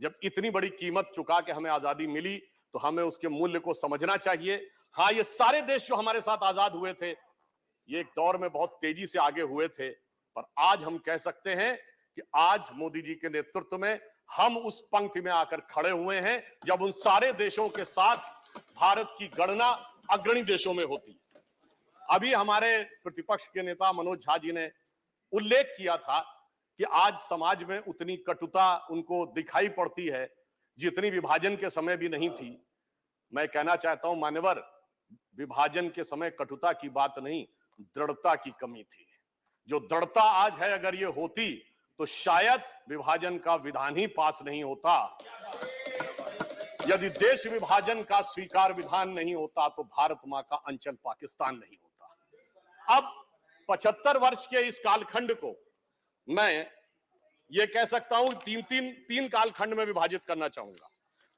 जब इतनी बड़ी कीमत चुका के हमें आजादी मिली तो हमें उसके मूल्य को समझना चाहिए। हाँ, ये सारे देश जो हमारे साथ आजाद हुए थे, ये एक दौर में बहुत तेजी से आगे हुए थे, पर आज हम कह सकते हैं कि आज मोदी जी के नेतृत्व में हम उस पंक्ति में आकर खड़े हुए हैं जब उन सारे देशों के साथ भारत की गणना अग्रणी देशों में होती है। अभी हमारे प्रतिपक्ष के नेता मनोज झा जी ने उल्लेख किया था कि आज समाज में उतनी कटुता उनको दिखाई पड़ती है जितनी विभाजन के समय भी नहीं थी। मैं कहना चाहता हूं मान्यवर, विभाजन के समय कटुता की बात नहीं, दृढ़ता की कमी थी। जो दृढ़ता आज है, अगर ये होती तो शायद विभाजन का विधान ही पास नहीं होता। यदि देश विभाजन का स्वीकार विधान नहीं होता तो भारत मां का अंचल पाकिस्तान नहीं होता। अब 75 वर्ष के इस कालखंड को मैं ये कह सकता हूं तीन कालखंड में विभाजित करना चाहूंगा।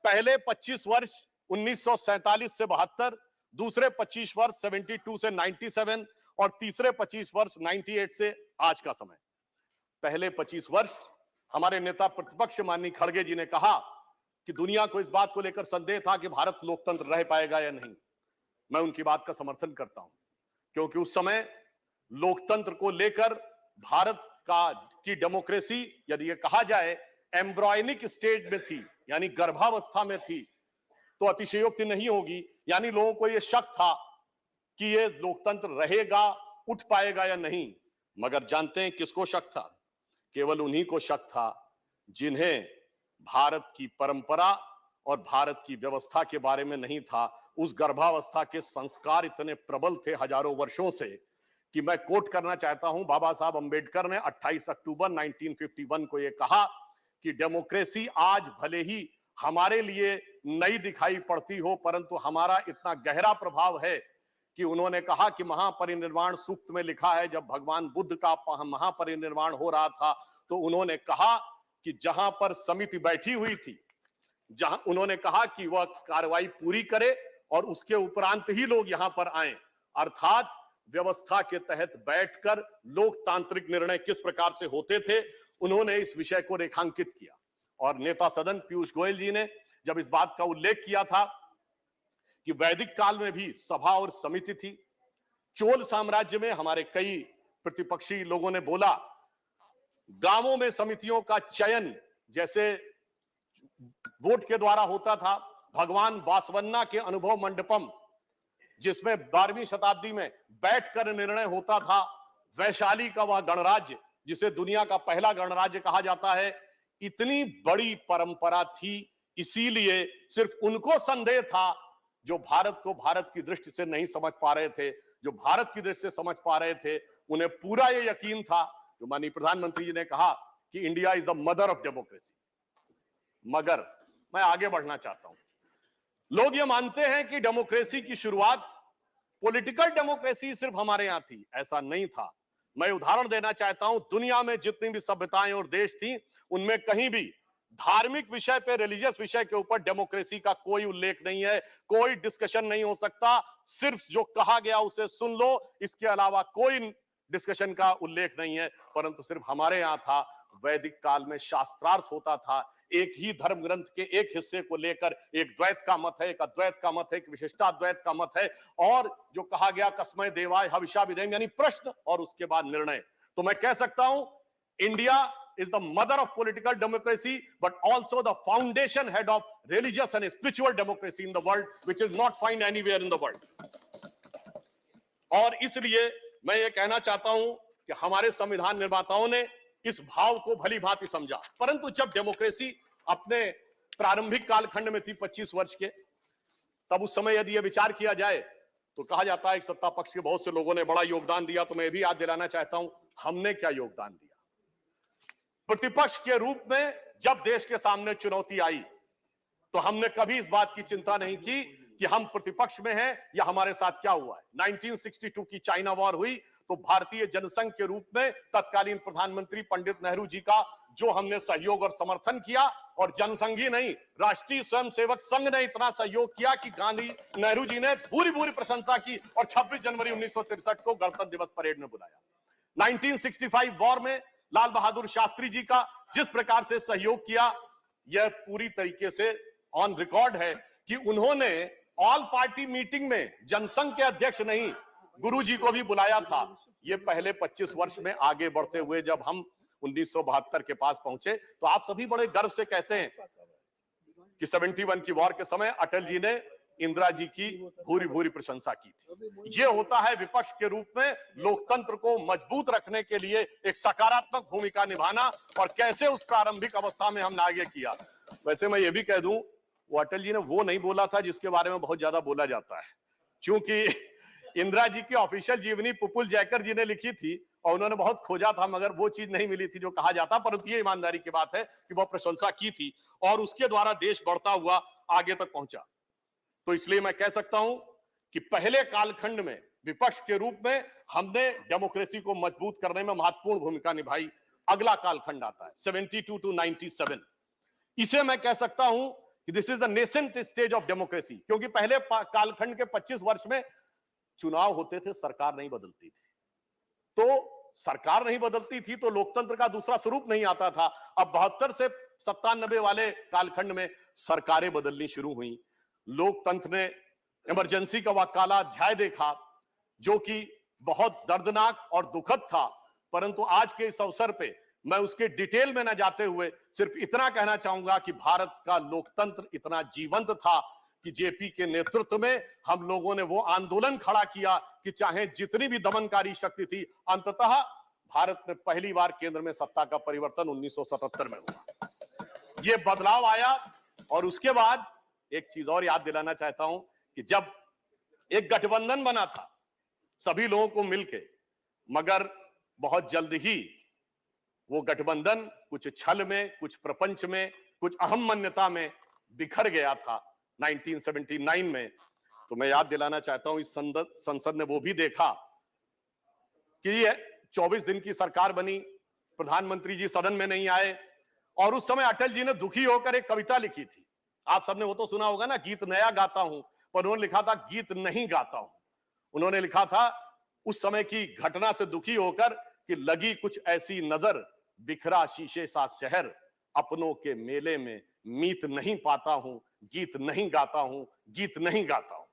पहले 25 वर्ष 1947 से 72, दूसरे 25 वर्ष 72 से 97 और तीसरे 25 वर्ष 98 से आज का समय। पहले 25 वर्ष हमारे नेता प्रतिपक्ष माननीय खड़गे जी ने कहा कि दुनिया को इस बात को लेकर संदेह था कि भारत लोकतंत्र रह पाएगा या नहीं। मैं उनकी बात का समर्थन करता हूं, क्योंकि उस समय लोकतंत्र को लेकर भारत की डेमोक्रेसी, यदि ये कहा जाए एम्ब्रॉयनिक स्टेज में थी, यानी गर्भावस्था में थी, तो अतिशयोक्ति नहीं होगी। यानी लोगों को यह शक था कि ये लोकतंत्र रहेगा, उठ पाएगा या नहीं। मगर जानते हैं किसको शक था? केवल उन्हीं को शक था जिन्हें भारत की परंपरा और भारत की व्यवस्था के बारे में नहीं था। उस गर्भावस्था के संस्कार इतने प्रबल थे हजारों वर्षों से कि मैं कोट करना चाहता हूं, बाबा साहब अंबेडकर ने 28 अक्टूबर 1951 को यह कहा कि डेमोक्रेसी आज भले ही हमारे लिए नई दिखाई पड़ती हो, परंतु हमारा इतना गहरा प्रभाव है कि उन्होंने कहा कि महापरिनिर्वाण सूक्त में लिखा है, जब भगवान बुद्ध का महापरिनिर्वाण हो रहा था तो उन्होंने कहा कि जहां पर समिति बैठी हुई थी, जहां उन्होंने कहा कि वह कार्रवाई पूरी करे और उसके उपरांत ही लोग यहां पर आए। अर्थात व्यवस्था के तहत बैठकर लोकतांत्रिक निर्णय किस प्रकार से होते थे, उन्होंने इस विषय को रेखांकित किया। और नेता सदन पीयूष गोयल जी ने जब इस बात का उल्लेख किया था कि वैदिक काल में भी सभा और समिति थी, चोल साम्राज्य में हमारे कई प्रतिपक्षी लोगों ने बोला गांवों में समितियों का चयन जैसे वोट के द्वारा होता था, भगवान बासवन्ना के अनुभव मंडपम जिसमें 12वीं शताब्दी में बैठकर निर्णय होता था, वैशाली का वह गणराज्य जिसे दुनिया का पहला गणराज्य कहा जाता है, इतनी बड़ी परंपरा थी। इसीलिए सिर्फ उनको संदेह था जो भारत को भारत की दृष्टि से नहीं समझ पा रहे थे। जो भारत की दृष्टि से समझ पा रहे थे उन्हें पूरा ये यकीन था, जो माननीय प्रधानमंत्री जी ने कहा कि India is the mother of democracy. मगर मैं आगे बढ़ना चाहता हूं। लोग ये मानते हैं कि डेमोक्रेसी की शुरुआत, पॉलिटिकल डेमोक्रेसी सिर्फ हमारे यहां थी। ऐसा नहीं था। मैं उदाहरण देना चाहता हूं, दुनिया में जितनी भी सभ्यताएं और देश थी उनमें कहीं भी धार्मिक विषय पे, रिलीजियस विषय के ऊपर डेमोक्रेसी का कोई उल्लेख नहीं है, कोई डिस्कशन नहीं हो सकता। सिर्फ जो कहा गया उसे सुन लो, इसके अलावा कोई डिस्कशन का उल्लेख नहीं है। परंतु सिर्फ हमारे यहां था। वैदिक काल में शास्त्रार्थ होता था, एक ही धर्म ग्रंथ के एक हिस्से को लेकर एक द्वैत का मत है, एक अद्वैत का मत है, एक विशिष्टाद्वैत का मत है, और जो कहा गया कस्मै देवाय हविषा विधेम, यानी प्रश्न और उसके बाद निर्णय। तो मैं कह सकता हूं India is the mother of political democracy, but also the foundation head of religious and spiritual democracy in the world, which is not found anywhere in the world. और इसलिए मैं ये कहना चाहता हूं कि हमारे संविधान निर्माताओं ने इस भाव को भली भांति समझा। परंतु जब डेमोक्रेसी अपने प्रारंभिक कालखंड में थी 25 वर्ष के, तब उस समय यदि यह विचार किया जाए तो कहा जाता है कि सत्ता पक्ष के बहुत से लोगों ने बड़ा योगदान दिया। तो मैं भी याद दिलाना चाहता हूं हमने क्या योगदान दिया। प्रतिपक्ष के रूप में जब देश के सामने चुनौती आई तो हमने कभी इस बात की चिंता नहीं की कि हम प्रतिपक्ष में हैं या हमारे साथ क्या हुआ है। 1962 की चाइना वॉर हुई तो भारतीय जनसंघ के रूप में तत्कालीन प्रधानमंत्री पंडित नेहरू जी का जो हमने सहयोग और समर्थन किया, और जनसंघ ही नहीं, राष्ट्रीय स्वयंसेवक संघ ने इतना सहयोग किया कि गांधी नेहरू जी ने पूरी प्रशंसा की और 26 जनवरी 1963 को गणतंत्र दिवस परेड में बुलाया। 1965 वॉर में लाल बहादुर शास्त्री जी का जिस प्रकार से सहयोग किया, यह पूरी तरीके से ऑन रिकॉर्ड है कि उन्होंने ऑल पार्टी मीटिंग में जनसंघ के अध्यक्ष नहीं, गुरुजी को भी बुलाया था। ये पहले 25 वर्ष में आगे बढ़ते हुए जब हम 1972 के पास पहुंचे तो आप सभी बड़े गर्व से कहते हैं कि 71 की वॉर के समय अटल जी ने इंदिरा जी की भूरी प्रशंसा की थी। यह होता है विपक्ष के रूप में लोकतंत्र को मजबूत रखने के लिए एक सकारात्मक भूमिका निभाना, और कैसे उस प्रारंभिक अवस्था में हमने आगे किया। वैसे मैं ये भी कह दूं वो अटल जी ने वो नहीं बोला था जिसके बारे में बहुत ज्यादा बोला जाता है। क्योंकि इंदिरा जी की ऑफिशियल जीवनी पुपुल जयकर जी ने लिखी थी और उन्होंने बहुत खोजा था, मगर वो चीज नहीं मिली थी जो कहा जाता। परंतु ये ईमानदारी की बात है कि वो प्रशंसा की थी और उसके द्वारा देश बढ़ता हुआ आगे तक पहुंचा। तो इसलिए मैं कह सकता हूं कि पहले कालखंड में विपक्ष के रूप में हमने डेमोक्रेसी को मजबूत करने में महत्वपूर्ण भूमिका निभाई। अगला कालखंड आता है 72 टू 97। इसे मैं कह सकता हूं कि this is the nascent stage of democracy, क्योंकि पहले कालखंड के 25 वर्ष में चुनाव होते थे, सरकार नहीं बदलती थी। तो सरकार नहीं बदलती थी तो लोकतंत्र का दूसरा स्वरूप नहीं आता था। अब 72 से 97 वाले कालखंड में सरकारें बदलनी शुरू हुई। लोकतंत्र ने इमरजेंसी का वह काला अध्याय देखा जो कि बहुत दर्दनाक और दुखद था। परंतु आज के इस अवसर पे मैं उसके डिटेल में न जाते हुए सिर्फ इतना कहना चाहूंगा कि भारत का लोकतंत्र इतना जीवंत था कि जेपी के नेतृत्व में हम लोगों ने वो आंदोलन खड़ा किया कि चाहे जितनी भी दमनकारी शक्ति थी, अंततः भारत में पहली बार केंद्र में सत्ता का परिवर्तन 1977 में हुआ। ये बदलाव आया और उसके बाद एक चीज और याद दिलाना चाहता हूं कि जब एक गठबंधन बना था सभी लोगों को मिलके, मगर बहुत जल्द ही वो गठबंधन कुछ छल में, कुछ प्रपंच में, कुछ अहम मान्यता में बिखर गया था 1979 में। तो मैं याद दिलाना चाहता हूं इस संसद ने वो भी देखा कि ये 24 दिन की सरकार बनी, प्रधानमंत्री जी सदन में नहीं आए और उस समय अटल जी ने दुखी होकर एक कविता लिखी थी। आप सबने वो तो सुना होगा ना, गीत नया गाता हूं, पर उन्होंने लिखा था गीत नहीं गाता हूं। उन्होंने लिखा था उस समय की घटना से दुखी होकर कि लगी कुछ ऐसी नजर, बिखरा शीशे सा शहर, अपनों के मेले में मीत नहीं पाता हूं, गीत नहीं गाता हूं, गीत नहीं गाता हूं।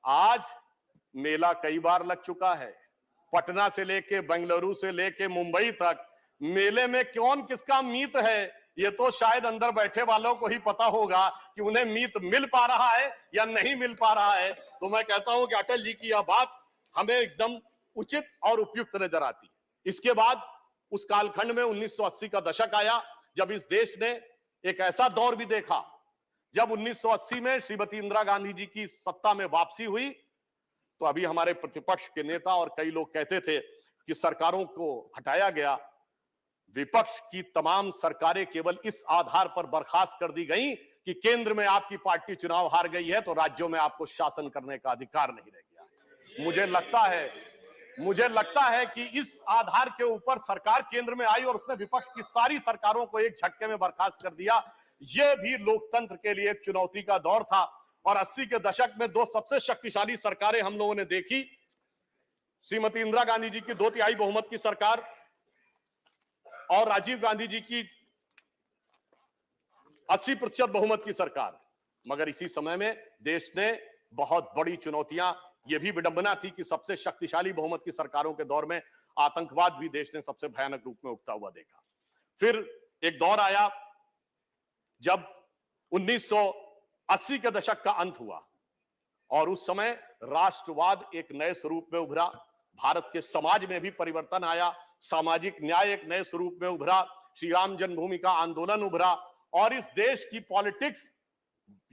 आज मेला कई बार लग चुका है, पटना से लेके बेंगलुरु से लेके मुंबई तक मेले में कौन किसका मीत है ये तो शायद अंदर बैठे वालों को ही पता होगा कि उन्हें मीत मिल पा रहा है या नहीं मिल पा रहा है। तो मैं कहता हूं कि अटल जी की यह बात हमें एकदम उचित और उपयुक्त नजर आती है। इसके बाद उस कालखंड में 1980 का दशक आया जब इस देश ने एक ऐसा दौर भी देखा जब 1980 में श्रीमती इंदिरा गांधी जी की सत्ता में वापसी हुई। तो अभी हमारे प्रतिपक्ष के नेता और कई लोग कहते थे कि सरकारों को हटाया गया, विपक्ष की तमाम सरकारें केवल इस आधार पर बर्खास्त कर दी गई कि केंद्र में आपकी पार्टी चुनाव हार गई है तो राज्यों में आपको शासन करने का अधिकार नहीं रह गया। मुझे लगता है कि इस आधार के ऊपर सरकार केंद्र में आई और उसने विपक्ष की सारी सरकारों को एक झटके में बर्खास्त कर दिया। यह भी लोकतंत्र के लिए एक चुनौती का दौर था। और 80 के दशक में दो सबसे शक्तिशाली सरकारें हम लोगों ने देखी, श्रीमती इंदिरा गांधी जी की 2/3 बहुमत की सरकार और राजीव गांधी जी की 80% बहुमत की सरकार। मगर इसी समय में देश ने बहुत बड़ी चुनौतियां, यह भी विडंबना थी कि सबसे शक्तिशाली बहुमत की सरकारों के दौर में आतंकवाद भी देश ने सबसे भयानक रूप में उगता हुआ देखा। फिर एक दौर आया जब 1980 के दशक का अंत हुआ और उस समय राष्ट्रवाद एक नए स्वरूप में उभरा, भारत के समाज में भी परिवर्तन आया, सामाजिक न्याय एक नए स्वरूप में उभरा, श्री राम जन्मभूमि का आंदोलन उभरा और इस देश की पॉलिटिक्स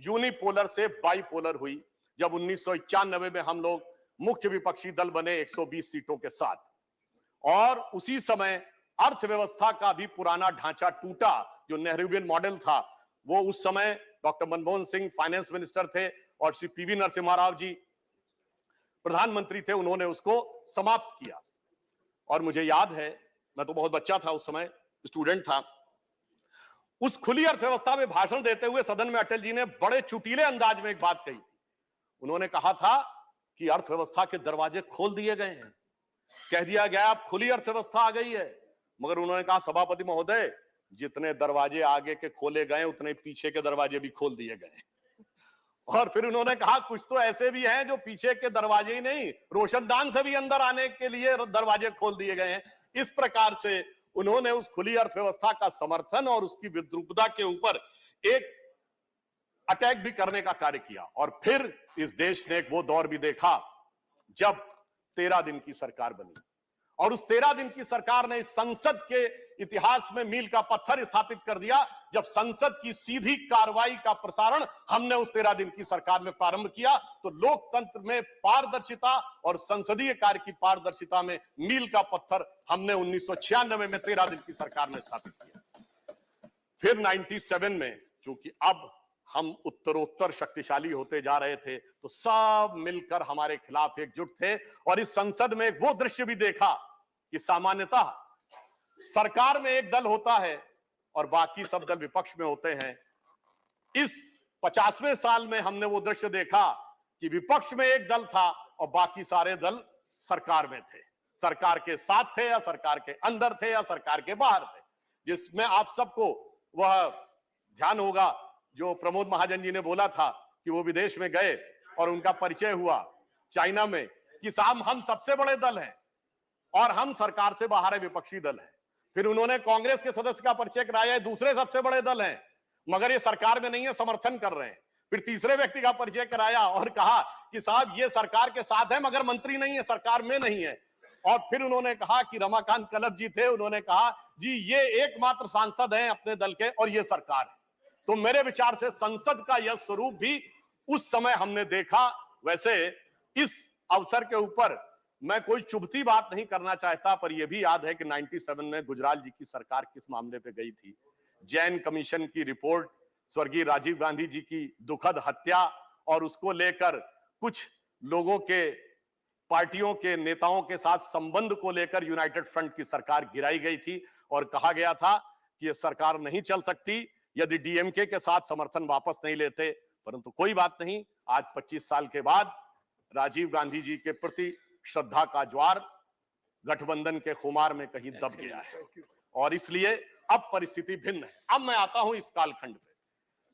यूनिपोलर से बाइपोलर हुई जब 1991 में हम लोग मुख्य विपक्षी दल बने 120 सीटों के साथ। और उसी समय अर्थव्यवस्था का भी पुराना ढांचा टूटा, जो नेहरूवियन मॉडल था। वो उस समय doctor Manmohan Singh finance minister थे और श्री पीवी नरसिम्हा राव जी प्रधानमंत्री थे, उन्होंने उसको समाप्त किया। और मुझे याद है, मैं तो बहुत बच्चा था उस समय, स्टूडेंट था, उस खुली अर्थव्यवस्था में भाषण देते हुए सदन में अटल जी ने बड़े चुटीले अंदाज में एक बात कही थी। उन्होंने कहा था कि अर्थव्यवस्था के दरवाजे खोल दिए गए हैं, कह दिया गया अब खुली अर्थव्यवस्था आ गई है। मगर उन्होंने कहा सभापति महोदय, जितने दरवाजे आगे के खोले गए उतने पीछे के दरवाजे भी खोल दिए गए। और फिर उन्होंने कहा कुछ तो ऐसे भी हैं जो पीछे के दरवाजे ही नहीं, रोशनदान से भी अंदर आने के लिए दरवाजे खोल दिए गए हैं। इस प्रकार से उन्होंने उस खुली अर्थव्यवस्था का समर्थन और उसकी विद्रूपता के ऊपर एक अटैक भी करने का कार्य किया। और फिर इस देश ने एक वो दौर भी देखा जब 13 दिन की सरकार बनी और उस 13 दिन की सरकार ने इस संसद के इतिहास में मील का पत्थर स्थापित कर दिया, जब संसद की सीधी कार्रवाई का प्रसारण हमने उस 13 दिन की सरकार में प्रारंभ किया। तो लोकतंत्र में पारदर्शिता और संसदीय कार्य की पारदर्शिता में मील का पत्थर हमने 1996 में 13 दिन की सरकार में स्थापित किया। फिर 97 में, चूंकि अब हम उत्तरोत्तर शक्तिशाली होते जा रहे थे, तो सब मिलकर हमारे खिलाफ एकजुट थे। और इस संसद में वो दृश्य भी देखा कि सामान्यतः सरकार में एक दल होता है और बाकी सब दल विपक्ष में होते हैं। इस 50वें साल में हमने वो दृश्य देखा कि विपक्ष में एक दल था और बाकी सारे दल सरकार में थे, सरकार के साथ थे या सरकार के अंदर थे या सरकार के बाहर थे। जिसमें आप सबको वह ध्यान होगा जो प्रमोद महाजन जी ने बोला था कि वो विदेश में गए और उनका परिचय हुआ चाइना में कि साहब हम सबसे बड़े दल हैं और हम सरकार से बाहर है, विपक्षी दल है। फिर उन्होंने कांग्रेस के सदस्य का परिचय कराया, दूसरे सबसे बड़े दल हैं मगर ये सरकार में नहीं है, समर्थन कर रहे हैं। फिर तीसरे व्यक्ति का परिचय कराया और कहा कि साहब ये सरकार के साथ है मगर मंत्री नहीं है, सरकार में नहीं है। और फिर उन्होंने कहा कि रमाकांत कलब जी थे, उन्होंने कहा जी ये एकमात्र सांसद हैं अपने दल के और ये सरकार है। तो मेरे विचार से संसद का यह स्वरूप भी उस समय हमने देखा। वैसे इस अवसर के ऊपर मैं कोई चुभती बात नहीं करना चाहता, पर यह भी याद है कि 97 में गुजराल जी की सरकार किस मामले पे गई थी। जैन कमीशन की रिपोर्ट, स्वर्गीय राजीव गांधी जी की दुखद हत्या और उसको लेकर कुछ लोगों के, पार्टियों के नेताओं के साथ संबंध को लेकर यूनाइटेड फ्रंट की सरकार गिराई गई थी और कहा गया था कि यह सरकार नहीं चल सकती यदि डीएमके के साथ समर्थन वापस नहीं लेते। परंतु कोई बात नहीं, आज 25 साल के बाद राजीव गांधी जी के प्रति श्रद्धा का ज्वार गठबंधन के खुमार में कहीं दब गया है और इसलिए अब परिस्थिति भिन्न है। अब मैं आता हूं इस कालखंड पे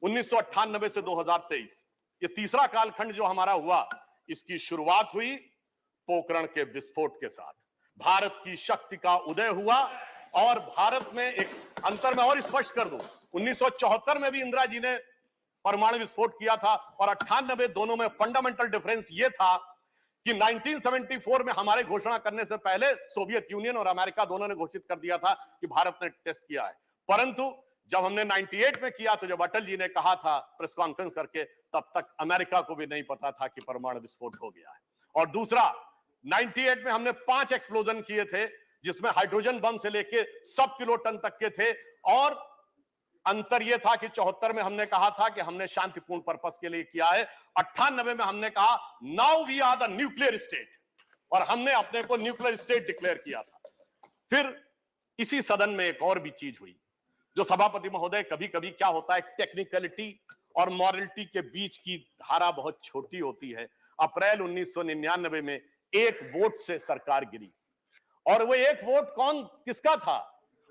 1998 से 2023, ये तीसरा कालखंड जो हमारा हुआ, इसकी शुरुआत हुई पोखरण के विस्फोट के साथ। भारत की शक्ति का उदय हुआ और भारत में एक अंतर में और स्पष्ट कर दूं, 1974 में भी इंदिरा जी ने परमाणु विस्फोट किया था और 98 दोनों में फंडामेंटल डिफरेंस ये था कि 1974 में हमारे घोषणा करने से पहले सोवियत यूनियन और अमेरिका दोनों ने घोषित कर दिया था कि भारत ने टेस्ट किया है। परंतु जब हमने 98 में किया तो जब अटल जी ने कहा था प्रेस कॉन्फ्रेंस करके, तब तक अमेरिका को भी नहीं पता था कि परमाणु विस्फोट हो गया है। और दूसरा, 98 में हमने 5 एक्सप्लोजन किए थे जिसमें हाइड्रोजन बम से लेके सब किलोटन तक के थे। और अंतर यह था कि 74 में हमने कहा था कि हमने शांतिपूर्ण पर्पस के लिए किया है, 98 में हमने कहा now we are the nuclear state और हमने अपने को न्यूक्लियर स्टेट डिक्लेयर किया था। फिर इसी सदन में एक और भी चीज हुई जो सभापति महोदय, कभी कभी क्या होता है, टेक्निकलिटी और मॉरलिटी के बीच की धारा बहुत छोटी होती है। अप्रैल 1999 में एक वोट से सरकार गिरी और वो एक वोट किसका था?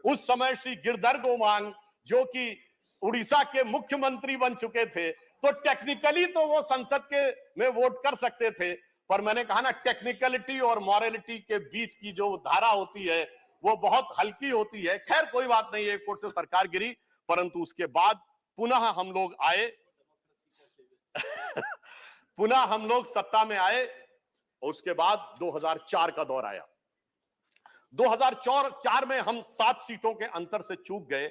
उस समय श्री गिरधर गोमांग जो कि उड़ीसा के मुख्यमंत्री बन चुके थे, तो टेक्निकली तो वो संसद के में वोट कर सकते थे, पर मैंने कहा ना टेक्निकलिटी और मॉरलिटी के बीच की जो धारा होती है वो बहुत हल्की होती है। खैर कोई बात नहीं, एक वोट से सरकार गिरी, परंतु उसके बाद पुनः हम लोग आए पुनः हम लोग सत्ता में आए और उसके बाद 2004 का दौर आया। 2004 में हम 7 सीटों के अंतर से चूक गए,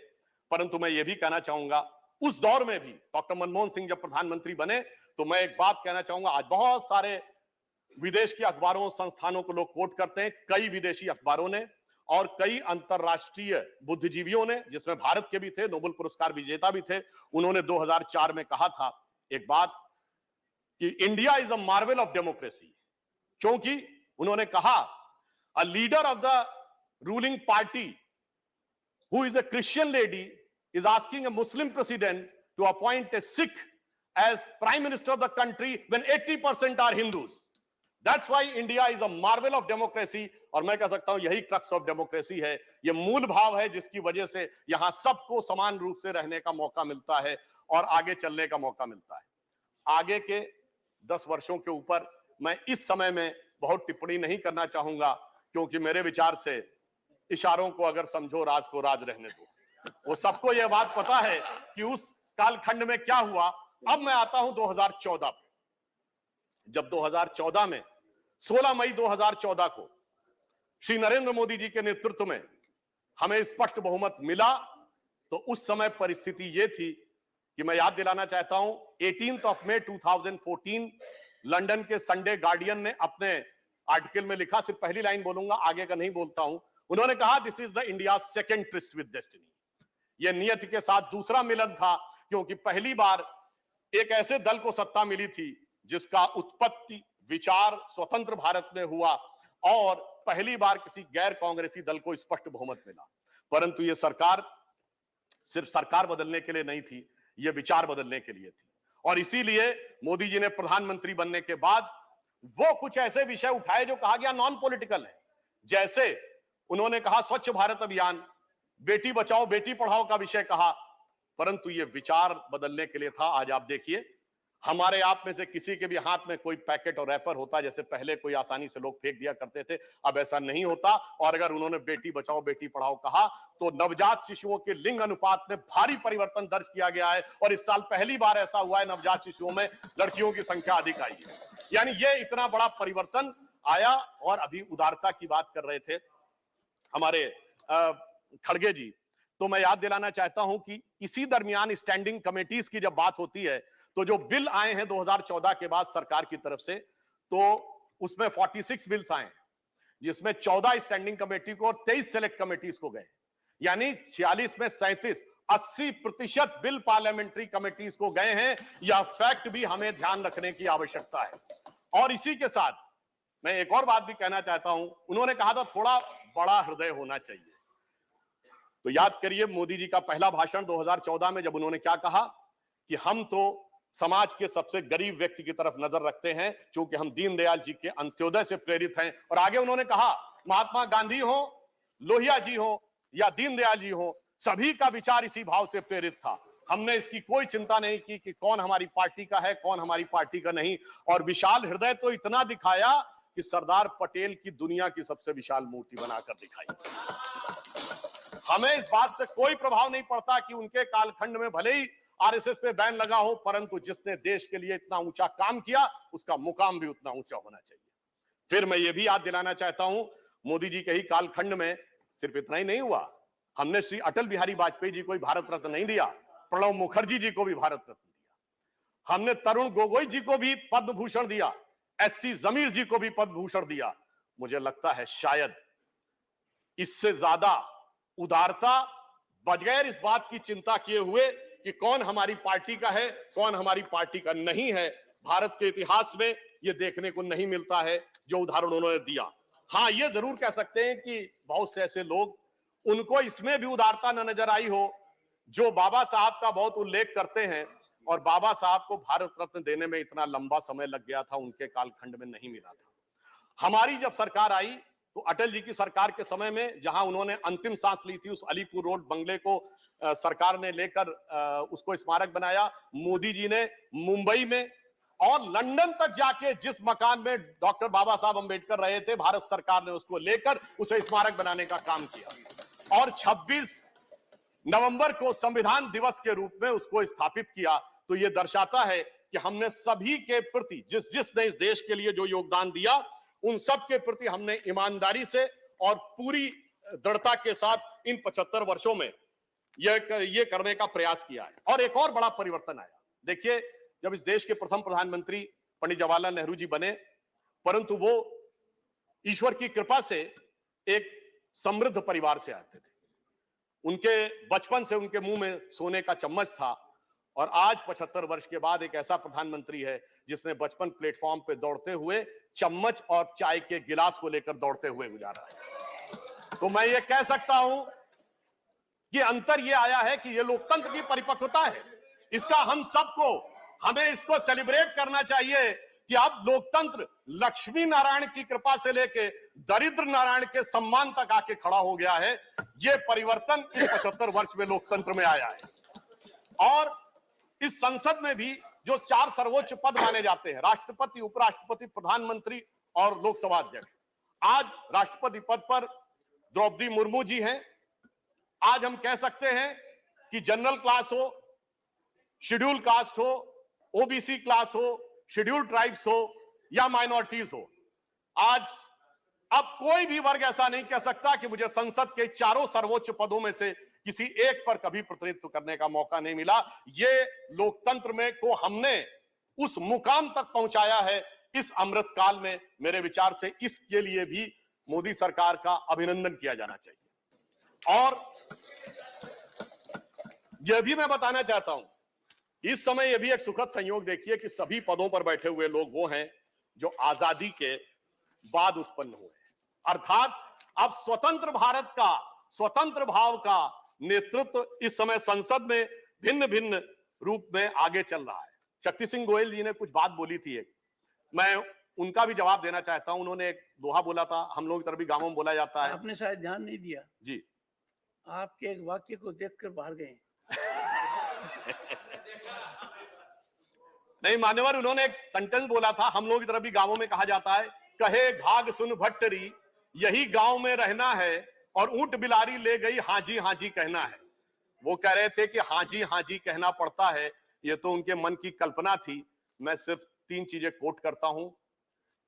परंतु मैं यह भी कहना चाहूंगा उस दौर में भी डॉक्टर मनमोहन सिंह जब प्रधानमंत्री बने तो मैं एक बात कहना चाहूंगा, आज बहुत सारे विदेश के अखबारों संस्थानों को लोग कोट करते हैं, कई विदेशी अखबारों ने और कई अंतरराष्ट्रीय बुद्धिजीवियों ने, जिसमें भारत के भी थे, नोबेल पुरस्कार विजेता भी थे, उन्होंने 2004 में कहा था एक बात कि India is a marvel of democracy, क्योंकि उन्होंने कहा a leader of the ruling party who is a Christian lady is asking a Muslim president to appoint a Sikh as prime minister of the country when 80% are Hindus. That's why India is a marvel of democracy. और मैं कह सकता हूं यही crux of democracy है, ये मूल भाव है जिसकी वजह से यहां सबको समान रूप से रहने का मौका मिलता है और आगे चलने का मौका मिलता है। आगे के 10 वर्षों के ऊपर मैं इस समय में बहुत टिप्पणी नहीं करना चाहूंगा, क्योंकि मेरे विचार से इशारों को अगर समझो राज को राज रहने दो। वो सबको यह बात पता है कि उस कालखंड में क्या हुआ। अब मैं आता हूं 2014 पे। जब 2014 में 16 मई 2014 को श्री नरेंद्र मोदी जी के नेतृत्व में हमें स्पष्ट बहुमत मिला, तो उस समय परिस्थिति ये थी कि मैं याद दिलाना चाहता हूं 18 मई 2014 लंदन के संडे गार्डियन ने अपने आर्टिकल में लिखा, सिर्फ पहली लाइन बोलूंगा, आगे का नहीं बोलता हूं। उन्होंने कहा, this is the India second tourist with destiny. यह नियति के साथ दूसरा मिलन था, क्योंकि पहली बार एक ऐसे दल को सत्ता मिली थी जिसका उत्पत्ति विचार स्वतंत्र भारत में हुआ, और पहली बार किसी गैर कांग्रेसी दल को स्पष्ट बहुमत मिला। परंतु यह सरकार सिर्फ सरकार बदलने के लिए नहीं थी, यह विचार बदलने के लिए थी। और इसीलिए मोदी जी ने प्रधानमंत्री बनने के बाद वो कुछ ऐसे विषय उठाए जो कहा गया नॉन पॉलिटिकल है। जैसे उन्होंने कहा स्वच्छ भारत अभियान, बेटी बचाओ बेटी पढ़ाओ का विषय कहा, परंतु ये विचार बदलने के लिए था। आज आप देखिए, हमारे आप में से किसी के भी हाथ में कोई पैकेट और रैपर होता, जैसे पहले कोई आसानी से लोग फेंक दिया करते थे, अब ऐसा नहीं होता। और अगर उन्होंने बेटी बचाओ बेटी पढ़ाओ कहा, तो नवजात शिशुओं के लिंग अनुपात में भारी परिवर्तन दर्ज किया गया है, और इस साल पहली बार ऐसा हुआ है नवजात शिशुओं में लड़कियों की संख्या अधिक आई है। यानी ये इतना बड़ा परिवर्तन आया। और अभी उदारता की बात कर रहे थे हमारे खड़गे जी, तो मैं याद दिलाना चाहता हूं कि इसी दरमियान स्टैंडिंग कमेटीज की जब बात होती है, तो जो बिल आए हैं 2014 के बाद सरकार की तरफ से, तो उसमें 46 बिल्स आए हैं, जिसमें 14 स्टैंडिंग कमेटी को और 23 सेलेक्ट कमेटीज को गए। यानी 46 में 37, 80% बिल पार्लियामेंट्री कमेटीज को गए हैं। यह फैक्ट भी हमें ध्यान रखने की आवश्यकता है। और इसी के साथ मैं एक और बात भी कहना चाहता हूं। उन्होंने कहा था थोड़ा बड़ा हृदय होना चाहिए, तो याद करिए मोदी जी का पहला भाषण 2014 में, जब उन्होंने क्या कहा कि हम तो समाज के सबसे गरीब व्यक्ति की तरफ नजर रखते हैं, क्योंकि हम दीनदयाल जी के अंत्योदय से प्रेरित हैं। और आगे उन्होंने कहा, महात्मा गांधी हो, लोहिया जी हो या दीनदयाल जी हो, सभी का विचार इसी भाव से प्रेरित था। हमने इसकी कोई चिंता नहीं की कि कौन हमारी पार्टी का है, कौन हमारी पार्टी का नहीं। और विशाल हृदय तो इतना दिखाया कि सरदार पटेल की दुनिया की सबसे विशाल मूर्ति बनाकर दिखाई। हमें इस बात से कोई प्रभाव नहीं पड़ता कि उनके कालखंड में भले ही आरएसएस पे बैन लगा हो, परंतु जिसने देश के लिए इतना ऊंचा काम किया, उसका मुकाम भी उतना ऊंचा होना चाहिए। फिर मैं ये भी याद दिलाना चाहता हूं, मोदी जी के ही कालखंड में सिर्फ इतना ही नहीं हुआ। हमने श्री अटल बिहारी वाजपेयी जी को ही भारत रत्न नहीं दिया, प्रणब मुखर्जी जी को भी भारत रत्न दिया। हमने तरुण गोगोई जी को भी पद्म भूषण दिया, एससी जमीर जी को भी पद्म भूषण दिया। मुझे लगता है शायद इससे ज्यादा उदारता, बगैर इस बात की चिंता किए हुए कि कौन हमारी पार्टी का है, कौन हमारी पार्टी का नहीं है, भारत के इतिहास में यह देखने को नहीं मिलता है जो उदाहरण उन्होंने दिया। हां, यह जरूर कह सकते हैं कि बहुत से ऐसे लोग, उनको इसमें भी उदारता न नजर आई हो, जो बाबा साहब का बहुत उल्लेख करते हैं, और बाबा साहब को भारत रत्न देने में इतना लंबा समय लग गया था, उनके कालखंड में नहीं मिला था। हमारी जब सरकार आई, तो अटल जी की सरकार के समय में जहां उन्होंने अंतिम सांस ली थी, उस अलीपुर रोड बंगले को सरकार ने लेकर उसको स्मारक बनाया। मोदी जी ने मुंबई में और लंदन तक जाके जिस मकान में डॉक्टर बाबा साहब अंबेडकर रहे थे, भारत सरकार ने उसको लेकर उसे स्मारक बनाने का काम किया, और 26 नवंबर को संविधान दिवस के रूप में उसको स्थापित किया। तो यह दर्शाता है कि हमने सभी के प्रति, जिसने इस देश के लिए जो योगदान दिया, उन सब के प्रति हमने ईमानदारी से और पूरी दृढ़ता के साथ इन 75 वर्षों में ये करने का प्रयास किया है। और एक और बड़ा परिवर्तन आया। देखिए, जब इस देश के प्रथम प्रधानमंत्री पंडित जवाहरलाल नेहरू जी बने, परंतु वो ईश्वर की कृपा से एक समृद्ध परिवार से आते थे। उनके बचपन से उनके मुंह में सोने का चम्मच था, और आज 75 वर्ष के बाद एक ऐसा प्रधानमंत्री है जिसने बचपन प्लेटफॉर्म पे दौड़ते हुए चम्मच और चाय के गिलास को लेकर दौड़ते हुए गुजारा है। तो मैं ये कह सकता हूं कि अंतर ये आया है कि ये लोकतंत्र की परिपक्वता है। इसका हम सबको, हमें इसको सेलिब्रेट करना चाहिए कि अब लोकतंत्र लक्ष्मी नारायण की कृपा से लेके दरिद्र नारायण के सम्मान तक आके खड़ा हो गया है। ये परिवर्तन इस 75 वर्ष में लोकतंत्र में आया है। और इस संसद में भी जो 4 सर्वोच्च पद माने जाते हैं, राष्ट्रपति, उपराष्ट्रपति, प्रधानमंत्री और लोकसभा अध्यक्ष, आज राष्ट्रपति पद पर द्रौपदी मुर्मू जी हैं। आज हम कह सकते हैं कि जनरल क्लास हो, शेड्यूल कास्ट हो, ओबीसी क्लास हो, शेड्यूल ट्राइब्स हो या माइनॉरिटीज हो, आज अब कोई भी वर्ग ऐसा नहीं कह सकता कि मुझे संसद के चारों सर्वोच्च पदों में से किसी एक पर कभी प्रतिनिधित्व करने का मौका नहीं मिला। ये लोकतंत्र में को हमने उस मुकाम तक पहुंचाया है इस अमृतकाल में। मेरे विचार से इसके लिए भी मोदी सरकार का अभिनंदन किया जाना चाहिए। और यह भी मैं बताना चाहता हूं, इस समय यह भी एक सुखद संयोग देखिए कि सभी पदों पर बैठे हुए लोग वो हैं जो आजादी के बाद उत्पन्न हुए, अर्थात अब स्वतंत्र भारत का, स्वतंत्र भाव का नेतृत्व इस समय संसद में भिन्न भिन्न रूप में आगे चल रहा है। शक्ति सिंह गोयल जी ने कुछ बात बोली थी, एक मैं उनका भी जवाब देना चाहता हूं। उन्होंने एक दोहा बोला था, हम लोग की तरफ भी गांवों में बोला जाता है। आपने शायद ध्यान नहीं दिया जी, आपके एक वाक्य को देखकर बाहर गए। नहीं मान्यवर, उन्होंने एक सेंटेंस बोला था, हम लोग की तरफ भी गांवों में कहा जाता है, कहे घाघ सुन भट्टरी यही गांव में रहना है, और ऊंट बिलारी ले गई हाजी हाजी कहना है। वो कह रहे थे कि हाजी हाजी कहना पड़ता है, ये तो उनके मन की कल्पना थी। मैं सिर्फ 3 चीजें कोट करता हूं,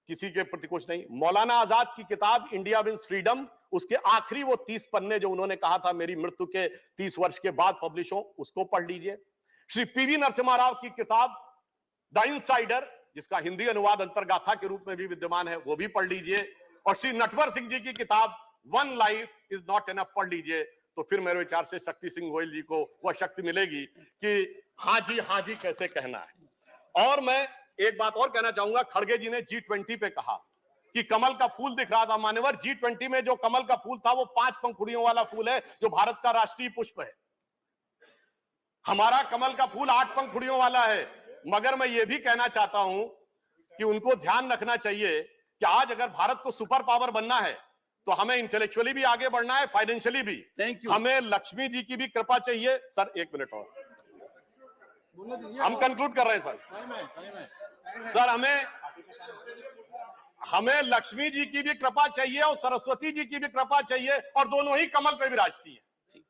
किसी के प्रति कुछ नहीं। मौलाना आजाद की किताब इंडिया विंस फ्रीडम, उसके आखिरी वो 30 पन्ने जो उन्होंने कहा था मेरी मृत्यु के 30 वर्ष के बाद पब्लिश हो, उसको पढ़ लीजिए। श्री पीवी नरसिम्हा राव की किताब द इनसाइडर, जिसका हिंदी अनुवाद अंतर्गाथा के रूप में भी विद्यमान है, वो भी पढ़ लीजिए। और श्री नटवर सिंह जी की किताब one life is not enough पढ़ लीजिए। तो फिर मेरे विचार से शक्ति सिंह गोयल जी को वह शक्ति मिलेगी कि हाँ जी कैसे कहना है। और मैं एक बात और कहना चाहूंगा, खड़गे जी ने G20 पे कहा कि कमल का फूल दिख रहा था। मान्यवर, G20 में जो कमल का फूल था वो 5 पंखुड़ियों वाला फूल है, जो भारत का राष्ट्रीय पुष्प है। हमारा कमल का फूल 8 पंखुड़ियों वाला है। मगर मैं ये भी कहना चाहता हूं कि उनको ध्यान रखना चाहिए कि आज अगर भारत को सुपर पावर बनना है तो हमें इंटेलेक्चुअली भी आगे बढ़ना है, फाइनेंशियली भी। हमें लक्ष्मी जी की भी कृपा चाहिए। सर 1 मिनट और, हम कंक्लूड कर रहे हैं सर। सर हमें लक्ष्मी जी की भी कृपा चाहिए और सरस्वती जी की भी कृपा चाहिए, और दोनों ही कमल पे विराजती हैं।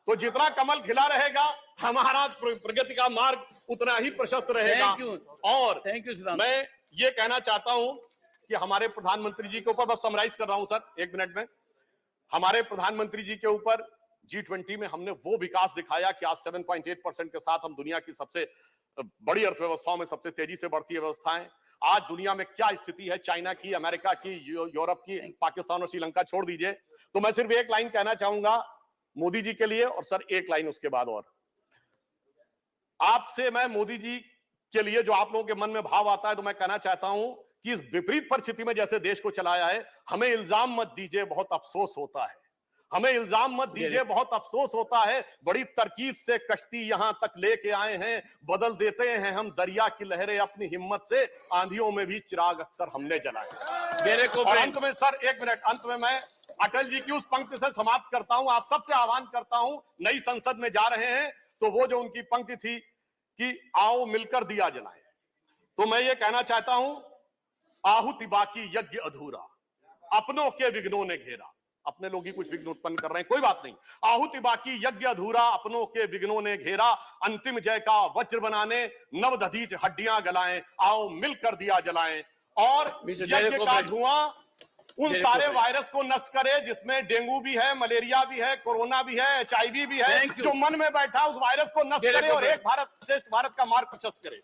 तो जितना कमल खिला रहेगा हमारा प्रगति का मार्ग उतना ही प्रशस्त रहेगा। और मैं ये कहना चाहता हूं कि हमारे प्रधानमंत्री जी के ऊपर, बस समराइज कर रहा हूं सर 1 मिनट में, हमारे प्रधानमंत्री जी के ऊपर G20 में हमने वो विकास दिखाया कि आज 7.8% के साथ हम दुनिया की सबसे बड़ी अर्थव्यवस्थाओं में सबसे तेजी से बढ़ती व्यवस्थाएं। आज दुनिया में क्या स्थिति है, चाइना की, अमेरिका की, यूरोप की, पाकिस्तान और श्रीलंका छोड़ दीजिए। तो मैं सिर्फ एक लाइन कहना चाहूंगा मोदी जी के लिए, और सर एक लाइन उसके बाद और आपसे मैं मोदी जी के लिए जो आप लोगों के मन में भाव आता है, तो मैं कहना चाहता हूं कि इस विपरीत परिस्थिति में जैसे देश को चलाया है, हमें इल्जाम मत दीजिए, बहुत अफसोस होता है। हमें इल्जाम मत दीजिए, बहुत अफसोस होता है। बड़ी तरकीब से कश्ती यहां तक लेके आए हैं, बदल देते हैं हम दरिया की लहरें अपनी हिम्मत से, आंधियों में भी चिराग अक्सर हमने जलाए। और अंत में सर 1 मिनट, अंत में मैं अटल जी की उस पंक्ति से समाप्त करता हूं। आप सबसे आह्वान करता हूं, नई संसद में जा रहे हैं तो वो जो उनकी पंक्ति थी कि आओ मिलकर दिया जलाएं, तो मैं ये कहना चाहता हूं, आहुति बाकी यज्ञ अधूरा, अपनों के विघ्नों ने घेरा। अपने लोग ही कुछ विघ्न उत्पन्न कर रहे हैं, कोई बात नहीं। आहुति बाकी यज्ञ अधूरा, अपनों के विघ्नों ने घेरा, अंतिम जय का वज्र बनाने नवदधीच हड्डियां गलाएं, आओ मिलकर दिया जलाएं। और यज्ञ का धुआं उन सारे वायरस को नष्ट करे जिसमें डेंगू भी है, मलेरिया भी है, कोरोना भी है, HIV भी है, जो मन में बैठा उस वायरस को नष्ट करे और एक भारत श्रेष्ठ भारत का मार्ग प्रशस्त करे।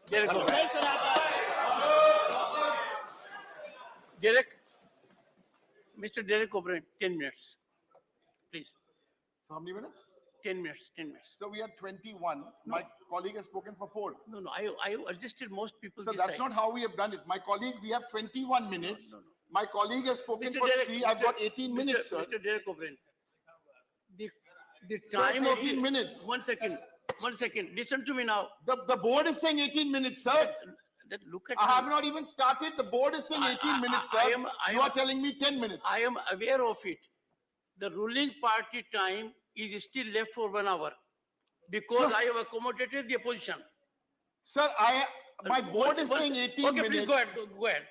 Mr. Derek O'Brien, 10 minutes, please. So how many minutes? 10 minutes, 10 minutes. So we are 21. No. My colleague has spoken for 4. No, I adjusted most people. So that's not how we have done it. My colleague, we have 21 minutes. No. My colleague has spoken Mr. for Derek, 3. I've got 18 minutes, sir. Mr. Derek O'Brien, the So time it's of 18 minutes. One second. Listen to me now. The board is saying 18 minutes, sir. Look at I have not even started. The board is saying 18 minutes, sir. You are telling me 10 minutes. I am aware of it. The ruling party time is still left for 1 hour because Sir, I have accommodated the opposition. Sir, my board is saying 18 okay, minutes. Please go ahead.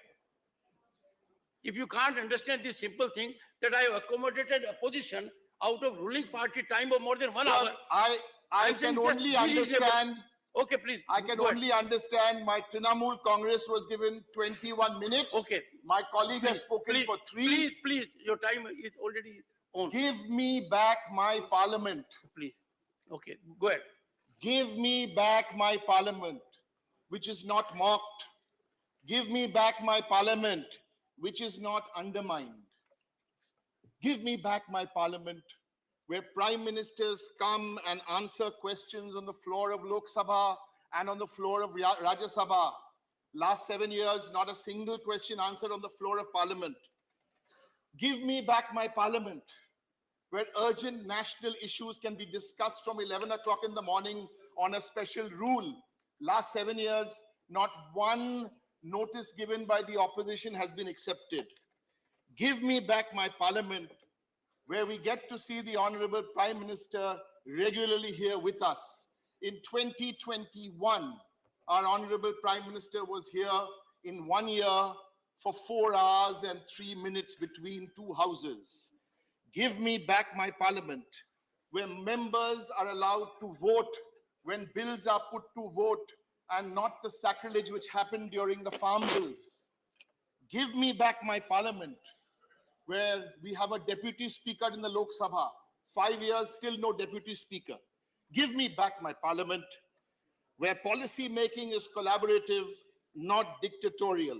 If you can't understand this simple thing that I have accommodated opposition out of ruling party time of more than 1 hour. I can only understand Okay, please. I can go ahead. only understand my Trinamool Congress was given 21 minutes. Okay. My colleague has Please, spoken please, for 3. Please, your time is already on. Give me back my parliament. Please. Okay, go ahead. Give me back my parliament, which is not mocked. Give me back my parliament, which is not undermined. Give me back my parliament, where prime ministers come and answer questions on the floor of Lok Sabha and on the floor of Rajya Sabha. Last 7 years, not a single question answered on the floor of parliament. Give me back my parliament, where urgent national issues can be discussed from 11 o'clock in the morning on a special rule. Last 7 years, not one notice given by the opposition has been accepted. Give me back my parliament, where we get to see the Honorable Prime Minister regularly here with us. In 2021, our Honorable Prime Minister was here in 1 year for 4 hours and 3 minutes between 2 houses. Give me back my parliament, where members are allowed to vote when bills are put to vote and not the sacrilege which happened during the farm bills. Give me back my parliament, where we have a deputy speaker in the Lok Sabha. 5 years, still no deputy speaker. Give me back my parliament, where policy making is collaborative, not dictatorial.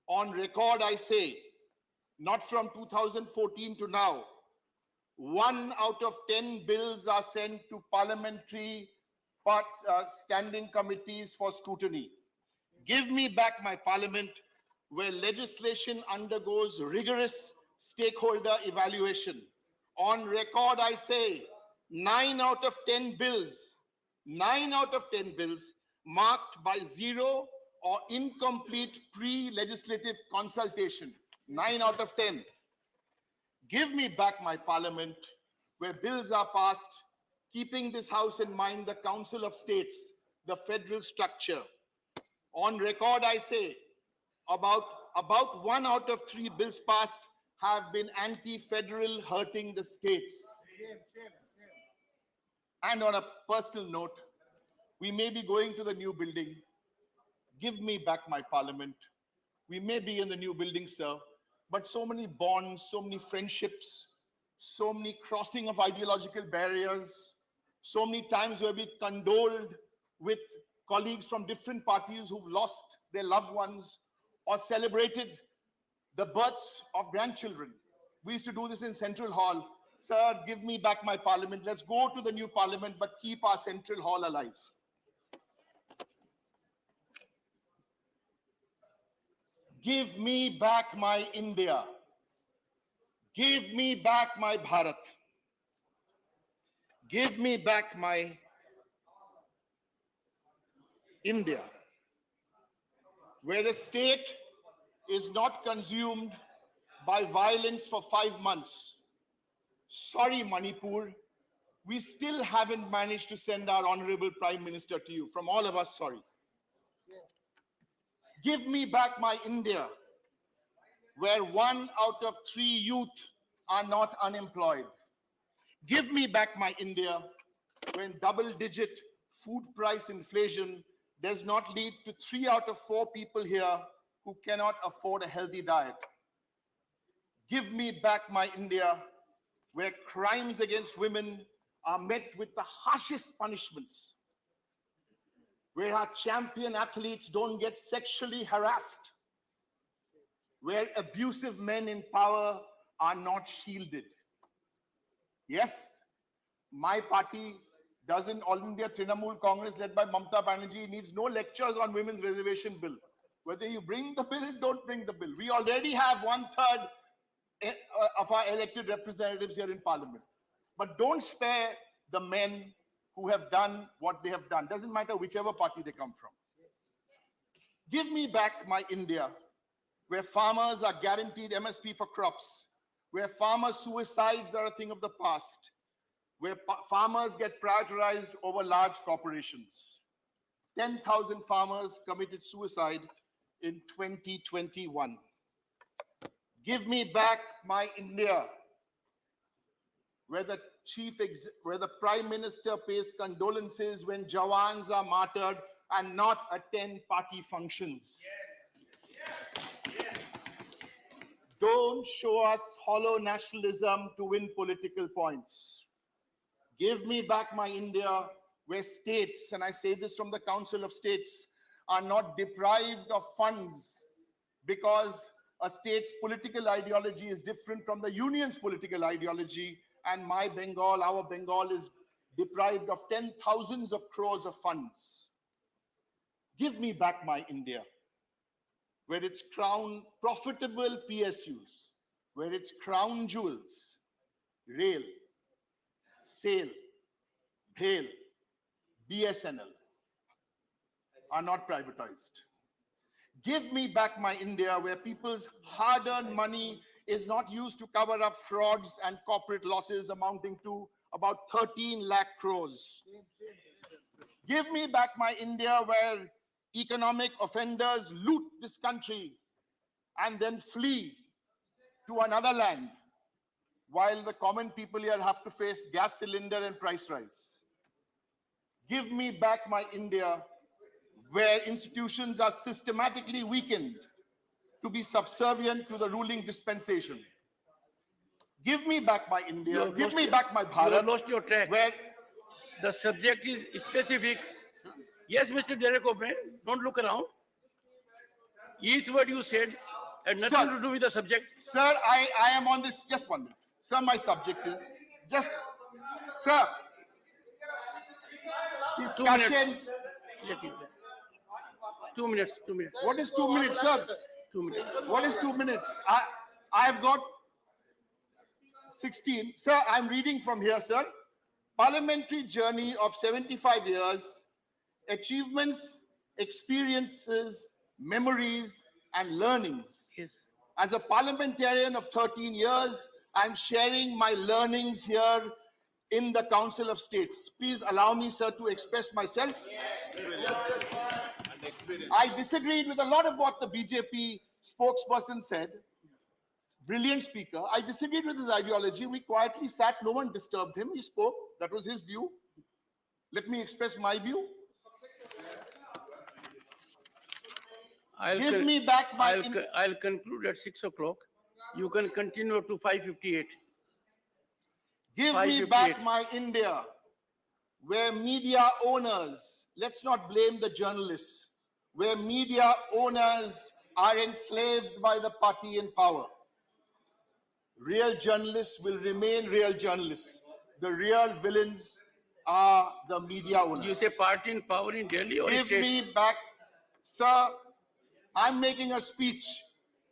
On record, I say, not from 2014 to now, 1 out of 10 bills are sent to parliamentary standing committees for scrutiny. Give me back my parliament, where legislation undergoes rigorous stakeholder evaluation. On record, I say, 9 out of 10 bills, 9 out of 10 bills marked by 0 or incomplete pre-legislative consultation. 9 out of 10. Give me back my parliament, where bills are passed, keeping this house in mind the Council of States, the federal structure. On record, I say, about 1 out of 3 bills passed have been anti-federal, hurting the states. And on a personal note, we may be going to the new building. Give me back my parliament. We may be in the new building, sir, but so many bonds, so many friendships, so many crossing of ideological barriers, so many times where we condoled with colleagues from different parties who've lost their loved ones or celebrated the births of grandchildren. We used to do this in Central Hall. Sir, give me back my parliament. Let's go to the new parliament, but keep our Central Hall alive. Give me back my India. Give me back my Bharat. Give me back my India, where the state is not consumed by violence for 5 months. Sorry, Manipur, we still haven't managed to send our Honorable Prime Minister to you. From all of us, sorry. Give me back my India, where 1 out of 3 youth are not unemployed. Give me back my India, when double-digit food price inflation does not lead to 3 out of 4 people here who cannot afford a healthy diet. Give me back my India, where crimes against women are met with the harshest punishments, where our champion athletes don't get sexually harassed, where abusive men in power are not shielded. Yes, my party doesn't, All India Trinamool Congress led by Mamata Banerjee needs no lectures on women's reservation bill. Whether you bring the bill, don't bring the bill. We already have 1/3 of our elected representatives here in parliament. But don't spare the men who have done what they have done. Doesn't matter whichever party they come from. Give me back my India, where farmers are guaranteed MSP for crops, where farmer suicides are a thing of the past, where farmers get prioritized over large corporations. 10,000 farmers committed suicide in 2021. Give me back my India, where the where the Prime Minister pays condolences when Jawans are martyred and not attend party functions. Don't show us hollow nationalism to win political points. Give me back my India where states, and I say this from the Council of States, are not deprived of funds because a state's political ideology is different from the union's political ideology, and my Bengal, our Bengal, is deprived of 10,000s of crores of funds. Give me back my India, where it's crown profitable PSUs, where it's crown jewels, rail, SAIL, BHEL, BSNL are not privatized. Give me back my India, where people's hard-earned money is not used to cover up frauds and corporate losses amounting to about 13 lakh crores. Give me back my India, where economic offenders loot this country and then flee to another land, while the common people here have to face gas cylinder and price rise. Give me back my India, where institutions are systematically weakened to be subservient to the ruling dispensation. Give me back my India, give me back my Bharat. You have lost your track. Where the subject is specific. Yes, Mr. Derek O'Brien, don't look around. Each word you said had nothing to do with the subject. Sir, I am on this, just 1 minute. Sir, my subject is just, sir, discussions. 2 minutes, 2 minutes. What is 2 minutes, sir? 2 minutes. What is 2 minutes? I've got 16. Sir, I'm reading from here, sir. Parliamentary journey of 75 years, achievements, experiences, memories, and learnings. Yes. As a parliamentarian of 13 years, I'm sharing my learnings here in the Council of States. Please allow me, sir, to express myself. I disagreed with a lot of what the BJP spokesperson said. Brilliant speaker. I disagreed with his ideology. We quietly sat. No one disturbed him. He spoke. That was his view. Let me express my view. Give me back my... I'll conclude at 6 o'clock. You can continue to 5:58. Give me back my India, where media owners, let's not blame the journalists, where media owners are enslaved by the party in power. Real journalists will remain real journalists. The real villains are the media owners. You say party in power in Delhi or Give state? me back, sir. I'm making a speech.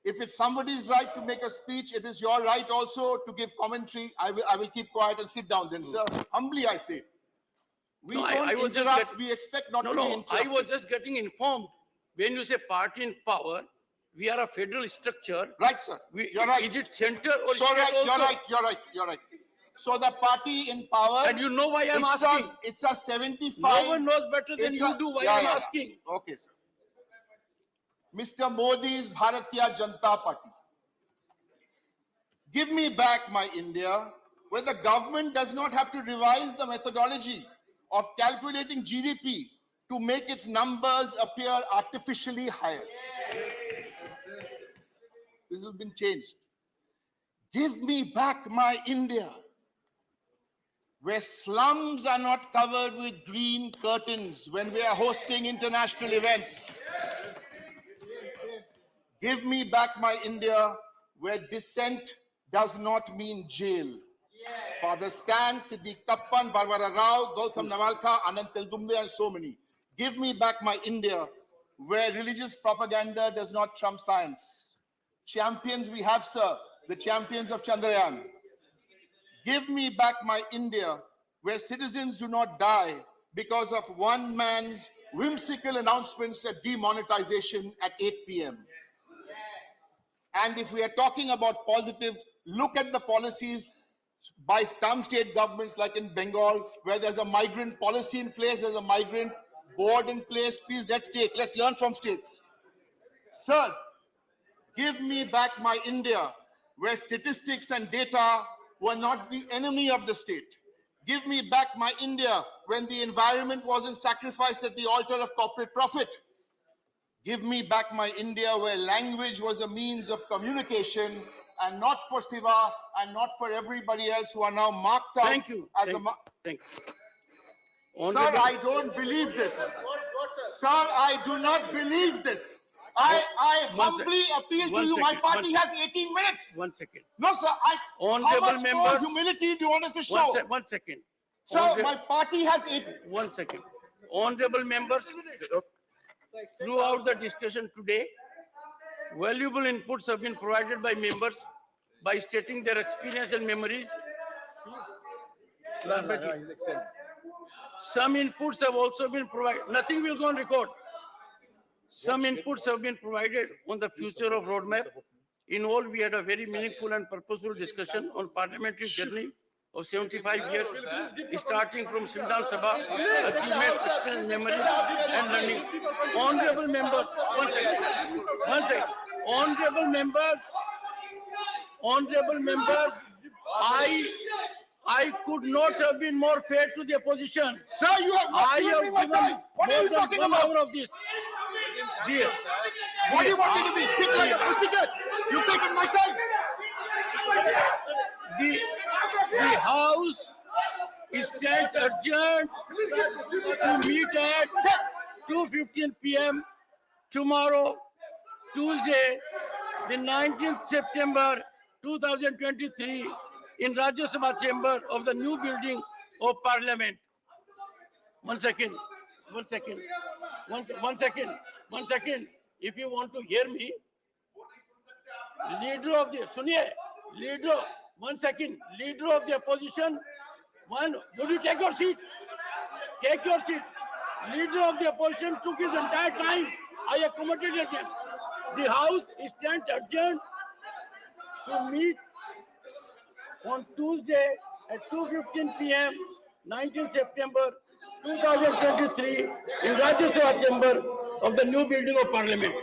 If it's somebody's right to make a speech, it is your right also to give commentary. I will keep quiet and sit down then, sir. Humbly I say. We don't interrupt, we expect not to be interrupted. I was just getting informed. When you say party in power, we are a federal structure. Right, sir. You're right. Is it center or so state right, also? You're right. So the party in power... And you know why I'm asking. It's a 75... No one knows better than you do why I'm asking. Okay, sir. Mr. Modi's Bharatiya Janata Party. Give me back my India, where the government does not have to revise the methodology of calculating GDP to make its numbers appear artificially higher. This has been changed. Give me back my India, where slums are not covered with green curtains when we are hosting international events. Give me back my India, where dissent does not mean jail. Father Stan, Siddiq Kappan, Barbara Rao, Gautam Navalkha, Anant Teldumbe, and so many. Give me back my India, where religious propaganda does not trump science. Champions we have, sir, the champions of Chandrayaan. Give me back my India, where citizens do not die because of one man's whimsical announcements at demonetization at 8 p.m. And if we are talking about positive, look at the policies by some state governments like in Bengal, where there's a migrant policy in place, there's a migrant board in place. Please, let's learn from states. Sir, give me back my India, where statistics and data were not the enemy of the state. Give me back my India when the environment wasn't sacrificed at the altar of corporate profit. Give me back my India where language was a means of communication and not for Shiva and not for everybody else who are now marked out. Thank you. As Thank you. Sir, I don't believe this. Sir, I do not believe this. I humbly appeal to you. My party has 18 minutes. 1 second. No, sir. How much more members, humility do you want us to show? 1 second. Sir, my party has 1 second. Honorable members, throughout the discussion today, valuable inputs have been provided by members by stating their experience and memories. Some inputs have also been provided. Nothing will go on record. Some inputs have been provided on the future of roadmap. In all, we had a very meaningful and purposeful discussion on parliamentary journey of 75 years, starting from Lok Sabha, achievements, experience, memories, and learning. Honorable members, 1 second. 1 second. Honorable members, I could not have been more fair to the opposition. Sir, you have not given me my time. What are you talking about? Of this. Dear. What do you want me to be? Sit like a pussycat. You've taken my time. The House stands adjourned to meet at 2:15 p.m. tomorrow, Tuesday, the 19th September 2023, in Rajya Sabha chamber of the new building of Parliament. 1 second. 1 second. 1 second. 1 second. If you want to hear me, leader of the 1 second. Leader of the opposition. Would you take your seat? Take your seat. Leader of the opposition took his entire time. I accommodated him. The House stands adjourned to meet on Tuesday at 2:15 p.m. 19 September 2023 in Rajya Sabha chamber of the new building of Parliament.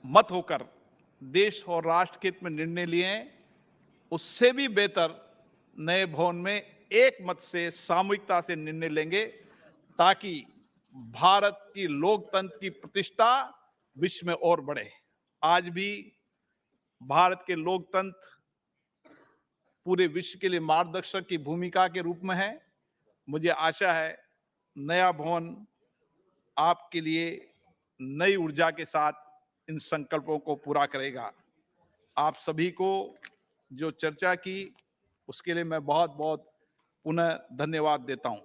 मत होकर देश और राष्ट्र के हित में निर्णय लिए हैं, उससे भी बेहतर नए भवन में एक मत से सामूहिकता से निर्णय लेंगे, ताकि भारत की लोकतंत्र की प्रतिष्ठा विश्व में और बढ़े। आज भी भारत के लोकतंत्र पूरे विश्व के लिए मार्गदर्शक की भूमिका के रूप में है। मुझे आशा है नया भवन आपके लिए नई ऊर्जा के साथ इन संकल्पों को पूरा करेगा। आप सभी को जो चर्चा की उसके लिए मैं बहुत बहुत पुनः धन्यवाद देता हूं।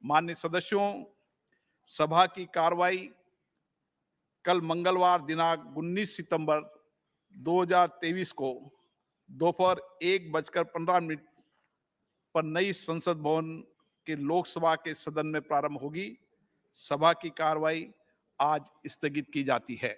माननीय सदस्यों, सभा की कार्रवाई कल मंगलवार दिनांक 19 सितंबर 2023 को दोपहर 1:15 पर नई संसद भवन के लोकसभा के सदन में प्रारंभ होगी। सभा की कार्रवाई आज स्थगित की जाती है।